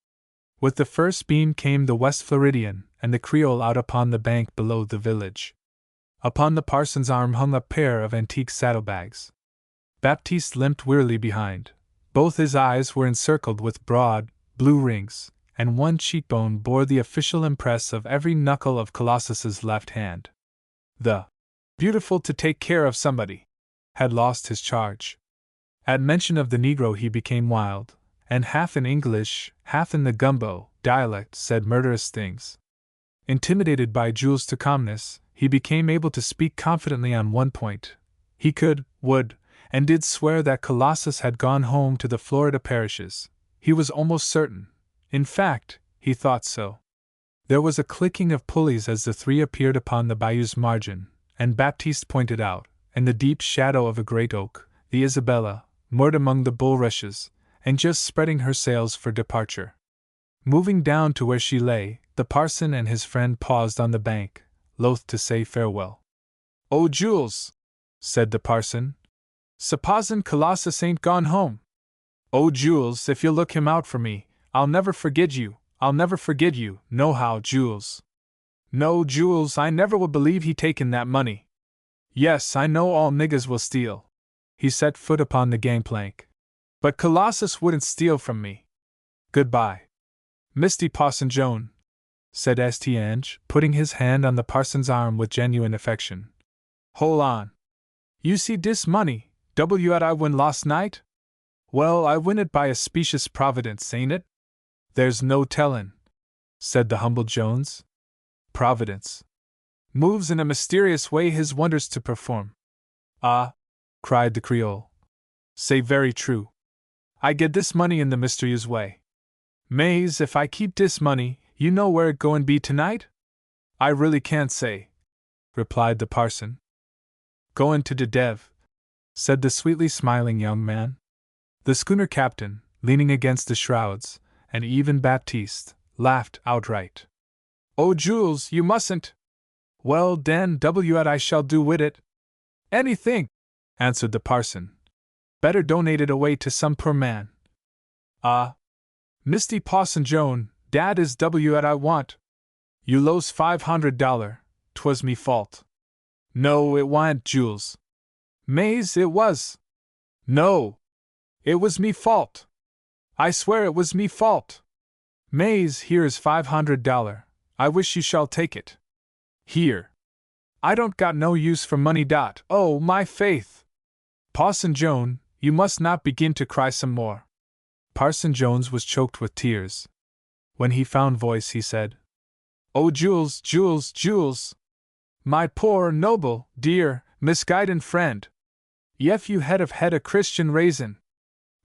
With the first beam came the West Floridian and the Creole out upon the bank below the village. Upon the parson's arm hung a pair of antique saddlebags. Baptiste limped wearily behind. Both his eyes were encircled with broad, blue rings, and one cheekbone bore the official impress of every knuckle of Colossus's left hand. The beautiful to take care of somebody had lost his charge. At mention of the Negro he became wild, and half in English, half in the gumbo dialect said murderous things. Intimidated by Jules to calmness, he became able to speak confidently on one point. He could, would, and did swear that Colossus had gone home to the Florida parishes. He was almost certain. In fact, he thought so. There was a clicking of pulleys as the three appeared upon the bayou's margin, and Baptiste pointed out, in the deep shadow of a great oak, the Isabella, moored among the bulrushes, and just spreading her sails for departure. Moving down to where she lay, the parson and his friend paused on the bank, loath to say farewell. Oh, Jules, said the parson, supposin' Colossus ain't gone home. Oh, Jules, if you'll look him out for me, I'll never forget you, I'll never forget you, nohow, Jules. No, Jules, I never will believe he taken that money. Yes, I know all niggas will steal. He set foot upon the gangplank. But Colossus wouldn't steal from me. Goodbye. Misty Parson Joan, said St. putting his hand on the parson's arm with genuine affection. Hol' on. You see dis money, what I win last night? Well, I win it by a specious providence, ain't it? There's no tellin', said the humble Jones. Providence moves in a mysterious way his wonders to perform. Ah, cried the Creole. Say very true. I get this money in the mysterious way. Mais, if I keep dis money, you know where it goin' be tonight? I really can't say, replied the parson. Goin' to de Dev, said the sweetly smiling young man. The schooner captain, leaning against the shrouds, and even Baptiste, laughed outright. Oh, Jules, you mustn't. Well, den, what I shall do with it? Anything, answered the parson. Better donate it away to some poor man. Ah, Misty Parson Joan, dat is what I want. You lose $500, 'twas me fault. No, it wa'n't, Jules. Mais, it was. No, it was me fault. I swear it was me fault. Mais, here is $500. I wish you shall take it. Here. I don't got no use for money. Oh, my faith! Parson Joan, you must not begin to cry some more. Parson Jones was choked with tears. When he found voice, he said, Oh, Jules, Jules, Jules! My poor, noble, dear, misguided friend! Yef you had a Christian raisin.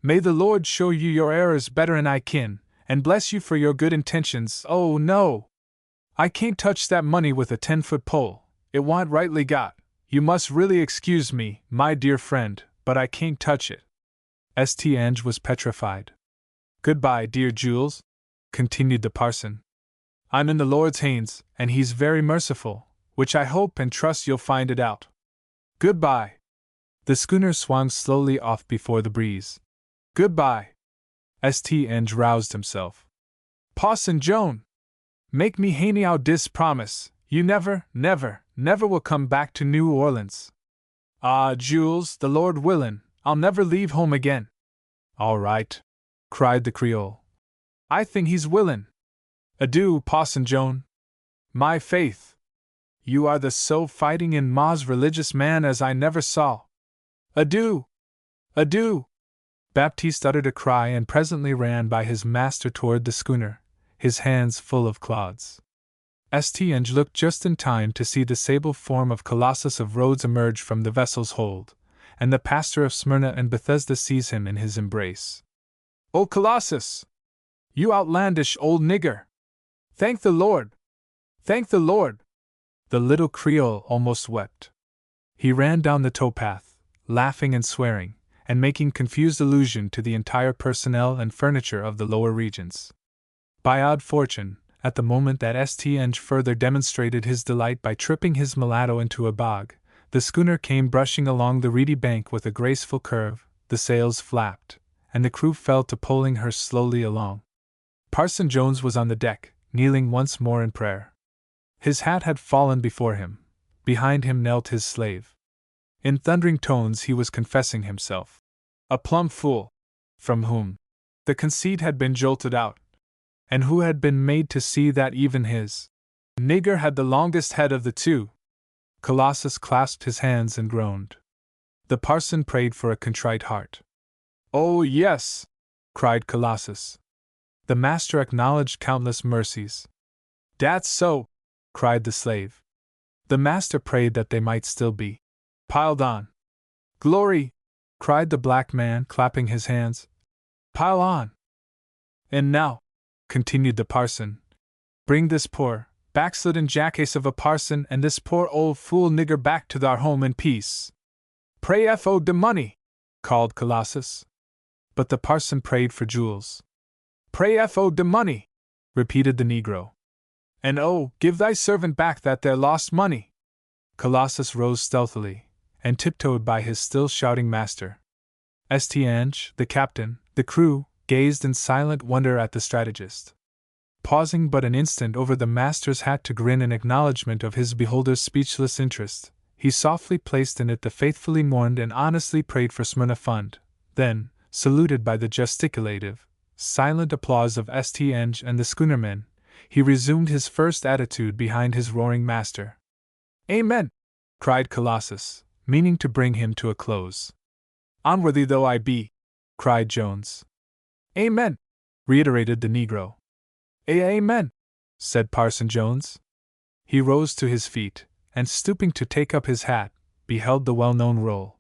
May the Lord show you your errors better'n I kin, and bless you for your good intentions. Oh, no! I can't touch that money with a 10-foot pole. It wa'n't rightly got. You must really excuse me, my dear friend, but I can't touch it. St. was petrified. Goodbye, dear Jules, continued the parson. I'm in the Lord's hands, and He's very merciful, which I hope and trust you'll find it out. Goodbye. The schooner swung slowly off before the breeze. Goodbye. St. roused himself. Parson Joan! Make me haney out dis promise, you never, never, never will come back to New Orleans. Ah, Jules, the Lord willin', I'll never leave home again. All right, cried the Creole. I think he's willin'. Adieu, Parson Joan. My faith! You are the so fighting in ma's religious man as I never saw. Adieu! Adieu! Baptiste uttered a cry and presently ran by his master toward the schooner, his hands full of clods. St. looked just in time to see the sable form of Colossus of Rhodes emerge from the vessel's hold, and the pastor of Smyrna and Bethesda seize him in his embrace. "O Colossus! You outlandish old nigger! Thank the Lord! Thank the Lord!" The little Creole almost wept. He ran down the towpath, laughing and swearing, and making confused allusion to the entire personnel and furniture of the lower regions. By odd fortune, at the moment that St. further demonstrated his delight by tripping his mulatto into a bog, the schooner came brushing along the reedy bank with a graceful curve, the sails flapped, and the crew fell to poling her slowly along. Parson Jones was on the deck, kneeling once more in prayer. His hat had fallen before him. Behind him knelt his slave. In thundering tones he was confessing himself a plumb fool, from whom the conceit had been jolted out, and who had been made to see that even his nigger had the longest head of the two. Colossus clasped his hands and groaned. The parson prayed for a contrite heart. "Oh, yes!" cried Colossus. The master acknowledged countless mercies. "Dat's so!" cried the slave. The master prayed that they might still be piled on. "Glory!" cried the black man, clapping his hands. "Pile on!" "And now," continued the parson, "bring this poor, backslidden jackass of a parson and this poor old fool nigger back to thar home in peace." "Pray for de money!" called Colossus. But the parson prayed for Jules. "Pray for de money!" repeated the negro. "And oh, give thy servant back that there lost money!" Colossus rose stealthily, and tiptoed by his still shouting master. St. the captain, the crew, gazed in silent wonder at the strategist. Pausing but an instant over the master's hat to grin in acknowledgment of his beholder's speechless interest, he softly placed in it the faithfully mourned and honestly prayed for Smyrna fund. Then, saluted by the gesticulative, silent applause of St. and the schoonermen, he resumed his first attitude behind his roaring master. "Amen!" cried Colossus, meaning to bring him to a close. "Unworthy though I be!" cried Jones. "Amen!" reiterated the negro. "Amen!" said Parson Jones. He rose to his feet, and stooping to take up his hat, beheld the well-known roll.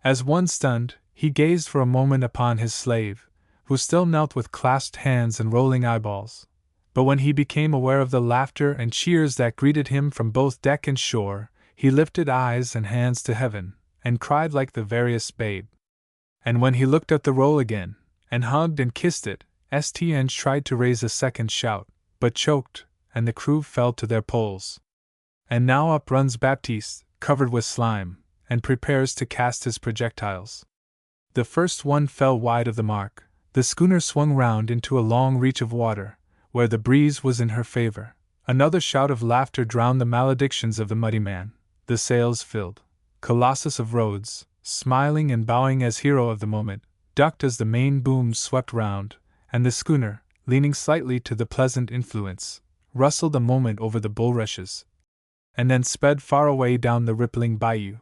As one stunned, he gazed for a moment upon his slave, who still knelt with clasped hands and rolling eyeballs. But when he became aware of the laughter and cheers that greeted him from both deck and shore, he lifted eyes and hands to heaven, and cried like the veriest babe. And when he looked at the roll again, and hugged and kissed it, St. tried to raise a second shout, but choked, and the crew fell to their poles. And now up runs Baptiste, covered with slime, and prepares to cast his projectiles. The first one fell wide of the mark. The schooner swung round into a long reach of water, where the breeze was in her favor. Another shout of laughter drowned the maledictions of the muddy man. The sails filled. Colossus of Rhodes, smiling and bowing as hero of the moment, ducked as the main boom swept round, and the schooner, leaning slightly to the pleasant influence, rustled a moment over the bulrushes, and then sped far away down the rippling bayou.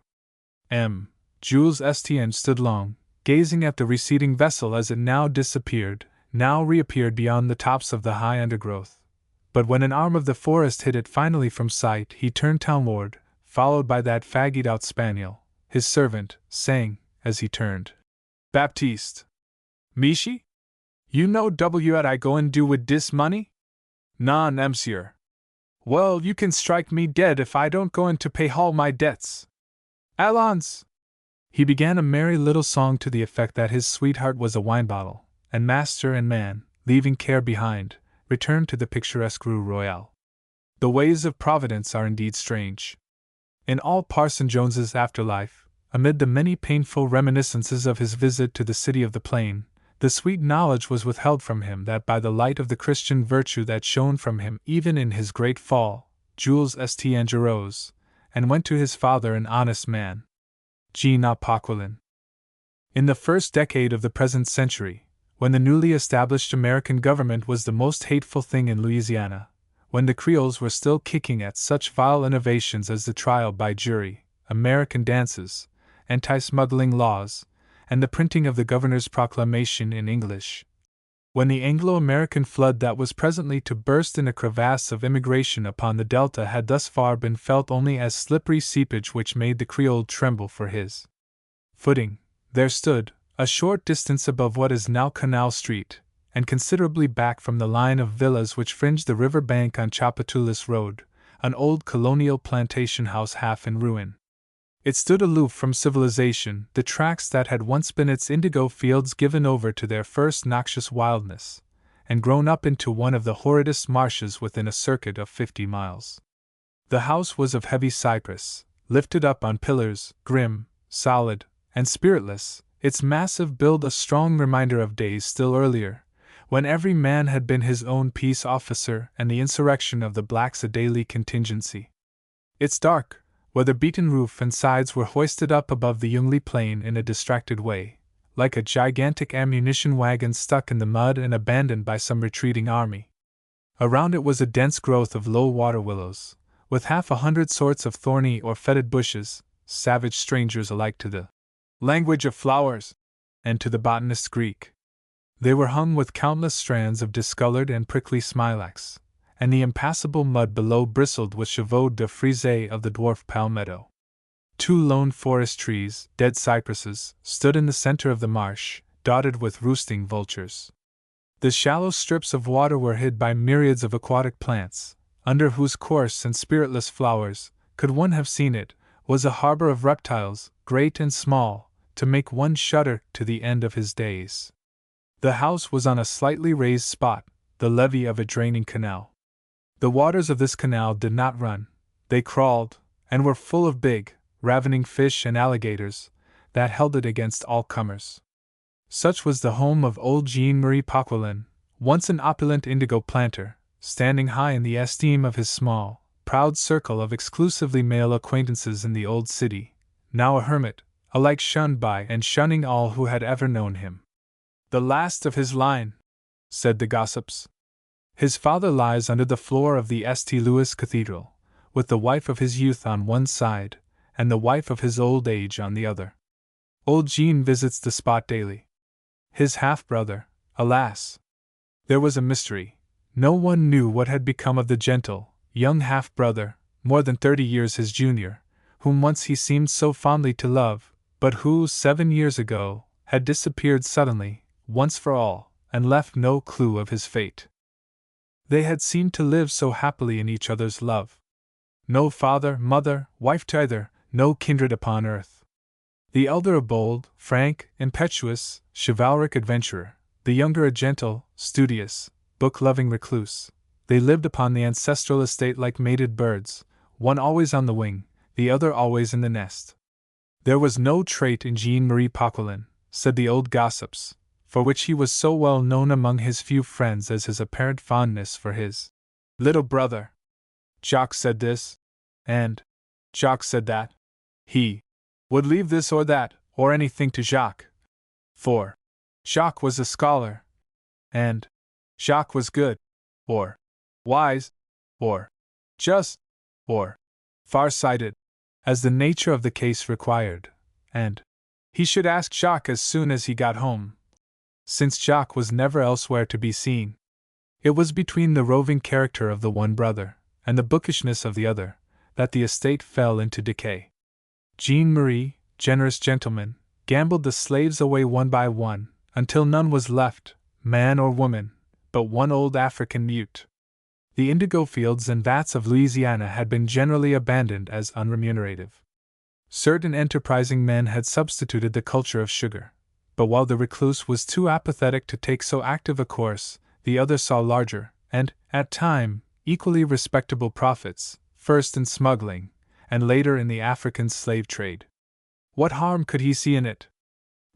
Jules St. stood long, gazing at the receding vessel as it now disappeared, now reappeared beyond the tops of the high undergrowth. But when an arm of the forest hid it finally from sight, he turned townward, followed by that fagged-out spaniel, his servant, saying, as he turned, "Baptiste, Michi, you know what I go and do with dis money?" "Non, monsieur." "Well, you can strike me dead if I don't go in to pay all my debts. Allons!" He began a merry little song to the effect that his sweetheart was a wine bottle, and master and man, leaving care behind, returned to the picturesque Rue Royale. The ways of Providence are indeed strange. In all Parson Jones's afterlife, amid the many painful reminiscences of his visit to the city of the plain, the sweet knowledge was withheld from him that by the light of the Christian virtue that shone from him even in his great fall, Jules St. arose, and went to his father an honest man. Jean Paquilin. In the first decade of the present century, when the newly established American government was the most hateful thing in Louisiana, when the Creoles were still kicking at such vile innovations as the trial by jury, American dances, anti-smuggling laws, and the printing of the governor's proclamation in English. When the Anglo-American flood that was presently to burst in a crevasse of immigration upon the Delta had thus far been felt only as slippery seepage which made the Creole tremble for his footing, there stood, a short distance above what is now Canal Street, and considerably back from the line of villas which fringed the river bank on Tchoupitoulas Road, an old colonial plantation house half in ruin. It stood aloof from civilization, the tracts that had once been its indigo fields given over to their first noxious wildness, and grown up into one of the horridest marshes within a circuit of 50 miles. The house was of heavy cypress, lifted up on pillars, grim, solid, and spiritless, its massive build a strong reminder of days still earlier, when every man had been his own peace officer and the insurrection of the blacks a daily contingency. Its dark, weather-beaten roof and sides were hoisted up above the Yungli plain in a distracted way, like a gigantic ammunition wagon stuck in the mud and abandoned by some retreating army. Around it was a dense growth of low water willows, with 100 sorts of thorny or fetid bushes, savage strangers alike to the language of flowers and to the botanist's Greek. They were hung with countless strands of discolored and prickly smilax, and the impassable mud below bristled with chevaux de frise of the dwarf palmetto. 2 lone forest trees, dead cypresses, stood in the center of the marsh, dotted with roosting vultures. The shallow strips of water were hid by myriads of aquatic plants, under whose coarse and spiritless flowers, could one have seen it, was a harbor of reptiles, great and small, to make one shudder to the end of his days. The house was on a slightly raised spot, the levee of a draining canal. The waters of this canal did not run, they crawled, and were full of big, ravening fish and alligators, that held it against all comers. Such was the home of old Jean-Marie Poquelin, once an opulent indigo planter, standing high in the esteem of his small, proud circle of exclusively male acquaintances in the old city, now a hermit, alike shunned by and shunning all who had ever known him. The last of his line, said the gossips. His father lies under the floor of the St. Louis Cathedral, with the wife of his youth on one side, and the wife of his old age on the other. Old Jean visits the spot daily. His half-brother, alas! There was a mystery. No one knew what had become of the gentle, young half-brother, more than 30 years his junior, whom once he seemed so fondly to love, but who, 7 years ago, had disappeared suddenly, once for all, and left no clue of his fate. They had seemed to live so happily in each other's love. No father, mother, wife to either, no kindred upon earth. The elder a bold, frank, impetuous, chivalric adventurer, the younger a gentle, studious, book-loving recluse. They lived upon the ancestral estate like mated birds, one always on the wing, the other always in the nest. There was no trait in Jean-Marie Poquelin, said the old gossips, for which he was so well known among his few friends as his apparent fondness for his little brother. Jacques said this, and Jacques said that. He would leave this or that, or anything to Jacques. For Jacques was a scholar, and Jacques was good, or wise, or just, or far-sighted, as the nature of the case required, and he should ask Jacques as soon as he got home, since Jacques was never elsewhere to be seen. It was between the roving character of the one brother, and the bookishness of the other, that the estate fell into decay. Jean-Marie, generous gentleman, gambled the slaves away one by one, until none was left, man or woman, but one old African mute. The indigo fields and vats of Louisiana had been generally abandoned as unremunerative. Certain enterprising men had substituted the culture of sugar, but while the recluse was too apathetic to take so active a course, the other saw larger, and, at time, equally respectable profits, first in smuggling, and later in the African slave trade. What harm could he see in it?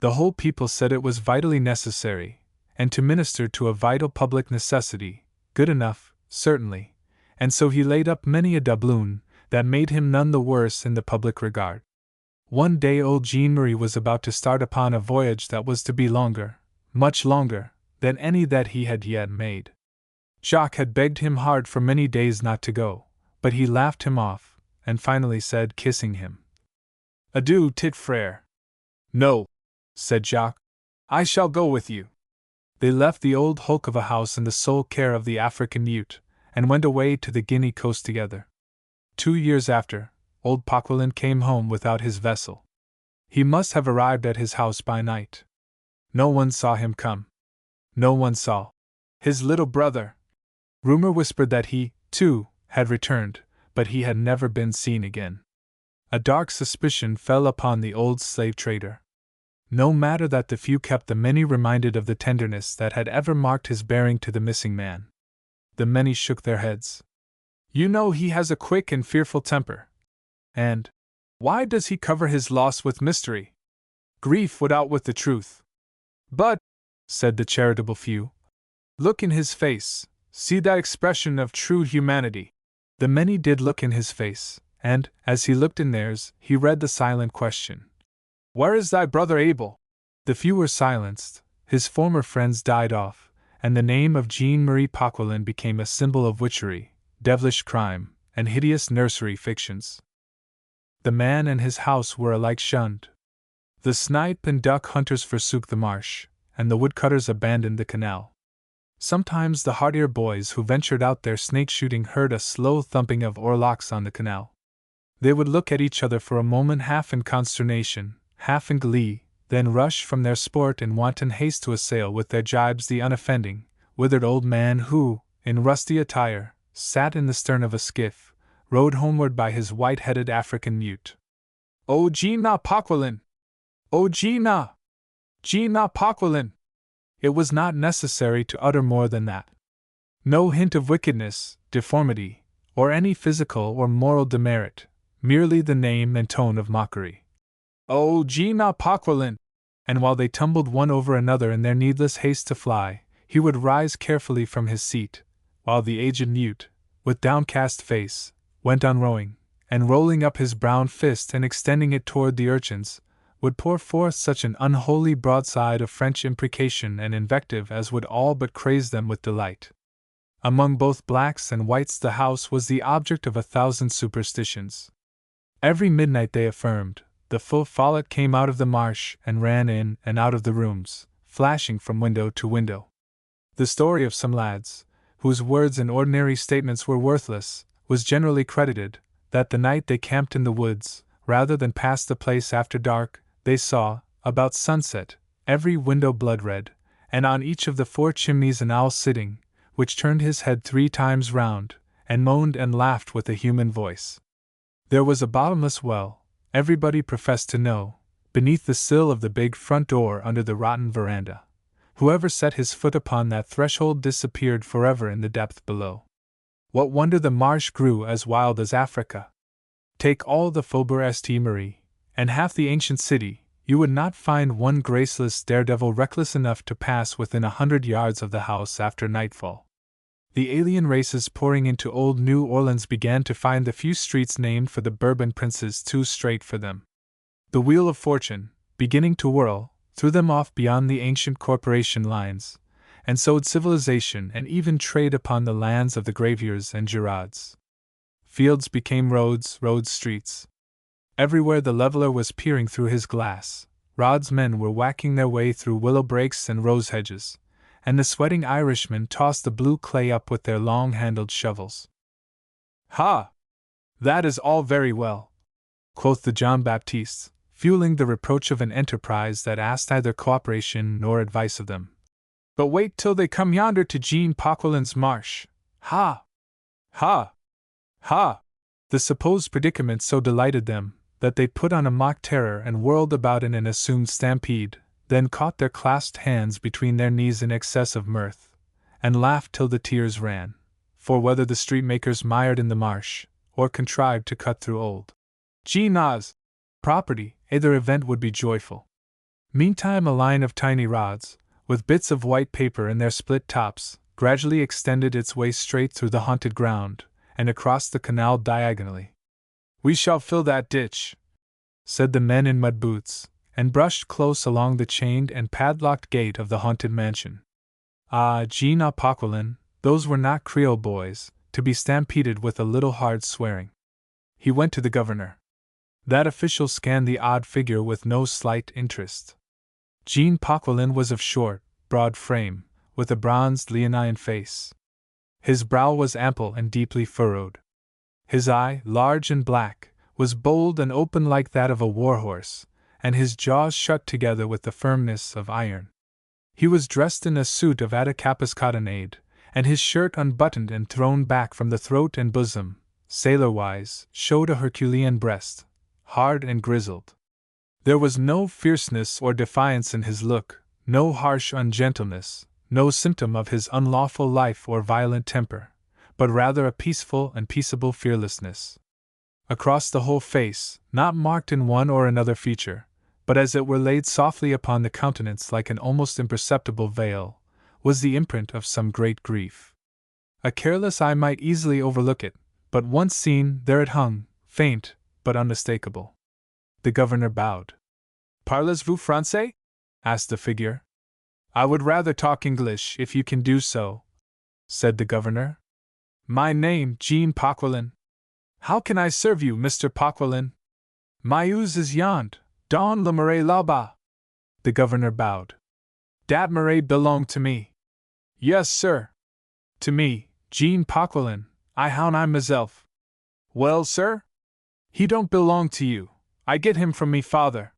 The whole people said it was vitally necessary, and to minister to a vital public necessity, good enough, certainly, and so he laid up many a doubloon that made him none the worse in the public regard. One day old Jean-Marie was about to start upon a voyage that was to be longer, much longer, than any that he had yet made. Jacques had begged him hard for many days not to go, but he laughed him off, and finally said, kissing him, "Adieu, tit frere." "No," said Jacques. I shall go with you. They left the old hulk of a house in the sole care of the African Ute, and went away to the Guinea coast together. 2 years after, old Paquelin came home without his vessel. He must have arrived at his house by night. No one saw him come. No one saw his little brother. Rumor whispered that he, too, had returned, but he had never been seen again. A dark suspicion fell upon the old slave trader. No matter that the few kept the many reminded of the tenderness that had ever marked his bearing to the missing man. The many shook their heads. You know he has a quick and fearful temper. And why does he cover his loss with mystery? Grief would out with the truth. But, said the charitable few, look in his face, see that expression of true humanity. The many did look in his face, and, as he looked in theirs, he read the silent question. Where is thy brother Abel? The few were silenced, his former friends died off, and the name of Jean-Marie Paquelin became a symbol of witchery, devilish crime, and hideous nursery fictions. The man and his house were alike shunned. The snipe and duck hunters forsook the marsh, and the woodcutters abandoned the canal. Sometimes the hardier boys who ventured out their snake-shooting heard a slow thumping of oarlocks on the canal. They would look at each other for a moment half in consternation, half in glee, then rush from their sport in wanton haste to assail with their jibes the unoffending, withered old man who, in rusty attire, sat in the stern of a skiff, rowed homeward by his white-headed African mute. O Gina Paquelin! O Gina! Gina Paquelin! It was not necessary to utter more than that. No hint of wickedness, deformity, or any physical or moral demerit, merely the name and tone of mockery. O Gina Paquelin! And while they tumbled one over another in their needless haste to fly, he would rise carefully from his seat, while the aged mute, with downcast face, went on rowing, and rolling up his brown fist and extending it toward the urchins, would pour forth such an unholy broadside of French imprecation and invective as would all but craze them with delight. Among both blacks and whites the house was the object of 1,000 superstitions. Every midnight, they affirmed, the full follet came out of the marsh and ran in and out of the rooms, flashing from window to window. The story of some lads, whose words and ordinary statements were worthless, was generally credited, that the night they camped in the woods, rather than pass the place after dark, they saw, about sunset, every window blood-red, and on each of the 4 chimneys an owl sitting, which turned his head 3 times round, and moaned and laughed with a human voice. There was a bottomless well, everybody professed to know, beneath the sill of the big front door under the rotten veranda. Whoever set his foot upon that threshold disappeared forever in the depth below. What wonder the marsh grew as wild as Africa? Take all the Faubourg St. Marie, and half the ancient city, you would not find one graceless daredevil reckless enough to pass within 100 yards of the house after nightfall. The alien races pouring into old New Orleans began to find the few streets named for the Bourbon princes too straight for them. The wheel of fortune, beginning to whirl, threw them off beyond the ancient corporation lines, and sowed civilization and even trade upon the lands of the Graviers and Girauds. Fields became roads, roads streets. Everywhere the leveler was peering through his glass, Rod's men were whacking their way through willow brakes and rose hedges, and the sweating Irishmen tossed the blue clay up with their long-handled shovels. Ha! That is all very well, quoth the John Baptiste, fueling the reproach of an enterprise that asked neither cooperation nor advice of them. But wait till they come yonder to Jean Paquelin's marsh. Ha! Ha! Ha! The supposed predicament so delighted them that they put on a mock terror and whirled about in an assumed stampede, then caught their clasped hands between their knees in excess of mirth, and laughed till the tears ran, for whether the street-makers mired in the marsh, or contrived to cut through old Gina's property, either event would be joyful. Meantime a line of tiny rods, with bits of white paper in their split tops, gradually extended its way straight through the haunted ground, and across the canal diagonally. We shall fill that ditch, said the men in mud boots, and brushed close along the chained and padlocked gate of the haunted mansion. Ah, Gina Paquelin, those were not Creole boys, to be stampeded with a little hard swearing. He went to the governor. That official scanned the odd figure with no slight interest. Jean Paquelin was of short, broad frame, with a bronzed leonine face. His brow was ample and deeply furrowed. His eye, large and black, was bold and open like that of a warhorse, and his jaws shut together with the firmness of iron. He was dressed in a suit of Attakapas cottonade, and his shirt, unbuttoned and thrown back from the throat and bosom, sailor-wise, showed a Herculean breast, hard and grizzled. There was no fierceness or defiance in his look, no harsh ungentleness, no symptom of his unlawful life or violent temper, but rather a peaceful and peaceable fearlessness. Across the whole face, not marked in one or another feature, but as it were laid softly upon the countenance like an almost imperceptible veil, was the imprint of some great grief. A careless eye might easily overlook it, but once seen, there it hung, faint, but unmistakable. The governor bowed. "Parlez-vous français?" asked the figure. "I would rather talk English, if you can do so," said the governor. "My name, Jean Paquelin." "How can I serve you, Mr. Paquelin?" "My ooze is yond, dans le marais là-bas." The governor bowed. "Dat marais belong to me." "Yes, sir." "To me, Jean Paquelin, I hound I myself." "Well, sir?" "He don't belong to you. I get him from me father."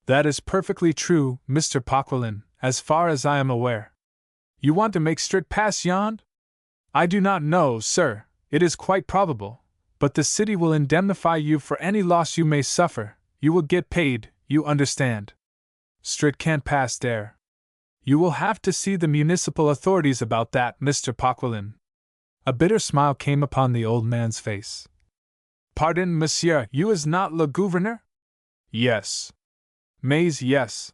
"That is perfectly true, Mr. Paquelin, as far as I am aware." "You want to make Strit pass yond?" "I do not know, sir, it is quite probable, but the city will indemnify you for any loss you may suffer, you will get paid, you understand. Strit can't pass there. You will have to see the municipal authorities about that, Mr. Paquelin." A bitter smile came upon the old man's face. "Pardon, monsieur, you is not le gouverneur?" "Yes." "Mais yes.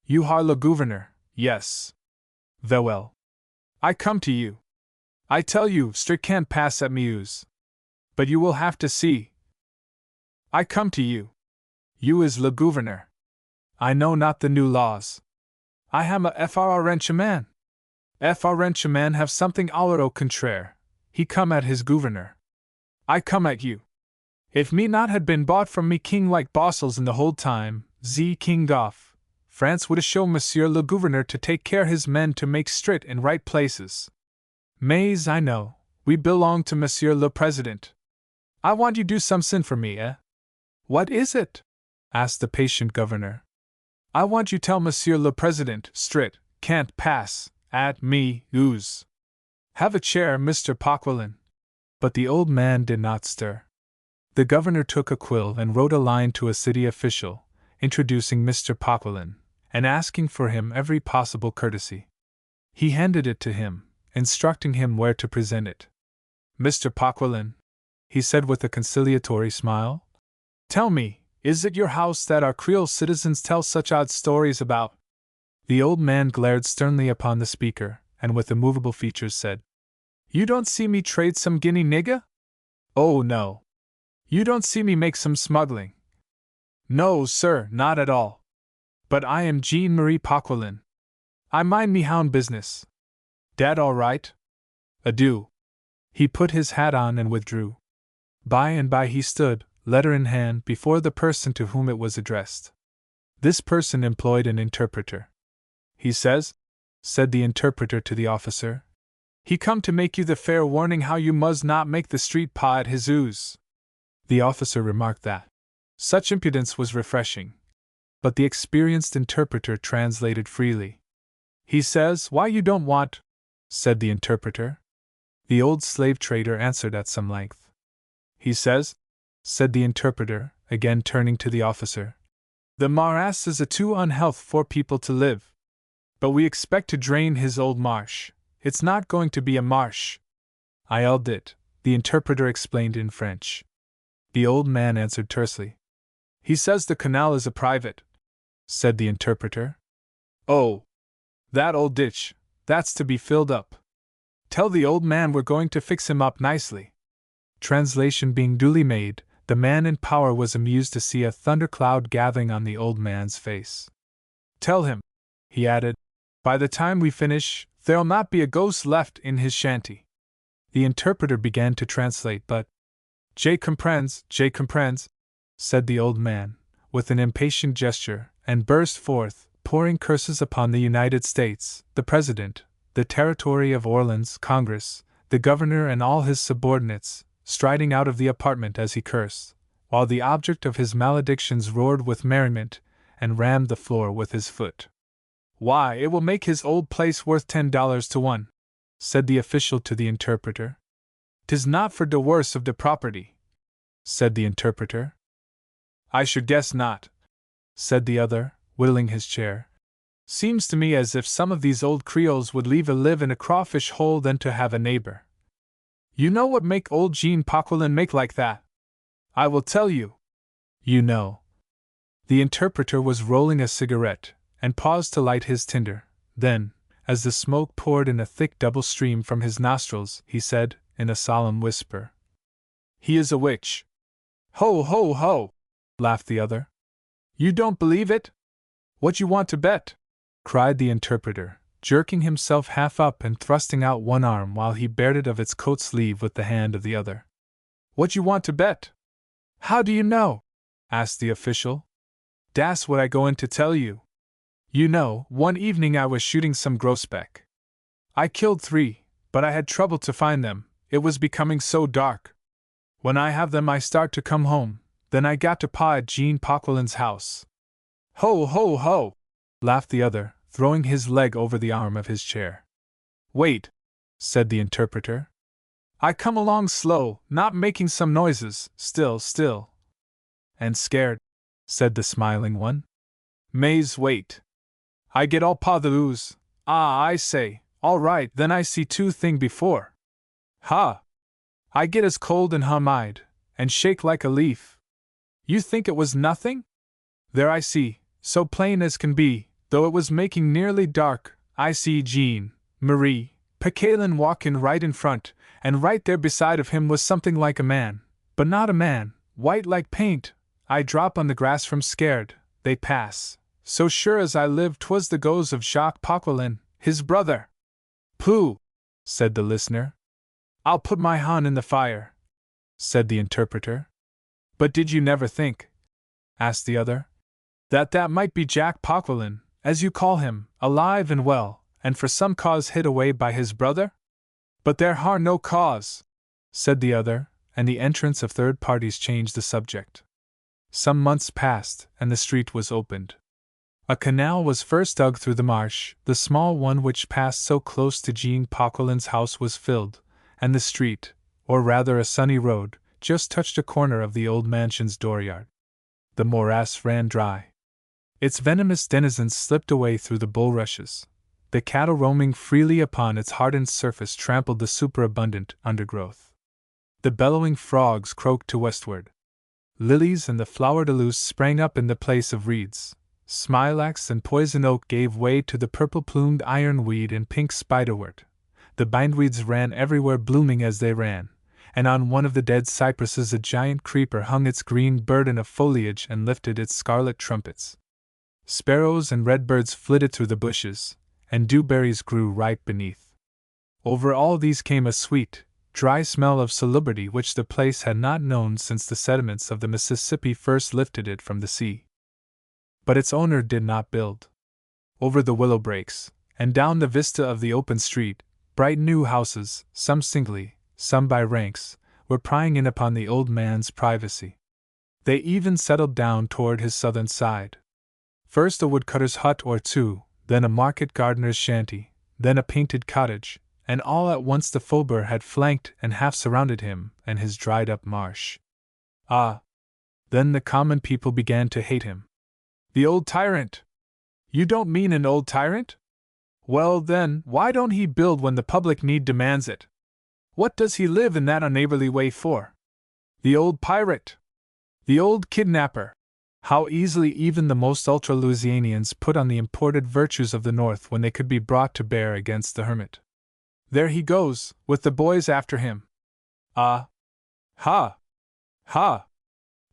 You are le gouverneur, yes. Very well. I come to you. I tell you, Strit can't pass at Meuse. But you will have to see. I come to you. You is le gouverneur. I know not the new laws. I am a Frenchman. Frenchman have something à au contraire. He come at his gouverneur. I come at you. If me not had been bought from me king like bossels in the whole time, Z King Goff, France would a show Monsieur le Gouverneur to take care his men to make Strit in right places. Mais I know, we belong to Monsieur le President. I want you do some sin for me, eh?" "What is it?" asked the patient governor. "I want you tell Monsieur le President, Strit can't pass at me ooze." "Have a chair, Mr. Paquelin." But the old man did not stir. The governor took a quill and wrote a line to a city official, introducing Mr. Paquelin, and asking for him every possible courtesy. He handed it to him, instructing him where to present it. "Mr. Paquelin," he said with a conciliatory smile, "tell me, is it your house that our Creole citizens tell such odd stories about?" The old man glared sternly upon the speaker, and with immovable features said, "You don't see me trade some Guinea nigga? Oh no. You don't see me make some smuggling? No, sir, not at all. But I am Jean-Marie Paquelin. I mind me hound business. Dat all right? Adieu." He put his hat on and withdrew. By and by he stood, letter in hand, before the person to whom it was addressed. This person employed an interpreter. "He says," said the interpreter to the officer, "he come to make you the fair warning how you mus not make the street paw at his ooze." The officer remarked that such impudence was refreshing. But the experienced interpreter translated freely. "He says, why you don't want," said the interpreter. The old slave trader answered at some length. "He says," said the interpreter, again turning to the officer, "the morass is a too unhealth for people to live. But we expect to drain his old marsh. It's not going to be a marsh." "I eld it," the interpreter explained in French. The old man answered tersely. "He says the canal is a private," said the interpreter. "Oh! That old ditch, that's to be filled up. Tell the old man we're going to fix him up nicely." Translation being duly made, the man in power was amused to see a thundercloud gathering on the old man's face. "Tell him," he added, "by the time we finish, there'll not be a ghost left in his shanty." The interpreter began to translate, but Je comprends, said the old man, with an impatient gesture, and burst forth, pouring curses upon the United States, the President, the Territory of Orleans, Congress, the Governor and all his subordinates, striding out of the apartment as he cursed, while the object of his maledictions roared with merriment and rammed the floor with his foot. "Why, it will make his old place worth $10 to 1, said the official to the interpreter. "'Tis not for de worse of de property," said the interpreter. "I should guess not," said the other, whittling his chair. "Seems to me as if some of these old Creoles would liever live in a crawfish hole than to have a neighbor. You know what make old Jean Paquelin make like that? I will tell you. You know." The interpreter was rolling a cigarette, and paused to light his tinder. Then, as the smoke poured in a thick double stream from his nostrils, he said, in a solemn whisper, "He is a witch." "Ho, ho, ho!" laughed the other. "You don't believe it? What you want to bet?" cried the interpreter, jerking himself half up and thrusting out one arm while he bared it of its coat sleeve with the hand of the other. "What you want to bet?" "How do you know?" asked the official. "Dat's what I goin' to tell you. You know, one evening I was shooting some grosbeck. I killed 3, but I had trouble to find them, it was becoming so dark. When I have them I start to come home, then I got to Pa at Jean Paquelin's house." "Ho, ho, ho!" laughed the other, throwing his leg over the arm of his chair. "Wait," said the interpreter. "I come along slow, not making some noises, still. And scared," said the smiling one. "Mays wait. I get all pa the ooze. Ah, I say, all right, then I see 2 thing before. Ha! I get as cold and hum-eyed, and shake like a leaf. You think it was nothing? There I see, so plain as can be, though it was making nearly dark, I see Jean Marie Paquelin walkin' right in front, and right there beside of him was something like a man, but not a man, white like paint. I drop on the grass from scared, they pass. So sure as I live 'twas the ghost of Jacques Paquelin, his brother." "Pooh!" said the listener. "I'll put my hand in the fire," said the interpreter. "But did you never think," asked the other, that might be Jacques Paquelin, as you call him, alive and well, and for some cause hid away by his brother?" "But there are no cause," said the other, and the entrance of third parties changed the subject. Some months passed, and the street was opened. A canal was first dug through the marsh, the small one which passed so close to Jean Paquelin's house was filled, and the street, or rather a sunny road, just touched a corner of the old mansion's dooryard. The morass ran dry. Its venomous denizens slipped away through the bulrushes. The cattle roaming freely upon its hardened surface trampled the superabundant undergrowth. The bellowing frogs croaked to westward. Lilies and the flower-de-luce sprang up in the place of reeds. Smilax and poison oak gave way to the purple-plumed ironweed and pink spiderwort. The bindweeds ran everywhere blooming as they ran, and on one of the dead cypresses a giant creeper hung its green burden of foliage and lifted its scarlet trumpets. Sparrows and redbirds flitted through the bushes, and dewberries grew ripe beneath. Over all these came a sweet, dry smell of salubrity which the place had not known since the sediments of the Mississippi first lifted it from the sea. But its owner did not build. Over the willow brakes, and down the vista of the open street, bright new houses, some singly, some by ranks, were prying in upon the old man's privacy. They even settled down toward his southern side. First a woodcutter's hut or 2, then a market gardener's shanty, then a painted cottage, and all at once the Faubourg had flanked and half surrounded him and his dried-up marsh. Ah! Then the common people began to hate him. "The old tyrant! You don't mean an old tyrant? Well, then, why don't he build when the public need demands it? What does he live in that unneighborly way for? The old pirate! The old kidnapper!" How easily even the most ultra-Louisianians put on the imported virtues of the North when they could be brought to bear against the hermit. "There he goes, with the boys after him. Ah! Ha! Ha!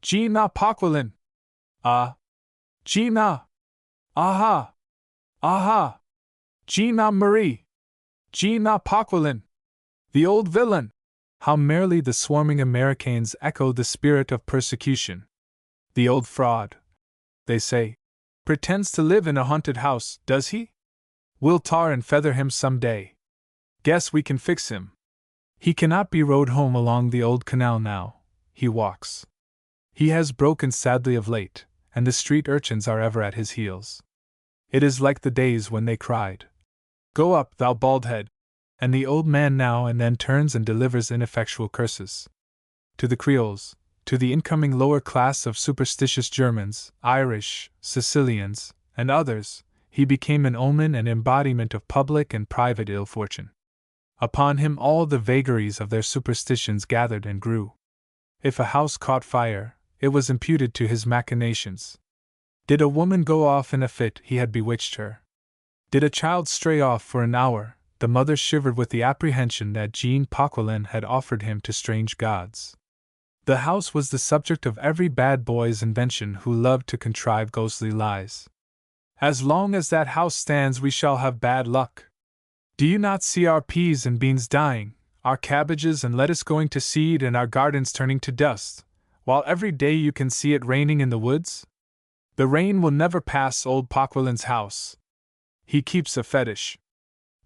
Jean Paquelin! Ah! Jean! Aha! Aha! Jean Marie! Jean Paquelin! The old villain!" How merrily the swarming Americans echoed the spirit of persecution. "The old fraud," they say. Pretends to live in a haunted house, does he? We'll tar and feather him some day. Guess we can fix him. He cannot be rowed home along the old canal now. He walks. He has broken sadly of late, and the street urchins are ever at his heels. It is like the days when they cried, "Go up, thou bald head!" And the old man now and then turns and delivers ineffectual curses. To the Creoles, to the incoming lower class of superstitious Germans, Irish, Sicilians, and others, he became an omen and embodiment of public and private ill fortune. Upon him all the vagaries of their superstitions gathered and grew. If a house caught fire, it was imputed to his machinations. Did a woman go off in a fit, he had bewitched her. Did a child stray off for an hour, the mother shivered with the apprehension that Jean Poquelin had offered him to strange gods. The house was the subject of every bad boy's invention who loved to contrive ghostly lies. As long as that house stands, we shall have bad luck. Do you not see our peas and beans dying, our cabbages and lettuce going to seed, and our gardens turning to dust, while every day you can see it raining in the woods? The rain will never pass old Poquelin's house. He keeps a fetish.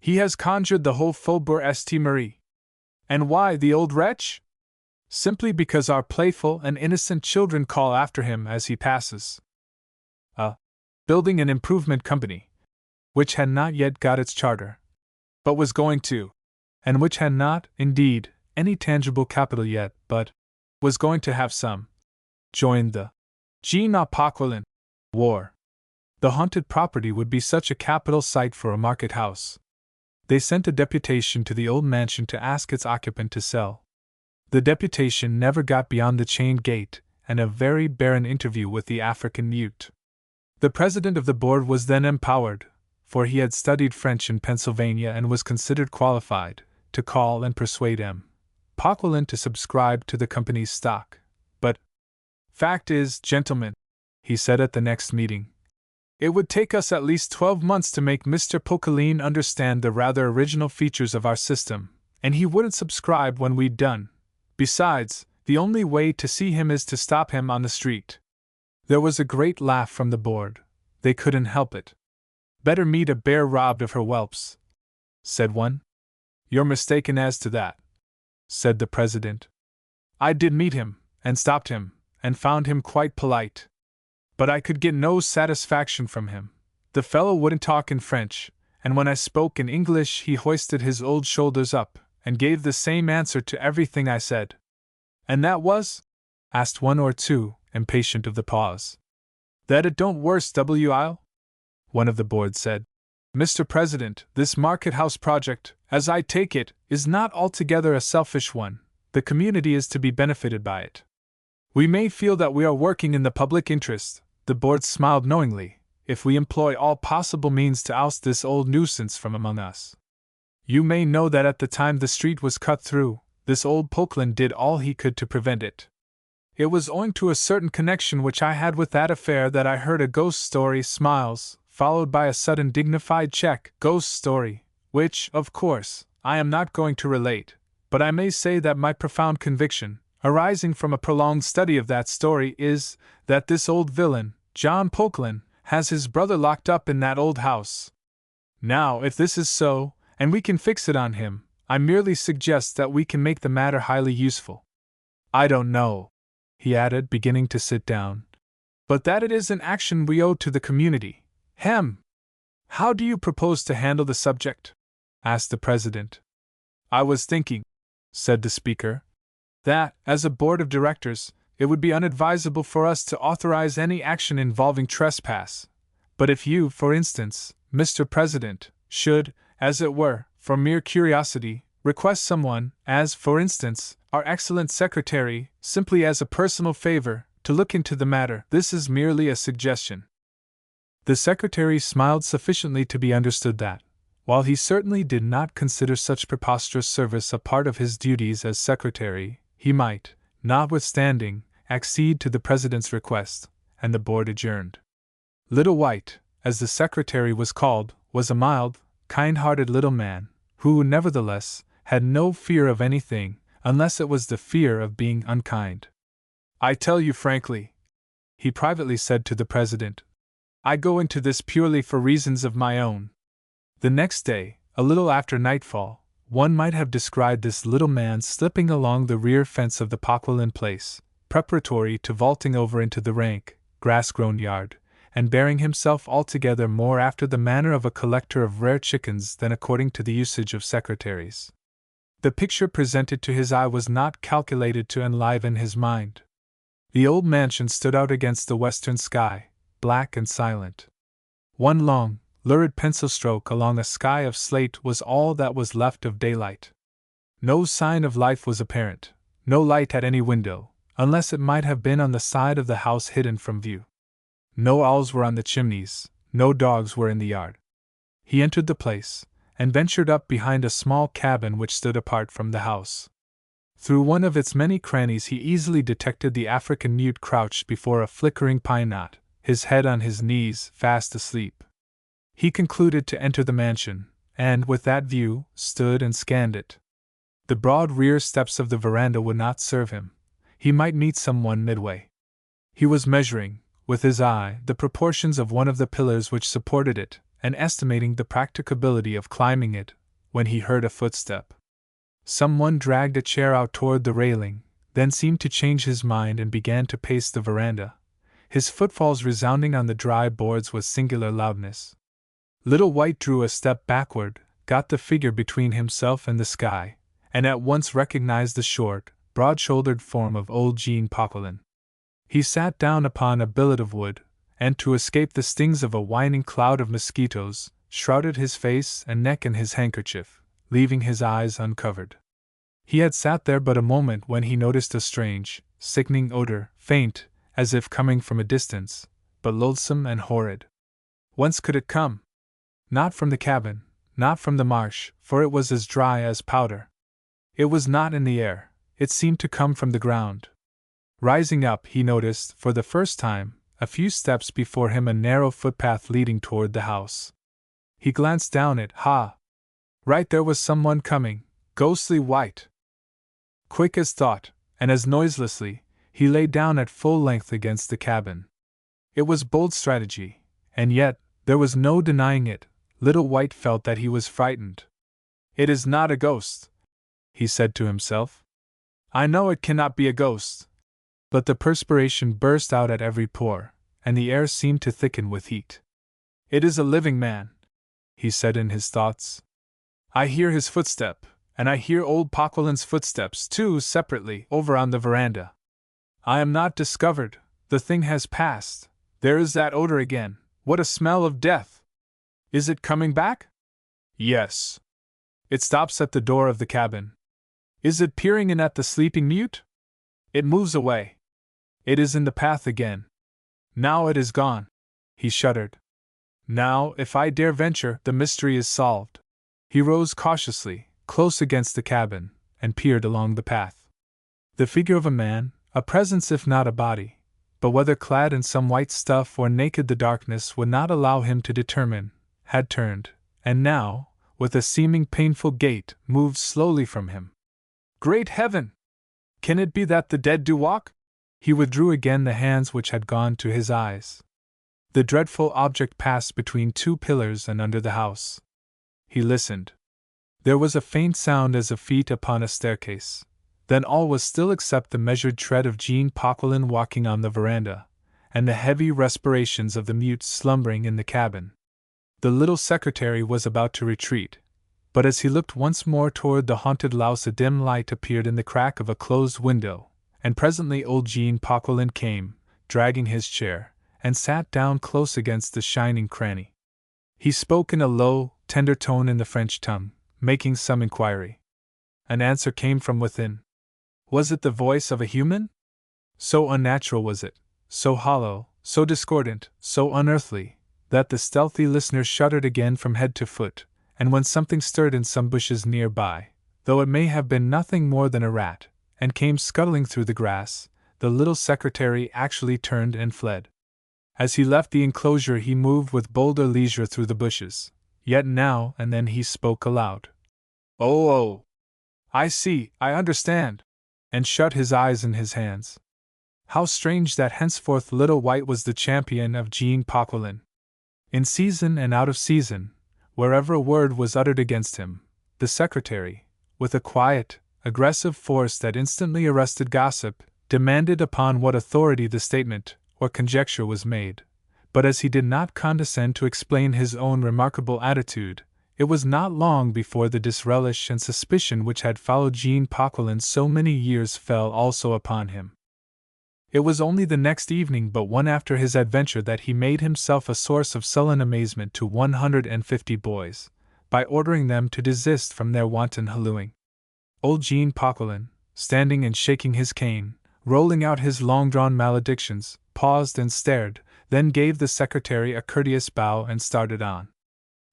He has conjured the whole Faubourg St. Marie. And why, the old wretch? Simply because our playful and innocent children call after him as he passes. Building an improvement company, which had not yet got its charter, but was going to, and which had not, indeed, any tangible capital yet, but was going to have some, joined the Jean Poquelin war. The haunted property would be such a capital site for a market house. They sent a deputation to the old mansion to ask its occupant to sell. The deputation never got beyond the chained gate and a very barren interview with the African mute. The president of the board was then empowered, for he had studied French in Pennsylvania and was considered qualified, to call and persuade M. Poquelin to subscribe to the company's stock. But, "Fact is, gentlemen," he said at the next meeting, "it would take us at least 12 months to make Mr. Poquelin understand the rather original features of our system, and he wouldn't subscribe when we'd done. Besides, the only way to see him is to stop him on the street." There was a great laugh from the board. They couldn't help it. "Better meet a bear robbed of her whelps," said one. "You're mistaken as to that," said the president. "I did meet him, and stopped him, and found him quite polite. But I could get no satisfaction from him. The fellow wouldn't talk in French, and when I spoke in English he hoisted his old shoulders up, and gave the same answer to everything I said." "And that was?" asked one or two, impatient of the pause. "That it don't worse I'll," one of the board said. "Mr. President, this market house project, as I take it, is not altogether a selfish one. The community is to be benefited by it. We may feel that we are working in the public interest," the board smiled knowingly, "if we employ all possible means to oust this old nuisance from among us. You may know that at the time the street was cut through, this old Poquelin did all he could to prevent it. It was owing to a certain connection which I had with that affair that I heard a ghost story, smiles, followed by a sudden dignified check, ghost story, which, of course, I am not going to relate, but I may say that my profound conviction, arising from a prolonged study of that story, is, that this old villain, John Poquelin, has his brother locked up in that old house. Now, if this is so, and we can fix it on him, I merely suggest that we can make the matter highly useful. I don't know," he added, beginning to sit down, "but that it is an action we owe to the community. How do you propose to handle the subject?" asked the president. "I was thinking," said the speaker, "that, as a board of directors, it would be unadvisable for us to authorize any action involving trespass. But if you, for instance, Mr. President, should, as it were, for mere curiosity, request someone, as, for instance, our excellent secretary, simply as a personal favor, to look into the matter, this is merely a suggestion." The secretary smiled sufficiently to be understood that, while he certainly did not consider such preposterous service a part of his duties as secretary, he might, notwithstanding, accede to the president's request, and the board adjourned. Little White, as the secretary was called, was a mild, kind-hearted little man, who, nevertheless, had no fear of anything, unless it was the fear of being unkind. "I tell you frankly," he privately said to the president, I go into this purely for reasons of my own. The next day, a little after nightfall, one might have descried this little man slipping along the rear fence of the Paquilin place, preparatory to vaulting over into the rank, grass-grown yard, and bearing himself altogether more after the manner of a collector of rare chickens than according to the usage of secretaries. The picture presented to his eye was not calculated to enliven his mind. The old mansion stood out against the western sky, black and silent. One long, lurid pencil stroke along a sky of slate was all that was left of daylight. No sign of life was apparent, no light at any window, unless it might have been on the side of the house hidden from view. No owls were on the chimneys, no dogs were in the yard. He entered the place, and ventured up behind a small cabin which stood apart from the house. Through one of its many crannies he easily detected the African mute crouched before a flickering pine knot, his head on his knees, fast asleep. He concluded to enter the mansion, and, with that view, stood and scanned it. The broad rear steps of the veranda would not serve him. He might meet someone midway. He was measuring, with his eye, the proportions of one of the pillars which supported it, and estimating the practicability of climbing it, when he heard a footstep. Someone dragged a chair out toward the railing, then seemed to change his mind and began to pace the veranda, his footfalls resounding on the dry boards with singular loudness. Little White drew a step backward, got the figure between himself and the sky, and at once recognized the short, broad-shouldered form of old Jean Paquilin. He sat down upon a billet of wood, and to escape the stings of a whining cloud of mosquitoes, shrouded his face and neck in his handkerchief, leaving his eyes uncovered. He had sat there but a moment when he noticed a strange, sickening odor, faint, as if coming from a distance, but loathsome and horrid. Whence could it come? Not from the cabin, not from the marsh, for it was as dry as powder. It was not in the air, it seemed to come from the ground. Rising up, he noticed, for the first time, a few steps before him a narrow footpath leading toward the house. He glanced down it. Right there was someone coming, ghostly white. Quick as thought, and as noiselessly, he lay down at full length against the cabin. It was bold strategy, and yet, there was no denying it, Little White felt that he was frightened. "It is not a ghost," he said to himself. "I know it cannot be a ghost." But the perspiration burst out at every pore, and the air seemed to thicken with heat. "It is a living man," he said in his thoughts. "I hear his footstep, and I hear old Paquilin's footsteps too, separately, over on the veranda. I am not discovered, the thing has passed. There is that odor again, what a smell of death! Is it coming back? Yes. It stops at the door of the cabin. Is it peering in at the sleeping mute? It moves away. It is in the path again. Now it is gone." He shuddered. "Now, if I dare venture, the mystery is solved." He rose cautiously, close against the cabin, and peered along the path. The figure of a man, a presence if not a body, but whether clad in some white stuff or naked the darkness would not allow him to determine, had turned, and now, with a seeming painful gait, moved slowly from him. Great heaven! Can it be that the dead do walk? He withdrew again the hands which had gone to his eyes. The dreadful object passed between two pillars and under the house. He listened. There was a faint sound as of feet upon a staircase. Then all was still except the measured tread of Jean Paquilin walking on the veranda, and the heavy respirations of the mute slumbering in the cabin. The little secretary was about to retreat, but as he looked once more toward the haunted house a dim light appeared in the crack of a closed window, and presently old Jean Paquilin came, dragging his chair, and sat down close against the shining cranny. He spoke in a low, tender tone in the French tongue, making some inquiry. An answer came from within. Was it the voice of a human? So unnatural was it, so hollow, so discordant, so unearthly, that the stealthy listener shuddered again from head to foot, and when something stirred in some bushes near by, though it may have been nothing more than a rat, and came scuttling through the grass, the little secretary actually turned and fled. As he left the enclosure he moved with bolder leisure through the bushes, yet now and then he spoke aloud. Oh! I see, I understand," and shut his eyes in his hands. How strange that henceforth Little White was the champion of Jean Paquilin. In season and out of season, wherever a word was uttered against him, the secretary, with a quiet, aggressive force that instantly arrested gossip, demanded upon what authority the statement or conjecture was made. But as he did not condescend to explain his own remarkable attitude, it was not long before the disrelish and suspicion which had followed Jean Poquelin so many years fell also upon him. It was only the next evening but one after his adventure that he made himself a source of sullen amazement to 150 boys, by ordering them to desist from their wanton hallooing. Old Jean Poquelin, standing and shaking his cane, rolling out his long-drawn maledictions, paused and stared, then gave the secretary a courteous bow and started on.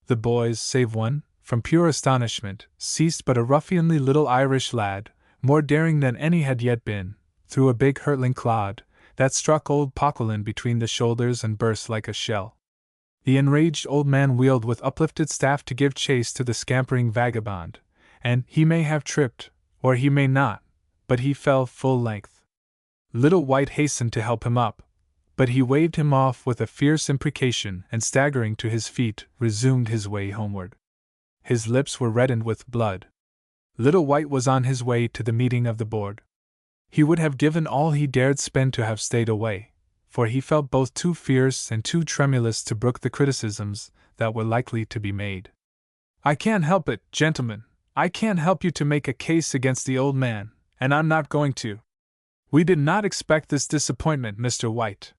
The boys, save one, from pure astonishment, ceased, but a ruffianly little Irish lad, more daring than any had yet been, threw a big hurtling clod, that struck old Poquelin between the shoulders and burst like a shell. The enraged old man wheeled with uplifted staff to give chase to the scampering vagabond, and he may have tripped, or he may not, but he fell full length. Little White hastened to help him up, but he waved him off with a fierce imprecation and, staggering to his feet, resumed his way homeward. His lips were reddened with blood. Little White was on his way to the meeting of the board. He would have given all he dared spend to have stayed away, for he felt both too fierce and too tremulous to brook the criticisms that were likely to be made. "I can't help it, gentlemen. I can't help you to make a case against the old man, and I'm not going to. We did not expect this disappointment, Mr. White."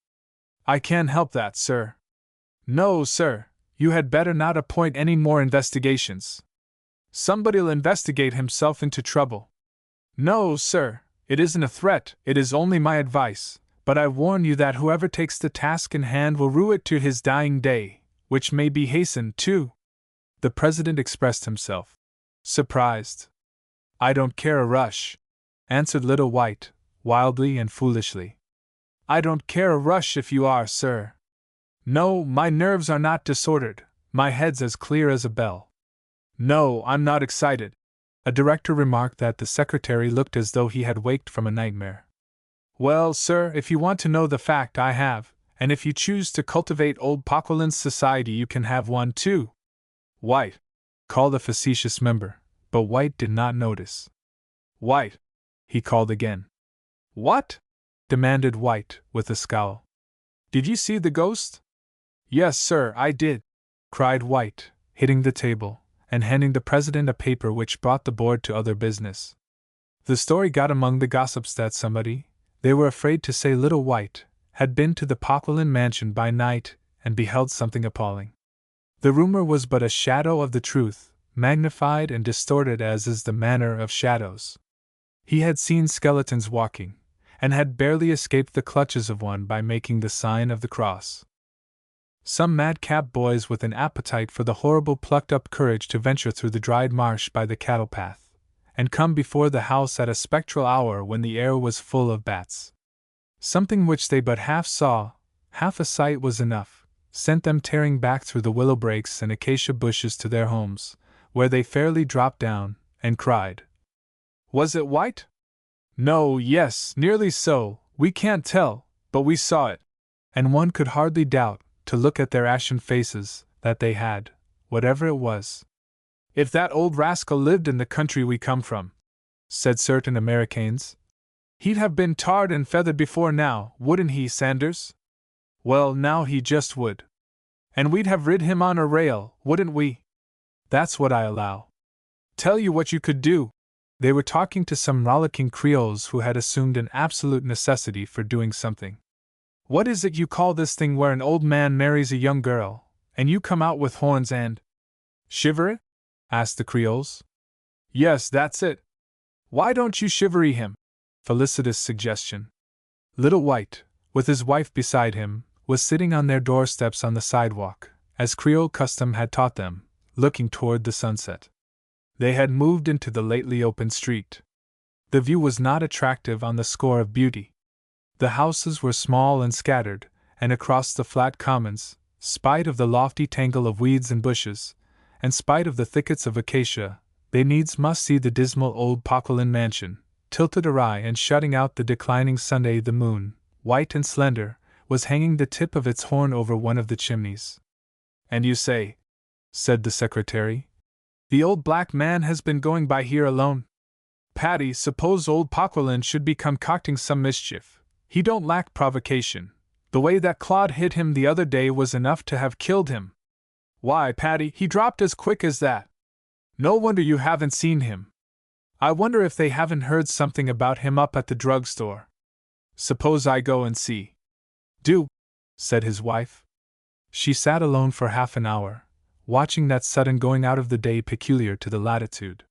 "I can't help that, sir." "No, sir, you had better not appoint any more investigations. Somebody'll investigate himself into trouble." "No, sir, it isn't a threat, it is only my advice, but I warn you that whoever takes the task in hand will rue it to his dying day, which may be hastened, too." The president expressed himself surprised. "I don't care a rush," answered Little White, wildly and foolishly. "I don't care a rush if you are, sir. No, my nerves are not disordered, my head's as clear as a bell. No, I'm not excited." A director remarked that the secretary looked as though he had waked from a nightmare. "Well, sir, if you want to know the fact, I have, and if you choose to cultivate old Poquelin's society, you can have one too." "White," called the facetious member, but White did not notice. "White," he called again. "What?" demanded White, with a scowl. "Did you see the ghost?" "Yes, sir, I did," cried White, hitting the table, and handing the president a paper which brought the board to other business. The story got among the gossips that somebody, they were afraid to say Little White, had been to the Poquelin mansion by night and beheld something appalling. The rumor was but a shadow of the truth, magnified and distorted as is the manner of shadows. He had seen skeletons walking, and had barely escaped the clutches of one by making the sign of the cross. Some madcap boys with an appetite for the horrible plucked up courage to venture through the dried marsh by the cattle path, and come before the house at a spectral hour when the air was full of bats. Something which they but half saw, half a sight was enough, sent them tearing back through the willow brakes and acacia bushes to their homes, where they fairly dropped down, and cried, "Was it White?" "No, yes, nearly so, we can't tell, but we saw it." And one could hardly doubt, to look at their ashen faces, that they had, whatever it was. "If that old rascal lived in the country we come from," said certain Americans, "he'd have been tarred and feathered before now, wouldn't he, Sanders?" "Well, now he just would. And we'd have rid him on a rail, wouldn't we?" "That's what I allow." "Tell you what you could do." They were talking to some rollicking Creoles who had assumed an absolute necessity for doing something. "What is it you call this thing where an old man marries a young girl, and you come out with horns and—" "Shiver it?" asked the Creoles. "Yes, that's it. Why don't you shivery him?" Felicitous suggestion. Little White, with his wife beside him, was sitting on their doorsteps on the sidewalk, as Creole custom had taught them, looking toward the sunset. They had moved into the lately opened street. The view was not attractive on the score of beauty. The houses were small and scattered, and across the flat commons, spite of the lofty tangle of weeds and bushes, and spite of the thickets of acacia, they needs must see the dismal old Poquelin mansion, tilted awry and shutting out the declining Sunday. The moon, white and slender, was hanging the tip of its horn over one of the chimneys. And you say, said the secretary, the old black man has been going by here alone? Patty, suppose old Paquelin should be concocting some mischief. He don't lack provocation. The way that Claude hit him the other day was enough to have killed him. Why, Patty, he dropped as quick as that. No wonder you haven't seen him. I wonder if they haven't heard something about him up at the drugstore. Suppose I go and see. Do, said his wife. She sat alone for half an hour, watching that sudden going out of the day peculiar to the latitude.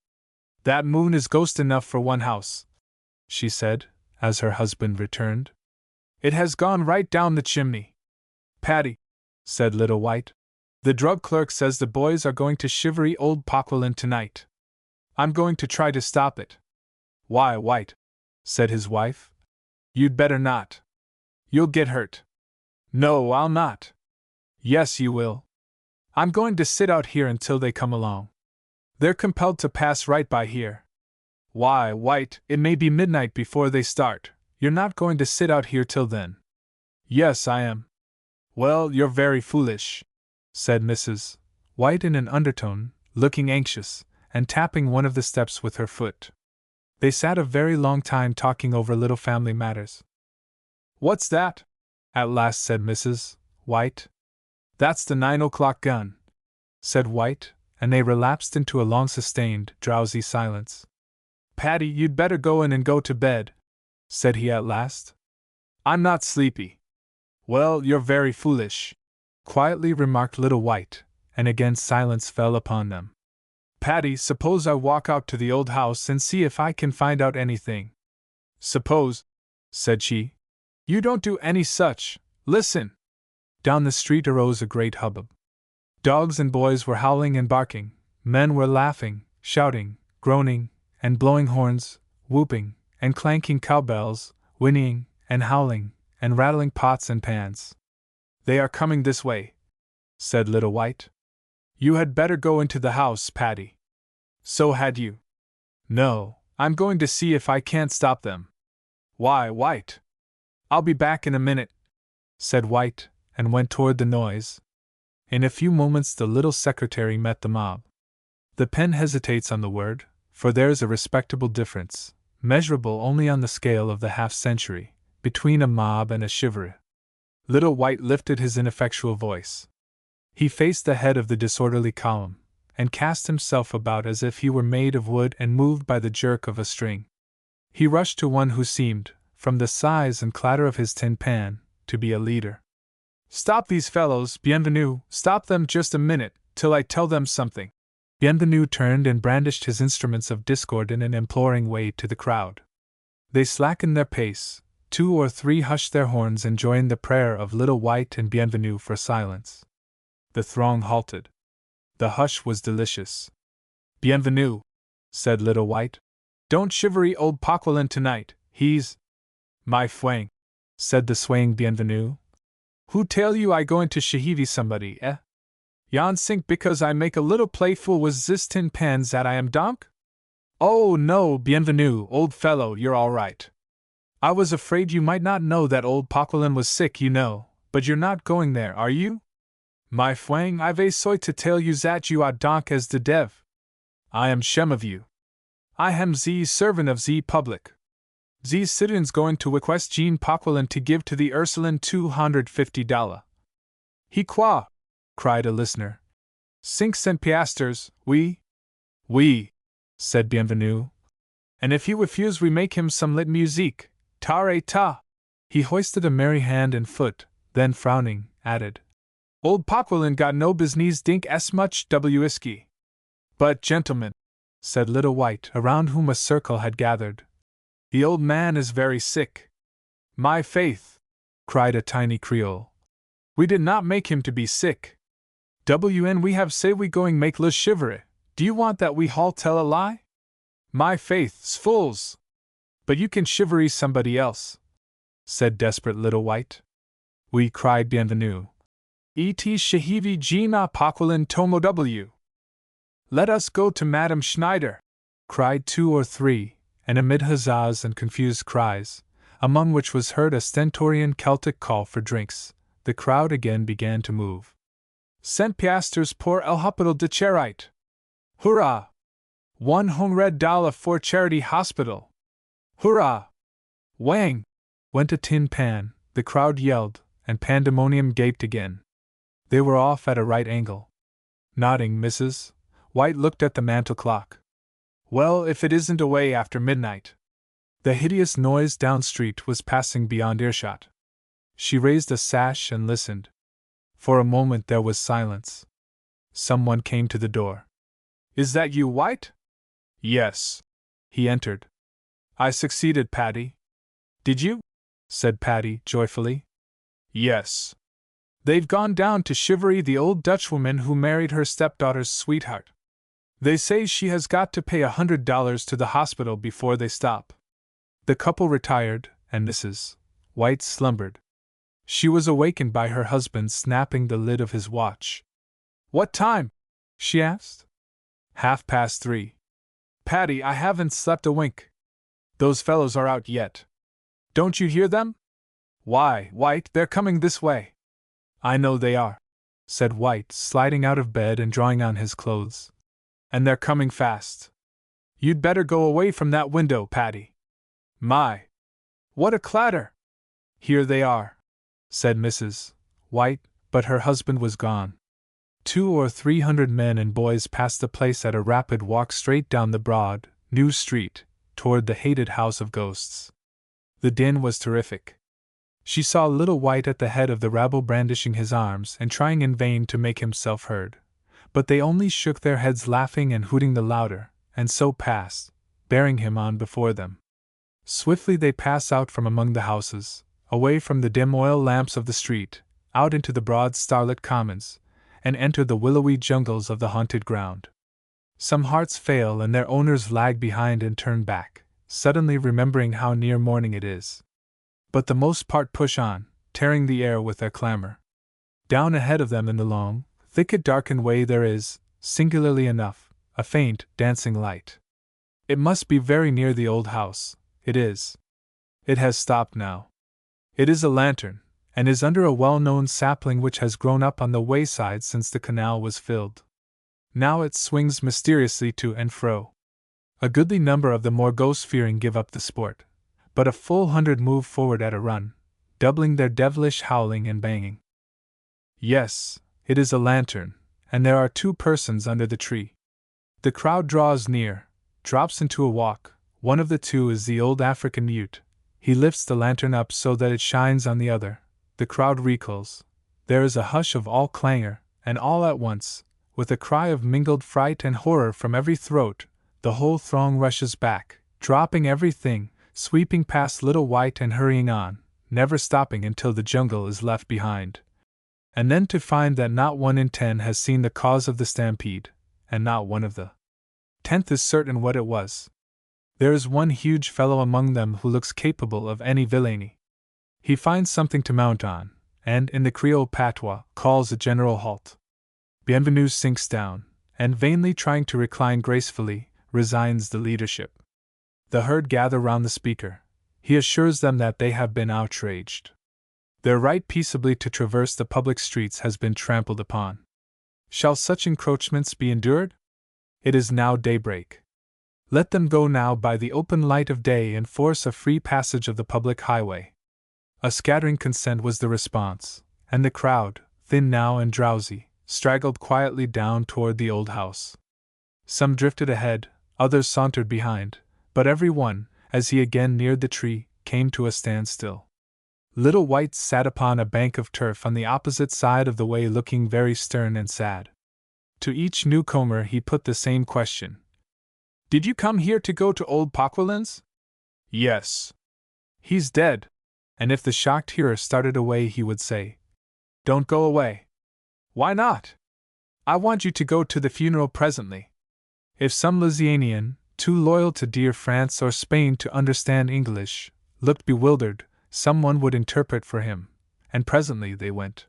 That moon is ghost enough for one house, she said, as her husband returned. It has gone right down the chimney. Patty, said Little White, the drug clerk says the boys are going to shivery old Paquelin tonight. I'm going to try to stop it. Why, White, said his wife, you'd better not. You'll get hurt. No, I'll not. Yes, you will. I'm going to sit out here until they come along. They're compelled to pass right by here. Why, White, it may be midnight before they start. You're not going to sit out here till then. Yes, I am. Well, you're very foolish, said Mrs. White in an undertone, looking anxious, and tapping one of the steps with her foot. They sat a very long time talking over little family matters. What's that? At last said Mrs. White. That's the 9 o'clock gun, said White, and they relapsed into a long-sustained, drowsy silence. Patty, you'd better go in and go to bed, said he at last. I'm not sleepy. Well, you're very foolish, quietly remarked Little White, and again silence fell upon them. Patty, suppose I walk out to the old house and see if I can find out anything. Suppose, said she. You don't do any such. Listen. Down the street arose a great hubbub. Dogs and boys were howling and barking, men were laughing, shouting, groaning, and blowing horns, whooping, and clanking cowbells, whinnying, and howling, and rattling pots and pans. They are coming this way, said Little White. You had better go into the house, Patty. So had you. No, I'm going to see if I can't stop them. Why, White? I'll be back in a minute, said White, and went toward the noise. In a few moments the little secretary met the mob. The pen hesitates on the word, for there's a respectable difference, measurable only on the scale of the half-century, between a mob and a shivery. Little White lifted his ineffectual voice. He faced the head of the disorderly column, and cast himself about as if he were made of wood and moved by the jerk of a string. He rushed to one who seemed, from the size and clatter of his tin pan, to be a leader. Stop these fellows, Bienvenu, stop them just a minute, till I tell them something. Bienvenu turned and brandished his instruments of discord in an imploring way to the crowd. They slackened their pace, 2 or 3 hushed their horns and joined the prayer of Little White and Bienvenu for silence. The throng halted. The hush was delicious. Bienvenu, said Little White. Don't shivery old Paquelin tonight, he's… My fwang, said the swaying Bienvenu. Who tell you I going to shahivy somebody, eh? Yon sink because I make a little playful with zis tin pans that I am donk? Oh no, Bienvenu, old fellow, you're all right. I was afraid you might not know that old Paquelin was sick, you know, but you're not going there, are you? My fwang, I've a soy to tell you that you are donk as the dev. I am shem of you. I ham ze servant of ze public. These citizens going to request Jean Paquelin to give to the Ursuline $250. He qua, cried a listener. 5 cent piastres, oui, said Bienvenu. And if he refuse, we make him some lit musique, tare ta. He hoisted a merry hand and foot, then frowning, added, Old Paquelin got no business dink as much whisky. But, gentlemen, said Little White, around whom a circle had gathered, the old man is very sick. My faith, cried a tiny Creole. We did not make him to be sick. WN we have say we going make le shivery. Do you want that we haul tell a lie? My faith, fools! But you can shivery somebody else, said desperate Little White. We cried Bienvenu. Et shahivi Gina Paquelin Tomo W. Let us go to Madame Schneider, cried 2 or 3, and amid huzzas and confused cries, among which was heard a stentorian Celtic call for drinks, the crowd again began to move. Cent piastres pour el hospital de charite. Hurrah! $100 for charity hospital. Hurrah! Wang! Went a tin pan, the crowd yelled, and pandemonium gaped again. They were off at a right angle. Nodding, Mrs. White looked at the mantel clock. Well, if it isn't away after midnight. The hideous noise down street was passing beyond earshot. She raised a sash and listened. For a moment there was silence. Someone came to the door. Is that you, White? Yes. He entered. I succeeded, Patty. Did you? Said Patty, joyfully. Yes. They've gone down to Chivery, the old Dutchwoman who married her stepdaughter's sweetheart. They say she has got to pay $100 to the hospital before they stop. The couple retired, and Mrs. White slumbered. She was awakened by her husband snapping the lid of his watch. What time? She asked. 3:30. Patty, I haven't slept a wink. Those fellows are out yet. Don't you hear them? Why, White, they're coming this way. I know they are, said White, sliding out of bed and drawing on his clothes. And they're coming fast. You'd better go away from that window, Patty. My! What a clatter! Here they are, said Mrs. White, but her husband was gone. 200 or 300 men and boys passed the place at a rapid walk straight down the broad, new street, toward the hated house of ghosts. The din was terrific. She saw little White at the head of the rabble brandishing his arms and trying in vain to make himself heard. But they only shook their heads laughing and hooting the louder, and so passed, bearing him on before them. Swiftly they pass out from among the houses, away from the dim oil lamps of the street, out into the broad starlit commons, and enter the willowy jungles of the haunted ground. Some hearts fail and their owners lag behind and turn back, suddenly remembering how near morning it is. But the most part push on, tearing the air with their clamor. Down ahead of them in the long, thicket-darkened way there is, singularly enough, a faint, dancing light. It must be very near the old house. It is. It has stopped now. It is a lantern, and is under a well-known sapling which has grown up on the wayside since the canal was filled. Now it swings mysteriously to and fro. A goodly number of the more ghost-fearing give up the sport, but a full 100 move forward at a run, doubling their devilish howling and banging. Yes, it is a lantern, and there are 2 persons under the tree. The crowd draws near, drops into a walk. One of the 2 is the old African Ute. He lifts the lantern up so that it shines on the other. The crowd recoils. There is a hush of all clangor, and all at once, with a cry of mingled fright and horror from every throat, the whole throng rushes back, dropping everything, sweeping past little White and hurrying on, never stopping until the jungle is left behind. And then to find that not 1 in 10 has seen the cause of the stampede, and not one of the 10th is certain what it was. There is one huge fellow among them who looks capable of any villainy. He finds something to mount on, and, in the Creole patois, calls a general halt. Bienvenu sinks down, and vainly trying to recline gracefully, resigns the leadership. The herd gather round the speaker. He assures them that they have been outraged. Their right peaceably to traverse the public streets has been trampled upon. Shall such encroachments be endured? It is now daybreak. Let them go now by the open light of day and force a free passage of the public highway. A scattering consent was the response, and the crowd, thin now and drowsy, straggled quietly down toward the old house. Some drifted ahead, others sauntered behind, but every one, as he again neared the tree, came to a standstill. Little White sat upon a bank of turf on the opposite side of the way looking very stern and sad. To each newcomer he put the same question. Did you come here to go to old Paquelin's? Yes. He's dead. And if the shocked hearer started away he would say, Don't go away. Why not? I want you to go to the funeral presently. If some Louisianian, too loyal to dear France or Spain to understand English, looked bewildered, someone would interpret for him, and presently they went.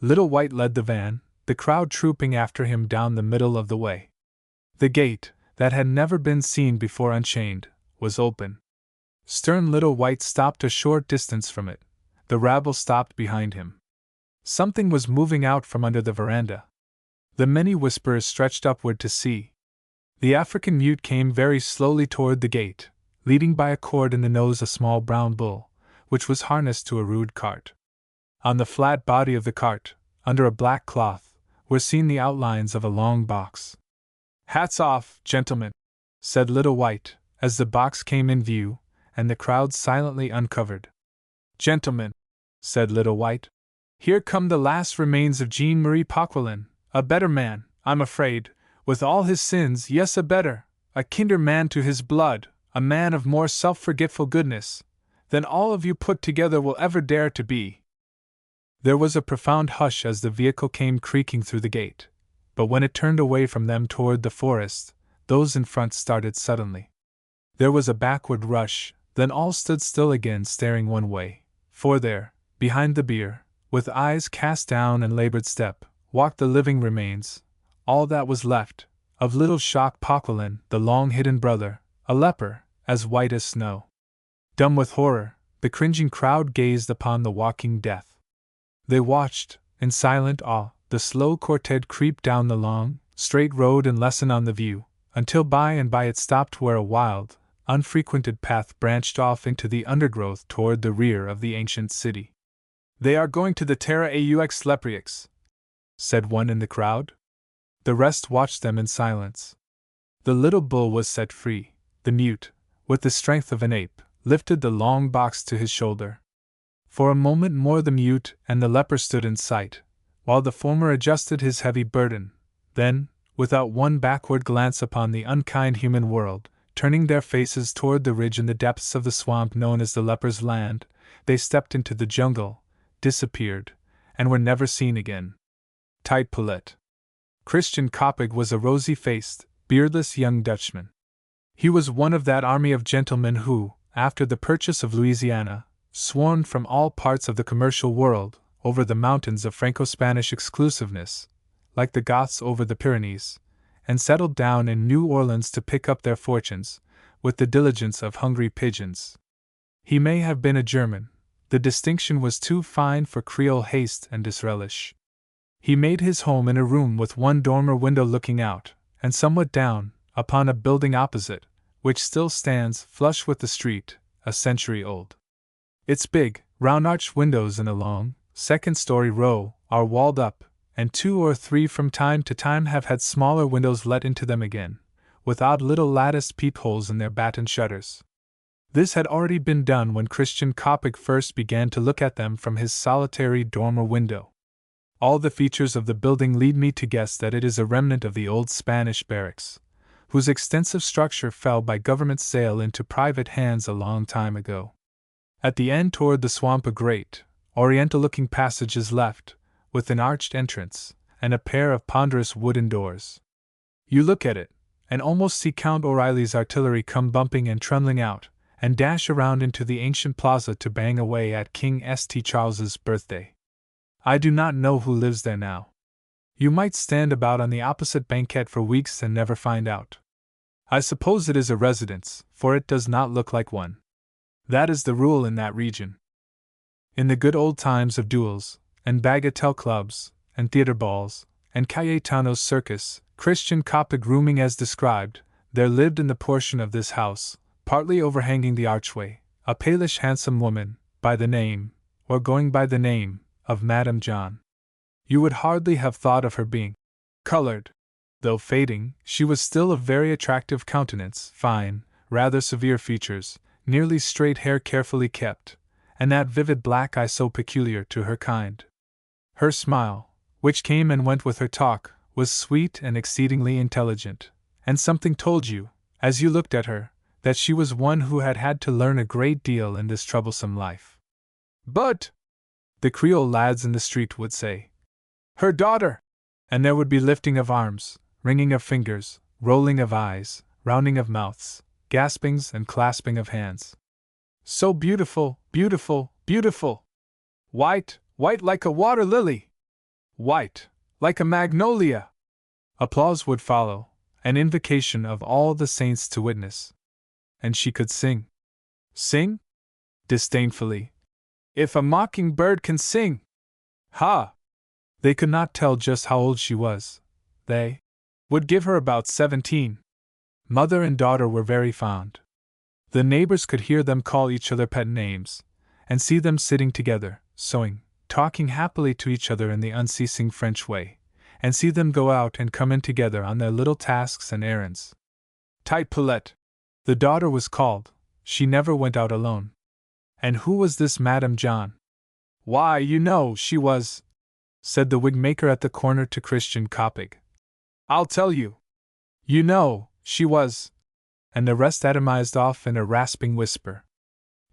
Little White led the van, the crowd trooping after him down the middle of the way. The gate, that had never been seen before unchained, was open. Stern Little White stopped a short distance from it. The rabble stopped behind him. Something was moving out from under the veranda. The many whisperers stretched upward to see. The African mute came very slowly toward the gate, leading by a cord in the nose a small brown bull, which was harnessed to a rude cart. On the flat body of the cart, under a black cloth, were seen the outlines of a long box. "Hats off, gentlemen," said Little White, as the box came in view, and the crowd silently uncovered. "Gentlemen," said Little White, "here come the last remains of Jean-Marie Poquelin, a better man, I'm afraid, with all his sins, yes, a kinder man to his blood, a man of more self-forgetful goodness than all of you put together will ever dare to be." There was a profound hush as the vehicle came creaking through the gate, but when it turned away from them toward the forest, those in front started suddenly. There was a backward rush, then all stood still again, staring one way, for there, behind the bier, with eyes cast down and labored step, walked the living remains, all that was left, of little Jacques Poquelin, the long-hidden brother, a leper, as white as snow. Dumb with horror, the cringing crowd gazed upon the walking death. They watched, in silent awe, the slow cortege creep down the long, straight road and lessen on the view, until by and by it stopped where a wild, unfrequented path branched off into the undergrowth toward the rear of the ancient city. "They are going to the Terra aux Lepreux," said one in the crowd. The rest watched them in silence. The little bull was set free. The mute, with the strength of an ape, lifted the long box to his shoulder. For a moment more the mute and the leper stood in sight, while the former adjusted his heavy burden. Then, without one backward glance upon the unkind human world, turning their faces toward the ridge in the depths of the swamp known as the leper's land, they stepped into the jungle, disappeared, and were never seen again. Tight Paulette. Christian Koppig was a rosy-faced, beardless young Dutchman. He was one of that army of gentlemen who, after the purchase of Louisiana, swarmed from all parts of the commercial world over the mountains of Franco-Spanish exclusiveness, like the Goths over the Pyrenees, and settled down in New Orleans to pick up their fortunes, with the diligence of hungry pigeons. He may have been a German. The distinction was too fine for Creole haste and disrelish. He made his home in a room with one dormer window looking out, and somewhat down, upon a building opposite, which still stands flush with the street, a century old. Its big, round-arched windows in a long, second-story row are walled up, and 2 or 3 from time to time have had smaller windows let into them again, with odd little latticed peepholes in their batten shutters. This had already been done when Christian Koppig first began to look at them from his solitary dormer window. All the features of the building lead me to guess that it is a remnant of the old Spanish barracks, whose extensive structure fell by government sale into private hands a long time ago. At the end toward the swamp a great, oriental-looking passage is left, with an arched entrance, and a pair of ponderous wooden doors. You look at it, and almost see Count O'Reilly's artillery come bumping and trundling out, and dash around into the ancient plaza to bang away at King St. Charles's birthday. I do not know who lives there now. You might stand about on the opposite banquette for weeks and never find out. I suppose it is a residence, for it does not look like one. That is the rule in that region. In the good old times of duels, and bagatelle clubs, and theater balls, and Cayetano's circus, Christian Koppig rooming as described, there lived in the portion of this house, partly overhanging the archway, a palish handsome woman, by the name, or going by the name, of Madame John. You would hardly have thought of her being colored. Though fading, she was still of very attractive countenance, fine, rather severe features, nearly straight hair carefully kept, and that vivid black eye so peculiar to her kind. Her smile, which came and went with her talk, was sweet and exceedingly intelligent, and something told you, as you looked at her, that she was one who had had to learn a great deal in this troublesome life. "But," the Creole lads in the street would say, "her daughter!" And there would be lifting of arms, wringing of fingers, rolling of eyes, rounding of mouths, gaspings and clasping of hands. "So beautiful, beautiful, beautiful! White, white like a water lily! White, like a magnolia!" Applause would follow, an invocation of all the saints to witness. And she could sing. Sing? Disdainfully. If a mocking bird can sing! Ha! They could not tell just how old she was. They would give her about 17. Mother and daughter were very fond. The neighbors could hear them call each other pet names, and see them sitting together, sewing, talking happily to each other in the unceasing French way, and see them go out and come in together on their little tasks and errands. Tite Poulette, the daughter was called. She never went out alone. And who was this Madame John? Why, you know, she was, said the wig-maker at the corner to Christian Coppig. I'll tell you. You know, she was. And the rest atomized off in a rasping whisper.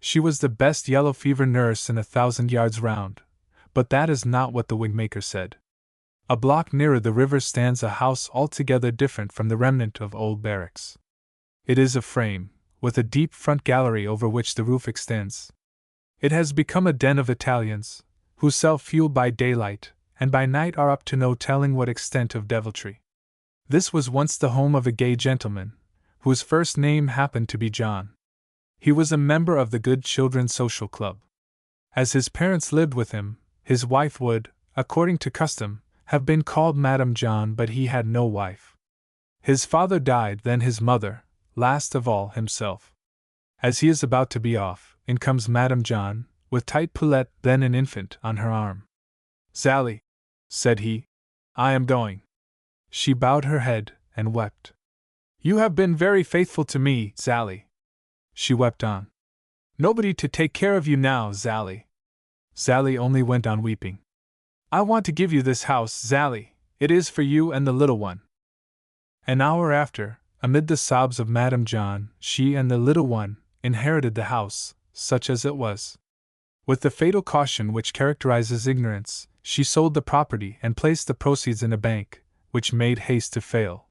She was the best yellow fever nurse in 1,000 yards round, but that is not what the wig-maker said. A block nearer the river stands a house altogether different from the remnant of old barracks. It is a frame, with a deep front gallery over which the roof extends. It has become a den of Italians, who sell fuel by daylight, and by night are up to no telling what extent of deviltry. This was once the home of a gay gentleman, whose first name happened to be John. He was a member of the Good Children's Social Club. As his parents lived with him, his wife would, according to custom, have been called Madame John, but he had no wife. His father died, then his mother, last of all himself. As he is about to be off, in comes Madame John, with Tite Poulette, then an infant, on her arm. Sally, said he, I am going. She bowed her head and wept. You have been very faithful to me, Sally. She wept on. Nobody to take care of you now, Sally. Sally only went on weeping. I want to give you this house, Sally. It is for you and the little one. An hour after, amid the sobs of Madame John, she and the little one inherited the house, such as it was. With the fatal caution which characterizes ignorance, she sold the property and placed the proceeds in a bank, which made haste to fail.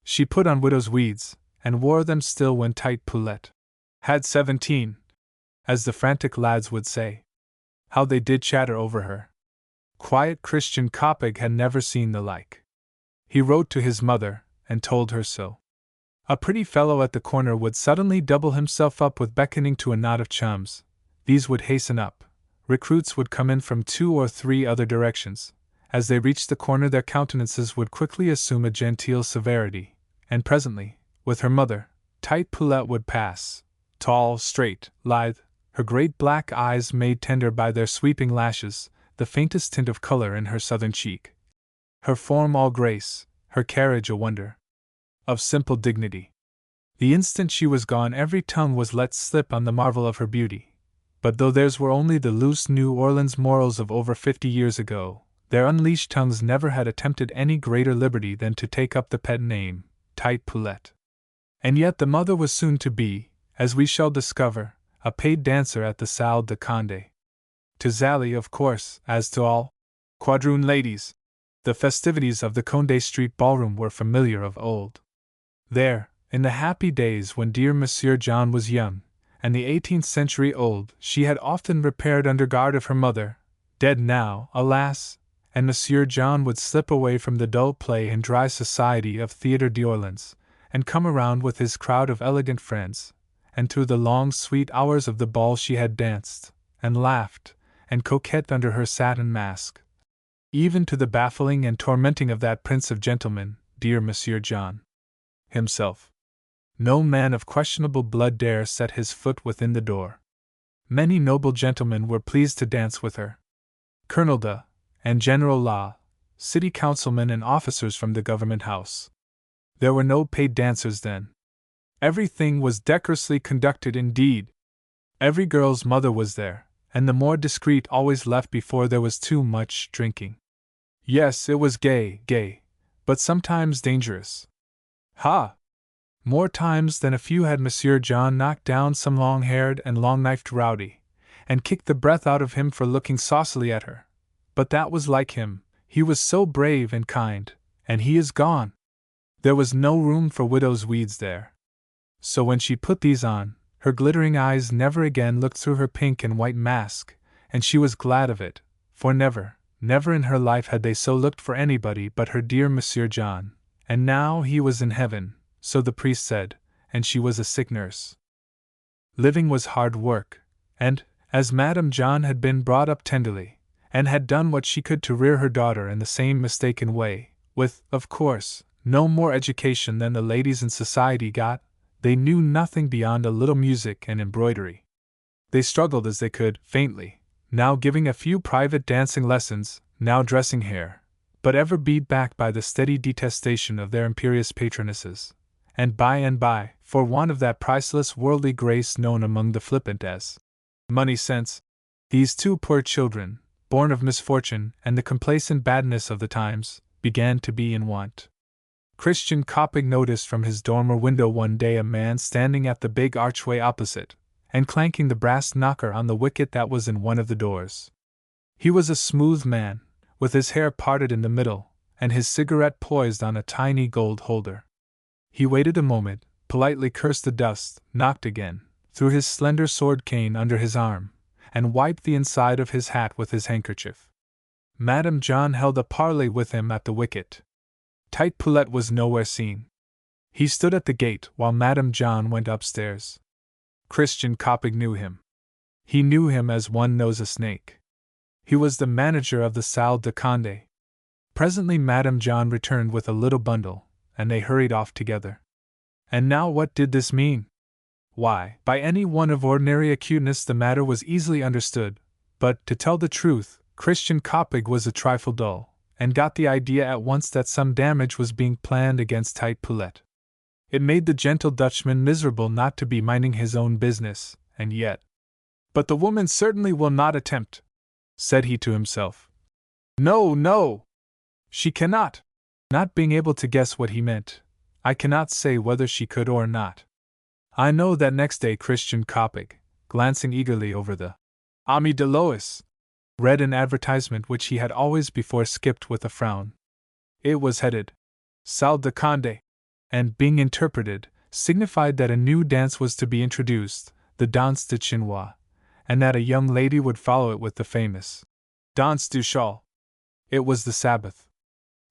She put on widow's weeds, and wore them still when Tite Poulette had 17, as the frantic lads would say. How they did chatter over her! Quiet Christian Coppig had never seen the like. He wrote to his mother, and told her so. A pretty fellow at the corner would suddenly double himself up with beckoning to a knot of chums. These would hasten up. Recruits would come in from 2 or 3 other directions. As they reached the corner, their countenances would quickly assume a genteel severity, and presently, with her mother, Tite Poulette would pass, tall, straight, lithe, her great black eyes made tender by their sweeping lashes, the faintest tint of color in her southern cheek. Her form all grace, her carriage a wonder of simple dignity. The instant she was gone, every tongue was let slip on the marvel of her beauty. But though theirs were only the loose New Orleans morals of over 50 years ago, their unleashed tongues never had attempted any greater liberty than to take up the pet name, Tite Poulette. And yet the mother was soon to be, as we shall discover, a paid dancer at the Salle de Conde. To Sally, of course, as to all quadroon ladies, the festivities of the Conde Street ballroom were familiar of old. There, in the happy days when dear Monsieur John was young, and the 18th century old, she had often repaired under guard of her mother, dead now, alas, and Monsieur John would slip away from the dull play and dry society of Théâtre d'Orléans, and come around with his crowd of elegant friends, and through the long sweet hours of the ball she had danced, and laughed, and coquetted under her satin mask, even to the baffling and tormenting of that prince of gentlemen, dear Monsieur John himself. No man of questionable blood dare set his foot within the door. Many noble gentlemen were pleased to dance with her. Colonel de and General La, city councilmen and officers from the government house. There were no paid dancers then. Everything was decorously conducted indeed. Every girl's mother was there, and the more discreet always left before there was too much drinking. Yes, it was gay, but sometimes dangerous. Ha! More times than a few had Monsieur John knocked down some long-haired and long-knifed rowdy, and kicked the breath out of him for looking saucily at her. But that was like him, he was so brave and kind, and he is gone. There was no room for widow's weeds there. So when she put these on, her glittering eyes never again looked through her pink and white mask, and she was glad of it, for never in her life had they so looked for anybody but her dear Monsieur John, and now he was in heaven, so the priest said, and she was a sick nurse. Living was hard work, and, as Madame John had been brought up tenderly, and had done what she could to rear her daughter in the same mistaken way, with, of course, no more education than the ladies in society got. They knew nothing beyond a little music and embroidery. They struggled as they could, faintly, now giving a few private dancing lessons, now dressing hair, but ever beat back by the steady detestation of their imperious patronesses, and by, for want of that priceless worldly grace known among the flippant as money sense, these two poor children, born of misfortune and the complacent badness of the times, began to be in want. Christian Coppig noticed from his dormer window one day a man standing at the big archway opposite, and clanking the brass knocker on the wicket that was in one of the doors. He was a smooth man, with his hair parted in the middle, and his cigarette poised on a tiny gold holder. He waited a moment, politely cursed the dust, knocked again, threw his slender sword cane under his arm, and wiped the inside of his hat with his handkerchief. Madame John held a parley with him at the wicket. Tight Poulette was nowhere seen. He stood at the gate while Madame John went upstairs. Christian Coppig knew him. He knew him as one knows a snake. He was the manager of the Salle de Conde. Presently Madame John returned with a little bundle, and they hurried off together. And now what did this mean? Why, by any one of ordinary acuteness the matter was easily understood, but, to tell the truth, Christian Coppig was a trifle dull, and got the idea at once that some damage was being planned against Tight Poulette. It made the gentle Dutchman miserable not to be minding his own business, and yet. But the woman certainly will not attempt, said he to himself. No, no! She cannot. Not being able to guess what he meant, I cannot say whether she could or not. I know that next day Christian Coppig, glancing eagerly over the Ami de Lois, read an advertisement which he had always before skipped with a frown. It was headed Salle de Conde, and, being interpreted, signified that a new dance was to be introduced, the Danse de Chinois, and that a young lady would follow it with the famous Danse du Châle. It was the Sabbath.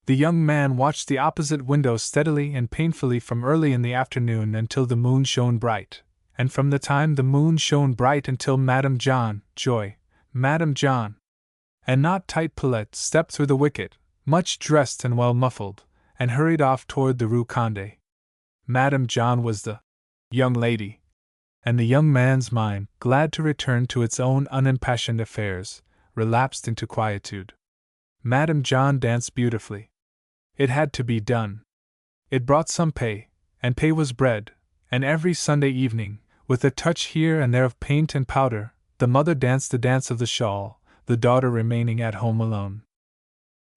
The young man watched the opposite window steadily and painfully from early in the afternoon until the moon shone bright, and from the time the moon shone bright until Madame John, Madame John, and not Tight Poulette, stepped through the wicket, much dressed and well muffled, and hurried off toward the Rue Conde. Madame John was the young lady, and the young man's mind, glad to return to its own unimpassioned affairs, relapsed into quietude. Madame John danced beautifully. It had to be done. It brought some pay, and pay was bread, and every Sunday evening, with a touch here and there of paint and powder, the mother danced the dance of the shawl, the daughter remaining at home alone.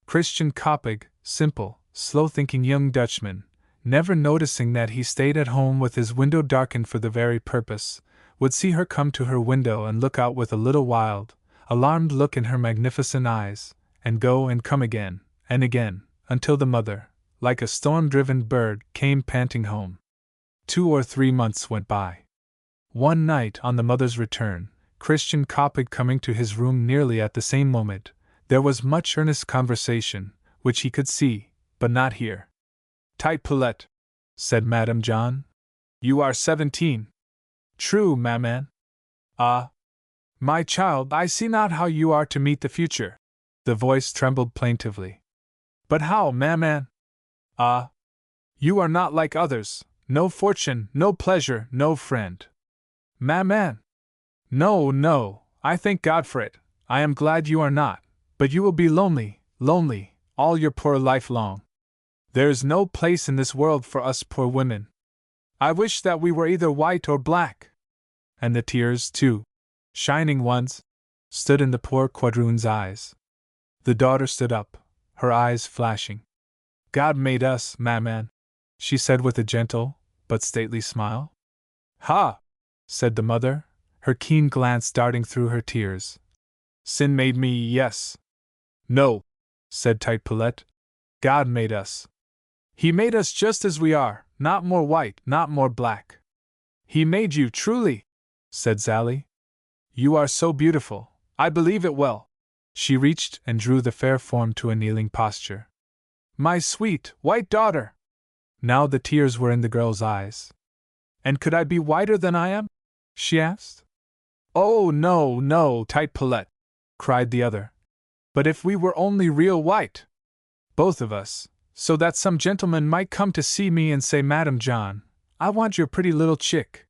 Christian Coppig, simple, slow-thinking young Dutchman, never noticing that he stayed at home with his window darkened for the very purpose, would see her come to her window and look out with a little wild, alarmed look in her magnificent eyes, and go and come again, and again, until the mother, like a storm-driven bird, came panting home. 2 or 3 months went by. One night, on the mother's return, Christian Coppig coming to his room nearly at the same moment, there was much earnest conversation, which he could see, but not hear. Tight Poulette, said Madame John. You are 17. True, maman. Ah, my child, I see not how you are to meet the future. The voice trembled plaintively. But how, maman? Ah, you are not like others, no fortune, no pleasure, no friend. Maman. No, no, I thank God for it, I am glad you are not, but you will be lonely, all your poor life long. There is no place in this world for us poor women. I wish that we were either white or black. And the tears, too, shining ones, stood in the poor quadroon's eyes. The daughter stood up, her eyes flashing. God made us, maman, she said with a gentle, but stately smile. Ha! Said the mother, her keen glance darting through her tears. Sin made me, yes. No, said Tight Poulette. God made us. He made us just as we are, not more white, not more black. He made you, truly, said Sally. You are so beautiful, I believe it well. She reached and drew the fair form to a kneeling posture. My sweet, white daughter! Now the tears were in the girl's eyes. And could I be whiter than I am? She asked. Oh, no, no, Tight Poulette, cried the other. But if we were only real white, both of us, so that some gentleman might come to see me and say, Madam John, I want your pretty little chick.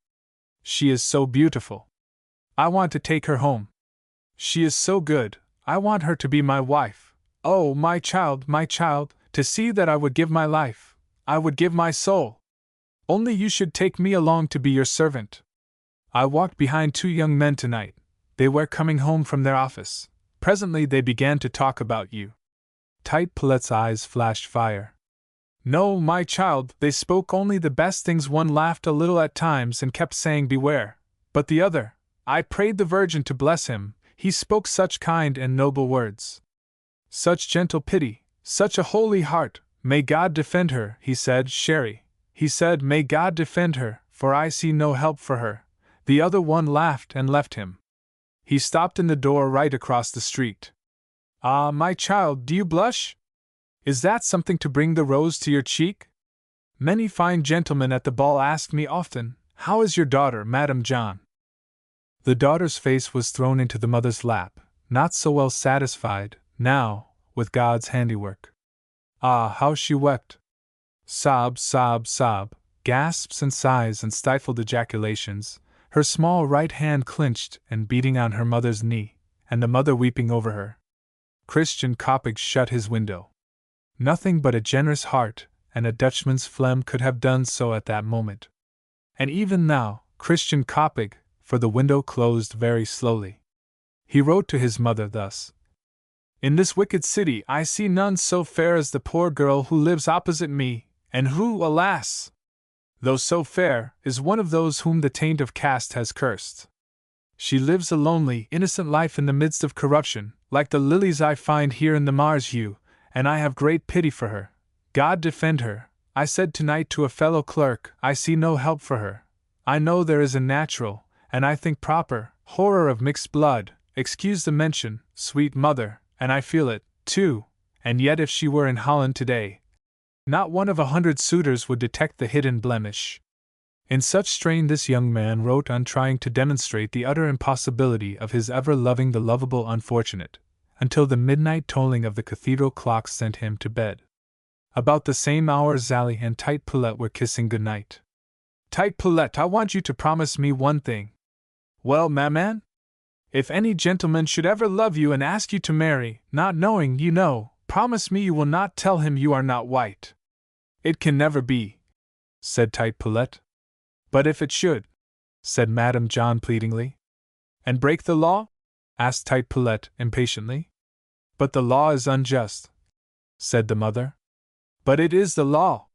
She is so beautiful. I want to take her home. She is so good, I want her to be my wife. Oh, my child, to see that I would give my life, I would give my soul. Only you should take me along to be your servant. I walked behind two young men tonight. They were coming home from their office. Presently they began to talk about you. Tight Paulette's eyes flashed fire. No, my child, they spoke only the best things. One laughed a little at times and kept saying beware. But the other, I prayed the Virgin to bless him, he spoke such kind and noble words. Such gentle pity, such a holy heart, may God defend her, he said, Sherry. He said, may God defend her, for I see no help for her. The other one laughed and left him. He stopped in the door right across the street. Ah, my child, do you blush? Is that something to bring the rose to your cheek? Many fine gentlemen at the ball asked me often, how is your daughter, Madam John? The daughter's face was thrown into the mother's lap, not so well satisfied, now, with God's handiwork. Ah, how she wept! Sob, sob, sob, gasps and sighs and stifled ejaculations, her small right hand clenched and beating on her mother's knee, and the mother weeping over her. Christian Koppig shut his window. Nothing but a generous heart and a Dutchman's phlegm could have done so at that moment. And even now, Christian Koppig, for the window closed very slowly. He wrote to his mother thus: In this wicked city I see none so fair as the poor girl who lives opposite me, and who, alas, though so fair, is one of those whom the taint of caste has cursed. She lives a lonely, innocent life in the midst of corruption, like the lilies I find here in the Mars hue, and I have great pity for her. God defend her. I said tonight to a fellow clerk, I see no help for her. I know there is a natural, and I think proper, horror of mixed blood, excuse the mention, sweet mother, and I feel it, too, and yet if she were in Holland today, not one of 100 suitors would detect the hidden blemish. In such strain this young man wrote on, trying to demonstrate the utter impossibility of his ever loving the lovable unfortunate, until the midnight tolling of the cathedral clock sent him to bed. About the same hour Sally and Tight Paulette were kissing goodnight. Tight Paulette, I want you to promise me one thing. Well, maman? If any gentleman should ever love you and ask you to marry, not knowing, you know, promise me you will not tell him you are not white. It can never be, said Tight Paulette. But if it should, said Madame John pleadingly. And break the law? asked Tight Paulette impatiently. But the law is unjust, said the mother. But it is the law.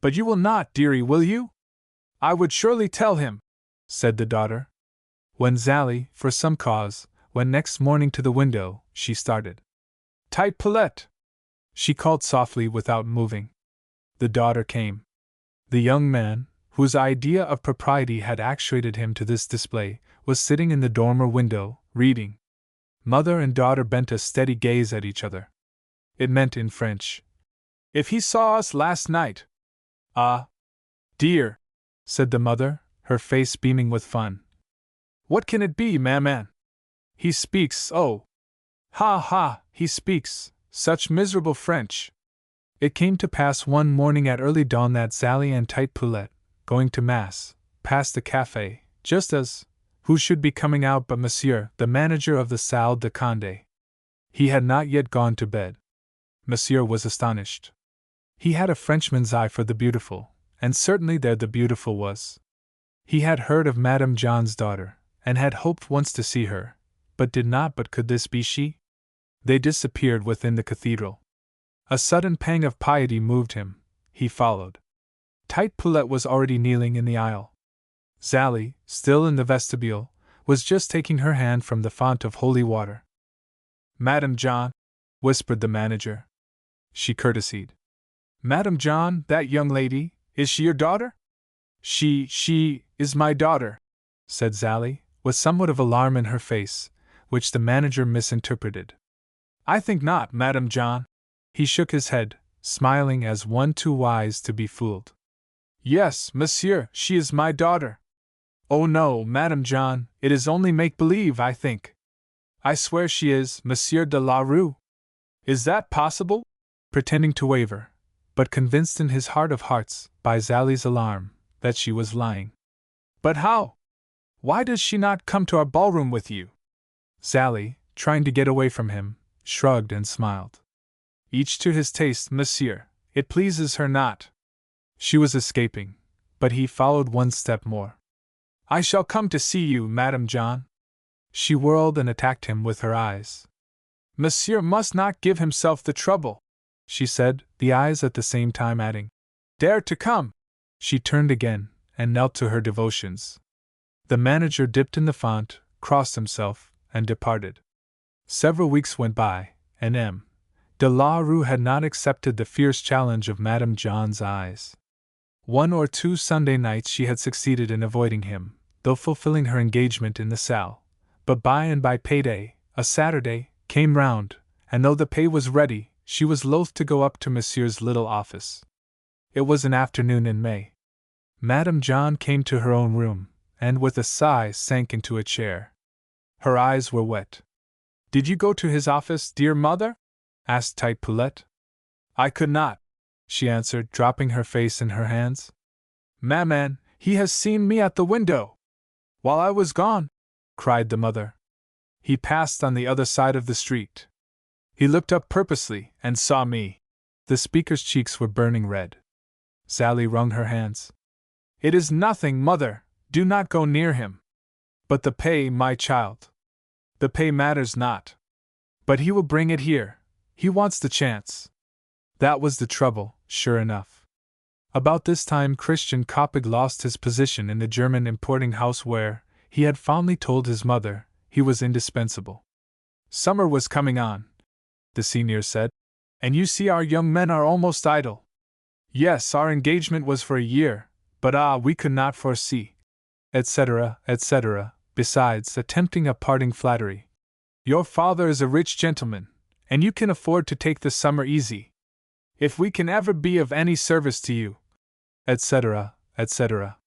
But you will not, dearie, will you? I would surely tell him, said the daughter. When Sally, for some cause, went next morning to the window, she started. Tight Paulette! She called softly without moving. The daughter came. The young man, whose idea of propriety had actuated him to this display, was sitting in the dormer window, reading. Mother and daughter bent a steady gaze at each other. It meant in French, If he saw us last night. Ah, dear, said the mother, her face beaming with fun. What can it be, maman? He speaks, oh! Ha ha, he speaks such miserable French. It came to pass one morning at early dawn that Sally and Tight Paulette, going to Mass, passed the café, just as, who should be coming out but Monsieur, the manager of the Salle de Condé. He had not yet gone to bed. Monsieur was astonished. He had a Frenchman's eye for the beautiful, and certainly there the beautiful was. He had heard of Madame John's daughter, and had hoped once to see her, but did not. But could this be she? They disappeared within the cathedral. A sudden pang of piety moved him. He followed. Tight Paulette was already kneeling in the aisle. Sally, still in the vestibule, was just taking her hand from the font of holy water. Madame John, whispered the manager. She courtesied. Madame John, that young lady, is she your daughter? She is my daughter, said Sally, with somewhat of alarm in her face, which the manager misinterpreted. I think not, Madame John. He shook his head, smiling as one too wise to be fooled. Yes, monsieur, she is my daughter. Oh no, Madame John, it is only make-believe, I think. I swear she is, Monsieur de la Rue. Is that possible? Pretending to waver, but convinced in his heart of hearts, by Sally's alarm, that she was lying. But how? Why does she not come to our ballroom with you? Sally, trying to get away from him, shrugged and smiled. Each to his taste, monsieur, it pleases her not. She was escaping, but he followed one step more. I shall come to see you, Madame John. She whirled and attacked him with her eyes. Monsieur must not give himself the trouble, she said, the eyes at the same time adding, dare to come. She turned again, and knelt to her devotions. The manager dipped in the font, crossed himself, and departed. Several weeks went by, and M. de la Rue had not accepted the fierce challenge of Madame John's eyes. 1 or 2 Sunday nights she had succeeded in avoiding him, though fulfilling her engagement in the salle. But by and by payday, a Saturday, came round, and though the pay was ready, she was loath to go up to Monsieur's little office. It was an afternoon in May. Madame John came to her own room, and with a sigh sank into a chair. Her eyes were wet. Did you go to his office, dear mother? Asked Tite Poulette. I could not, she answered, dropping her face in her hands. Maman, he has seen me at the window. While I was gone, cried the mother. He passed on the other side of the street. He looked up purposely, and saw me. The speaker's cheeks were burning red. Sally wrung her hands. It is nothing, mother, do not go near him. But the pay, my child. The pay matters not. But he will bring it here. He wants the chance. That was the trouble, sure enough. About this time Christian Koppig lost his position in the German importing house where, he had fondly told his mother, he was indispensable. Summer was coming on, the senior said, and you see our young men are almost idle. Yes, our engagement was for a year, but we could not foresee, etc., etc., besides attempting a parting flattery. Your father is a rich gentleman, and you can afford to take the summer easy. If we can ever be of any service to you, etc., etc.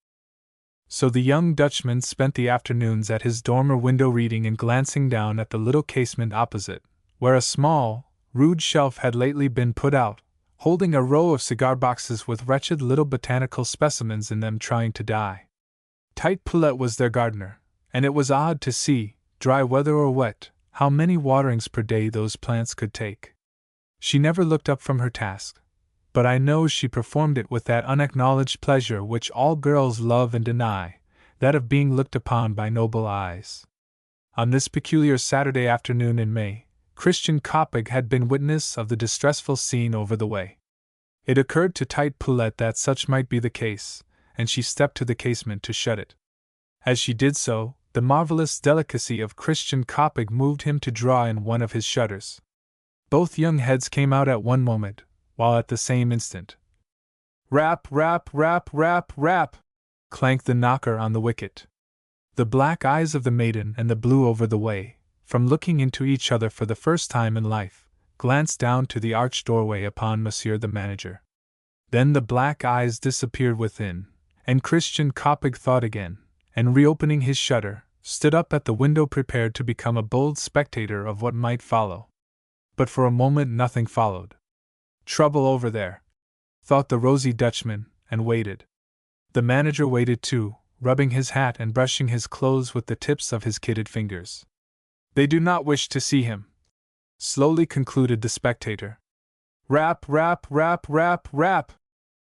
So the young Dutchman spent the afternoons at his dormer window reading and glancing down at the little casement opposite, where a small, rude shelf had lately been put out, holding a row of cigar boxes with wretched little botanical specimens in them trying to die. Tite Poulette was their gardener, and it was odd to see, dry weather or wet, how many waterings per day those plants could take. She never looked up from her task, but I know she performed it with that unacknowledged pleasure which all girls love and deny, that of being looked upon by noble eyes. On this peculiar Saturday afternoon in May, Christian Koppig had been witness of the distressful scene over the way. It occurred to Tite Poulette that such might be the case, and she stepped to the casement to shut it. As she did so, the marvelous delicacy of Christian Koppig moved him to draw in one of his shutters. Both young heads came out at one moment, while at the same instant, rap, rap, rap, rap, rap, clanked the knocker on the wicket. The black eyes of the maiden and the blue over the way, from looking into each other for the first time in life, glanced down to the arched doorway upon Monsieur the manager. Then the black eyes disappeared within, and Christian Koppig thought again, and reopening his shutter, stood up at the window prepared to become a bold spectator of what might follow. But for a moment nothing followed. Trouble over there, thought the rosy Dutchman, and waited. The manager waited too, rubbing his hat and brushing his clothes with the tips of his kidded fingers. They do not wish to see him, slowly concluded the spectator. Rap, rap, rap, rap, rap,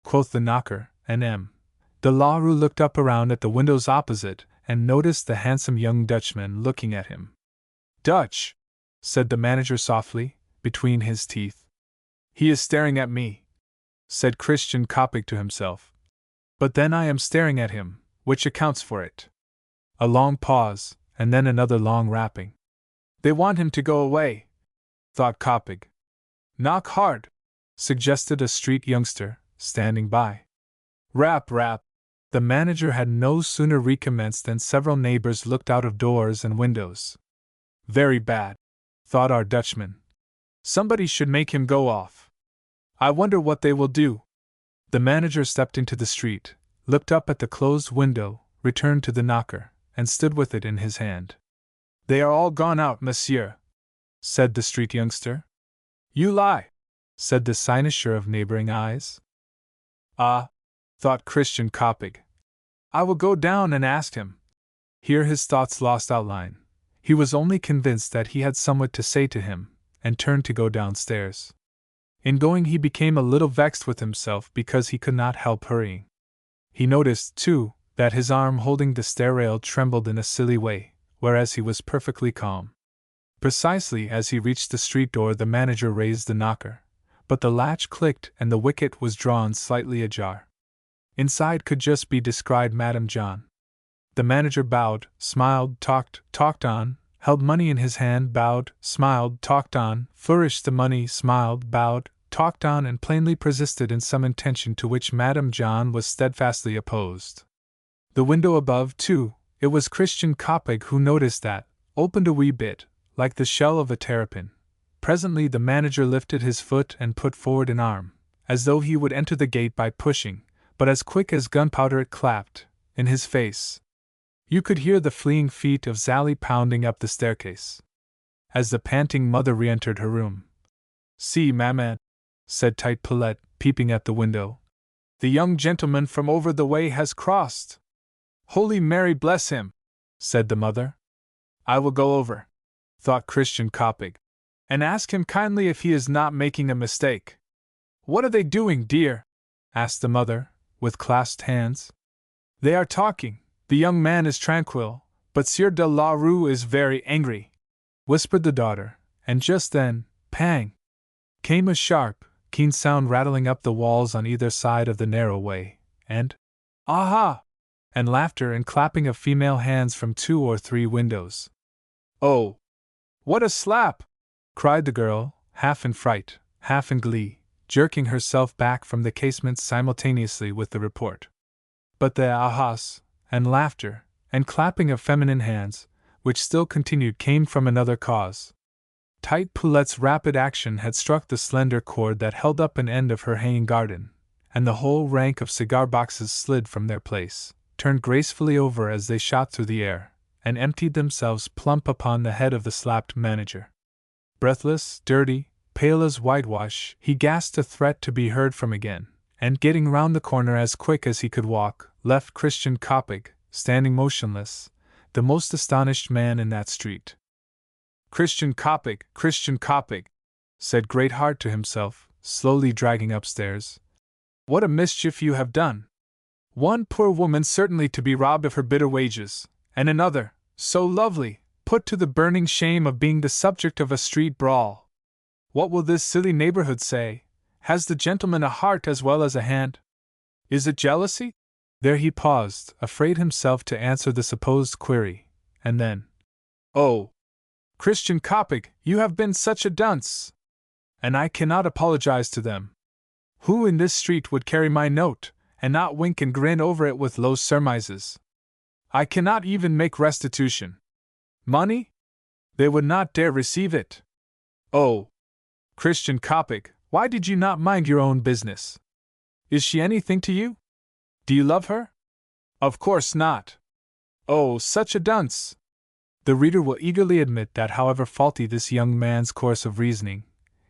quoth the knocker, and M. de la Rue looked up around at the windows opposite, and noticed the handsome young Dutchman looking at him. Dutch, said the manager softly, between his teeth. He is staring at me, said Christian Koppig to himself. But then I am staring at him, which accounts for it. A long pause, and then another long rapping. They want him to go away, thought Koppig. Knock hard, suggested a street youngster, standing by. Rap, rap. The manager had no sooner recommenced than several neighbors looked out of doors and windows. Very bad, thought our Dutchman. Somebody should make him go off. I wonder what they will do. The manager stepped into the street, looked up at the closed window, returned to the knocker, and stood with it in his hand. They are all gone out, monsieur, said the street youngster. You lie, said the cynosure of neighboring eyes. Ah, thought Christian Koppig. I will go down and ask him. Here his thoughts lost outline. He was only convinced that he had somewhat to say to him, and turned to go downstairs. In going, he became a little vexed with himself because he could not help hurrying. He noticed, too, that his arm holding the stair rail trembled in a silly way, whereas he was perfectly calm. Precisely as he reached the street door, the manager raised the knocker, but the latch clicked and the wicket was drawn slightly ajar. Inside could just be descried Madame John. The manager bowed, smiled, talked on, held money in his hand, bowed, smiled, talked on, flourished the money, smiled, bowed, talked on, and plainly persisted in some intention to which Madame John was steadfastly opposed. The window above, too, it was Christian Koppig who noticed that, opened a wee bit, like the shell of a terrapin. Presently the manager lifted his foot and put forward an arm, as though he would enter the gate by pushing, but as quick as gunpowder it clapped in his face. You could hear the fleeing feet of Sally pounding up the staircase. As the panting mother re-entered her room. See, Maman, said Tight Paulette, peeping at the window. The young gentleman from over the way has crossed. Holy Mary bless him, said the mother. I will go over, thought Christian Koppig, and ask him kindly if he is not making a mistake. What are they doing, dear? Asked the mother, with clasped hands. They are talking. The young man is tranquil, but Sieur de la Rue is very angry, whispered the daughter, and just then, pang! Came a sharp, keen sound rattling up the walls on either side of the narrow way, and aha! And laughter and clapping of female hands from 2 or 3 windows. Oh! What a slap! Cried the girl, half in fright, half in glee, jerking herself back from the casement simultaneously with the report. But the ahas, and laughter, and clapping of feminine hands, which still continued, came from another cause. Tight Paulette's rapid action had struck the slender cord that held up an end of her hanging garden, and the whole rank of cigar boxes slid from their place, turned gracefully over as they shot through the air, and emptied themselves plump upon the head of the slapped manager. Breathless, dirty, pale as whitewash, he gasped a threat to be heard from again, and getting round the corner as quick as he could walk, left Christian Koppig, standing motionless, the most astonished man in that street. Christian Koppig, said Greatheart to himself, slowly dragging upstairs. What a mischief you have done! One poor woman certainly to be robbed of her bitter wages, and another, so lovely, put to the burning shame of being the subject of a street brawl. What will this silly neighborhood say? Has the gentleman a heart as well as a hand? Is it jealousy? There he paused, afraid himself to answer the supposed query, and then, Oh! Christian Koppig, you have been such a dunce! And I cannot apologize to them. Who in this street would carry my note, and not wink and grin over it with low surmises? I cannot even make restitution. Money? They would not dare receive it. Oh! Christian Koppig, why did you not mind your own business? Is she anything to you? Do you love her? Of course not. Oh, such a dunce! The reader will eagerly admit that however faulty this young man's course of reasoning,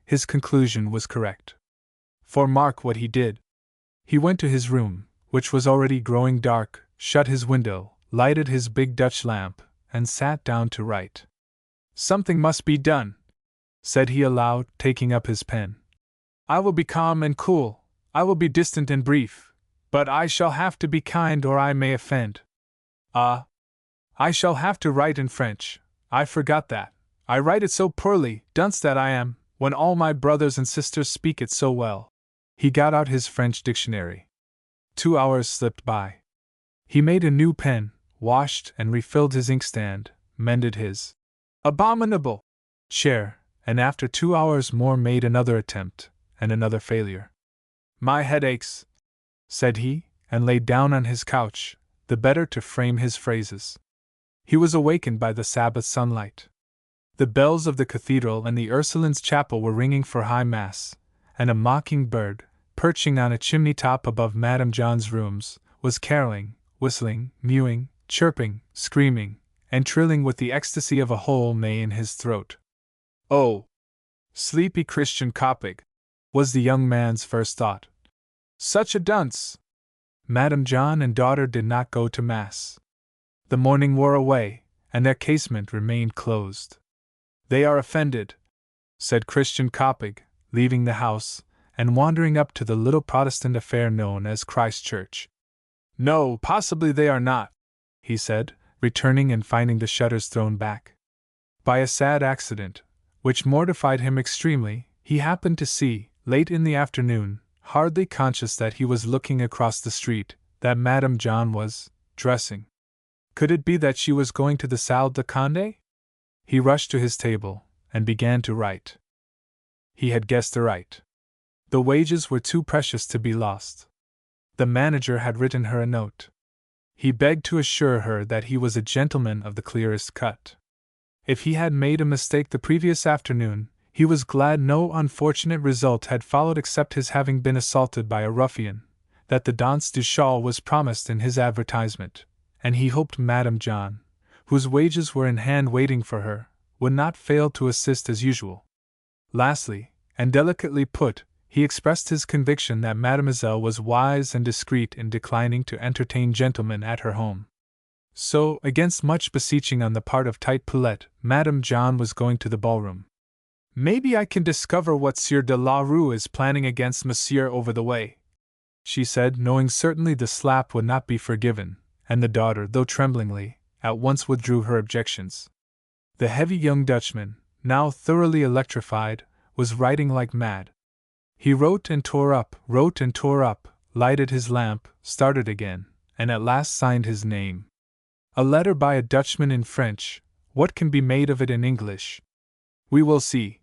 his conclusion was correct. For mark what he did. He went to his room, which was already growing dark, shut his window, lighted his big Dutch lamp, and sat down to write. Something must be done, said he aloud, taking up his pen. I will be calm and cool, I will be distant and brief, but I shall have to be kind or I may offend. Ah! I shall have to write in French, I forgot that. I write it so poorly, dunce that I am, when all my brothers and sisters speak it so well. He got out his French dictionary. 2 hours slipped by. He made a new pen, washed and refilled his inkstand, mended his abominable chair, and after 2 hours more made another attempt, and another failure. My head aches, said he, and lay down on his couch, the better to frame his phrases. He was awakened by the Sabbath sunlight. The bells of the cathedral and the Ursulines' chapel were ringing for high mass, and a mocking bird, perching on a chimney-top above Madame John's rooms, was caroling, whistling, mewing, chirping, screaming, and trilling with the ecstasy of a whole May in his throat. Oh! Sleepy Christian Coppig, was the young man's first thought. Such a dunce! Madame John and daughter did not go to Mass. The morning wore away, and their casement remained closed. They are offended, said Christian Coppig, leaving the house, and wandering up to the little Protestant affair known as Christ Church. No, possibly they are not, he said, returning and finding the shutters thrown back. By a sad accident, which mortified him extremely, he happened to see, late in the afternoon, hardly conscious that he was looking across the street, that Madame John was dressing. Could it be that she was going to the Salle de Conde? He rushed to his table, and began to write. He had guessed aright. The wages were too precious to be lost. The manager had written her a note. He begged to assure her that he was a gentleman of the clearest cut. If he had made a mistake the previous afternoon, he was glad no unfortunate result had followed except his having been assaulted by a ruffian, that the danse du châle was promised in his advertisement, and he hoped Madame John, whose wages were in hand waiting for her, would not fail to assist as usual. Lastly, and delicately put, he expressed his conviction that Mademoiselle was wise and discreet in declining to entertain gentlemen at her home. So, against much beseeching on the part of Tite Poulette, Madame John was going to the ballroom. Maybe I can discover what Sieur de la Rue is planning against Monsieur over the way, she said, knowing certainly the slap would not be forgiven, and the daughter, though tremblingly, at once withdrew her objections. The heavy young Dutchman, now thoroughly electrified, was writing like mad. He wrote and tore up, lighted his lamp, started again, and at last signed his name. A letter by a Dutchman in French, what can be made of it in English? We will see.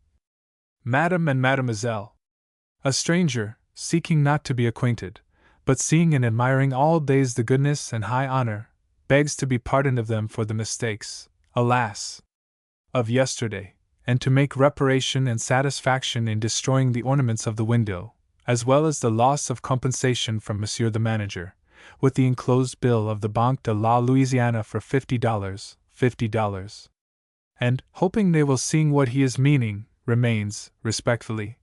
Madame and Mademoiselle. A stranger, seeking not to be acquainted, but seeing and admiring all days the goodness and high honor, begs to be pardoned of them for the mistakes, alas! of yesterday, and to make reparation and satisfaction in destroying the ornaments of the window, as well as the loss of compensation from Monsieur the Manager, with the enclosed bill of the Banque de la Louisiane for $50, and, hoping they will see what he is meaning, remains, respectfully,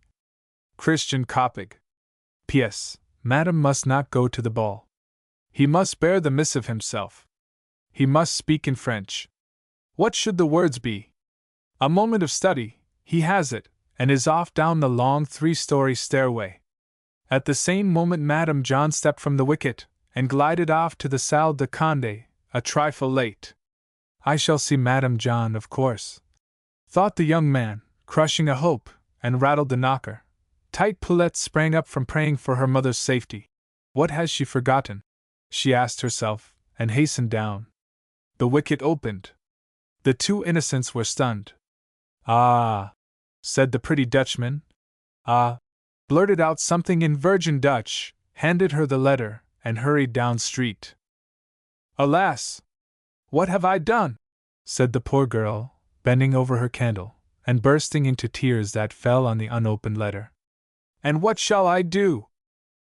Christian Coppig. P.S. Madame must not go to the ball. He must bear the missive himself. He must speak in French. What should the words be? A moment of study, he has it, and is off down the long 3-story stairway. At the same moment Madame John stepped from the wicket, and glided off to the Salle de Conde, a trifle late. I shall see Madame John, of course, thought the young man, crushing a hope, and rattled the knocker. Tite Poulette sprang up from praying for her mother's safety. What has she forgotten? She asked herself, and hastened down. The wicket opened. The two innocents were stunned. Ah, said the pretty Dutchman. Ah, blurted out something in virgin Dutch, handed her the letter, and hurried down street. Alas! What have I done? Said the poor girl, bending over her candle, and bursting into tears that fell on the unopened letter. And what shall I do?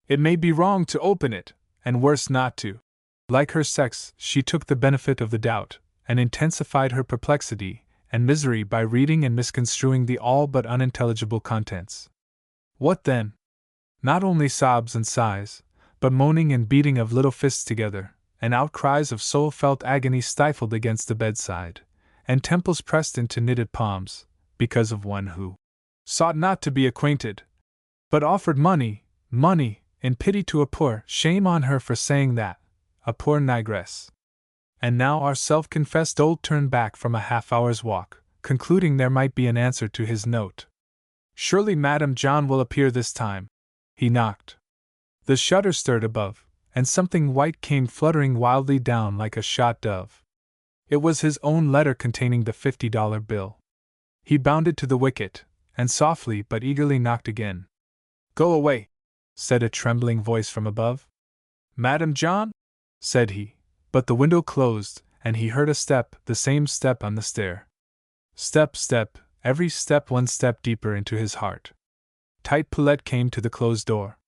It may be wrong to open it, and worse not to. Like her sex, she took the benefit of the doubt, and intensified her perplexity and misery by reading and misconstruing the all but unintelligible contents. What then? Not only sobs and sighs, but moaning and beating of little fists together, and outcries of soul-felt agony stifled against the bedside, and temples pressed into knitted palms, because of one who sought not to be acquainted, but offered money, in pity to a poor, shame on her for saying that, a poor negress. And now our self-confessed old turned back from a half-hour's walk, concluding there might be an answer to his note. Surely Madame John will appear this time. He knocked. The shutter stirred above, and something white came fluttering wildly down like a shot dove. It was his own letter containing the $50 bill. He bounded to the wicket, and softly but eagerly knocked again. Go away, said a trembling voice from above. Madame John? Said he, but the window closed, and he heard a step, the same step on the stair. Step, step, every step one step deeper into his heart. Tite Poulette came to the closed door.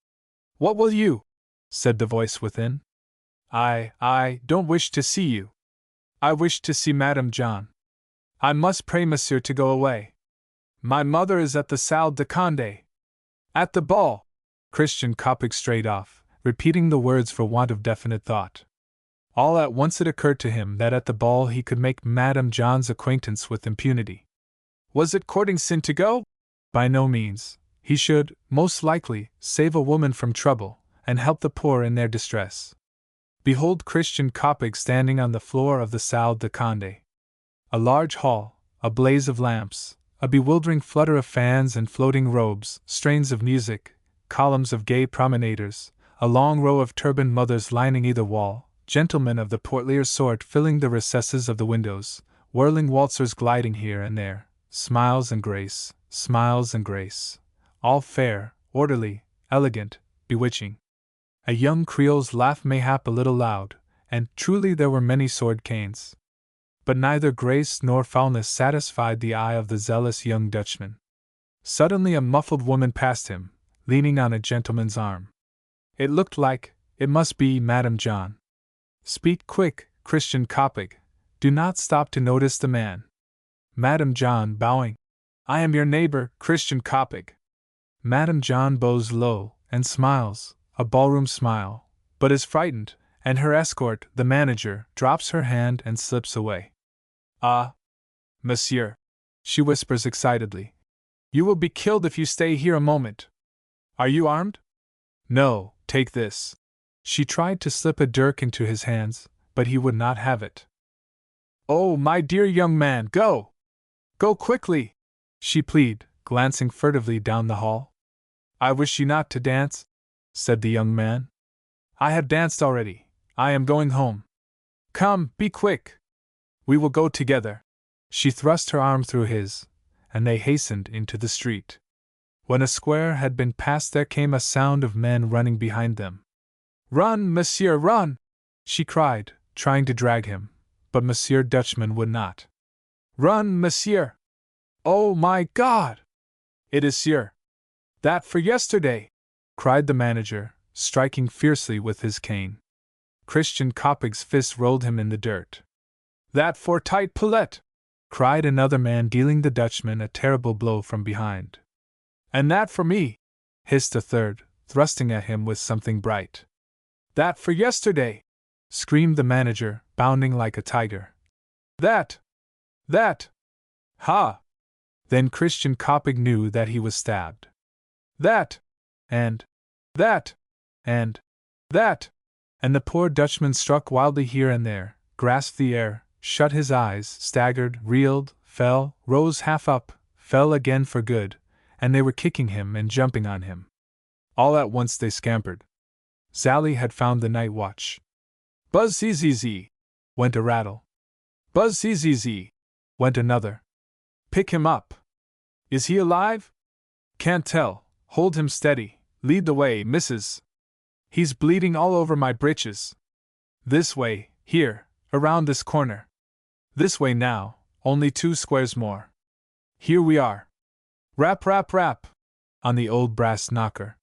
What will you? Said the voice within. I don't wish to see you. I wish to see Madame John. I must pray Monsieur to go away. My mother is at the Salle de Conde. At the ball. Christian Coppic strayed off, repeating the words for want of definite thought. All at once it occurred to him that at the ball he could make Madame John's acquaintance with impunity. Was it courting sin to go? By no means. He should, most likely, save a woman from trouble, and help the poor in their distress. Behold Christian Coppic standing on the floor of the Salle de Conde. A large hall, a blaze of lamps, a bewildering flutter of fans and floating robes, strains of music, columns of gay promenaders, a long row of turbaned mothers lining either wall, gentlemen of the portlier sort filling the recesses of the windows, whirling waltzers gliding here and there, smiles and grace, all fair, orderly, elegant, bewitching. A young Creole's laugh mayhap a little loud, and truly there were many sword canes. But neither grace nor foulness satisfied the eye of the zealous young Dutchman. Suddenly a muffled woman passed him, leaning on a gentleman's arm. It looked like, it must be Madame John. Speak quick, Christian Coppic, do not stop to notice the man. Madame John bowing. I am your neighbor, Christian Coppic. Madame John bows low, and smiles, a ballroom smile, but is frightened, and her escort, the manager, drops her hand and slips away. Ah, monsieur, she whispers excitedly. You will be killed if you stay here a moment. Are you armed? No, take this. She tried to slip a dirk into his hands, but he would not have it. Oh, my dear young man, go! Go quickly! She pleaded, glancing furtively down the hall. I wish you not to dance, said the young man. I have danced already. I am going home. Come, be quick. We will go together. She thrust her arm through his, and they hastened into the street. When a square had been passed, there came a sound of men running behind them. Run, monsieur, run! She cried, trying to drag him, but Monsieur Dutchman would not. Run, monsieur! Oh, my God! It is Sir. That for yesterday! Cried the manager, striking fiercely with his cane. Christian Coppig's fist rolled him in the dirt. That for tight Paulette! Cried another man, dealing the Dutchman a terrible blow from behind. And that for me! Hissed a third, thrusting at him with something bright. That for yesterday! Screamed the manager, bounding like a tiger. That! Ha! Then Christian Coppig knew that he was stabbed. That! And that! And that! And the poor Dutchman struck wildly here and there, grasped the air, shut his eyes, staggered, reeled, fell, rose half up, fell again for good, and they were kicking him and jumping on him. All at once they scampered. Sally had found the night watch. Buzz-zee-zee-zee, went a rattle. Buzz-zee-zee-zee, went another. Pick him up. Is he alive? Can't tell. Hold him steady. Lead the way, missus. He's bleeding all over my breeches. This way, here, around this corner. This way now, only 2 squares more. Here we are. Rap, rap, rap, on the old brass knocker.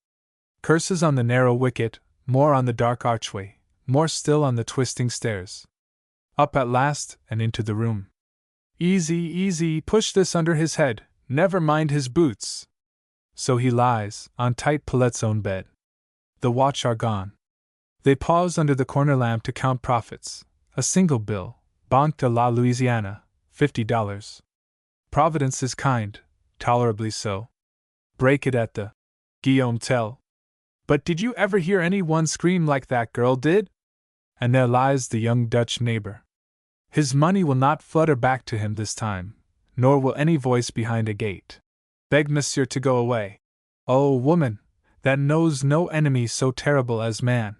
Curses on the narrow wicket, more on the dark archway, more still on the twisting stairs. Up at last, and into the room. Easy, easy, push this under his head, never mind his boots. So he lies, on tight Paulette's own bed. The watch are gone. They pause under the corner lamp to count profits. A single bill, Banque de la Louisiana, $50. Providence is kind, tolerably so. Break it at the Guillaume Tell. But did you ever hear any one scream like that girl did? And there lies the young Dutch neighbor. His money will not flutter back to him this time, nor will any voice behind a gate beg monsieur to go away. Oh, woman, that knows no enemy so terrible as man.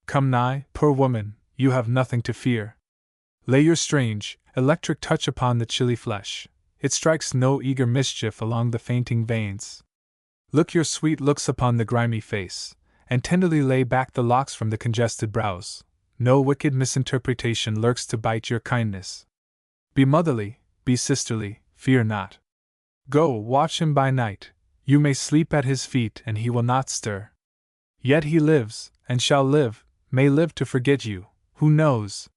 Come nigh, poor woman, you have nothing to fear. Lay your strange, electric touch upon the chilly flesh. It strikes no eager mischief along the fainting veins. Look your sweet looks upon the grimy face, and tenderly lay back the locks from the congested brows. No wicked misinterpretation lurks to bite your kindness. Be motherly, be sisterly, fear not. Go, watch him by night. You may sleep at his feet and he will not stir. Yet he lives, and shall live, may live to forget you, who knows?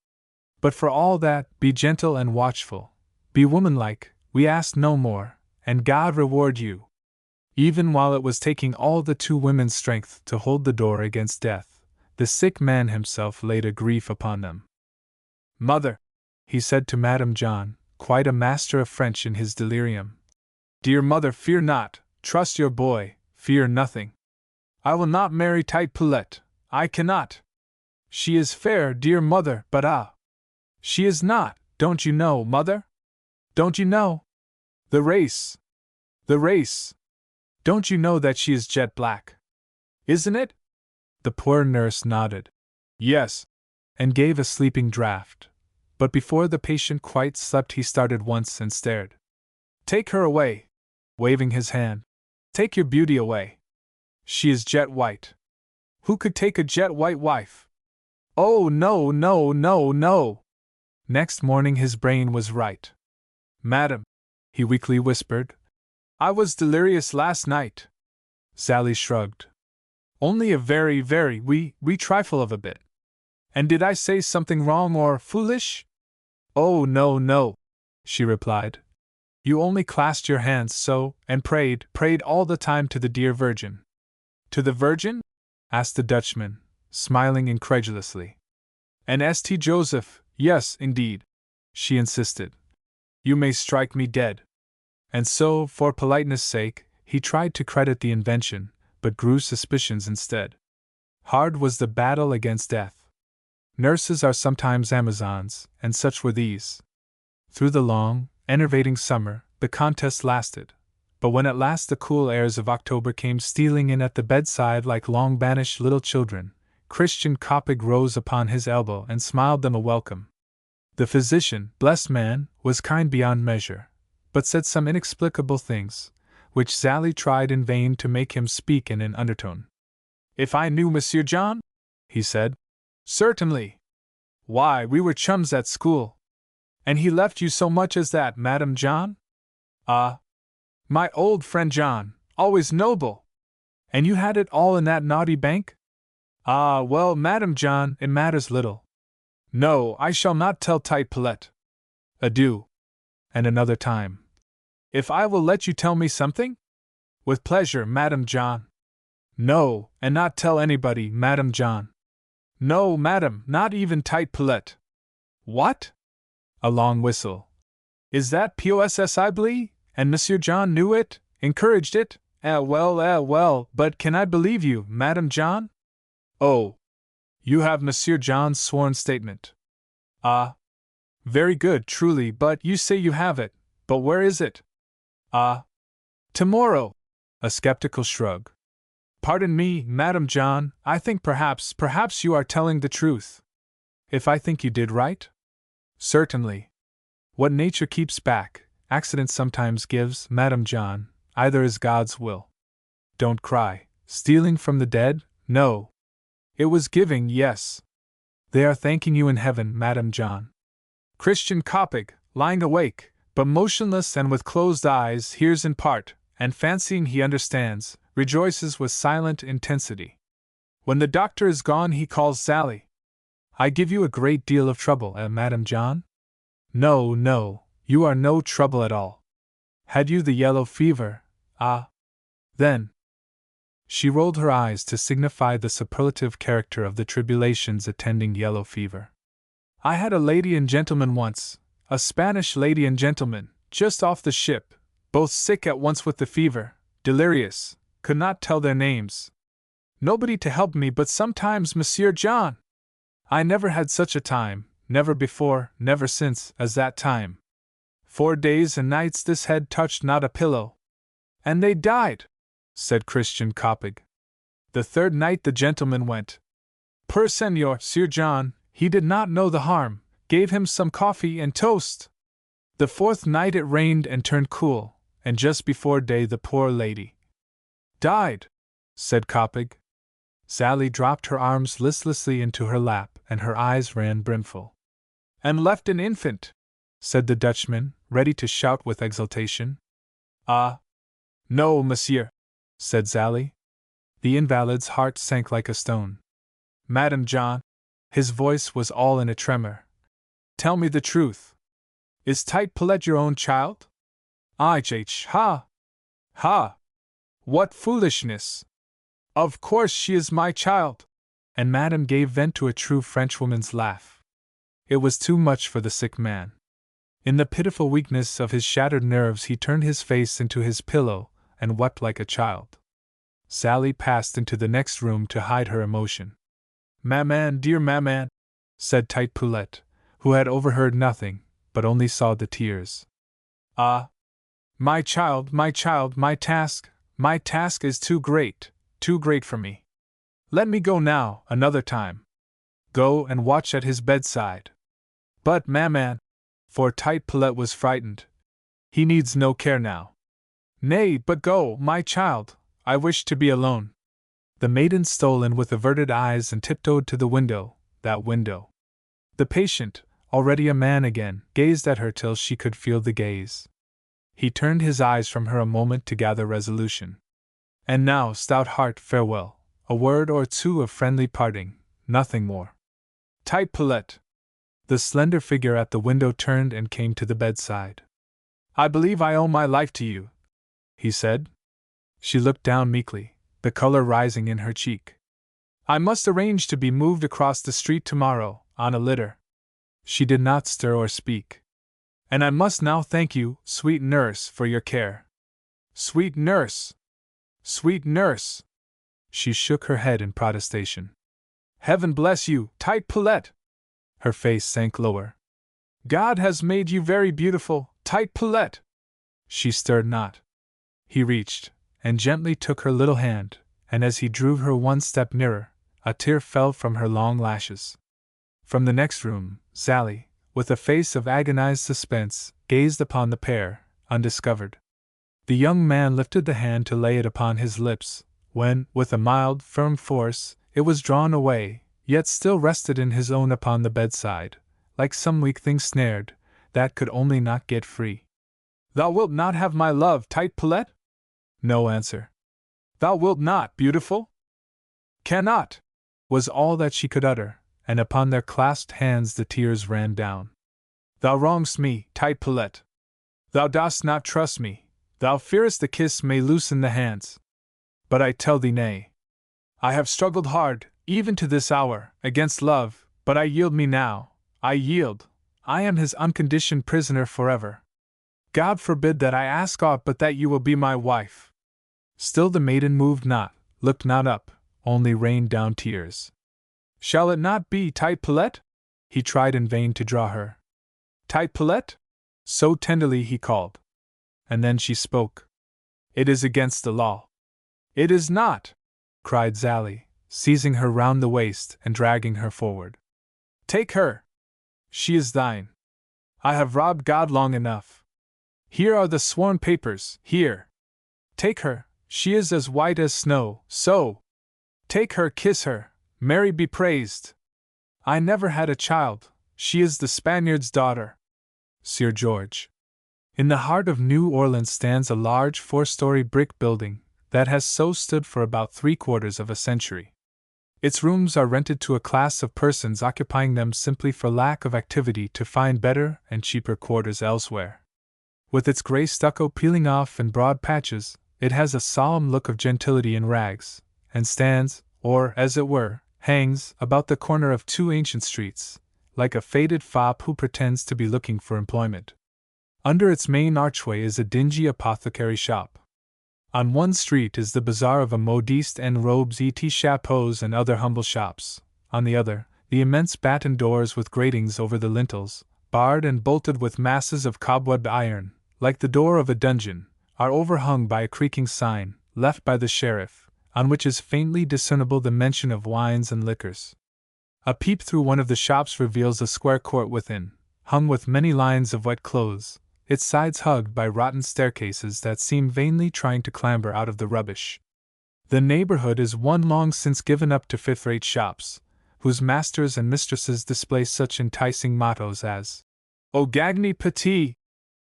But for all that, be gentle and watchful. Be womanlike, we ask no more, and God reward you. Even while it was taking all the two women's strength to hold the door against death, the sick man himself laid a grief upon them. Mother, he said to Madame John, quite a master of French in his delirium. Dear mother, fear not, trust your boy, fear nothing. I will not marry Tite Poulette, I cannot. She is fair, dear mother, but she is not, don't you know, mother? Don't you know? The race. The race. Don't you know that she is jet black? Isn't it? The poor nurse nodded. Yes, and gave a sleeping draught. But before the patient quite slept, he started once and stared. Take her away, waving his hand. Take your beauty away. She is jet white. Who could take a jet white wife? Oh, no, no, no, no. Next morning his brain was right. Madam, he weakly whispered, I was delirious last night. Sally shrugged. Only a very, very wee trifle of a bit. And did I say something wrong or foolish? Oh, no, no, she replied. You only clasped your hands so, and prayed all the time to the dear Virgin. To the Virgin? Asked the Dutchman, smiling incredulously. And St. Joseph, yes, indeed, she insisted. You may strike me dead. And so, for politeness' sake, he tried to credit the invention, but grew suspicions instead. Hard was the battle against death. Nurses are sometimes Amazons, and such were these. Through the long, enervating summer, the contest lasted, but when at last the cool airs of October came stealing in at the bedside like long-banished little children, Christian Koppig rose upon his elbow and smiled them a welcome. The physician, blessed man, was kind beyond measure, but said some inexplicable things, which Sally tried in vain to make him speak in an undertone. If I knew Monsieur John? He said. Certainly. Why, we were chums at school. And he left you so much as that, Madame John? Ah, my old friend John, always noble. And you had it all in that naughty bank? Ah, well, Madame John, it matters little. No, I shall not tell Tite Poulette. Adieu. And another time. If I will let you tell me something? With pleasure, Madame John. No, and not tell anybody, Madame John. No, madam, not even Tite Poulette. What? A long whistle. Is that possible? And Monsieur John knew it, encouraged it? Well, but can I believe you, Madame John? Oh, you have Monsieur John's sworn statement. Ah, very good, truly, but you say you have it, but where is it? Ah, tomorrow. A skeptical shrug. Pardon me, Madame John, I think perhaps you are telling the truth. If I think you did right? Certainly. What nature keeps back, accident sometimes gives, Madame John, either is God's will. Don't cry. Stealing from the dead? No. It was giving, yes. They are thanking you in heaven, Madame John. Christian Koppig, lying awake, but motionless and with closed eyes, hears in part, and fancying he understands, rejoices with silent intensity. When the doctor is gone, he calls Sally. I give you a great deal of trouble, Madame John? No, you are no trouble at all. Had you the yellow fever? Ah. Then. She rolled her eyes to signify the superlative character of the tribulations attending yellow fever. I had a lady and gentleman once, a Spanish lady and gentleman, just off the ship, both sick at once with the fever, delirious, could not tell their names. Nobody to help me but sometimes Monsieur John. I never had such a time, never before, never since, as that time. 4 days and nights this head touched not a pillow. And they died, said Christian Koppig. The 3rd night the gentleman went. Per Senor, Sir John, he did not know the harm, gave him some coffee and toast. The 4th night it rained and turned cool, and just before day the poor lady died, said Koppig. Sally dropped her arms listlessly into her lap, and her eyes ran brimful. And left an infant, said the Dutchman, ready to shout with exultation. Ah, no, monsieur, said Sally. The invalid's heart sank like a stone. Madame John, his voice was all in a tremor. Tell me the truth. Is Tite Poulette your own child? Ha! Ha! What foolishness! Of course she is my child! And Madame gave vent to a true Frenchwoman's laugh. It was too much for the sick man. In the pitiful weakness of his shattered nerves, he turned his face into his pillow and wept like a child. Sally passed into the next room to hide her emotion. Maman, dear Maman, said Tite Poulette, who had overheard nothing, but only saw the tears. Ah! My child, my task is too great for me. Let me go now, another time. Go and watch at his bedside. But, Maman, for Tite Poulette was frightened, he needs no care now. Nay, but go, my child, I wish to be alone. The maiden stole in with averted eyes and tiptoed to the window, that window. The patient, already a man again, gazed at her till she could feel the gaze. He turned his eyes from her a moment to gather resolution. And now, stout heart, farewell, a word or two of friendly parting, nothing more. Tite Poulette. The slender figure at the window turned and came to the bedside. I believe I owe my life to you, he said. She looked down meekly, the color rising in her cheek. I must arrange to be moved across the street tomorrow, on a litter. She did not stir or speak. And I must now thank you, sweet nurse, for your care. Sweet nurse! Sweet nurse! She shook her head in protestation. Heaven bless you, Tite Poulette! Her face sank lower. God has made you very beautiful, Tite Poulette! She stirred not. He reached, and gently took her little hand, and as he drew her one step nearer, a tear fell from her long lashes. From the next room, Sally, with a face of agonized suspense, gazed upon the pair, undiscovered. The young man lifted the hand to lay it upon his lips, when, with a mild, firm force, it was drawn away, yet still rested in his own upon the bedside, like some weak thing snared, that could only not get free. Thou wilt not have my love, Tite Poulette? No answer. Thou wilt not, beautiful? Cannot, was all that she could utter, and upon their clasped hands the tears ran down. Thou wrongest me, Tite Poulette. Thou dost not trust me, thou fearest the kiss may loosen the hands. But I tell thee nay. I have struggled hard, even to this hour, against love, but I yield me now, I yield. I am his unconditioned prisoner forever. God forbid that I ask aught but that you will be my wife. Still the maiden moved not, looked not up, only rained down tears. Shall it not be, Tite Poulette? He tried in vain to draw her. Tite Poulette? So tenderly he called. And then she spoke. It is against the law. It is not, cried Sally, seizing her round the waist and dragging her forward. Take her. She is thine. I have robbed God long enough. Here are the sworn papers, here. Take her, she is as white as snow, so. Take her, kiss her, Mary be praised. I never had a child, she is the Spaniard's daughter. Sir George. In the heart of New Orleans stands a large 4-story brick building that has so stood for about 3/4 of a century. Its rooms are rented to a class of persons occupying them simply for lack of activity to find better and cheaper quarters elsewhere. With its gray stucco peeling off in broad patches, it has a solemn look of gentility in rags, and stands, or, as it were, hangs, about the corner of 2 ancient streets, like a faded fop who pretends to be looking for employment. Under its main archway is a dingy apothecary shop. On one street is the bazaar of a modiste en robes et chapeaux and other humble shops. On the other, the immense battened doors with gratings over the lintels, barred and bolted with masses of cobwebbed iron, like the door of a dungeon, are overhung by a creaking sign, left by the sheriff, on which is faintly discernible the mention of wines and liquors. A peep through one of the shops reveals a square court within, hung with many lines of wet clothes, its sides hugged by rotten staircases that seem vainly trying to clamber out of the rubbish. The neighborhood is one long since given up to fifth-rate shops, whose masters and mistresses display such enticing mottos as "Au Gagny Petit."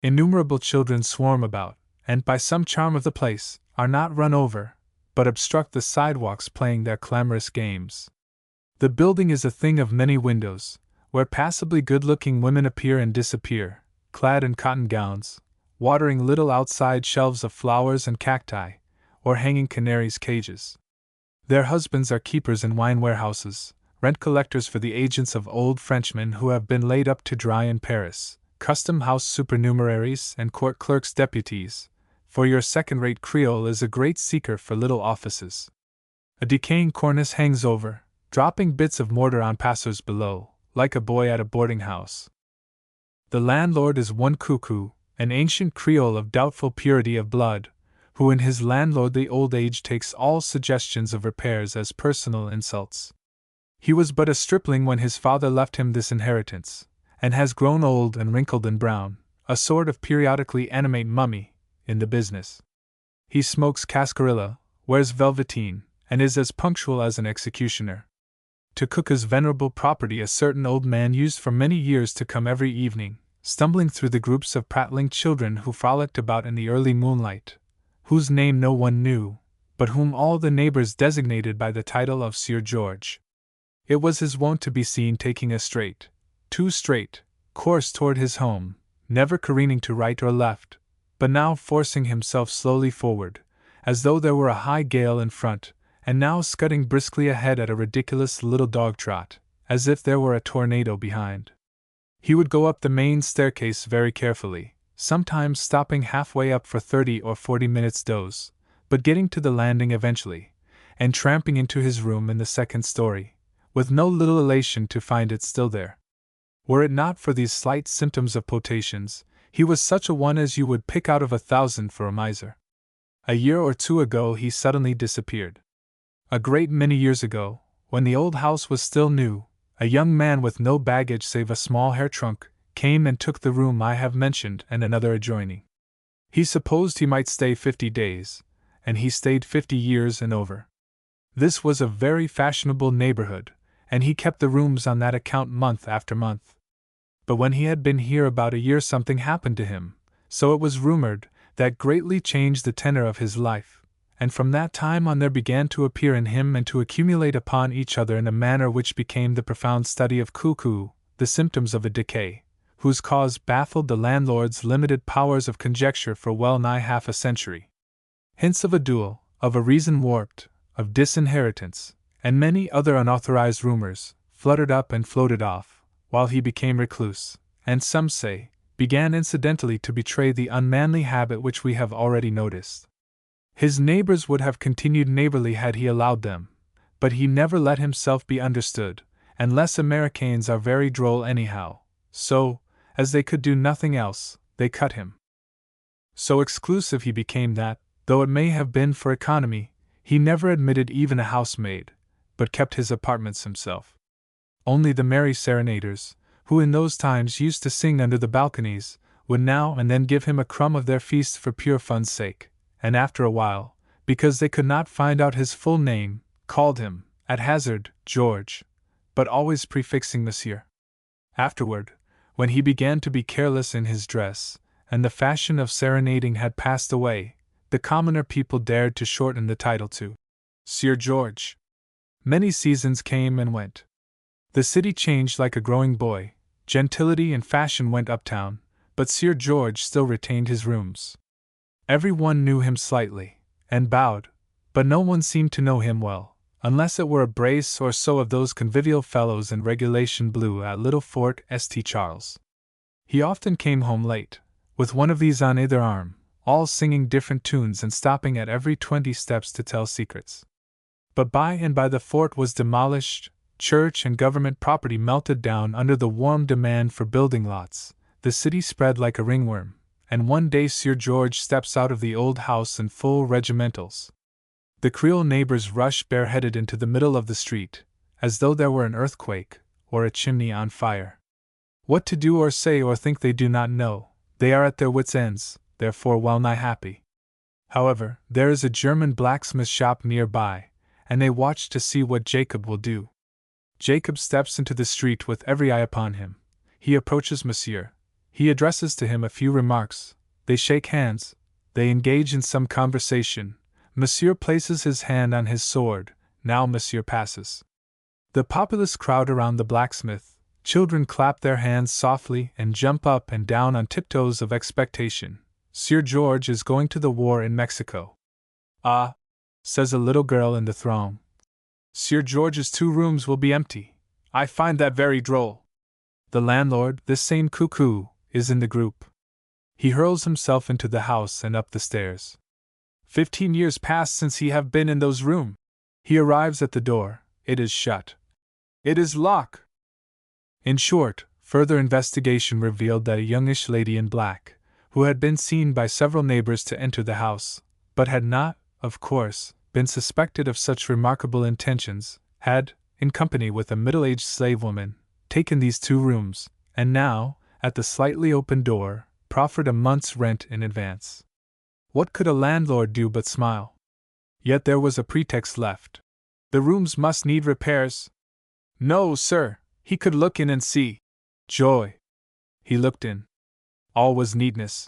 Innumerable children swarm about, and by some charm of the place, are not run over, but obstruct the sidewalks playing their clamorous games. The building is a thing of many windows, where passably good-looking women appear and disappear, clad in cotton gowns, watering little outside shelves of flowers and cacti, or hanging canaries' cages. Their husbands are keepers in wine warehouses, rent collectors for the agents of old Frenchmen who have been laid up to dry in Paris, custom house supernumeraries and court clerks' deputies, for your second-rate Creole is a great seeker for little offices. A decaying cornice hangs over, dropping bits of mortar on passers below, like a boy at a boarding house. The landlord is one cuckoo, an ancient Creole of doubtful purity of blood, who in his landlordly old age takes all suggestions of repairs as personal insults. He was but a stripling when his father left him this inheritance, and has grown old and wrinkled and brown, a sort of periodically animate mummy, in the business. He smokes cascarilla, wears velveteen, and is as punctual as an executioner. To cook his venerable property a certain old man used for many years to come every evening, stumbling through the groups of prattling children who frolicked about in the early moonlight, whose name no one knew, but whom all the neighbors designated by the title of Sieur George. It was his wont to be seen taking a straight, too straight, course toward his home, never careening to right or left, but now forcing himself slowly forward, as though there were a high gale in front, and now scudding briskly ahead at a ridiculous little dog trot, as if there were a tornado behind. He would go up the main staircase very carefully, sometimes stopping halfway up for 30 or 40 minutes' doze, but getting to the landing eventually, and tramping into his room in the second story, with no little elation to find it still there. Were it not for these slight symptoms of potations, he was such a one as you would pick out of 1,000 for a miser. A year or two ago he suddenly disappeared. A great many years ago, when the old house was still new, a young man with no baggage save a small hair trunk came and took the room I have mentioned and another adjoining. He supposed he might stay 50 days, and he stayed 50 years and over. This was a very fashionable neighborhood, and he kept the rooms on that account month after month. But when he had been here about a year something happened to him, so it was rumored, that greatly changed the tenor of his life, and from that time on there began to appear in him and to accumulate upon each other in a manner which became the profound study of cuckoo, the symptoms of a decay, whose cause baffled the landlord's limited powers of conjecture for well nigh half a century. Hints of a duel, of a reason warped, of disinheritance, and many other unauthorized rumors, fluttered up and floated off, while he became recluse, and some say, began incidentally to betray the unmanly habit which we have already noticed. His neighbors would have continued neighborly had he allowed them, but he never let himself be understood, unless Americans are very droll anyhow, so, as they could do nothing else, they cut him. So exclusive he became that, though it may have been for economy, he never admitted even a housemaid, but kept his apartments himself. Only the merry serenaders, who in those times used to sing under the balconies, would now and then give him a crumb of their feast for pure fun's sake, and after a while, because they could not find out his full name, called him, at hazard, George, but always prefixing Monsieur. Afterward, when he began to be careless in his dress, and the fashion of serenading had passed away, the commoner people dared to shorten the title to Sieur George. Many seasons came and went. The city changed like a growing boy, gentility and fashion went uptown, but Sieur George still retained his rooms. Every one knew him slightly, and bowed, but no one seemed to know him well, unless it were a brace or so of those convivial fellows in regulation blue at Little Fort St. Charles. He often came home late, with one of these on either arm, all singing different tunes and stopping at every 20 steps to tell secrets. But by and by the fort was demolished, church and government property melted down under the warm demand for building lots, the city spread like a ringworm, and one day Sieur George steps out of the old house in full regimentals. The Creole neighbors rush bareheaded into the middle of the street, as though there were an earthquake, or a chimney on fire. What to do or say or think they do not know, they are at their wits' ends, therefore well nigh happy. However, there is a German blacksmith shop near by, and they watch to see what Jacob will do. Jacob steps into the street with every eye upon him. He approaches Monsieur. He addresses to him a few remarks. They shake hands. They engage in some conversation. Monsieur places his hand on his sword. Now Monsieur passes. The populace crowd around the blacksmith. Children clap their hands softly and jump up and down on tiptoes of expectation. Sir George is going to the war in Mexico. Ah, says a little girl in the throng. Sir George's 2 rooms will be empty. I find that very droll. The landlord, this same cuckoo, is in the group. He hurls himself into the house and up the stairs. 15 years past since he have been in those rooms. He arrives at the door. It is shut. It is locked. In short, further investigation revealed that a youngish lady in black, who had been seen by several neighbors to enter the house, but had not, of course, been suspected of such remarkable intentions, had, in company with a middle-aged slave woman, taken these 2 rooms, and now, at the slightly open door, proffered a month's rent in advance. What could a landlord do but smile? Yet there was a pretext left. The rooms must need repairs. No, sir, he could look in and see. Joy! He looked in. All was neatness.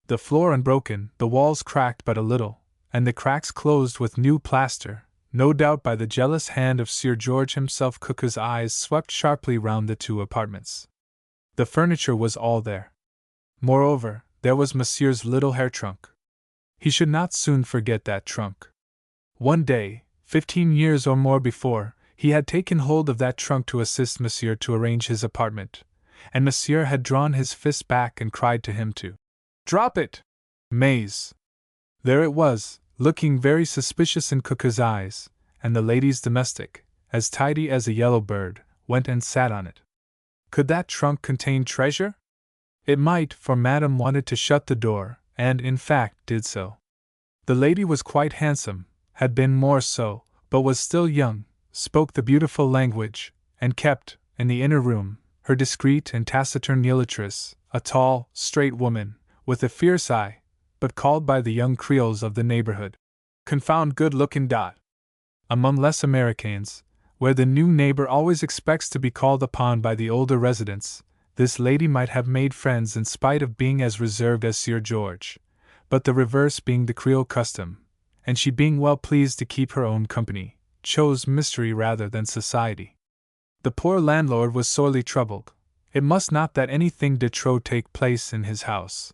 The floor unbroken, the walls cracked but a little, and the cracks closed with new plaster, no doubt by the jealous hand of Sir George himself. Cook's eyes swept sharply round the 2 apartments. The furniture was all there. Moreover, there was Monsieur's little hair trunk. He should not soon forget that trunk. One day, 15 years or more before, he had taken hold of that trunk to assist Monsieur to arrange his apartment, and Monsieur had drawn his fist back and cried to him to drop it. Maze. There it was, looking very suspicious in Cook's eyes, and the lady's domestic, as tidy as a yellow bird, went and sat on it. Could that trunk contain treasure? It might, for Madame wanted to shut the door, and in fact did so. The lady was quite handsome, had been more so, but was still young, spoke the beautiful language, and kept, in the inner room, her discreet and taciturn mulatress, a tall, straight woman, with a fierce eye, but called by the young Creoles of the neighborhood, confound good-looking dot. Among less Americans, where the new neighbor always expects to be called upon by the older residents, this lady might have made friends in spite of being as reserved as Sir George, but the reverse being the Creole custom, and she being well pleased to keep her own company, chose mystery rather than society. The poor landlord was sorely troubled. It must not that anything de trop take place in his house.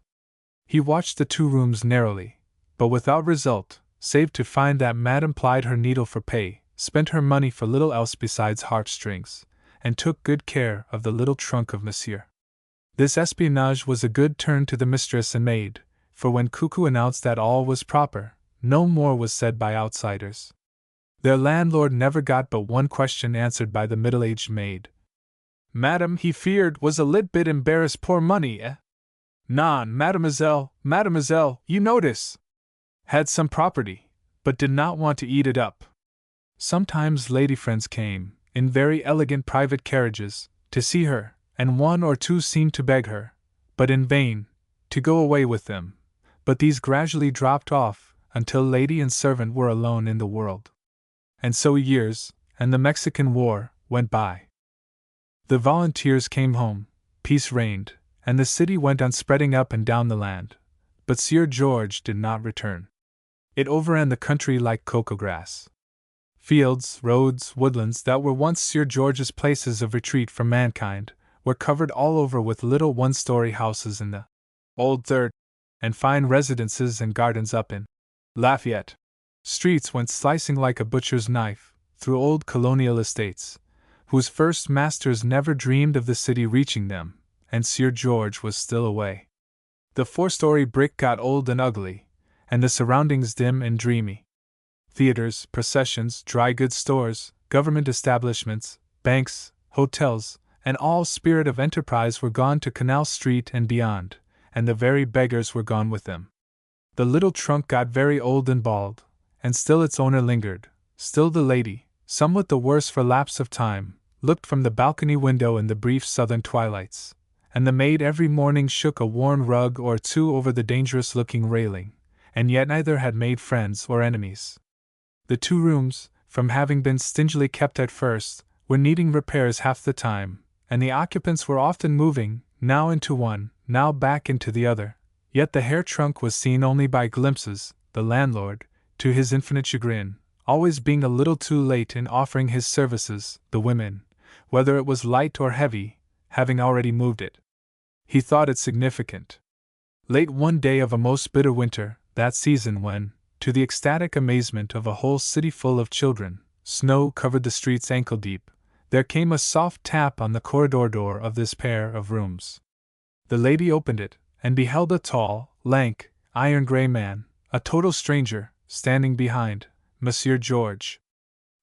He watched the 2 rooms narrowly, but without result, save to find that Madame plied her needle for pay, spent her money for little else besides heartstrings, and took good care of the little trunk of Monsieur. This espionage was a good turn to the mistress and maid, for when Cuckoo announced that all was proper, no more was said by outsiders. Their landlord never got but one question answered by the middle-aged maid. Madame, he feared, was a lit bit embarrassed poor money, eh? Non, mademoiselle, you notice. Had some property, but did not want to eat it up. Sometimes lady friends came, in very elegant private carriages, to see her, and 1 or 2 seemed to beg her, but in vain, to go away with them, but these gradually dropped off, until lady and servant were alone in the world. And so years, and the Mexican War, went by. The volunteers came home, peace reigned, and the city went on spreading up and down the land, but Sir George did not return. It overran the country like cocoa grass. Fields, roads, woodlands that were once Sir George's places of retreat from mankind, were covered all over with little 1-story houses in the Old Third, and fine residences and gardens up in Lafayette. Streets went slicing like a butcher's knife through old colonial estates, whose first masters never dreamed of the city reaching them, and Sir George was still away. The 4-story brick got old and ugly, and the surroundings dim and dreamy. Theaters, processions, dry goods stores, government establishments, banks, hotels, and all spirit of enterprise were gone to Canal Street and beyond, and the very beggars were gone with them. The little trunk got very old and bald, and still its owner lingered, still the lady, somewhat the worse for lapse of time, looked from the balcony window in the brief southern twilights, and the maid every morning shook a worn rug or 2 over the dangerous-looking railing, and yet neither had made friends or enemies. The 2 rooms, from having been stingily kept at first, were needing repairs half the time, and the occupants were often moving, now into one, now back into the other, yet the hair trunk was seen only by glimpses, the landlord, to his infinite chagrin, always being a little too late in offering his services, the women, whether it was light or heavy, having already moved it. He thought it significant. Late one day of a most bitter winter, that season when, to the ecstatic amazement of a whole city full of children, snow covered the streets ankle deep, there came a soft tap on the corridor door of this pair of rooms. The lady opened it, and beheld a tall, lank, iron-gray man, a total stranger, standing behind Monsieur George.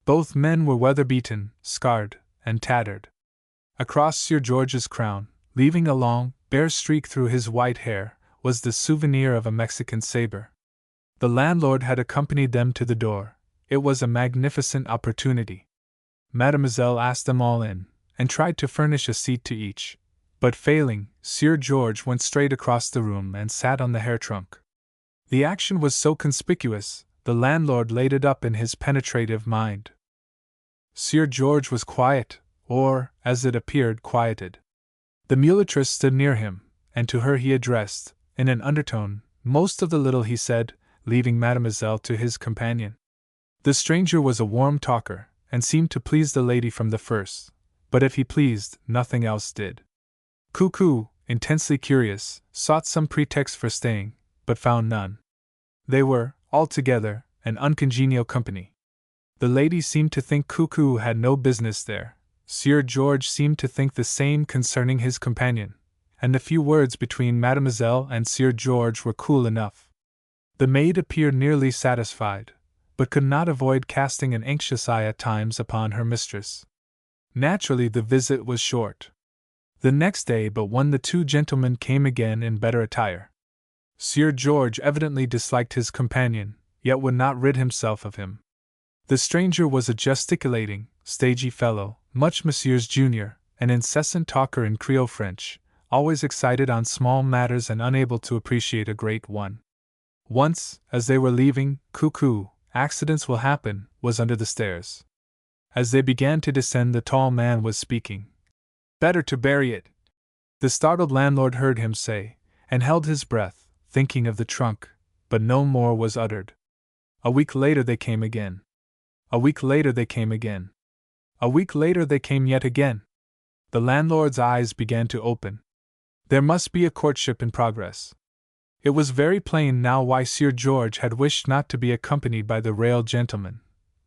Both men were weather-beaten, scarred, and tattered. Across Sir George's crown, leaving a long, bare streak through his white hair, was the souvenir of a Mexican saber. The landlord had accompanied them to the door. It was a magnificent opportunity. Mademoiselle asked them all in, and tried to furnish a seat to each. But failing, Sir George went straight across the room and sat on the hair trunk. The action was so conspicuous, the landlord laid it up in his penetrative mind. Sir George was quiet, or, as it appeared, quieted. The muletress stood near him, and to her he addressed, in an undertone, most of the little he said, leaving Mademoiselle to his companion. The stranger was a warm talker, and seemed to please the lady from the first, but if he pleased, nothing else did. Cuckoo, intensely curious, sought some pretext for staying, but found none. They were, altogether, an uncongenial company. The lady seemed to think Cuckoo had no business there. Sir George seemed to think the same concerning his companion, and the few words between Mademoiselle and Sir George were cool enough. The maid appeared nearly satisfied, but could not avoid casting an anxious eye at times upon her mistress. Naturally, the visit was short. The next day but one the two gentlemen came again in better attire. Sir George evidently disliked his companion, yet would not rid himself of him. The stranger was a gesticulating, stagey fellow, much Monsieur's junior, an incessant talker in Creole French, always excited on small matters and unable to appreciate a great one. Once, as they were leaving, Cuckoo, accidents will happen, was under the stairs. As they began to descend, the tall man was speaking. Better to bury it, the startled landlord heard him say, and held his breath, thinking of the trunk, but no more was uttered. A week later they came again. A week later they came again. A week later they came yet again. The landlord's eyes began to open. There must be a courtship in progress. It was very plain now why Sir George had wished not to be accompanied by the rail gentleman,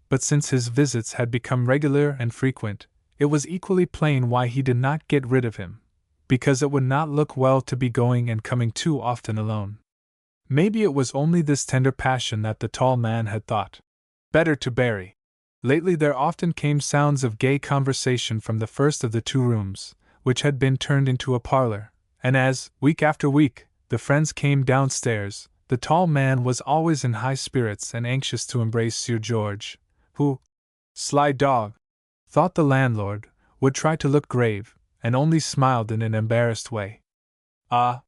but since his visits had become regular and frequent, it was equally plain why he did not get rid of him, because it would not look well to be going and coming too often alone. Maybe it was only this tender passion that the tall man had thought better to bury. Lately there often came sounds of gay conversation from the first of the two rooms, which had been turned into a parlor, and as, week after week, the friends came downstairs, the tall man was always in high spirits and anxious to embrace Sir George, who, sly dog, thought the landlord, would try to look grave, and only smiled in an embarrassed way. Ah,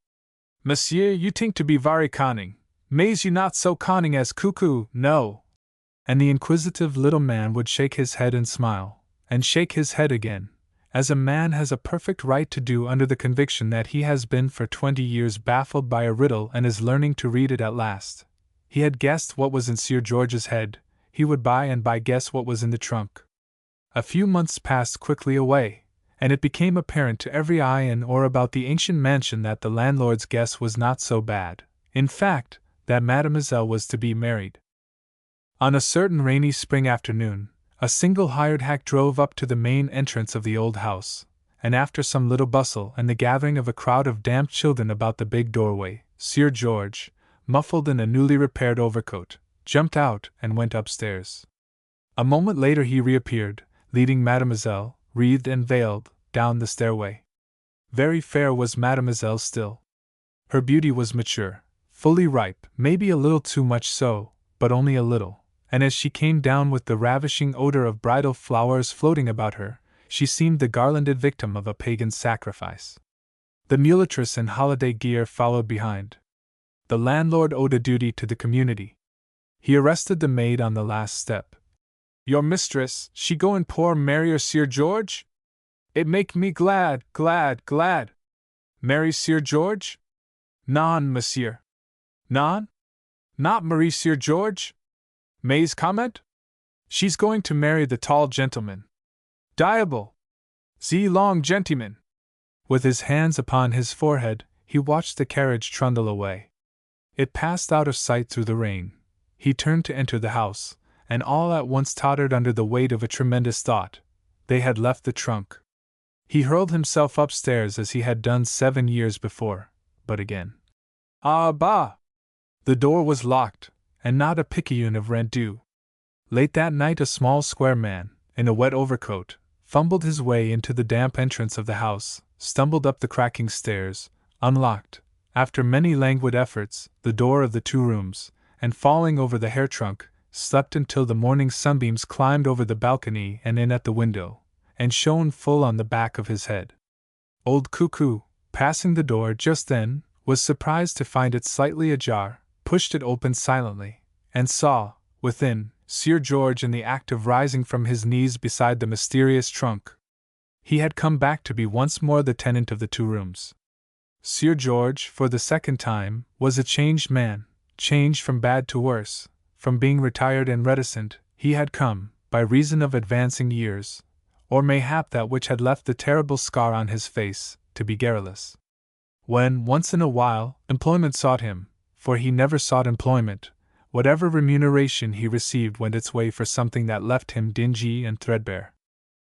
monsieur, you think to be very conning, mais you not so conning as Cuckoo, no. And the inquisitive little man would shake his head and smile, and shake his head again, as a man has a perfect right to do under the conviction that he has been for 20 years baffled by a riddle and is learning to read it at last. He had guessed what was in Sir George's head, he would by and by guess what was in the trunk. A few months passed quickly away, and it became apparent to every eye in or about the ancient mansion that the landlord's guess was not so bad, in fact, that Mademoiselle was to be married. On a certain rainy spring afternoon, a single hired hack drove up to the main entrance of the old house, and after some little bustle and the gathering of a crowd of damp children about the big doorway, Sir George, muffled in a newly repaired overcoat, jumped out and went upstairs. A moment later he reappeared, leading Mademoiselle, wreathed and veiled, down the stairway. Very fair was Mademoiselle still. Her beauty was mature, fully ripe, maybe a little too much so, but only a little, and as she came down with the ravishing odor of bridal flowers floating about her, she seemed the garlanded victim of a pagan sacrifice. The muletress in holiday gear followed behind. The landlord owed a duty to the community. He arrested the maid on the last step. Your mistress, she go and poor marry Sir George? It make me glad. Marry Sir George? Non, monsieur. Non? Not marry Sir George? May's comment? She's going to marry the tall gentleman. Diable! Ze long gentleman! With his hands upon his forehead, he watched the carriage trundle away. It passed out of sight through the rain. He turned to enter the house, and all at once tottered under the weight of a tremendous thought. They had left the trunk. He hurled himself upstairs as he had done 7 years before, but again. Ah, bah! The door was locked, and not a picayune of rent due. Late that night a small square man, in a wet overcoat, fumbled his way into the damp entrance of the house, stumbled up the cracking stairs, unlocked, after many languid efforts, the door of the 2 rooms, and falling over the hair trunk, slept until the morning sunbeams climbed over the balcony and in at the window, and shone full on the back of his head. Old Cuckoo, passing the door just then, was surprised to find it slightly ajar, pushed it open silently, and saw, within, Sir George in the act of rising from his knees beside the mysterious trunk. He had come back to be once more the tenant of the 2 rooms. Sir George, for the second time, was a changed man, changed from bad to worse. From being retired and reticent, he had come, by reason of advancing years, or mayhap that which had left the terrible scar on his face, to be garrulous. When, once in a while, employment sought him, for he never sought employment, whatever remuneration he received went its way for something that left him dingy and threadbare.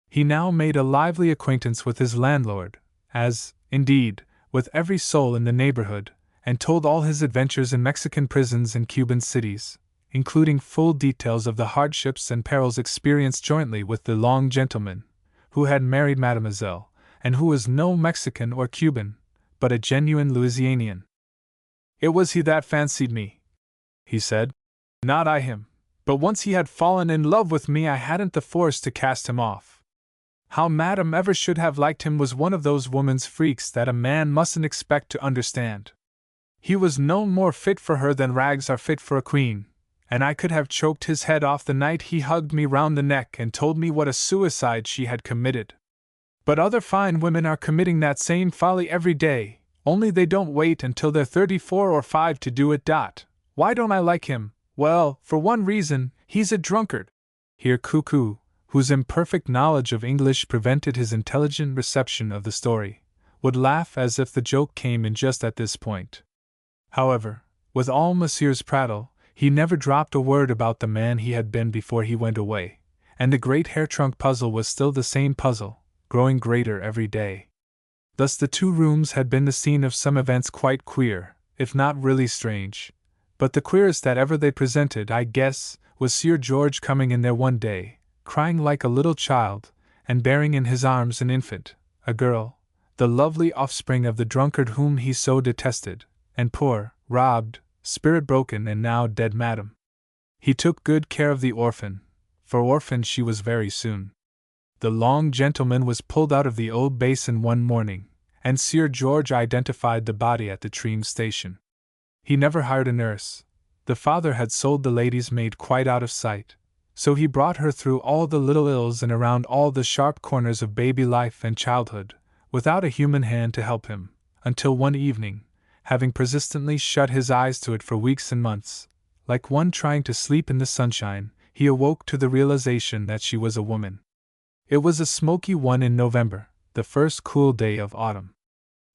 He now made a lively acquaintance with his landlord, as, indeed, with every soul in the neighborhood, and told all his adventures in Mexican prisons and Cuban cities, including full details of the hardships and perils experienced jointly with the long gentleman, who had married Mademoiselle, and who was no Mexican or Cuban, but a genuine Louisianian. "It was he that fancied me," he said. "Not I him, but once he had fallen in love with me I hadn't the force to cast him off. How Madame ever should have liked him was one of those woman's freaks that a man mustn't expect to understand. He was no more fit for her than rags are fit for a queen, and I could have choked his head off the night he hugged me round the neck and told me what a suicide she had committed. But other fine women are committing that same folly every day, only they don't wait until they're 34 or 5 to do it. Why don't I like him? Well, for one reason, he's a drunkard." Here Cuckoo, whose imperfect knowledge of English prevented his intelligent reception of the story, would laugh as if the joke came in just at this point. However, with all Monsieur's prattle, he never dropped a word about the man he had been before he went away, and the great hair-trunk puzzle was still the same puzzle, growing greater every day. Thus the 2 rooms had been the scene of some events quite queer, if not really strange, but the queerest that ever they presented, I guess, was Sir George coming in there one day, crying like a little child, and bearing in his arms an infant, a girl, the lovely offspring of the drunkard whom he so detested, and poor, robbed, spirit-broken and now dead Madame. He took good care of the orphan, for orphan she was very soon. The long gentleman was pulled out of the old basin one morning, and Sir George identified the body at the Treem station. He never hired a nurse. The father had sold the lady's maid quite out of sight, so he brought her through all the little ills and around all the sharp corners of baby life and childhood, without a human hand to help him, until one evening, having persistently shut his eyes to it for weeks and months, like one trying to sleep in the sunshine, he awoke to the realization that she was a woman. It was a smoky one in November, the first cool day of autumn.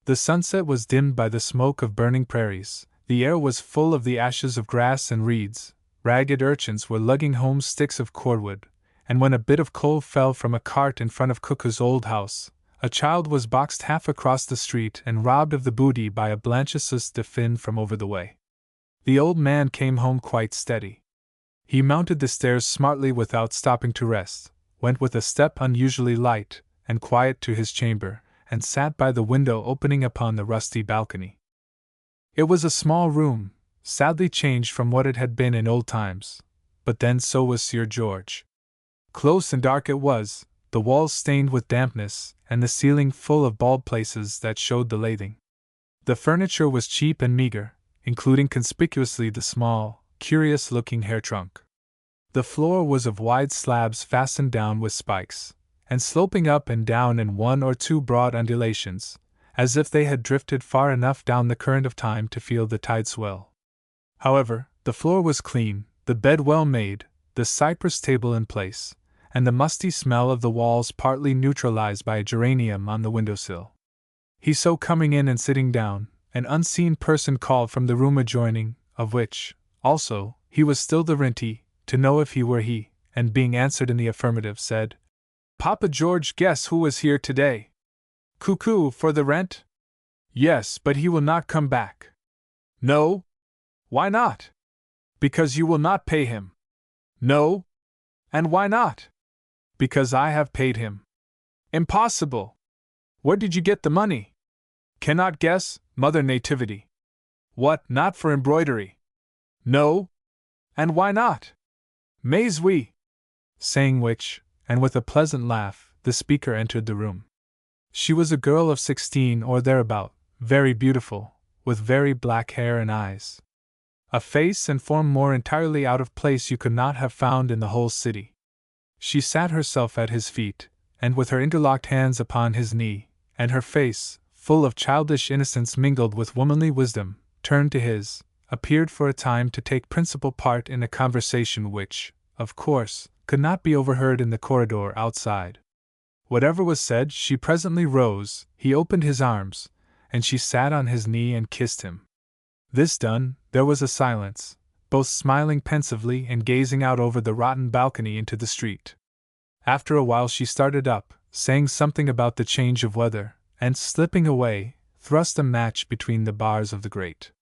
The sunset was dimmed by the smoke of burning prairies, the air was full of the ashes of grass and reeds, ragged urchins were lugging home sticks of cordwood, and when a bit of coal fell from a cart in front of Cuckoo's old house, a child was boxed half across the street and robbed of the booty by a blanchisseuse de fin from over the way. The old man came home quite steady. He mounted the stairs smartly without stopping to rest, went with a step unusually light and quiet to his chamber, and sat by the window opening upon the rusty balcony. It was a small room, sadly changed from what it had been in old times, but then so was Sir George. Close and dark it was, the walls stained with dampness, and the ceiling full of bald places that showed the lathing. The furniture was cheap and meager, including conspicuously the small, curious-looking hair-trunk. The floor was of wide slabs fastened down with spikes, and sloping up and down in 1 or 2 broad undulations, as if they had drifted far enough down the current of time to feel the tide swell. However, the floor was clean, the bed well made, the cypress table in place, and the musty smell of the walls partly neutralized by a geranium on the windowsill. He so coming in and sitting down, an unseen person called from the room adjoining, of which, also, he was still the rentee, to know if he were he, and being answered in the affirmative, said, "Papa George, guess who was here today? Cuckoo for the rent? Yes, but he will not come back." "No? Why not?" "Because you will not pay him." "No? And why not?" "Because I have paid him." "Impossible! Where did you get the money?" "Cannot guess, Mother Nativity." "What, not for embroidery?" "No? And why not?" "Mais oui." Saying which, and with a pleasant laugh, the speaker entered the room. She was a girl of 16 or thereabout, very beautiful, with very black hair and eyes. A face and form more entirely out of place you could not have found in the whole city. She sat herself at his feet, and with her interlocked hands upon his knee, and her face, full of childish innocence mingled with womanly wisdom, turned to his, appeared for a time to take principal part in a conversation which, of course, could not be overheard in the corridor outside. Whatever was said, she presently rose, he opened his arms, and she sat on his knee and kissed him. This done, there was a silence, both smiling pensively and gazing out over the rotten balcony into the street. After a while she started up, saying something about the change of weather, and, slipping away, thrust a match between the bars of the grate.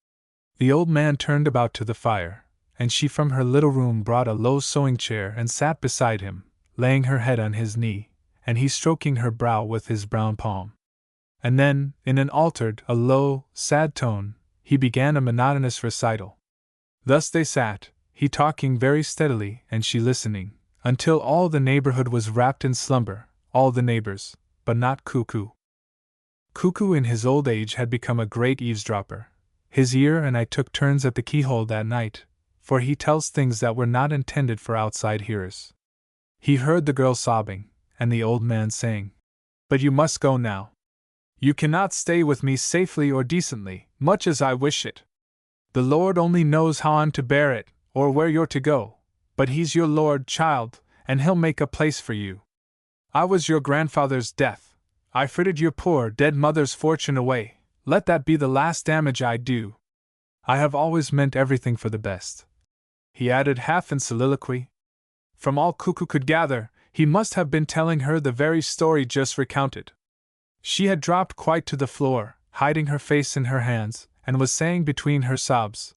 The old man turned about to the fire, and she from her little room brought a low sewing chair and sat beside him, laying her head on his knee, and he stroking her brow with his brown palm. And then, in an altered, a low, sad tone, he began a monotonous recital. Thus they sat, he talking very steadily and she listening, until all the neighborhood was wrapped in slumber, all the neighbors, but not Cuckoo. Cuckoo in his old age had become a great eavesdropper. His ear and I took turns at the keyhole that night, for he tells things that were not intended for outside hearers. He heard the girl sobbing, and the old man saying, "But you must go now. You cannot stay with me safely or decently, much as I wish it. The Lord only knows how I'm to bear it, or where you're to go, but He's your Lord, child, and He'll make a place for you. I was your grandfather's death. I frittered your poor dead mother's fortune away. Let that be the last damage I do. I have always meant everything for the best," he added half in soliloquy. From all Cuckoo could gather, he must have been telling her the very story just recounted. She had dropped quite to the floor, hiding her face in her hands, and was saying between her sobs,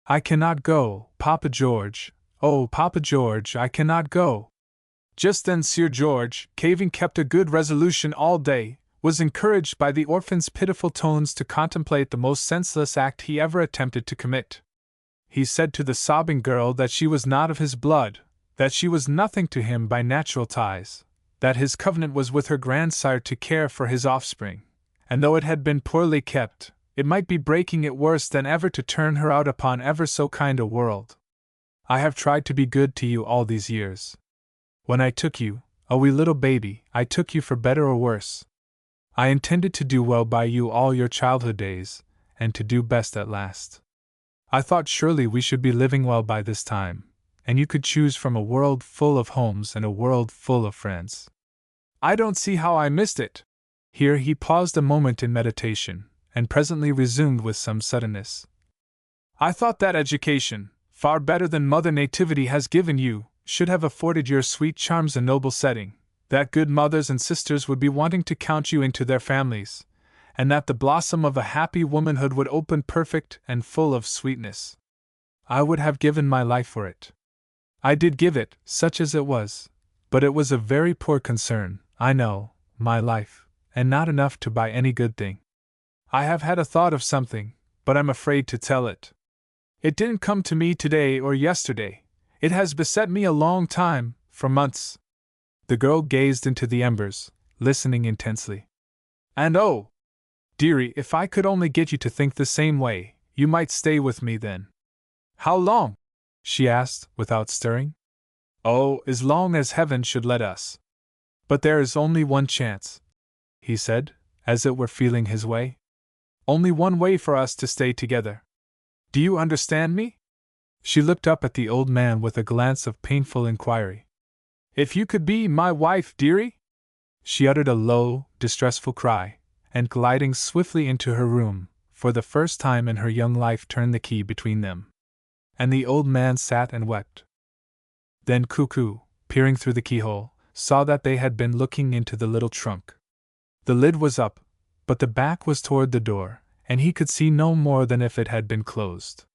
"I cannot go, Papa George. Oh, Papa George, I cannot go." Just then Sir George, having kept a good resolution all day, was encouraged by the orphan's pitiful tones to contemplate the most senseless act he ever attempted to commit. He said to the sobbing girl that she was not of his blood, that she was nothing to him by natural ties, that his covenant was with her grandsire to care for his offspring, and though it had been poorly kept, it might be breaking it worse than ever to turn her out upon ever so kind a world. "I have tried to be good to you all these years. When I took you, a wee little baby, I took you for better or worse. I intended to do well by you all your childhood days, and to do best at last. I thought surely we should be living well by this time, and you could choose from a world full of homes and a world full of friends. I don't see how I missed it." Here he paused a moment in meditation, and presently resumed with some suddenness. "I thought that education, far better than Mother Nativity has given you, should have afforded your sweet charms a noble setting, that good mothers and sisters would be wanting to count you into their families, and that the blossom of a happy womanhood would open perfect and full of sweetness. I would have given my life for it. I did give it, such as it was, but it was a very poor concern, I know, my life, and not enough to buy any good thing. I have had a thought of something, but I'm afraid to tell it. It didn't come to me today or yesterday. It has beset me a long time, for months." The girl gazed into the embers, listening intensely. "And oh, dearie, if I could only get you to think the same way, you might stay with me then." "How long?" she asked, without stirring. "Oh, as long as heaven should let us. But there is only one chance," he said, as it were feeling his way. "Only one way for us to stay together. Do you understand me?" She looked up at the old man with a glance of painful inquiry. "If you could be my wife, dearie?" She uttered a low, distressful cry, and gliding swiftly into her room, for the first time in her young life, turned the key between them. And the old man sat and wept. Then Cuckoo, peering through the keyhole, saw that they had been looking into the little trunk. The lid was up, but the back was toward the door, and he could see no more than if it had been closed.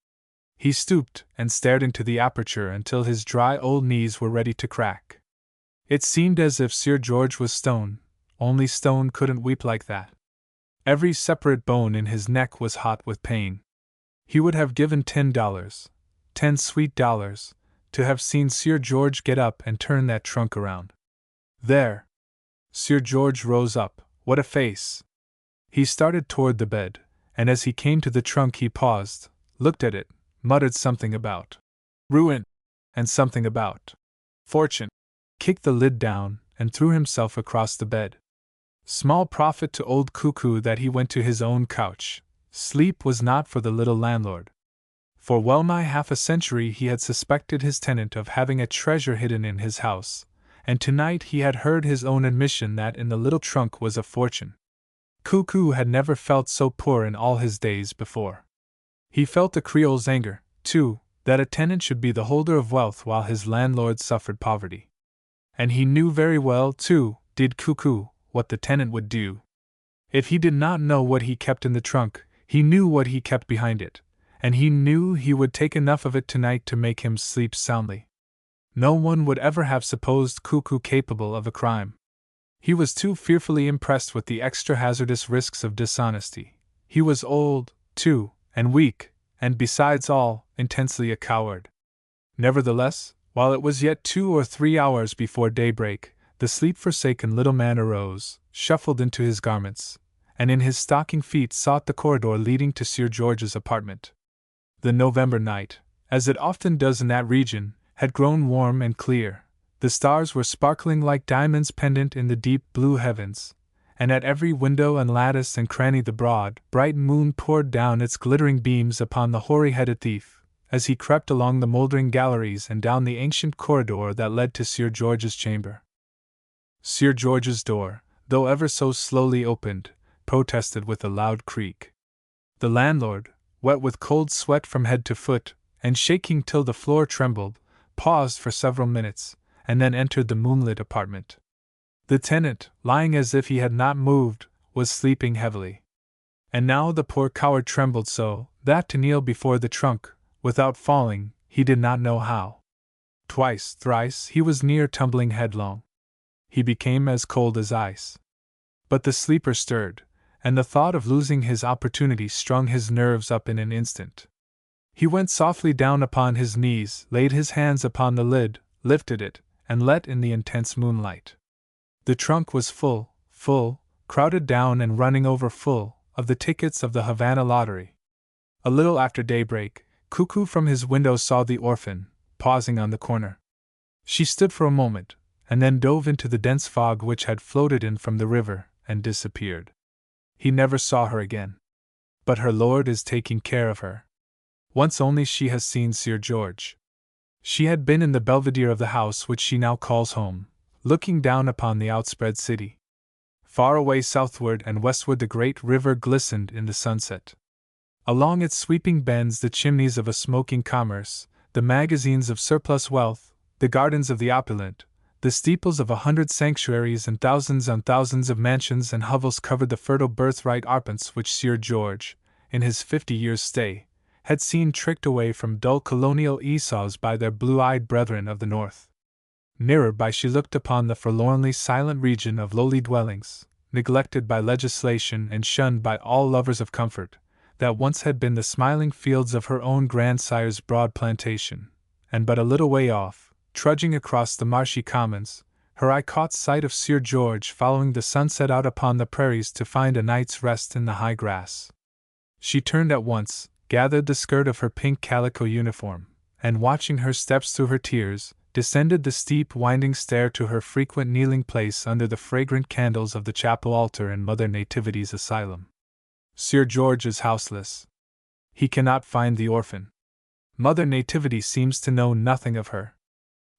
He stooped and stared into the aperture until his dry old knees were ready to crack. It seemed as if Sir George was stone, only stone couldn't weep like that. Every separate bone in his neck was hot with pain. He would have given $10, 10 sweet dollars, to have seen Sir George get up and turn that trunk around. There! Sir George rose up. What a face! He started toward the bed, and as he came to the trunk he paused, looked at it, muttered something about ruin, and something about fortune, kicked the lid down, and threw himself across the bed. Small profit to old Cuckoo that he went to his own couch. Sleep was not for the little landlord. For well nigh half a century he had suspected his tenant of having a treasure hidden in his house, and tonight he had heard his own admission that in the little trunk was a fortune. Cuckoo had never felt so poor in all his days before. He felt the Creole's anger, too, that a tenant should be the holder of wealth while his landlord suffered poverty. And he knew very well, too, did Cuckoo, what the tenant would do. If he did not know what he kept in the trunk, he knew what he kept behind it, and he knew he would take enough of it tonight to make him sleep soundly. No one would ever have supposed Cuckoo capable of a crime. He was too fearfully impressed with the extra hazardous risks of dishonesty. He was old, too, and weak, and besides all, intensely a coward. Nevertheless, while it was yet 2 or 3 hours before daybreak, the sleep-forsaken little man arose, shuffled into his garments, and in his stocking feet sought the corridor leading to Sir George's apartment. The November night, as it often does in that region, had grown warm and clear. The stars were sparkling like diamonds pendant in the deep blue heavens, and at every window and lattice and cranny the broad, bright moon poured down its glittering beams upon the hoary-headed thief, as he crept along the moldering galleries and down the ancient corridor that led to Sir George's chamber. Sir George's door, though ever so slowly opened, protested with a loud creak. The landlord, wet with cold sweat from head to foot, and shaking till the floor trembled, paused for several minutes, and then entered the moonlit apartment. The tenant, lying as if he had not moved, was sleeping heavily. And now the poor coward trembled so, that to kneel before the trunk, without falling, he did not know how. Twice, thrice, he was near tumbling headlong. He became as cold as ice. But the sleeper stirred, and the thought of losing his opportunity strung his nerves up in an instant. He went softly down upon his knees, laid his hands upon the lid, lifted it, and let in the intense moonlight. The trunk was full, crowded down and running over full, of the tickets of the Havana lottery. A little after daybreak, Cuckoo from his window saw the orphan, pausing on the corner. She stood for a moment, and then dove into the dense fog which had floated in from the river, and disappeared. He never saw her again. But her lord is taking care of her. Once only she has seen Sir George. She had been in the belvedere of the house which she now calls home, looking down upon the outspread city. Far away southward and westward the great river glistened in the sunset. Along its sweeping bends the chimneys of a smoking commerce, the magazines of surplus wealth, the gardens of the opulent, the steeples of 100 sanctuaries and thousands on thousands of mansions and hovels covered the fertile birthright arpents which Sir George, in his 50 years' stay, had seen tricked away from dull colonial Esau's by their blue-eyed brethren of the north. Nearer by she looked upon the forlornly silent region of lowly dwellings, neglected by legislation and shunned by all lovers of comfort, that once had been the smiling fields of her own grandsire's broad plantation, and but a little way off, trudging across the marshy commons, her eye caught sight of Sir George following the sunset out upon the prairies to find a night's rest in the high grass. She turned at once, gathered the skirt of her pink calico uniform, and watching her steps through her tears, descended the steep winding stair to her frequent kneeling place under the fragrant candles of the chapel altar in Mother Nativity's asylum. Sir George is houseless. He cannot find the orphan. Mother Nativity seems to know nothing of her.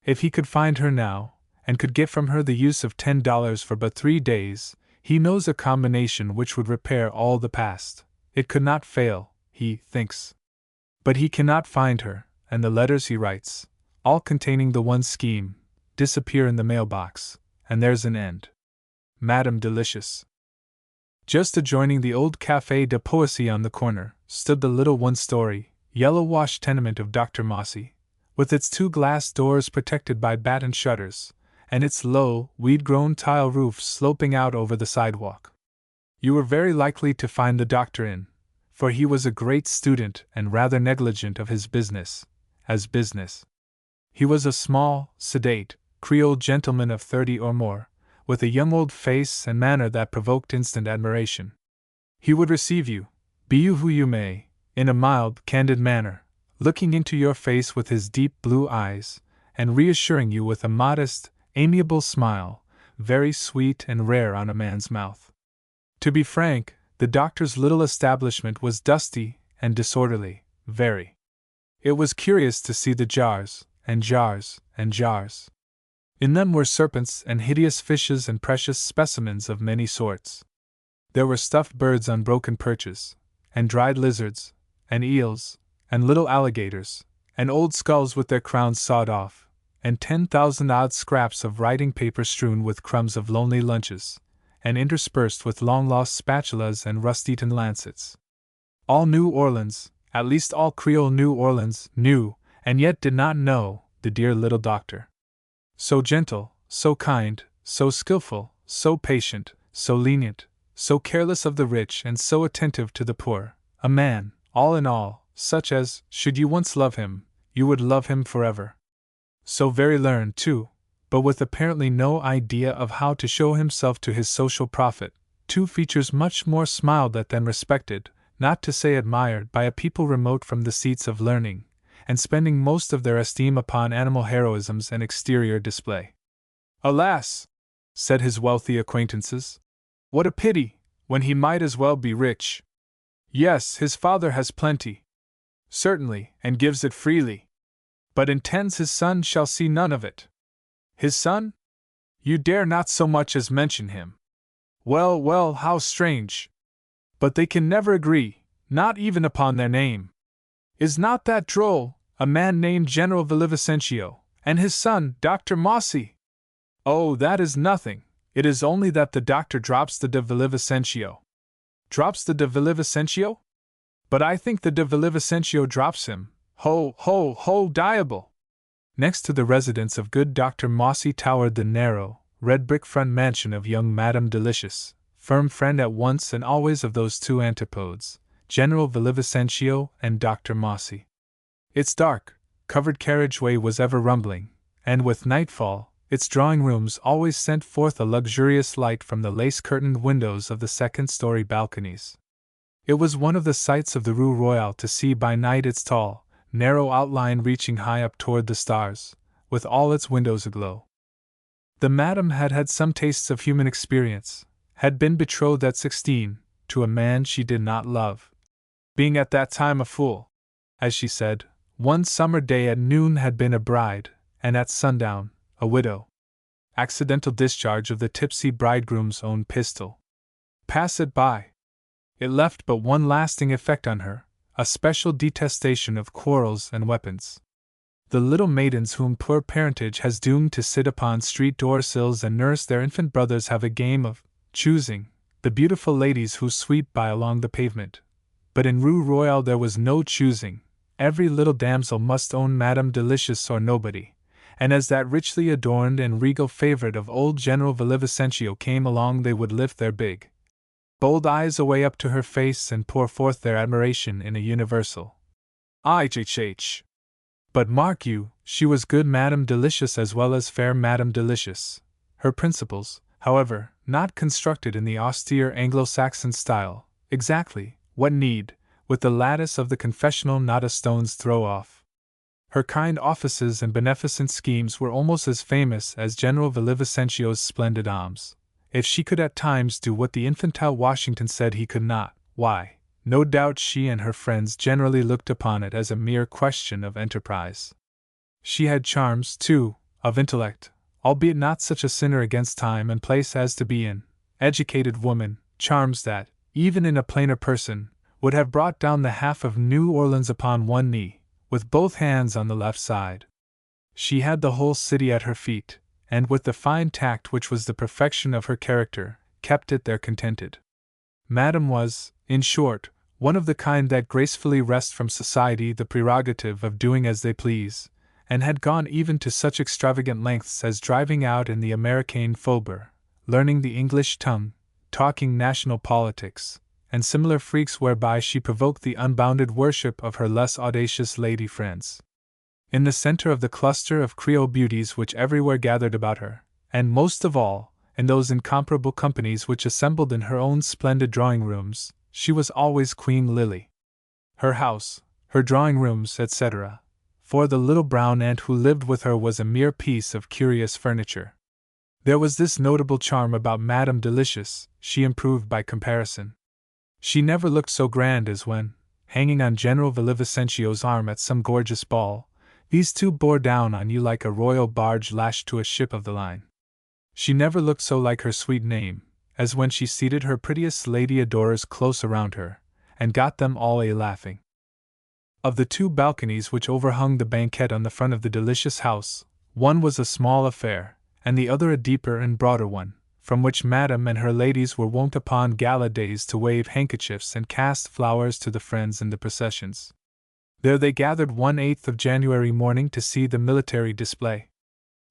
If he could find her now, and could get from her the use of $10 for but 3 days, he knows a combination which would repair all the past, It could not fail, he thinks. But he cannot find her, and the letters he writes, all containing the one scheme, disappear in the mailbox, and there's an end. Madame Delicious. Just adjoining the old Café de Poissy on the corner stood the little one-story, yellow-washed tenement of Dr. Mossy, with its 2 glass doors protected by batten shutters, and its low, weed-grown tile roof sloping out over the sidewalk. You were very likely to find the doctor in, for he was a great student and rather negligent of his business, as business. He was a small, sedate, Creole gentleman of 30 or more, with a young old face and manner that provoked instant admiration. He would receive you, be you who you may, in a mild, candid manner, looking into your face with his deep blue eyes, and reassuring you with a modest, amiable smile, very sweet and rare on a man's mouth. To be frank, the doctor's little establishment was dusty and disorderly, very. It was curious to see the jars, and jars, and jars. In them were serpents and hideous fishes and precious specimens of many sorts. There were stuffed birds on broken perches, and dried lizards, and eels, and little alligators, and old skulls with their crowns sawed off, and 10,000 odd scraps of writing paper strewn with crumbs of lonely lunches, and interspersed with long-lost spatulas and rust-eaten lancets. All New Orleans, at least all Creole New Orleans, knew, and yet did not know, the dear little doctor. So gentle, so kind, so skillful, so patient, so lenient, so careless of the rich and so attentive to the poor, a man, all in all, such as, should you once love him, you would love him forever. So very learned, too, but with apparently no idea of how to show himself to his social profit, 2 features much more smiled at than respected, not to say admired, by a people remote from the seats of learning, and spending most of their esteem upon animal heroisms and exterior display. Alas! Said his wealthy acquaintances. What a pity, when he might as well be rich. Yes, his father has plenty. Certainly, and gives it freely. But intends his son shall see none of it. His son? You dare not so much as mention him. Well, well, how strange! But they can never agree, not even upon their name. Is not that droll, a man named General Villavicencio, and his son, Dr. Mossy? Oh, that is nothing, it is only that the doctor drops the de Villavicencio. Drops the de Villavicencio? But I think the de Villavicencio drops him. Ho, ho, ho, diable! Next to the residence of good Dr. Mossy towered the narrow, red-brick front mansion of young Madame Delicious, firm friend at once and always of those 2 antipodes, General Villavicencio and Dr. Mossy. Its dark, covered carriageway was ever rumbling, and with nightfall, its drawing-rooms always sent forth a luxurious light from the lace-curtained windows of the second-story balconies. It was one of the sights of the Rue Royale to see by night its tall, narrow outline reaching high up toward the stars, with all its windows aglow. The madam had had some tastes of human experience, had been betrothed at 16, to a man she did not love. Being at that time a fool, as she said, one summer day at noon had been a bride, and at sundown, a widow. Accidental discharge of the tipsy bridegroom's own pistol. Pass it by. It left but one lasting effect on her, a special detestation of quarrels and weapons. The little maidens whom poor parentage has doomed to sit upon street door-sills and nurse their infant brothers have a game of choosing the beautiful ladies who sweep by along the pavement. But in Rue Royale there was no choosing. Every little damsel must own Madame Delicious or nobody, and as that richly adorned and regal favorite of old General Villavicencio came along they would lift their big, bold eyes away up to her face and pour forth their admiration in a universal "IHH." But mark you, she was good Madame Delicious as well as fair Madame Delicious. Her principles, however, not constructed in the austere Anglo-Saxon style, exactly, what need, with the lattice of the confessional not a stone's throw off. Her kind offices and beneficent schemes were almost as famous as General Villavicencio's splendid alms. If she could at times do what the infantile Washington said he could not, why, no doubt she and her friends generally looked upon it as a mere question of enterprise. She had charms, too, of intellect, albeit not such a sinner against time and place as to be an educated woman, charms that, even in a plainer person, would have brought down the half of New Orleans upon one knee, with both hands on the left side. She had the whole city at her feet, and with the fine tact which was the perfection of her character, kept it there contented. Madame was, in short, one of the kind that gracefully wrest from society the prerogative of doing as they please, and had gone even to such extravagant lengths as driving out in the Americain faubourg, learning the English tongue, talking national politics, and similar freaks whereby she provoked the unbounded worship of her less audacious lady friends. In the center of the cluster of Creole beauties which everywhere gathered about her, and most of all, in those incomparable companies which assembled in her own splendid drawing-rooms, she was always Queen Lily. Her house, her drawing-rooms, etc., for the little brown ant who lived with her was a mere piece of curious furniture. There was this notable charm about Madame Delicious, she improved by comparison. She never looked so grand as when, hanging on General Villavicencio's arm at some gorgeous ball, these two bore down on you like a royal barge lashed to a ship of the line. She never looked so like her sweet name, as when she seated her prettiest lady adorers close around her, and got them all a-laughing. Of the two balconies which overhung the banquette on the front of the delicious house, one was a small affair, and the other a deeper and broader one, from which Madame and her ladies were wont upon gala days to wave handkerchiefs and cast flowers to the friends in the processions. There they gathered 1/8 of January morning to see the military display.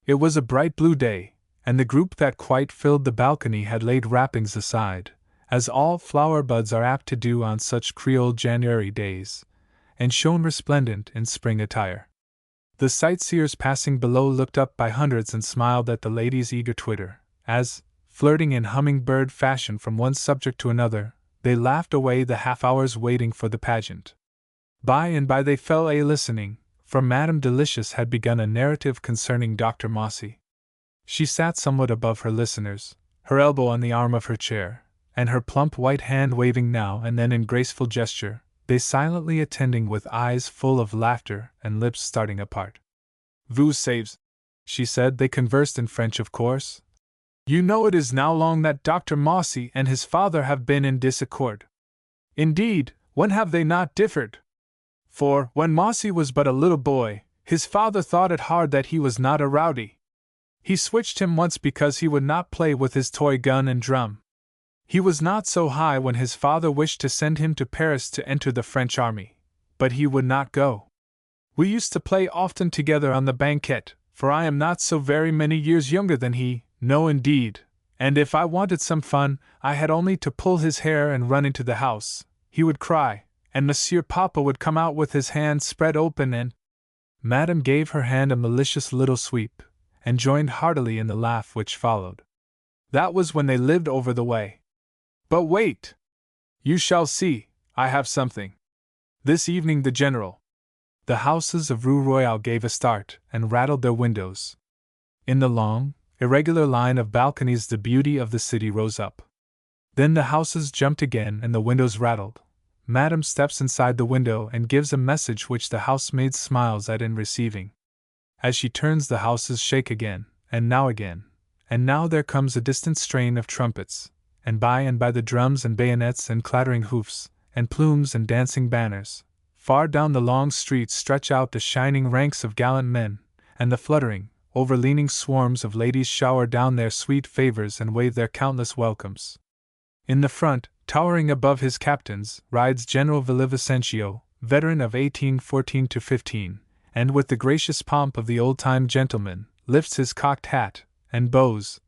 It was a bright blue day, and the group that quite filled the balcony had laid wrappings aside, as all flower buds are apt to do on such Creole January days, and shone resplendent in spring attire. The sightseers passing below looked up by hundreds and smiled at the ladies' eager twitter, as, flirting in humming-bird fashion from one subject to another, they laughed away the half-hours waiting for the pageant. By and by they fell a-listening, for Madame Delicious had begun a narrative concerning Dr. Mossy. She sat somewhat above her listeners, her elbow on the arm of her chair, and her plump white hand waving now and then in graceful gesture, they silently attending with eyes full of laughter and lips starting apart. "Vous savez," she said, they conversed in French of course. "You know it is now long that Dr. Mossy and his father have been in disaccord. Indeed, when have they not differed? For, when Mossy was but a little boy, his father thought it hard that he was not a rowdy. He switched him once because he would not play with his toy gun and drum. He was not so high when his father wished to send him to Paris to enter the French army, but he would not go. We used to play often together on the banquette, for I am not so very many years younger than he, no indeed, and if I wanted some fun, I had only to pull his hair and run into the house. He would cry, and Monsieur Papa would come out with his hands spread open and—" Madame gave her hand a malicious little sweep, and joined heartily in the laugh which followed. "That was when they lived over the way. But wait! You shall see, I have something. This evening the General—" The houses of Rue Royale gave a start, and rattled their windows. In the long, irregular line of balconies the beauty of the city rose up. Then the houses jumped again and the windows rattled. Madame steps inside the window and gives a message which the housemaid smiles at in receiving. As she turns the houses shake again, and now there comes a distant strain of trumpets, and by the drums and bayonets and clattering hoofs, and plumes and dancing banners. Far down the long street stretch out the shining ranks of gallant men, and the fluttering, overleaning swarms of ladies shower down their sweet favors and wave their countless welcomes. In the front, towering above his captains, rides General Villavicencio, veteran of 1814–15, and with the gracious pomp of the old-time gentleman, lifts his cocked hat, and bows.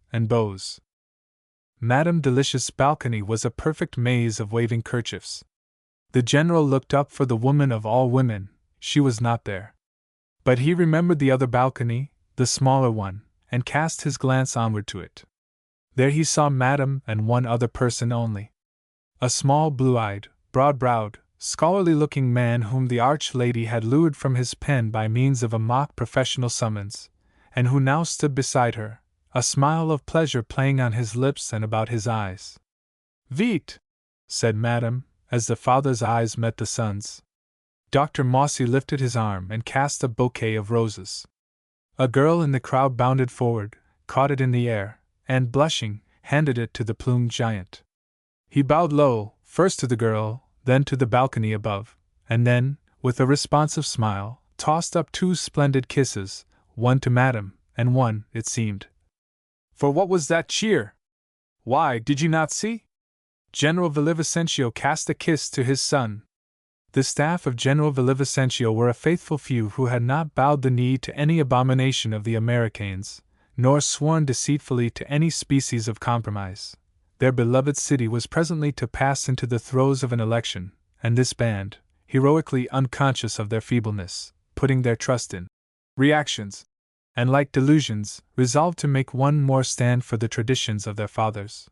Madame Delicious' balcony was a perfect maze of waving kerchiefs. The general looked up for the woman of all women, she was not there. But he remembered the other balcony, the smaller one, and cast his glance onward to it. There he saw Madame and one other person only. A small blue-eyed, broad-browed, scholarly-looking man whom the arch-lady had lured from his pen by means of a mock professional summons, and who now stood beside her, a smile of pleasure playing on his lips and about his eyes. "Vite!" said Madame, as the father's eyes met the son's. Dr. Mossy lifted his arm and cast a bouquet of roses. A girl in the crowd bounded forward, caught it in the air, and, blushing, handed it to the plumed giant. He bowed low, first to the girl, then to the balcony above, and then, with a responsive smile, tossed up 2 splendid kisses, one to Madame, and one, it seemed. For what was that cheer? Why, did you not see? General Villavicencio cast a kiss to his son. The staff of General Villavicencio were a faithful few who had not bowed the knee to any abomination of the Americans, nor sworn deceitfully to any species of compromise. Their beloved city was presently to pass into the throes of an election, and this band, heroically unconscious of their feebleness, putting their trust in reactions, and like delusions, resolved to make one more stand for the traditions of their fathers.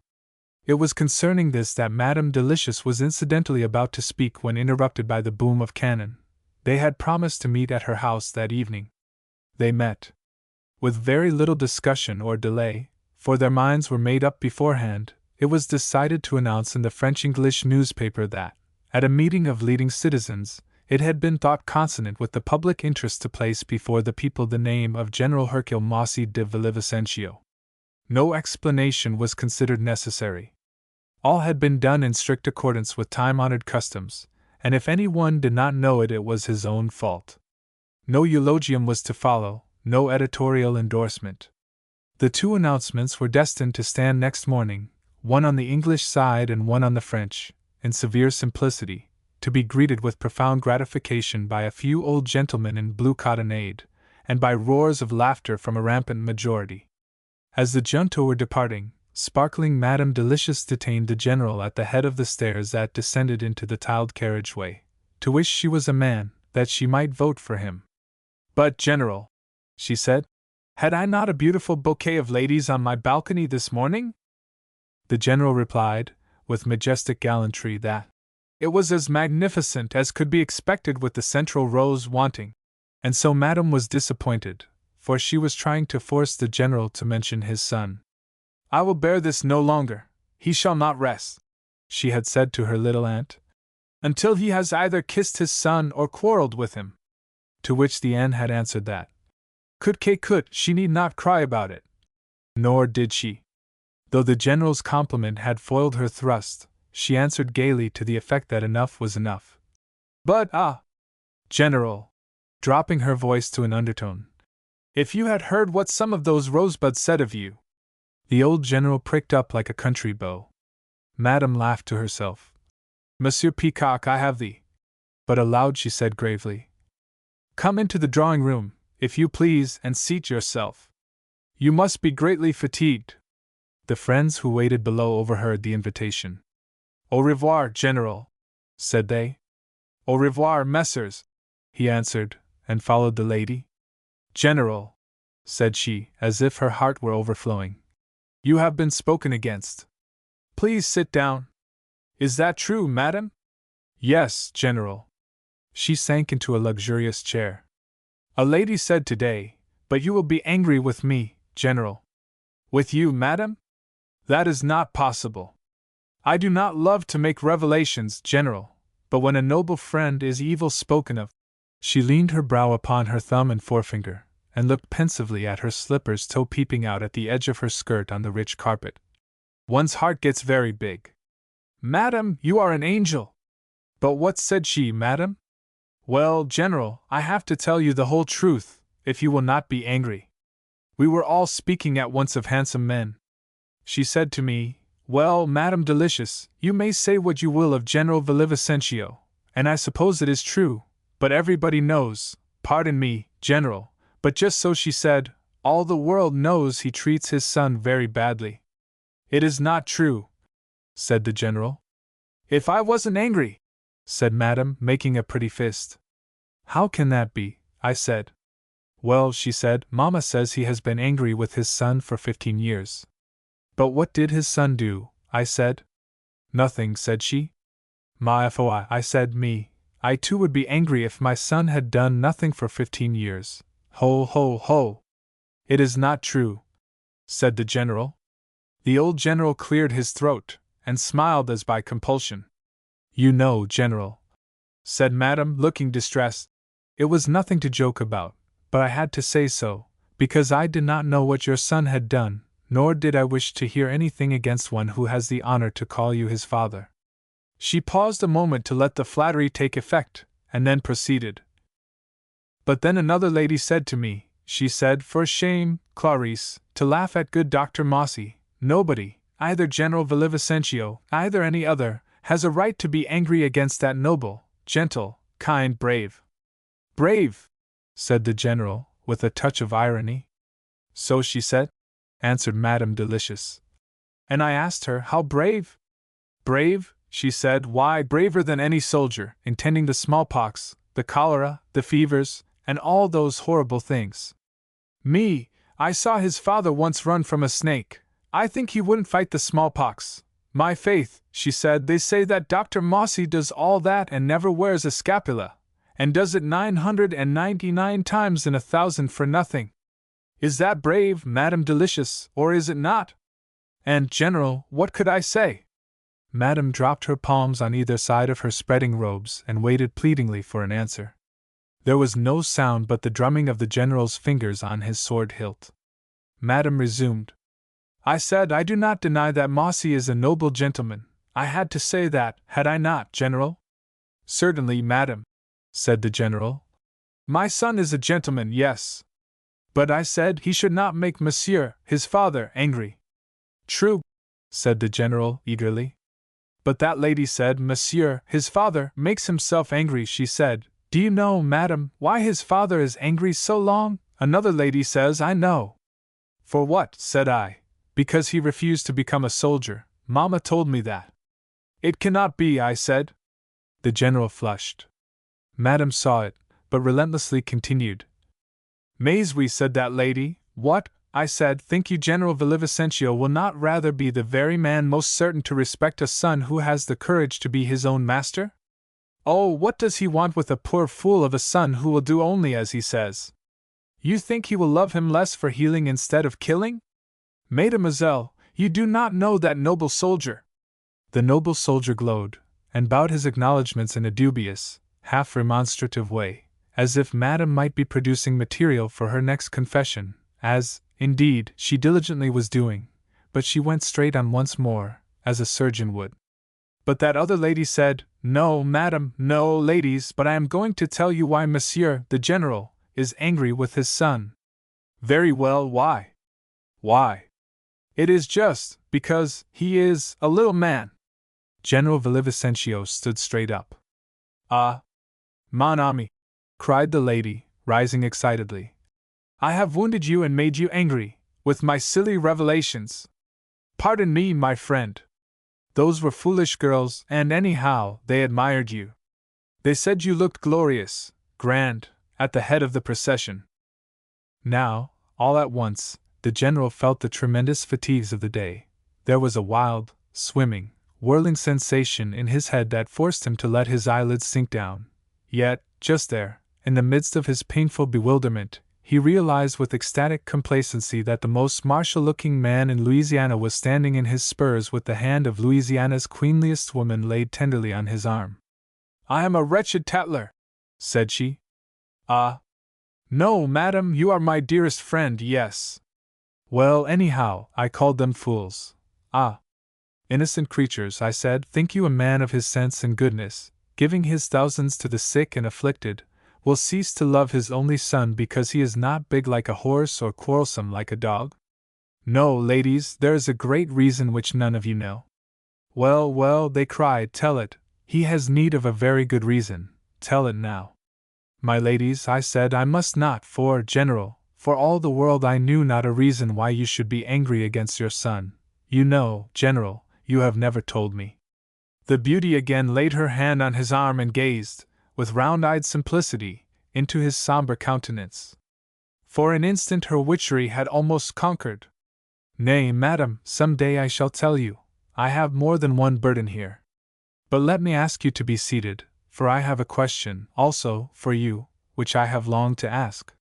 It was concerning this that Madame Delicious was incidentally about to speak when interrupted by the boom of cannon. They had promised to meet at her house that evening. They met. With very little discussion or delay, for their minds were made up beforehand, it was decided to announce in the French-English newspaper that, at a meeting of leading citizens, it had been thought consonant with the public interest to place before the people the name of General Hercule Mossy de Villavicencio. No explanation was considered necessary. All had been done in strict accordance with time-honored customs, and if any one did not know it, it was his own fault. No eulogium was to follow, no editorial endorsement. The 2 announcements were destined to stand next morning, one on the English side and one on the French, in severe simplicity, to be greeted with profound gratification by a few old gentlemen in blue cottonade, and by roars of laughter from a rampant majority. As the junto were departing, sparkling Madame Delicious detained the general at the head of the stairs that descended into the tiled carriageway, to wish she was a man, that she might vote for him. But, General, she said, had I not a beautiful bouquet of ladies on my balcony this morning? The general replied, with majestic gallantry, that it was as magnificent as could be expected with the central rose wanting, and so Madame was disappointed, for she was trying to force the general to mention his son. I will bear this no longer, he shall not rest, she had said to her little aunt, until he has either kissed his son or quarreled with him. To which the aunt had answered that could she need not cry about it. Nor did she. Though the general's compliment had foiled her thrust, she answered gaily to the effect that enough was enough. But, General, dropping her voice to an undertone, if you had heard what some of those rosebuds said of you. The old general pricked up like a country beau. Madame laughed to herself. Monsieur Peacock, I have thee. But aloud she said gravely, come into the drawing-room, if you please, and seat yourself. You must be greatly fatigued. The friends who waited below overheard the invitation. Au revoir, General, said they. Au revoir, messieurs, he answered, and followed the lady. General, said she, as if her heart were overflowing, you have been spoken against. Please sit down. Is that true, madam? Yes, General. She sank into a luxurious chair. A lady said today, but you will be angry with me, General. With you, madam? That is not possible. I do not love to make revelations, General, but when a noble friend is evil spoken of. She leaned her brow upon her thumb and forefinger, and looked pensively at her slipper's toe peeping out at the edge of her skirt on the rich carpet. One's heart gets very big. Madam, you are an angel! But what said she, madam? Well, General, I have to tell you the whole truth, if you will not be angry. We were all speaking at once of handsome men. She said to me, well, Madame Delicious, you may say what you will of General Villavicencio, and I suppose it is true, but everybody knows, pardon me, General, but just so she said, all the world knows he treats his son very badly. It is not true, said the General. If I wasn't angry, said Madame, making a pretty fist. How can that be? I said. Well, she said, Mamma says he has been angry with his son for 15 years. But what did his son do? I said. Nothing, said she. Ma foi, I said, I too would be angry if my son had done nothing for 15 years. Ho, ho, ho! It is not true, said the General. The old General cleared his throat, and smiled as by compulsion. You know, General, said Madame, looking distressed, it was nothing to joke about, but I had to say so, because I did not know what your son had done, nor did I wish to hear anything against one who has the honor to call you his father. She paused a moment to let the flattery take effect, and then proceeded. But then another lady said to me, she said, "For shame, Clarice, to laugh at good Dr. Mossy. Nobody, either General Villavicencio, either any other, has a right to be angry against that noble, gentle, kind, brave." "Brave," said the General, with a touch of irony. "So she said," answered Madame Delicious. "And I asked her, how brave?" "Brave," she said, "why, braver than any soldier, intending the smallpox, the cholera, the fevers, and all those horrible things. Me, I saw his father once run from a snake. I think he wouldn't fight the smallpox. My faith," she said, "they say that Dr. Mossy does all that and never wears a scapula, and does it 999 times in 1,000 for nothing. Is that brave, Madame Delicious, or is it not?" And, General, what could I say? Madame dropped her palms on either side of her spreading robes and waited pleadingly for an answer. There was no sound but the drumming of the General's fingers on his sword hilt. Madame resumed. "I said I do not deny that Mossy is a noble gentleman. I had to say that, had I not, General?" "Certainly, Madame," said the General. "My son is a gentleman, yes. But I said he should not make Monsieur, his father, angry." "True," said the General, eagerly. "But that lady said Monsieur, his father, makes himself angry," she said. "Do you know, Madame, why his father is angry so long?" "Another lady says I know." "For what?" said I. "Because he refused to become a soldier. Mamma told me that." "It cannot be," I said. The General flushed. Madame saw it, but relentlessly continued. "Mais oui," said that lady. "What?" I said. "Think you General Villavicencio will not rather be the very man most certain to respect a son who has the courage to be his own master? Oh, what does he want with a poor fool of a son who will do only as he says? You think he will love him less for healing instead of killing? Mademoiselle, you do not know that noble soldier." The noble soldier glowed, and bowed his acknowledgments in a dubious, half-remonstrative way, as if Madame might be producing material for her next confession, as, indeed, she diligently was doing, but she went straight on once more, as a surgeon would. "But that other lady said, 'No, Madame, no, ladies, but I am going to tell you why Monsieur, the General, is angry with his son.'" "Very well, why?" "Why? It is just because he is a little man." General Villavicencio stood straight up. "Ah, mon ami," cried the lady, rising excitedly. "I have wounded you and made you angry, with my silly revelations. Pardon me, my friend. Those were foolish girls, and anyhow, they admired you. They said you looked glorious, grand, at the head of the procession." Now, all at once, the General felt the tremendous fatigues of the day. There was a wild, swimming, whirling sensation in his head that forced him to let his eyelids sink down. Yet, just there, in the midst of his painful bewilderment, he realized with ecstatic complacency that the most martial-looking man in Louisiana was standing in his spurs with the hand of Louisiana's queenliest woman laid tenderly on his arm. "I am a wretched tattler," said she. "Ah! No, Madame, you are my dearest friend, yes." "Well, anyhow, I called them fools. Ah! Innocent creatures, I said, think you a man of his sense and goodness, giving his thousands to the sick and afflicted, will cease to love his only son because he is not big like a horse or quarrelsome like a dog? No, ladies, there is a great reason which none of you know." "Well, well," they cried, "tell it. He has need of a very good reason. Tell it now." "My ladies," I said, "I must not, for, General, for all the world I knew not a reason why you should be angry against your son. You know, General, you have never told me." The beauty again laid her hand on his arm and gazed, with round-eyed simplicity, into his somber countenance. For an instant her witchery had almost conquered. "Nay, Madame, some day I shall tell you. I have more than one burden here. But let me ask you to be seated, for I have a question, also, for you, which I have longed to ask.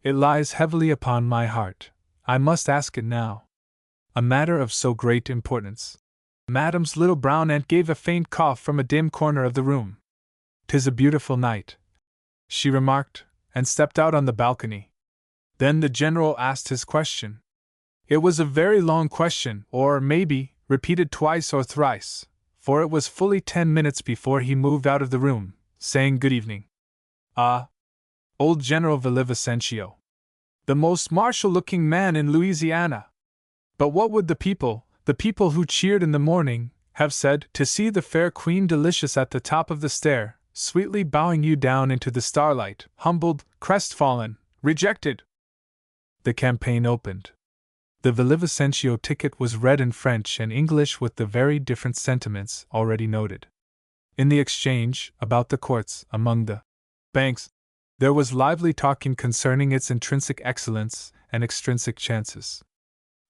It lies heavily upon my heart. I must ask it now. A matter of so great importance." Madame's little brown aunt gave a faint cough from a dim corner of the room. "'Tis a beautiful night," she remarked, and stepped out on the balcony. Then the General asked his question. It was a very long question, or, maybe, repeated twice or thrice, for it was fully 10 minutes before he moved out of the room, saying good evening. Ah, old General Villavicencio. The most martial-looking man in Louisiana. But what would the people who cheered in the morning, have said to see the fair Queen Delicious at the top of the stair, sweetly bowing you down into the starlight, humbled, crestfallen, rejected? The campaign opened. The Villavicencio ticket was read in French and English with the very different sentiments already noted. In the exchange, about the courts, among the banks, there was lively talking concerning its intrinsic excellence and extrinsic chances.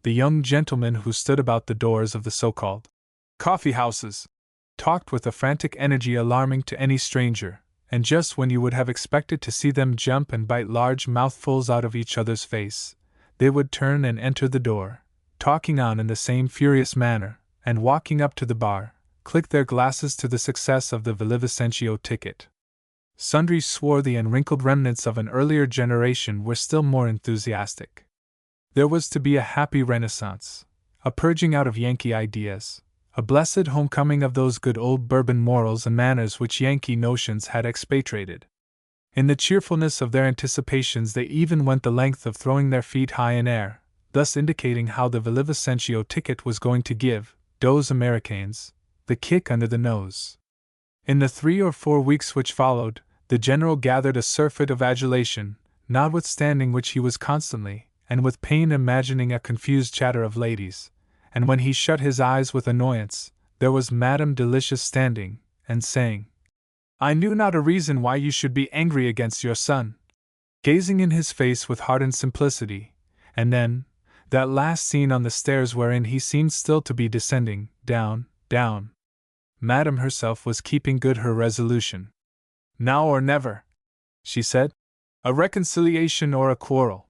The young gentlemen who stood about the doors of the so-called coffee-houses talked with a frantic energy alarming to any stranger, and just when you would have expected to see them jump and bite large mouthfuls out of each other's face, they would turn and enter the door, talking on in the same furious manner, and walking up to the bar, click their glasses to the success of the Villavicencio ticket. Sundry swarthy and wrinkled remnants of an earlier generation were still more enthusiastic. There was to be a happy renaissance, a purging out of Yankee ideas, a blessed homecoming of those good old Bourbon morals and manners which Yankee notions had expatriated. In the cheerfulness of their anticipations they even went the length of throwing their feet high in air, thus indicating how the Villavicencio ticket was going to give those Americans the kick under the nose. In the 3 or 4 weeks which followed, the General gathered a surfeit of adulation, notwithstanding which he was constantly, and with pain imagining a confused chatter of ladies, and when he shut his eyes with annoyance, there was Madame Delicious standing, and saying, "I knew not a reason why you should be angry against your son," gazing in his face with hardened simplicity, and then, that last scene on the stairs wherein he seemed still to be descending, down, down. Madame herself was keeping good her resolution. "Now or never," she said. "A reconciliation or a quarrel."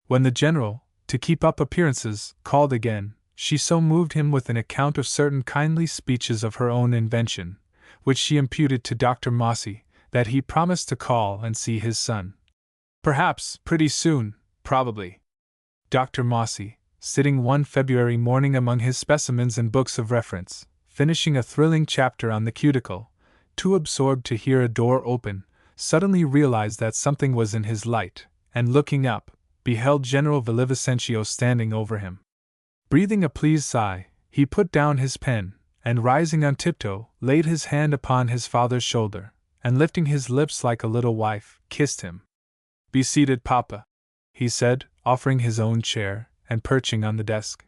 When the General, to keep up appearances, called again, she so moved him with an account of certain kindly speeches of her own invention, which she imputed to Dr. Mossy, that he promised to call and see his son. Perhaps, pretty soon, probably. Dr. Mossy, sitting one February morning among his specimens and books of reference, finishing a thrilling chapter on the cuticle, too absorbed to hear a door open, suddenly realized that something was in his light, and looking up, beheld General Villavicencio standing over him. Breathing a pleased sigh, he put down his pen, and rising on tiptoe, laid his hand upon his father's shoulder, and lifting his lips like a little wife, kissed him. "Be seated, Papa," he said, offering his own chair, and perching on the desk.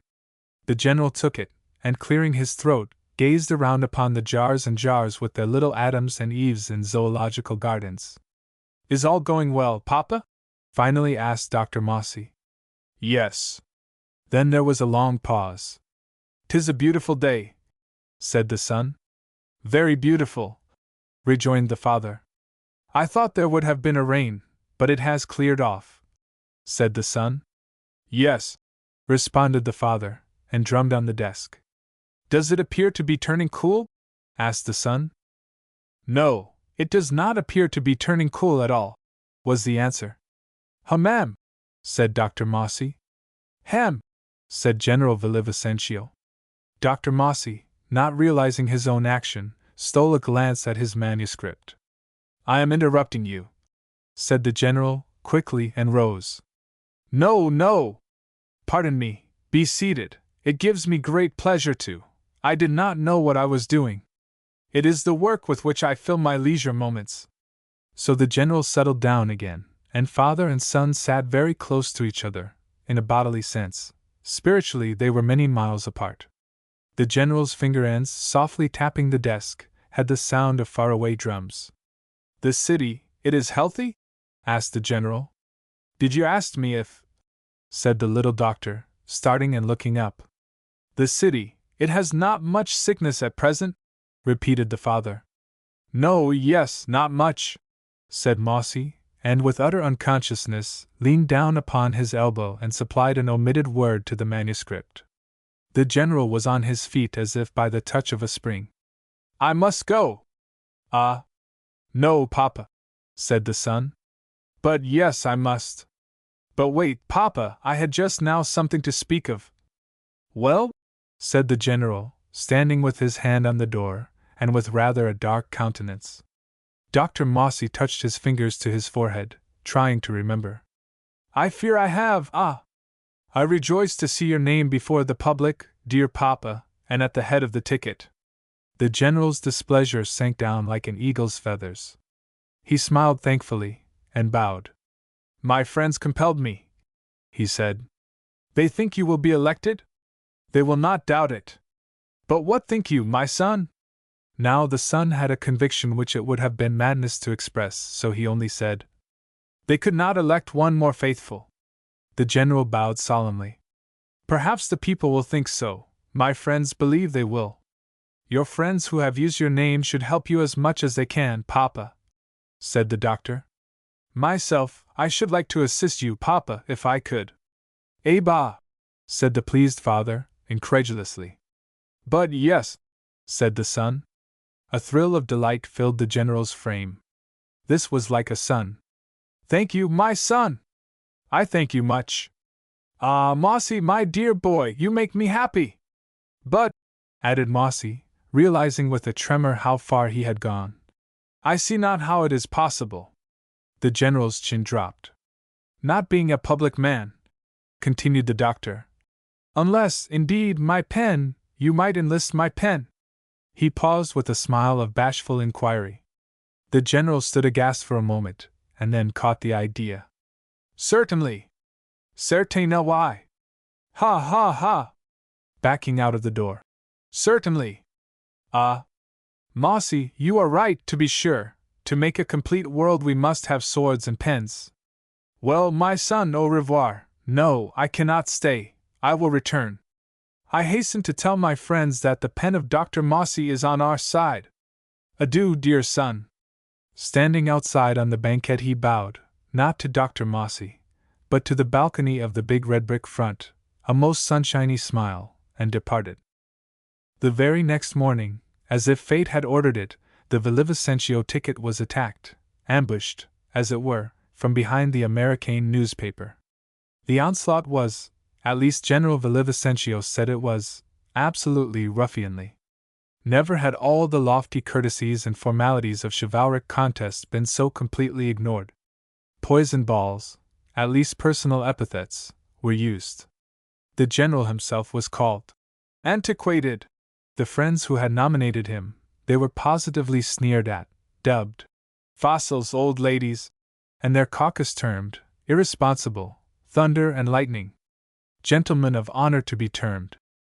The General took it, and clearing his throat, gazed around upon the jars and jars with their little Adams and Eves in zoological gardens. "Is all going well, Papa?" finally asked Dr. Mossy. "Yes." Then there was a long pause. "'Tis a beautiful day," said the son. "Very beautiful," rejoined the father. "I thought there would have been a rain, but it has cleared off," said the son. "Yes," responded the father, and drummed on the desk. "Does it appear to be turning cool?" asked the son. "No, it does not appear to be turning cool at all," was the answer. "Ma'am," said Dr. Mossy. "Ham," said General Villavicencio. Dr. Mossy, not realizing his own action, stole a glance at his manuscript. "I am interrupting you," said the General, quickly, and rose. "No, no! Pardon me, be seated, it gives me great pleasure to. I did not know what I was doing. It is the work with which I fill my leisure moments." So the General settled down again, and father and son sat very close to each other, in a bodily sense. Spiritually they were many miles apart. The General's finger ends, softly tapping the desk, had the sound of faraway drums. "The city, it is healthy?" asked the General. "Did you ask me if—" said the little doctor, starting and looking up. "The city, it has not much sickness at present?" repeated the father. "No, yes, not much," said Mossy, and with utter unconsciousness, leaned down upon his elbow and supplied an omitted word to the manuscript. The General was on his feet as if by the touch of a spring. "I must go." "Ah. No, Papa," said the son. "But yes, I must." "But wait, Papa, I had just now something to speak of." "Well?" said the General, standing with his hand on the door, and with rather a dark countenance. Dr. Mossy touched his fingers to his forehead, trying to remember. I fear I have, I rejoice to see your name before the public, dear papa, and at the head of the ticket. The general's displeasure sank down like an eagle's feathers. He smiled thankfully, and bowed. My friends compelled me, he said. They think you will be elected? They will not doubt it. But what think you, my son? Now the son had a conviction which it would have been madness to express, so he only said, They could not elect one more faithful. The general bowed solemnly. Perhaps the people will think so. My friends believe they will. Your friends who have used your name should help you as much as they can, papa, said the doctor. Myself, I should like to assist you, papa, if I could. Bah, said the pleased father, incredulously. But yes, said the son. A thrill of delight filled the general's frame. This was like a son. Thank you, my son! I thank you much. Ah, Mossy, my dear boy, you make me happy! But, added Mossy, realizing with a tremor how far he had gone, I see not how it is possible. The general's chin dropped. Not being a public man, continued the doctor. Unless, indeed, my pen, you might enlist my pen. He paused with a smile of bashful inquiry. The general stood aghast for a moment, and then caught the idea. Certainly. Certainly. Ha ha ha! Backing out of the door. Certainly. Mossy, you are right, to be sure. To make a complete world we must have swords and pens. Well, my son, au revoir. No, I cannot stay. I will return. I hasten to tell my friends that the pen of Dr. Mossy is on our side. Adieu, dear son. Standing outside on the banquette he bowed, not to Dr. Mossy, but to the balcony of the big red brick front, a most sunshiny smile, and departed. The very next morning, as if fate had ordered it, the Villavicencio ticket was attacked, ambushed, as it were, from behind the American newspaper. The onslaught was, at least General Villavicencio said it was, absolutely ruffianly. Never had all the lofty courtesies and formalities of chivalric contest been so completely ignored. Poison balls, at least personal epithets, were used. The general himself was called antiquated. The friends who had nominated him, they were positively sneered at, dubbed fossils, old ladies, and their caucus termed irresponsible, thunder and lightning. Gentlemen of honor to be termed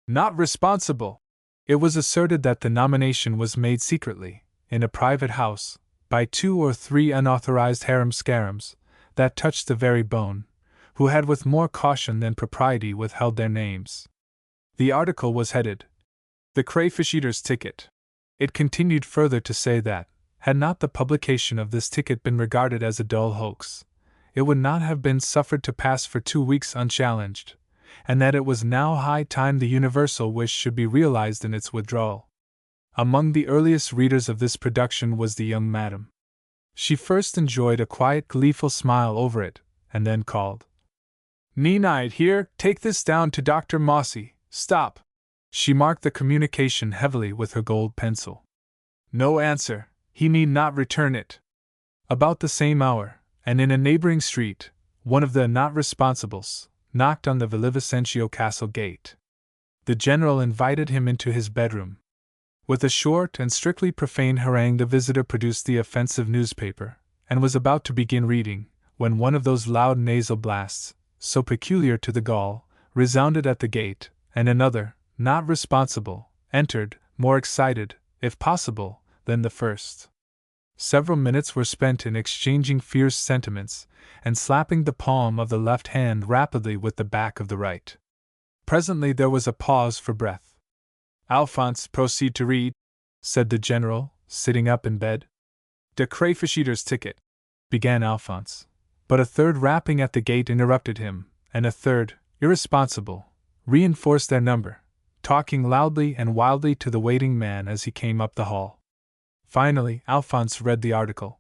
not responsible. It was asserted that the nomination was made secretly, in a private house, by 2 or 3 unauthorized harum-scarums, that touched the very bone, who had with more caution than propriety withheld their names. The article was headed, The Crayfish Eater's Ticket. It continued further to say that, had not the publication of this ticket been regarded as a dull hoax, it would not have been suffered to pass for 2 weeks unchallenged, and that it was now high time the universal wish should be realized in its withdrawal. Among the earliest readers of this production was the young madam. She first enjoyed a quiet, gleeful smile over it, and then called, "Nenide, here, take this down to Dr. Mossy. Stop." She marked the communication heavily with her gold pencil. No answer, he need not return it. About the same hour, and in a neighboring street, one of the not responsibles knocked on the Villavicencio castle gate. The general invited him into his bedroom. With a short and strictly profane harangue, the visitor produced the offensive newspaper, and was about to begin reading, when one of those loud nasal blasts, so peculiar to the Gaul, resounded at the gate, and another, not responsible, entered, more excited, if possible, than the first. Several minutes were spent in exchanging fierce sentiments, and slapping the palm of the left hand rapidly with the back of the right. Presently there was a pause for breath. "Alphonse, proceed to read," said the general, sitting up in bed. "The Crayfish Eater's Ticket," began Alphonse, but a third rapping at the gate interrupted him, and a third, irresponsible, reinforced their number, talking loudly and wildly to the waiting man as he came up the hall. Finally, Alphonse read the article.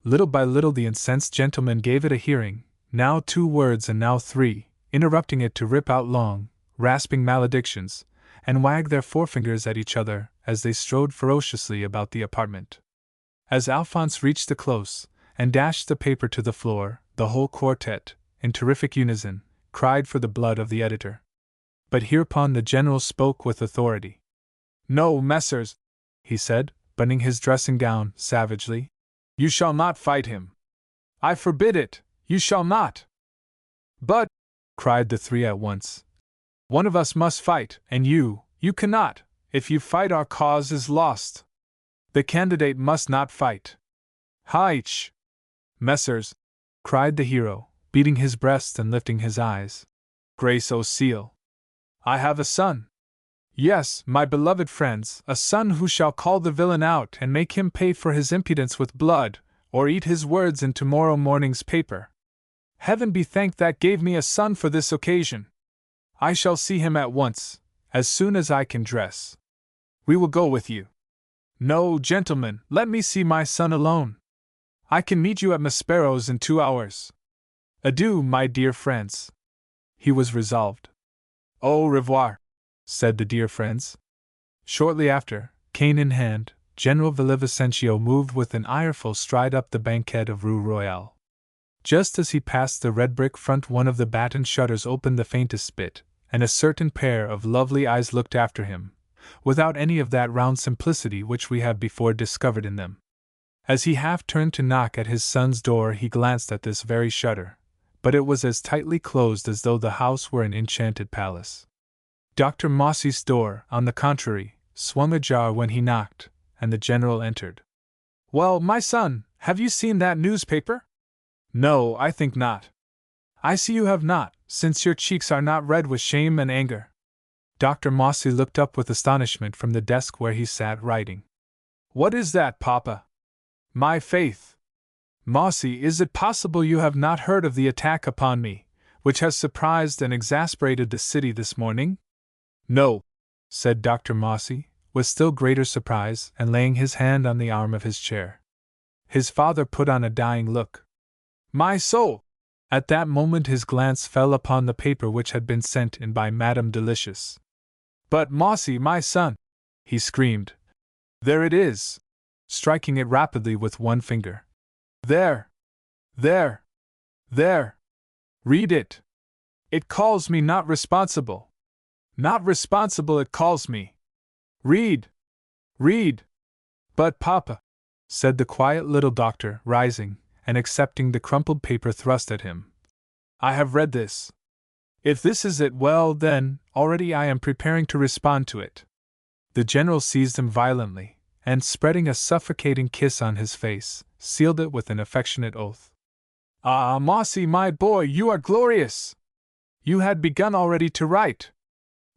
Little by little the incensed gentleman gave it a hearing, now 2 words and now 3, interrupting it to rip out long, rasping maledictions, and wagged their forefingers at each other as they strode ferociously about the apartment. As Alphonse reached the close, and dashed the paper to the floor, the whole quartet, in terrific unison, cried for the blood of the editor. But hereupon the general spoke with authority. "No, messers," he said, buttoning his dressing gown savagely. "You shall not fight him. I forbid it, you shall not." "But," cried the three at once, "one of us must fight, and you cannot. If you fight, our cause is lost. The candidate must not fight." "Haich! Messers," cried the hero, beating his breast and lifting his eyes. "Grace O'Seal! I have a son. Yes, my beloved friends, a son who shall call the villain out and make him pay for his impudence with blood, or eat his words in tomorrow morning's paper. Heaven be thanked that gave me a son for this occasion. I shall see him at once, as soon as I can dress. We will go with you. No, gentlemen, let me see my son alone. I can meet you at Maspero's in 2 hours. Adieu, my dear friends." He was resolved. "Au revoir," said the dear friends. Shortly after, cane in hand, General Villavicencio moved with an ireful stride up the banquette of Rue Royale. Just as he passed the red brick front, one of the battened shutters opened the faintest bit, and a certain pair of lovely eyes looked after him, without any of that round simplicity which we have before discovered in them. As he half turned to knock at his son's door, he glanced at this very shutter, but it was as tightly closed as though the house were an enchanted palace. Dr. Mossy's door, on the contrary, swung ajar when he knocked, and the general entered. "Well, my son, have you seen that newspaper?" "No, I think not." "I see you have not, since your cheeks are not red with shame and anger." Dr. Mossy looked up with astonishment from the desk where he sat writing. "What is that, Papa?" "My faith! Mossy, is it possible you have not heard of the attack upon me, which has surprised and exasperated the city this morning?" "No," said Dr. Mossy, with still greater surprise, and laying his hand on the arm of his chair. His father put on a dying look. "My soul!" At that moment his glance fell upon the paper which had been sent in by Madame Delicious. "But, Mossy, my son!" he screamed. "There it is!" striking it rapidly with one finger. "There! There! There! Read it! It calls me not responsible! Not responsible, it calls me! Read! Read!" "But, Papa," said the quiet little doctor, rising, and accepting the crumpled paper thrust at him, "I have read this. If this is it, well, then, already I am preparing to respond to it." The general seized him violently, and spreading a suffocating kiss on his face, sealed it with an affectionate oath. "Ah, Mossy, my boy, you are glorious! You had begun already to write.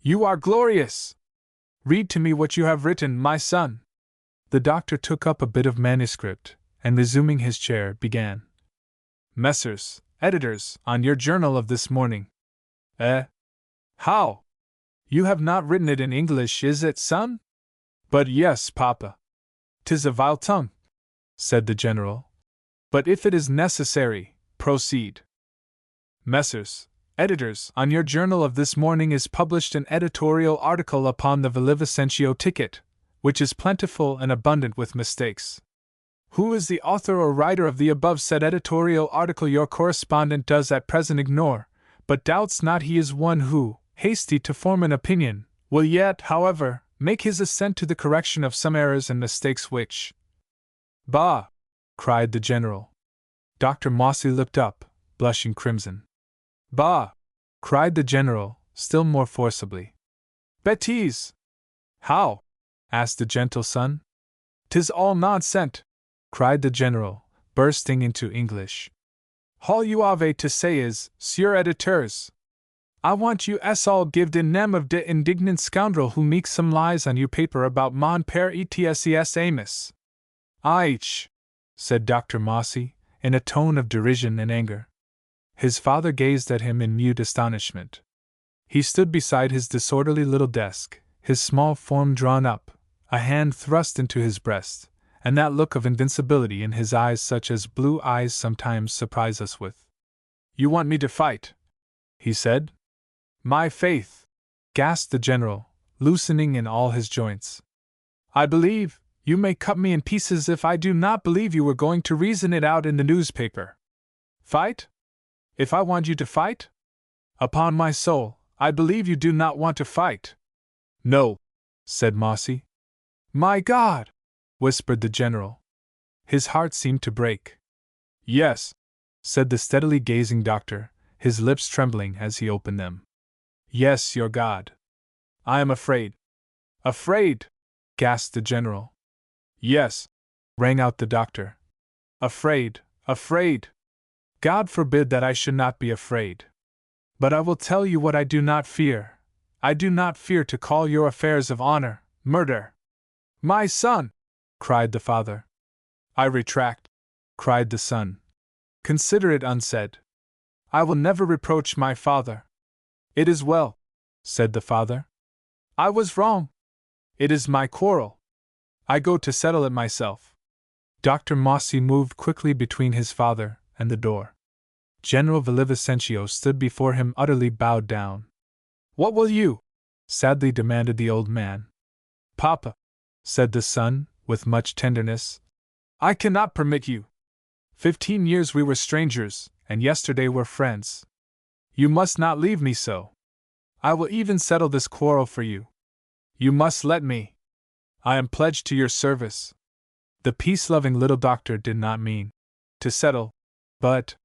You are glorious! Read to me what you have written, my son." The doctor took up a bit of manuscript, and resuming his chair, began. "Messrs. Editors, on your journal of this morning." "Eh? How? You have not written it in English, is it, son?" "But yes, Papa." "'Tis a vile tongue," said the general. "But if it is necessary, proceed." "Messrs. Editors, on your journal of this morning is published an editorial article upon the Villavicencio ticket, which is plentiful and abundant with mistakes. Who is the author or writer of the above said editorial article your correspondent does at present ignore, but doubts not he is one who, hasty to form an opinion, will yet, however, make his assent to the correction of some errors and mistakes which—" "Bah!" cried the general. Dr. Mossy looked up, blushing crimson. "Bah!" cried the general, still more forcibly. "Bêtise!" "How?" asked the gentle son. "'Tis all nonsense!" cried the general, bursting into English. "All you have to say is, Sieur Editeurs, I want you all give the name of de indignant scoundrel who makes some lies on you paper about mon père etses Amos." "Aich!" said Dr. Mossy, in a tone of derision and anger. His father gazed at him in mute astonishment. He stood beside his disorderly little desk, his small form drawn up, a hand thrust into his breast, and that look of invincibility in his eyes such as blue eyes sometimes surprise us with. "You want me to fight?" he said. "My faith!" gasped the general, loosening in all his joints. "I believe you may cut me in pieces if I do not believe you were going to reason it out in the newspaper. Fight? If I want you to fight? Upon my soul, I believe you do not want to fight." "No," said Mossy. "My God!" whispered the general. His heart seemed to break. "Yes," said the steadily gazing doctor, his lips trembling as he opened them. "Yes, your God. I am afraid." "Afraid!" gasped the general. "Yes," rang out the doctor. "Afraid, afraid! God forbid that I should not be afraid. But I will tell you what I do not fear. I do not fear to call your affairs of honor murder." "My son!" cried the father. "I retract," cried the son. "Consider it unsaid. I will never reproach my father." "It is well," said the father. "I was wrong. It is my quarrel. I go to settle it myself." Dr. Mossy moved quickly between his father and the door. General Villavicencio stood before him utterly bowed down. "What will you?" sadly demanded the old man. "Papa," said the son, with much tenderness, "I cannot permit you. 15 years we were strangers, and yesterday were friends. You must not leave me so. I will even settle this quarrel for you. You must let me. I am pledged to your service." The peace-loving little doctor did not mean to settle, but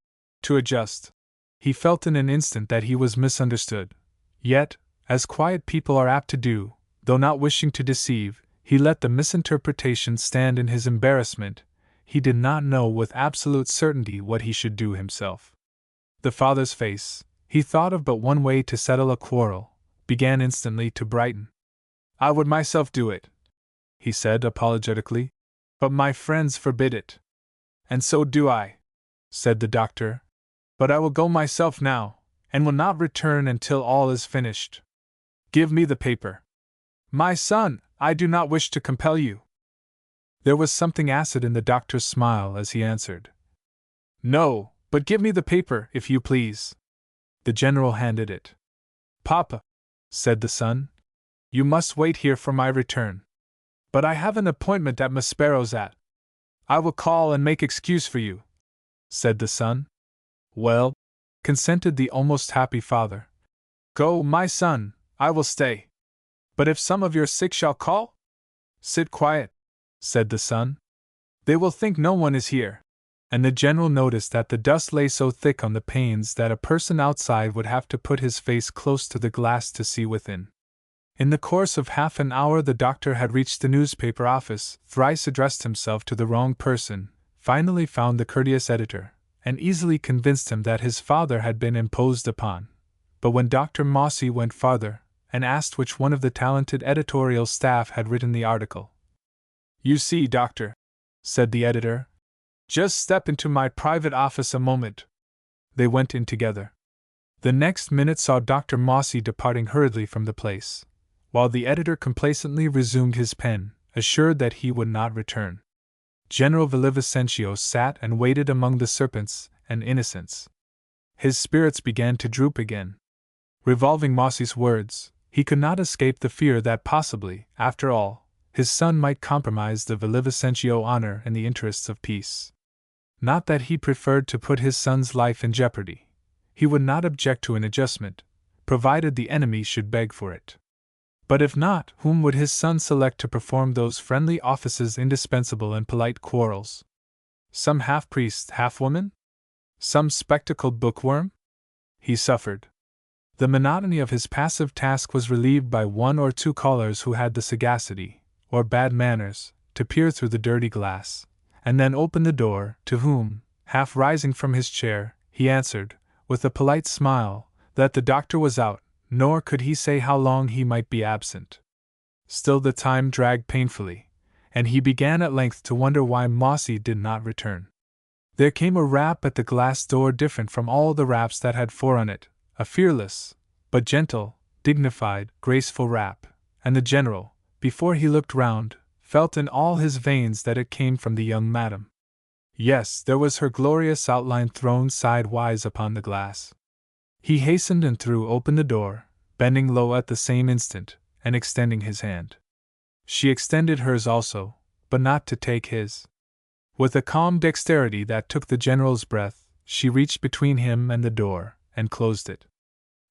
to adjust. He felt in an instant that he was misunderstood. Yet, as quiet people are apt to do, though not wishing to deceive, he let the misinterpretation stand in his embarrassment. He did not know with absolute certainty what he should do himself. The father's face, he thought of but one way to settle a quarrel, began instantly to brighten. "I would myself do it," he said apologetically, "but my friends forbid it." "And so do I," said the doctor. "But I will go myself now, and will not return until all is finished. Give me the paper." "My son, I do not wish to compel you." There was something acid in the doctor's smile as he answered. "No, but give me the paper, if you please." The general handed it. "Papa," said the son, "you must wait here for my return." "But I have an appointment at Maspero's at." "I will call and make excuse for you," said the son. "Well," consented the almost happy father. "Go, my son, I will stay." "But if some of your sick shall call?" "Sit quiet," said the son. "They will think no one is here." And the general noticed that the dust lay so thick on the panes that a person outside would have to put his face close to the glass to see within. In the course of half an hour the doctor had reached the newspaper office, thrice addressed himself to the wrong person, finally found the courteous editor, and easily convinced him that his father had been imposed upon. But when Dr. Mossy went farther, and asked which one of the talented editorial staff had written the article. "You see, doctor," said the editor, "just step into my private office a moment." They went in together. The next minute saw Dr. Mossy departing hurriedly from the place, while the editor complacently resumed his pen, assured that he would not return. General Villavicencio sat and waited among the serpents and innocents. His spirits began to droop again. Revolving Mossy's words, he could not escape the fear that possibly, after all, his son might compromise the Villavicencio honor in the interests of peace. Not that he preferred to put his son's life in jeopardy. He would not object to an adjustment, provided the enemy should beg for it. But if not, whom would his son select to perform those friendly offices indispensable in polite quarrels? Some half-priest, half-woman? Some spectacled bookworm? He suffered. The monotony of his passive task was relieved by one or two callers who had the sagacity, or bad manners, to peer through the dirty glass, and then open the door, to whom, half rising from his chair, he answered, with a polite smile, that the doctor was out, nor could he say how long he might be absent. Still the time dragged painfully, and he began at length to wonder why Mossy did not return. There came a rap at the glass door different from all the raps that had forerun it, a fearless, but gentle, dignified, graceful rap, and the general, before he looked round, felt in all his veins that it came from the young madam. Yes, there was her glorious outline thrown sidewise upon the glass. He hastened and threw open the door, bending low at the same instant, and extending his hand. She extended hers also, but not to take his. With a calm dexterity that took the general's breath, she reached between him and the door, and closed it.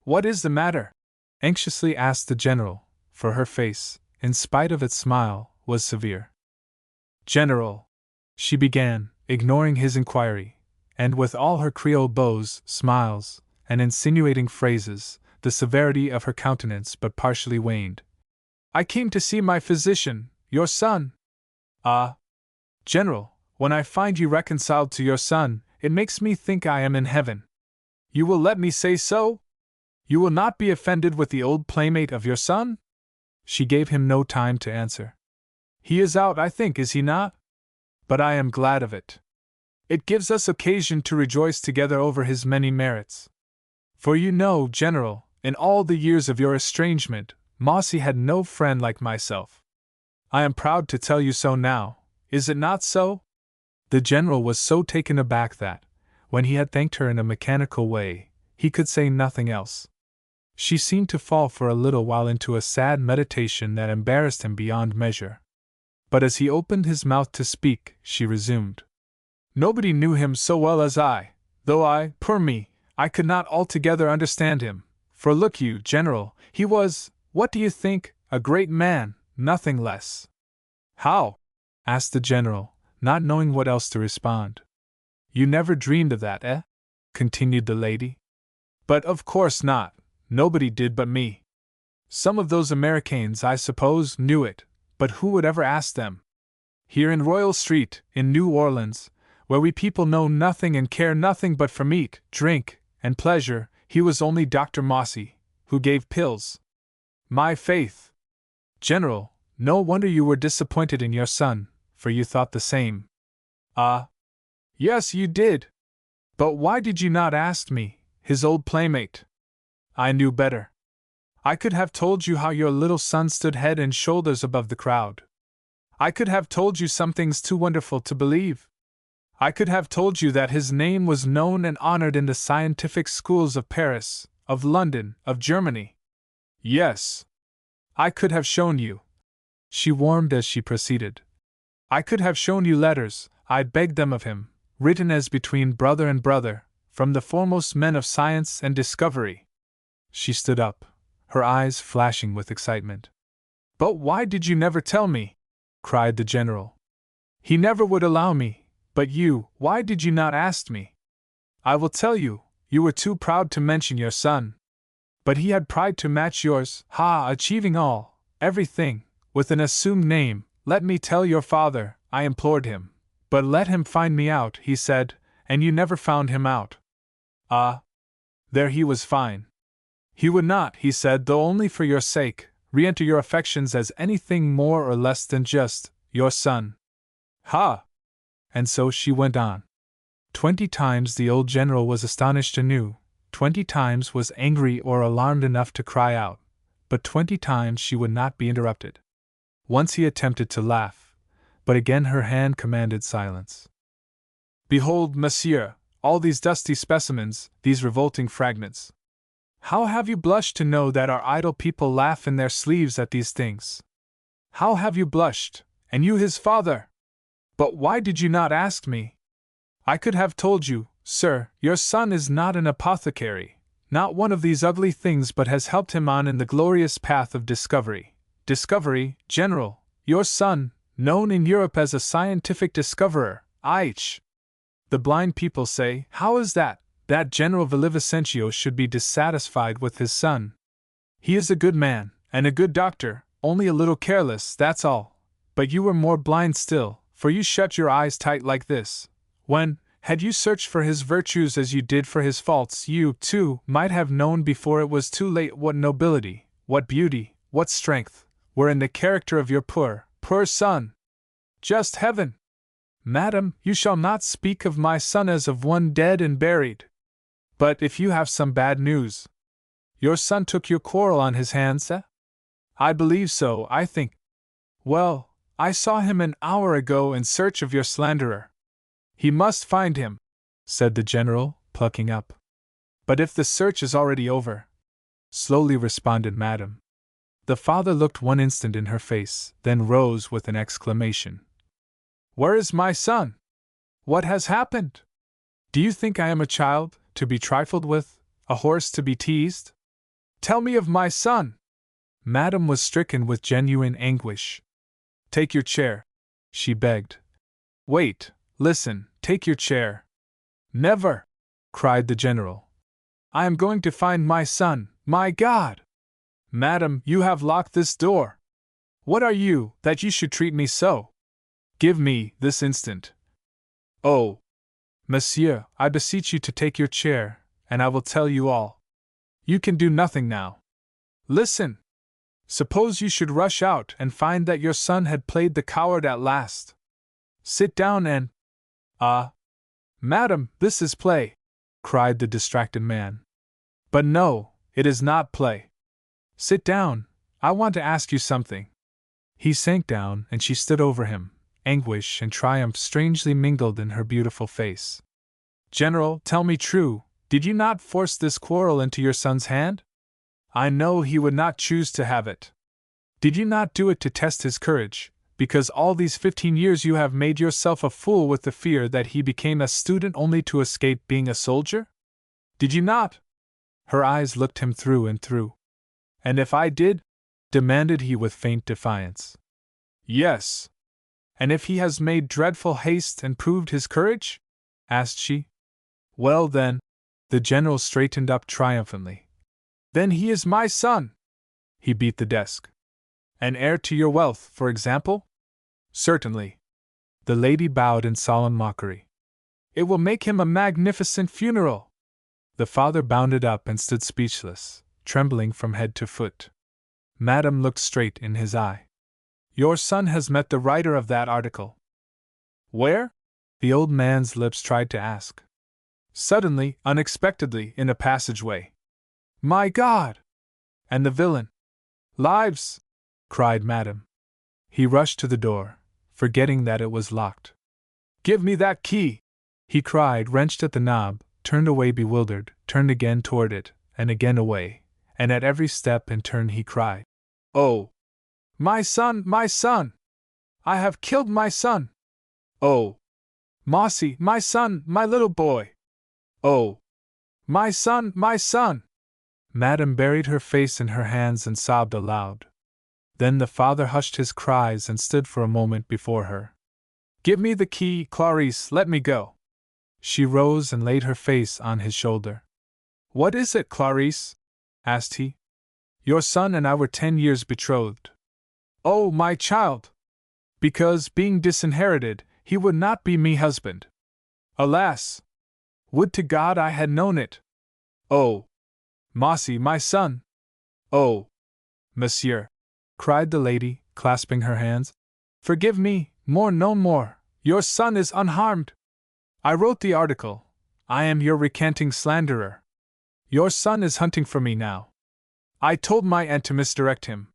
"What is the matter?" anxiously asked the general, for her face, in spite of its smile, was severe. "General," she began, ignoring his inquiry, and with all her Creole bows, smiles, and insinuating phrases, the severity of her countenance but partially waned. "I came to see my physician, your son." "Ah, General, when I find you reconciled to your son, it makes me think I am in heaven." "You will let me say so? You will not be offended with the old playmate of your son?" She gave him no time to answer. "He is out, I think, is he not? But I am glad of it. It gives us occasion to rejoice together over his many merits. For you know, General, in all the years of your estrangement, Mossy had no friend like myself. I am proud to tell you so now, is it not so?" The general was so taken aback that, when he had thanked her in a mechanical way, he could say nothing else. She seemed to fall for a little while into a sad meditation that embarrassed him beyond measure. But as he opened his mouth to speak, she resumed. "Nobody knew him so well as I, though poor me, I could not altogether understand him, for look you, General, he was, what do you think, a great man, nothing less." "How?" asked the general, not knowing what else to respond. "You never dreamed of that, eh?" continued the lady. "But of course not, nobody did but me. Some of those Americans, I suppose, knew it, but who would ever ask them? Here in Royal Street, in New Orleans, where we people know nothing and care nothing but for meat, drink, and pleasure, he was only Dr. Mossy, who gave pills. My faith! General, no wonder you were disappointed in your son, for you thought the same." "Ah, yes, you did. But why did you not ask me, his old playmate? I knew better. I could have told you how your little son stood head and shoulders above the crowd. I could have told you some things too wonderful to believe. I could have told you that his name was known and honored in the scientific schools of Paris, of London, of Germany. Yes. I could have shown you." She warmed as she proceeded. "I could have shown you letters, I begged them of him, written as between brother and brother, from the foremost men of science and discovery." She stood up, her eyes flashing with excitement. "But why did you never tell me?" cried the general. "He never would allow me. But you, why did you not ask me?" "I will tell you, you were too proud to mention your son. But he had pride to match yours, achieving all, everything, with an assumed name. Let me tell your father, I implored him. But let him find me out, he said, and you never found him out." "Ah, there he was fine. He would not, he said, though only for your sake, re-enter your affections as anything more or less than just your son. Ha!" And so she went on. 20 times the old general was astonished anew, 20 times was angry or alarmed enough to cry out, but 20 times she would not be interrupted. Once he attempted to laugh, but again her hand commanded silence. "Behold, monsieur, all these dusty specimens, these revolting fragments. How have you blushed to know that our idle people laugh in their sleeves at these things? How have you blushed, and you his father? But why did you not ask me? I could have told you, sir, your son is not an apothecary, not one of these ugly things, but has helped him on in the glorious path of discovery. Discovery, General, your son, known in Europe as a scientific discoverer, The blind people say, how is that General Villavicencio should be dissatisfied with his son? He is a good man, and a good doctor, only a little careless, that's all. But you were more blind still, for you shut your eyes tight like this, when, had you searched for his virtues as you did for his faults, you, too, might have known before it was too late what nobility, what beauty, what strength, were in the character of your poor son. Just heaven! Madam, you shall not speak of my son as of one dead and buried. But if you have some bad news. Your son took your quarrel on his hands, eh? I believe so, I think. Well, I saw him an hour ago in search of your slanderer. He must find him, said the general, plucking up. But if the search is already over, slowly responded Madame, The father looked one instant in her face, then rose with an exclamation. "Where is my son? What has happened? Do you think I am a child, to be trifled with, a horse to be teased? Tell me of my son!" Madame was stricken with genuine anguish. "Take your chair," she begged. "Wait, listen, take your chair." "Never!" cried the general. "I am going to find my son, my God! Madam, you have locked this door. What are you, that you should treat me so? Give me, this instant." "Oh! Monsieur, I beseech you to take your chair, and I will tell you all. You can do nothing now. Listen! Suppose you should rush out and find that your son had played the coward at last. Sit down and— "Ah! Madam, this is play!" cried the distracted man. "But no, it is not play. Sit down, I want to ask you something." He sank down and she stood over him, anguish and triumph strangely mingled in her beautiful face. "General, tell me true, did you not force this quarrel into your son's hand? I know he would not choose to have it. Did you not do it to test his courage, because all these 15 years you have made yourself a fool with the fear that he became a student only to escape being a soldier? Did you not?" Her eyes looked him through and through. "And if I did?" demanded he with faint defiance. "Yes." "And if he has made dreadful haste and proved his courage?" asked she. "Well then," the general straightened up triumphantly. "Then he is my son!" He beat the desk. "An heir to your wealth, for example?" "Certainly." The lady bowed in solemn mockery. "It will make him a magnificent funeral!" The father bounded up and stood speechless, trembling from head to foot. Madame looked straight in his eye. "Your son has met the writer of that article." "Where?" the old man's lips tried to ask. "Suddenly, unexpectedly, in a passageway." "My God! And the villain?" "Lives!" cried Madame. He rushed to the door, forgetting that it was locked. "Give me that key!" he cried, wrenched at the knob, turned away bewildered, turned again toward it, and again away, and at every step in turn he cried, "Oh! My son! My son! I have killed my son! Oh! Mossy, my son, my little boy! Oh! My son! My son!" Madame buried her face in her hands and sobbed aloud. Then the father hushed his cries and stood for a moment before her. "Give me the key, Clarice, let me go." She rose and laid her face on his shoulder. "What is it, Clarice?" asked he. "Your son and I were 10 years betrothed." "Oh, my child! Because, being disinherited, he would not be me husband. Alas! Would to God I had known it! Oh! Mossy, my son! Oh! Monsieur!" cried the lady, clasping her hands. "Forgive me, more no more, your son is unharmed. I wrote the article, I am your recanting slanderer. Your son is hunting for me now. I told my aunt to misdirect him.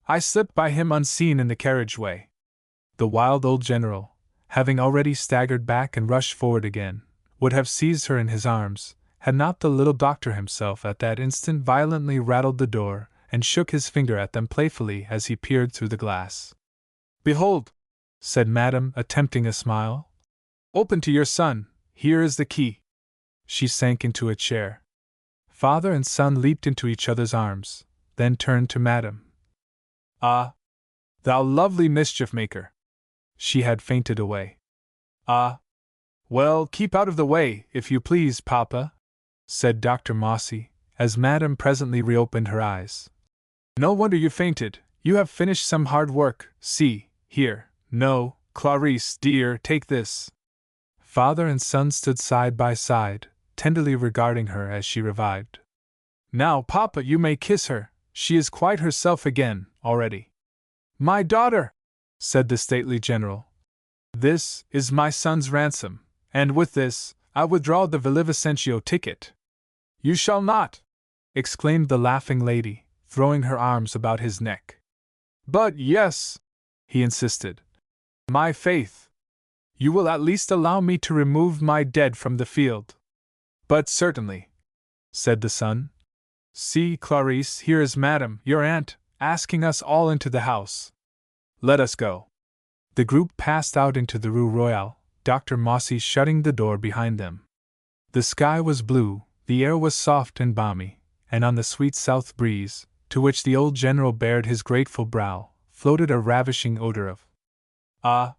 I slipped by him unseen in the carriageway." The wild old general, having already staggered back and rushed forward again, would have seized her in his arms, had not the little doctor himself at that instant violently rattled the door and shook his finger at them playfully as he peered through the glass. "Behold," said Madame, attempting a smile. "Open to your son, here is the key." She sank into a chair. Father and son leaped into each other's arms, then turned to Madame. "Ah! Thou lovely mischief-maker!" She had fainted away. "Ah! Well, keep out of the way, if you please, Papa," said Dr. Mossy, as Madame presently reopened her eyes. "No wonder you fainted, you have finished some hard work, see, here, no, Clarice, dear, take this." Father and son stood side by side, tenderly regarding her as she revived. "Now, Papa, you may kiss her, she is quite herself again, already." "My daughter!" said the stately general. "This is my son's ransom, and with this, I withdraw the Villavicencio ticket." "You shall not!" exclaimed the laughing lady, throwing her arms about his neck. "But yes," he insisted. "My faith! You will at least allow me to remove my dead from the field." "But certainly," said the son. "See, Clarice, here is Madame, your aunt, asking us all into the house. Let us go. The group passed out into the Rue Royale, Dr. Mossy shutting the door behind them. The sky was blue, the air was soft and balmy, and on the sweet south breeze, to which the old general bared his grateful brow, floated a ravishing odor of. Ah!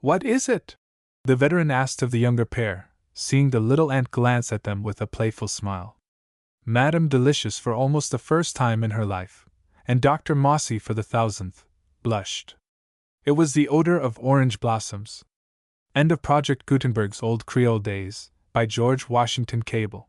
What is it? The veteran asked of the younger pair, seeing the little aunt glance at them with a playful smile. Madame Delicious, for almost the first time in her life, and Dr. Mossy for the 1000th, blushed. It was the odor of orange blossoms. End of Project Gutenberg's Old Creole Days, by George Washington Cable.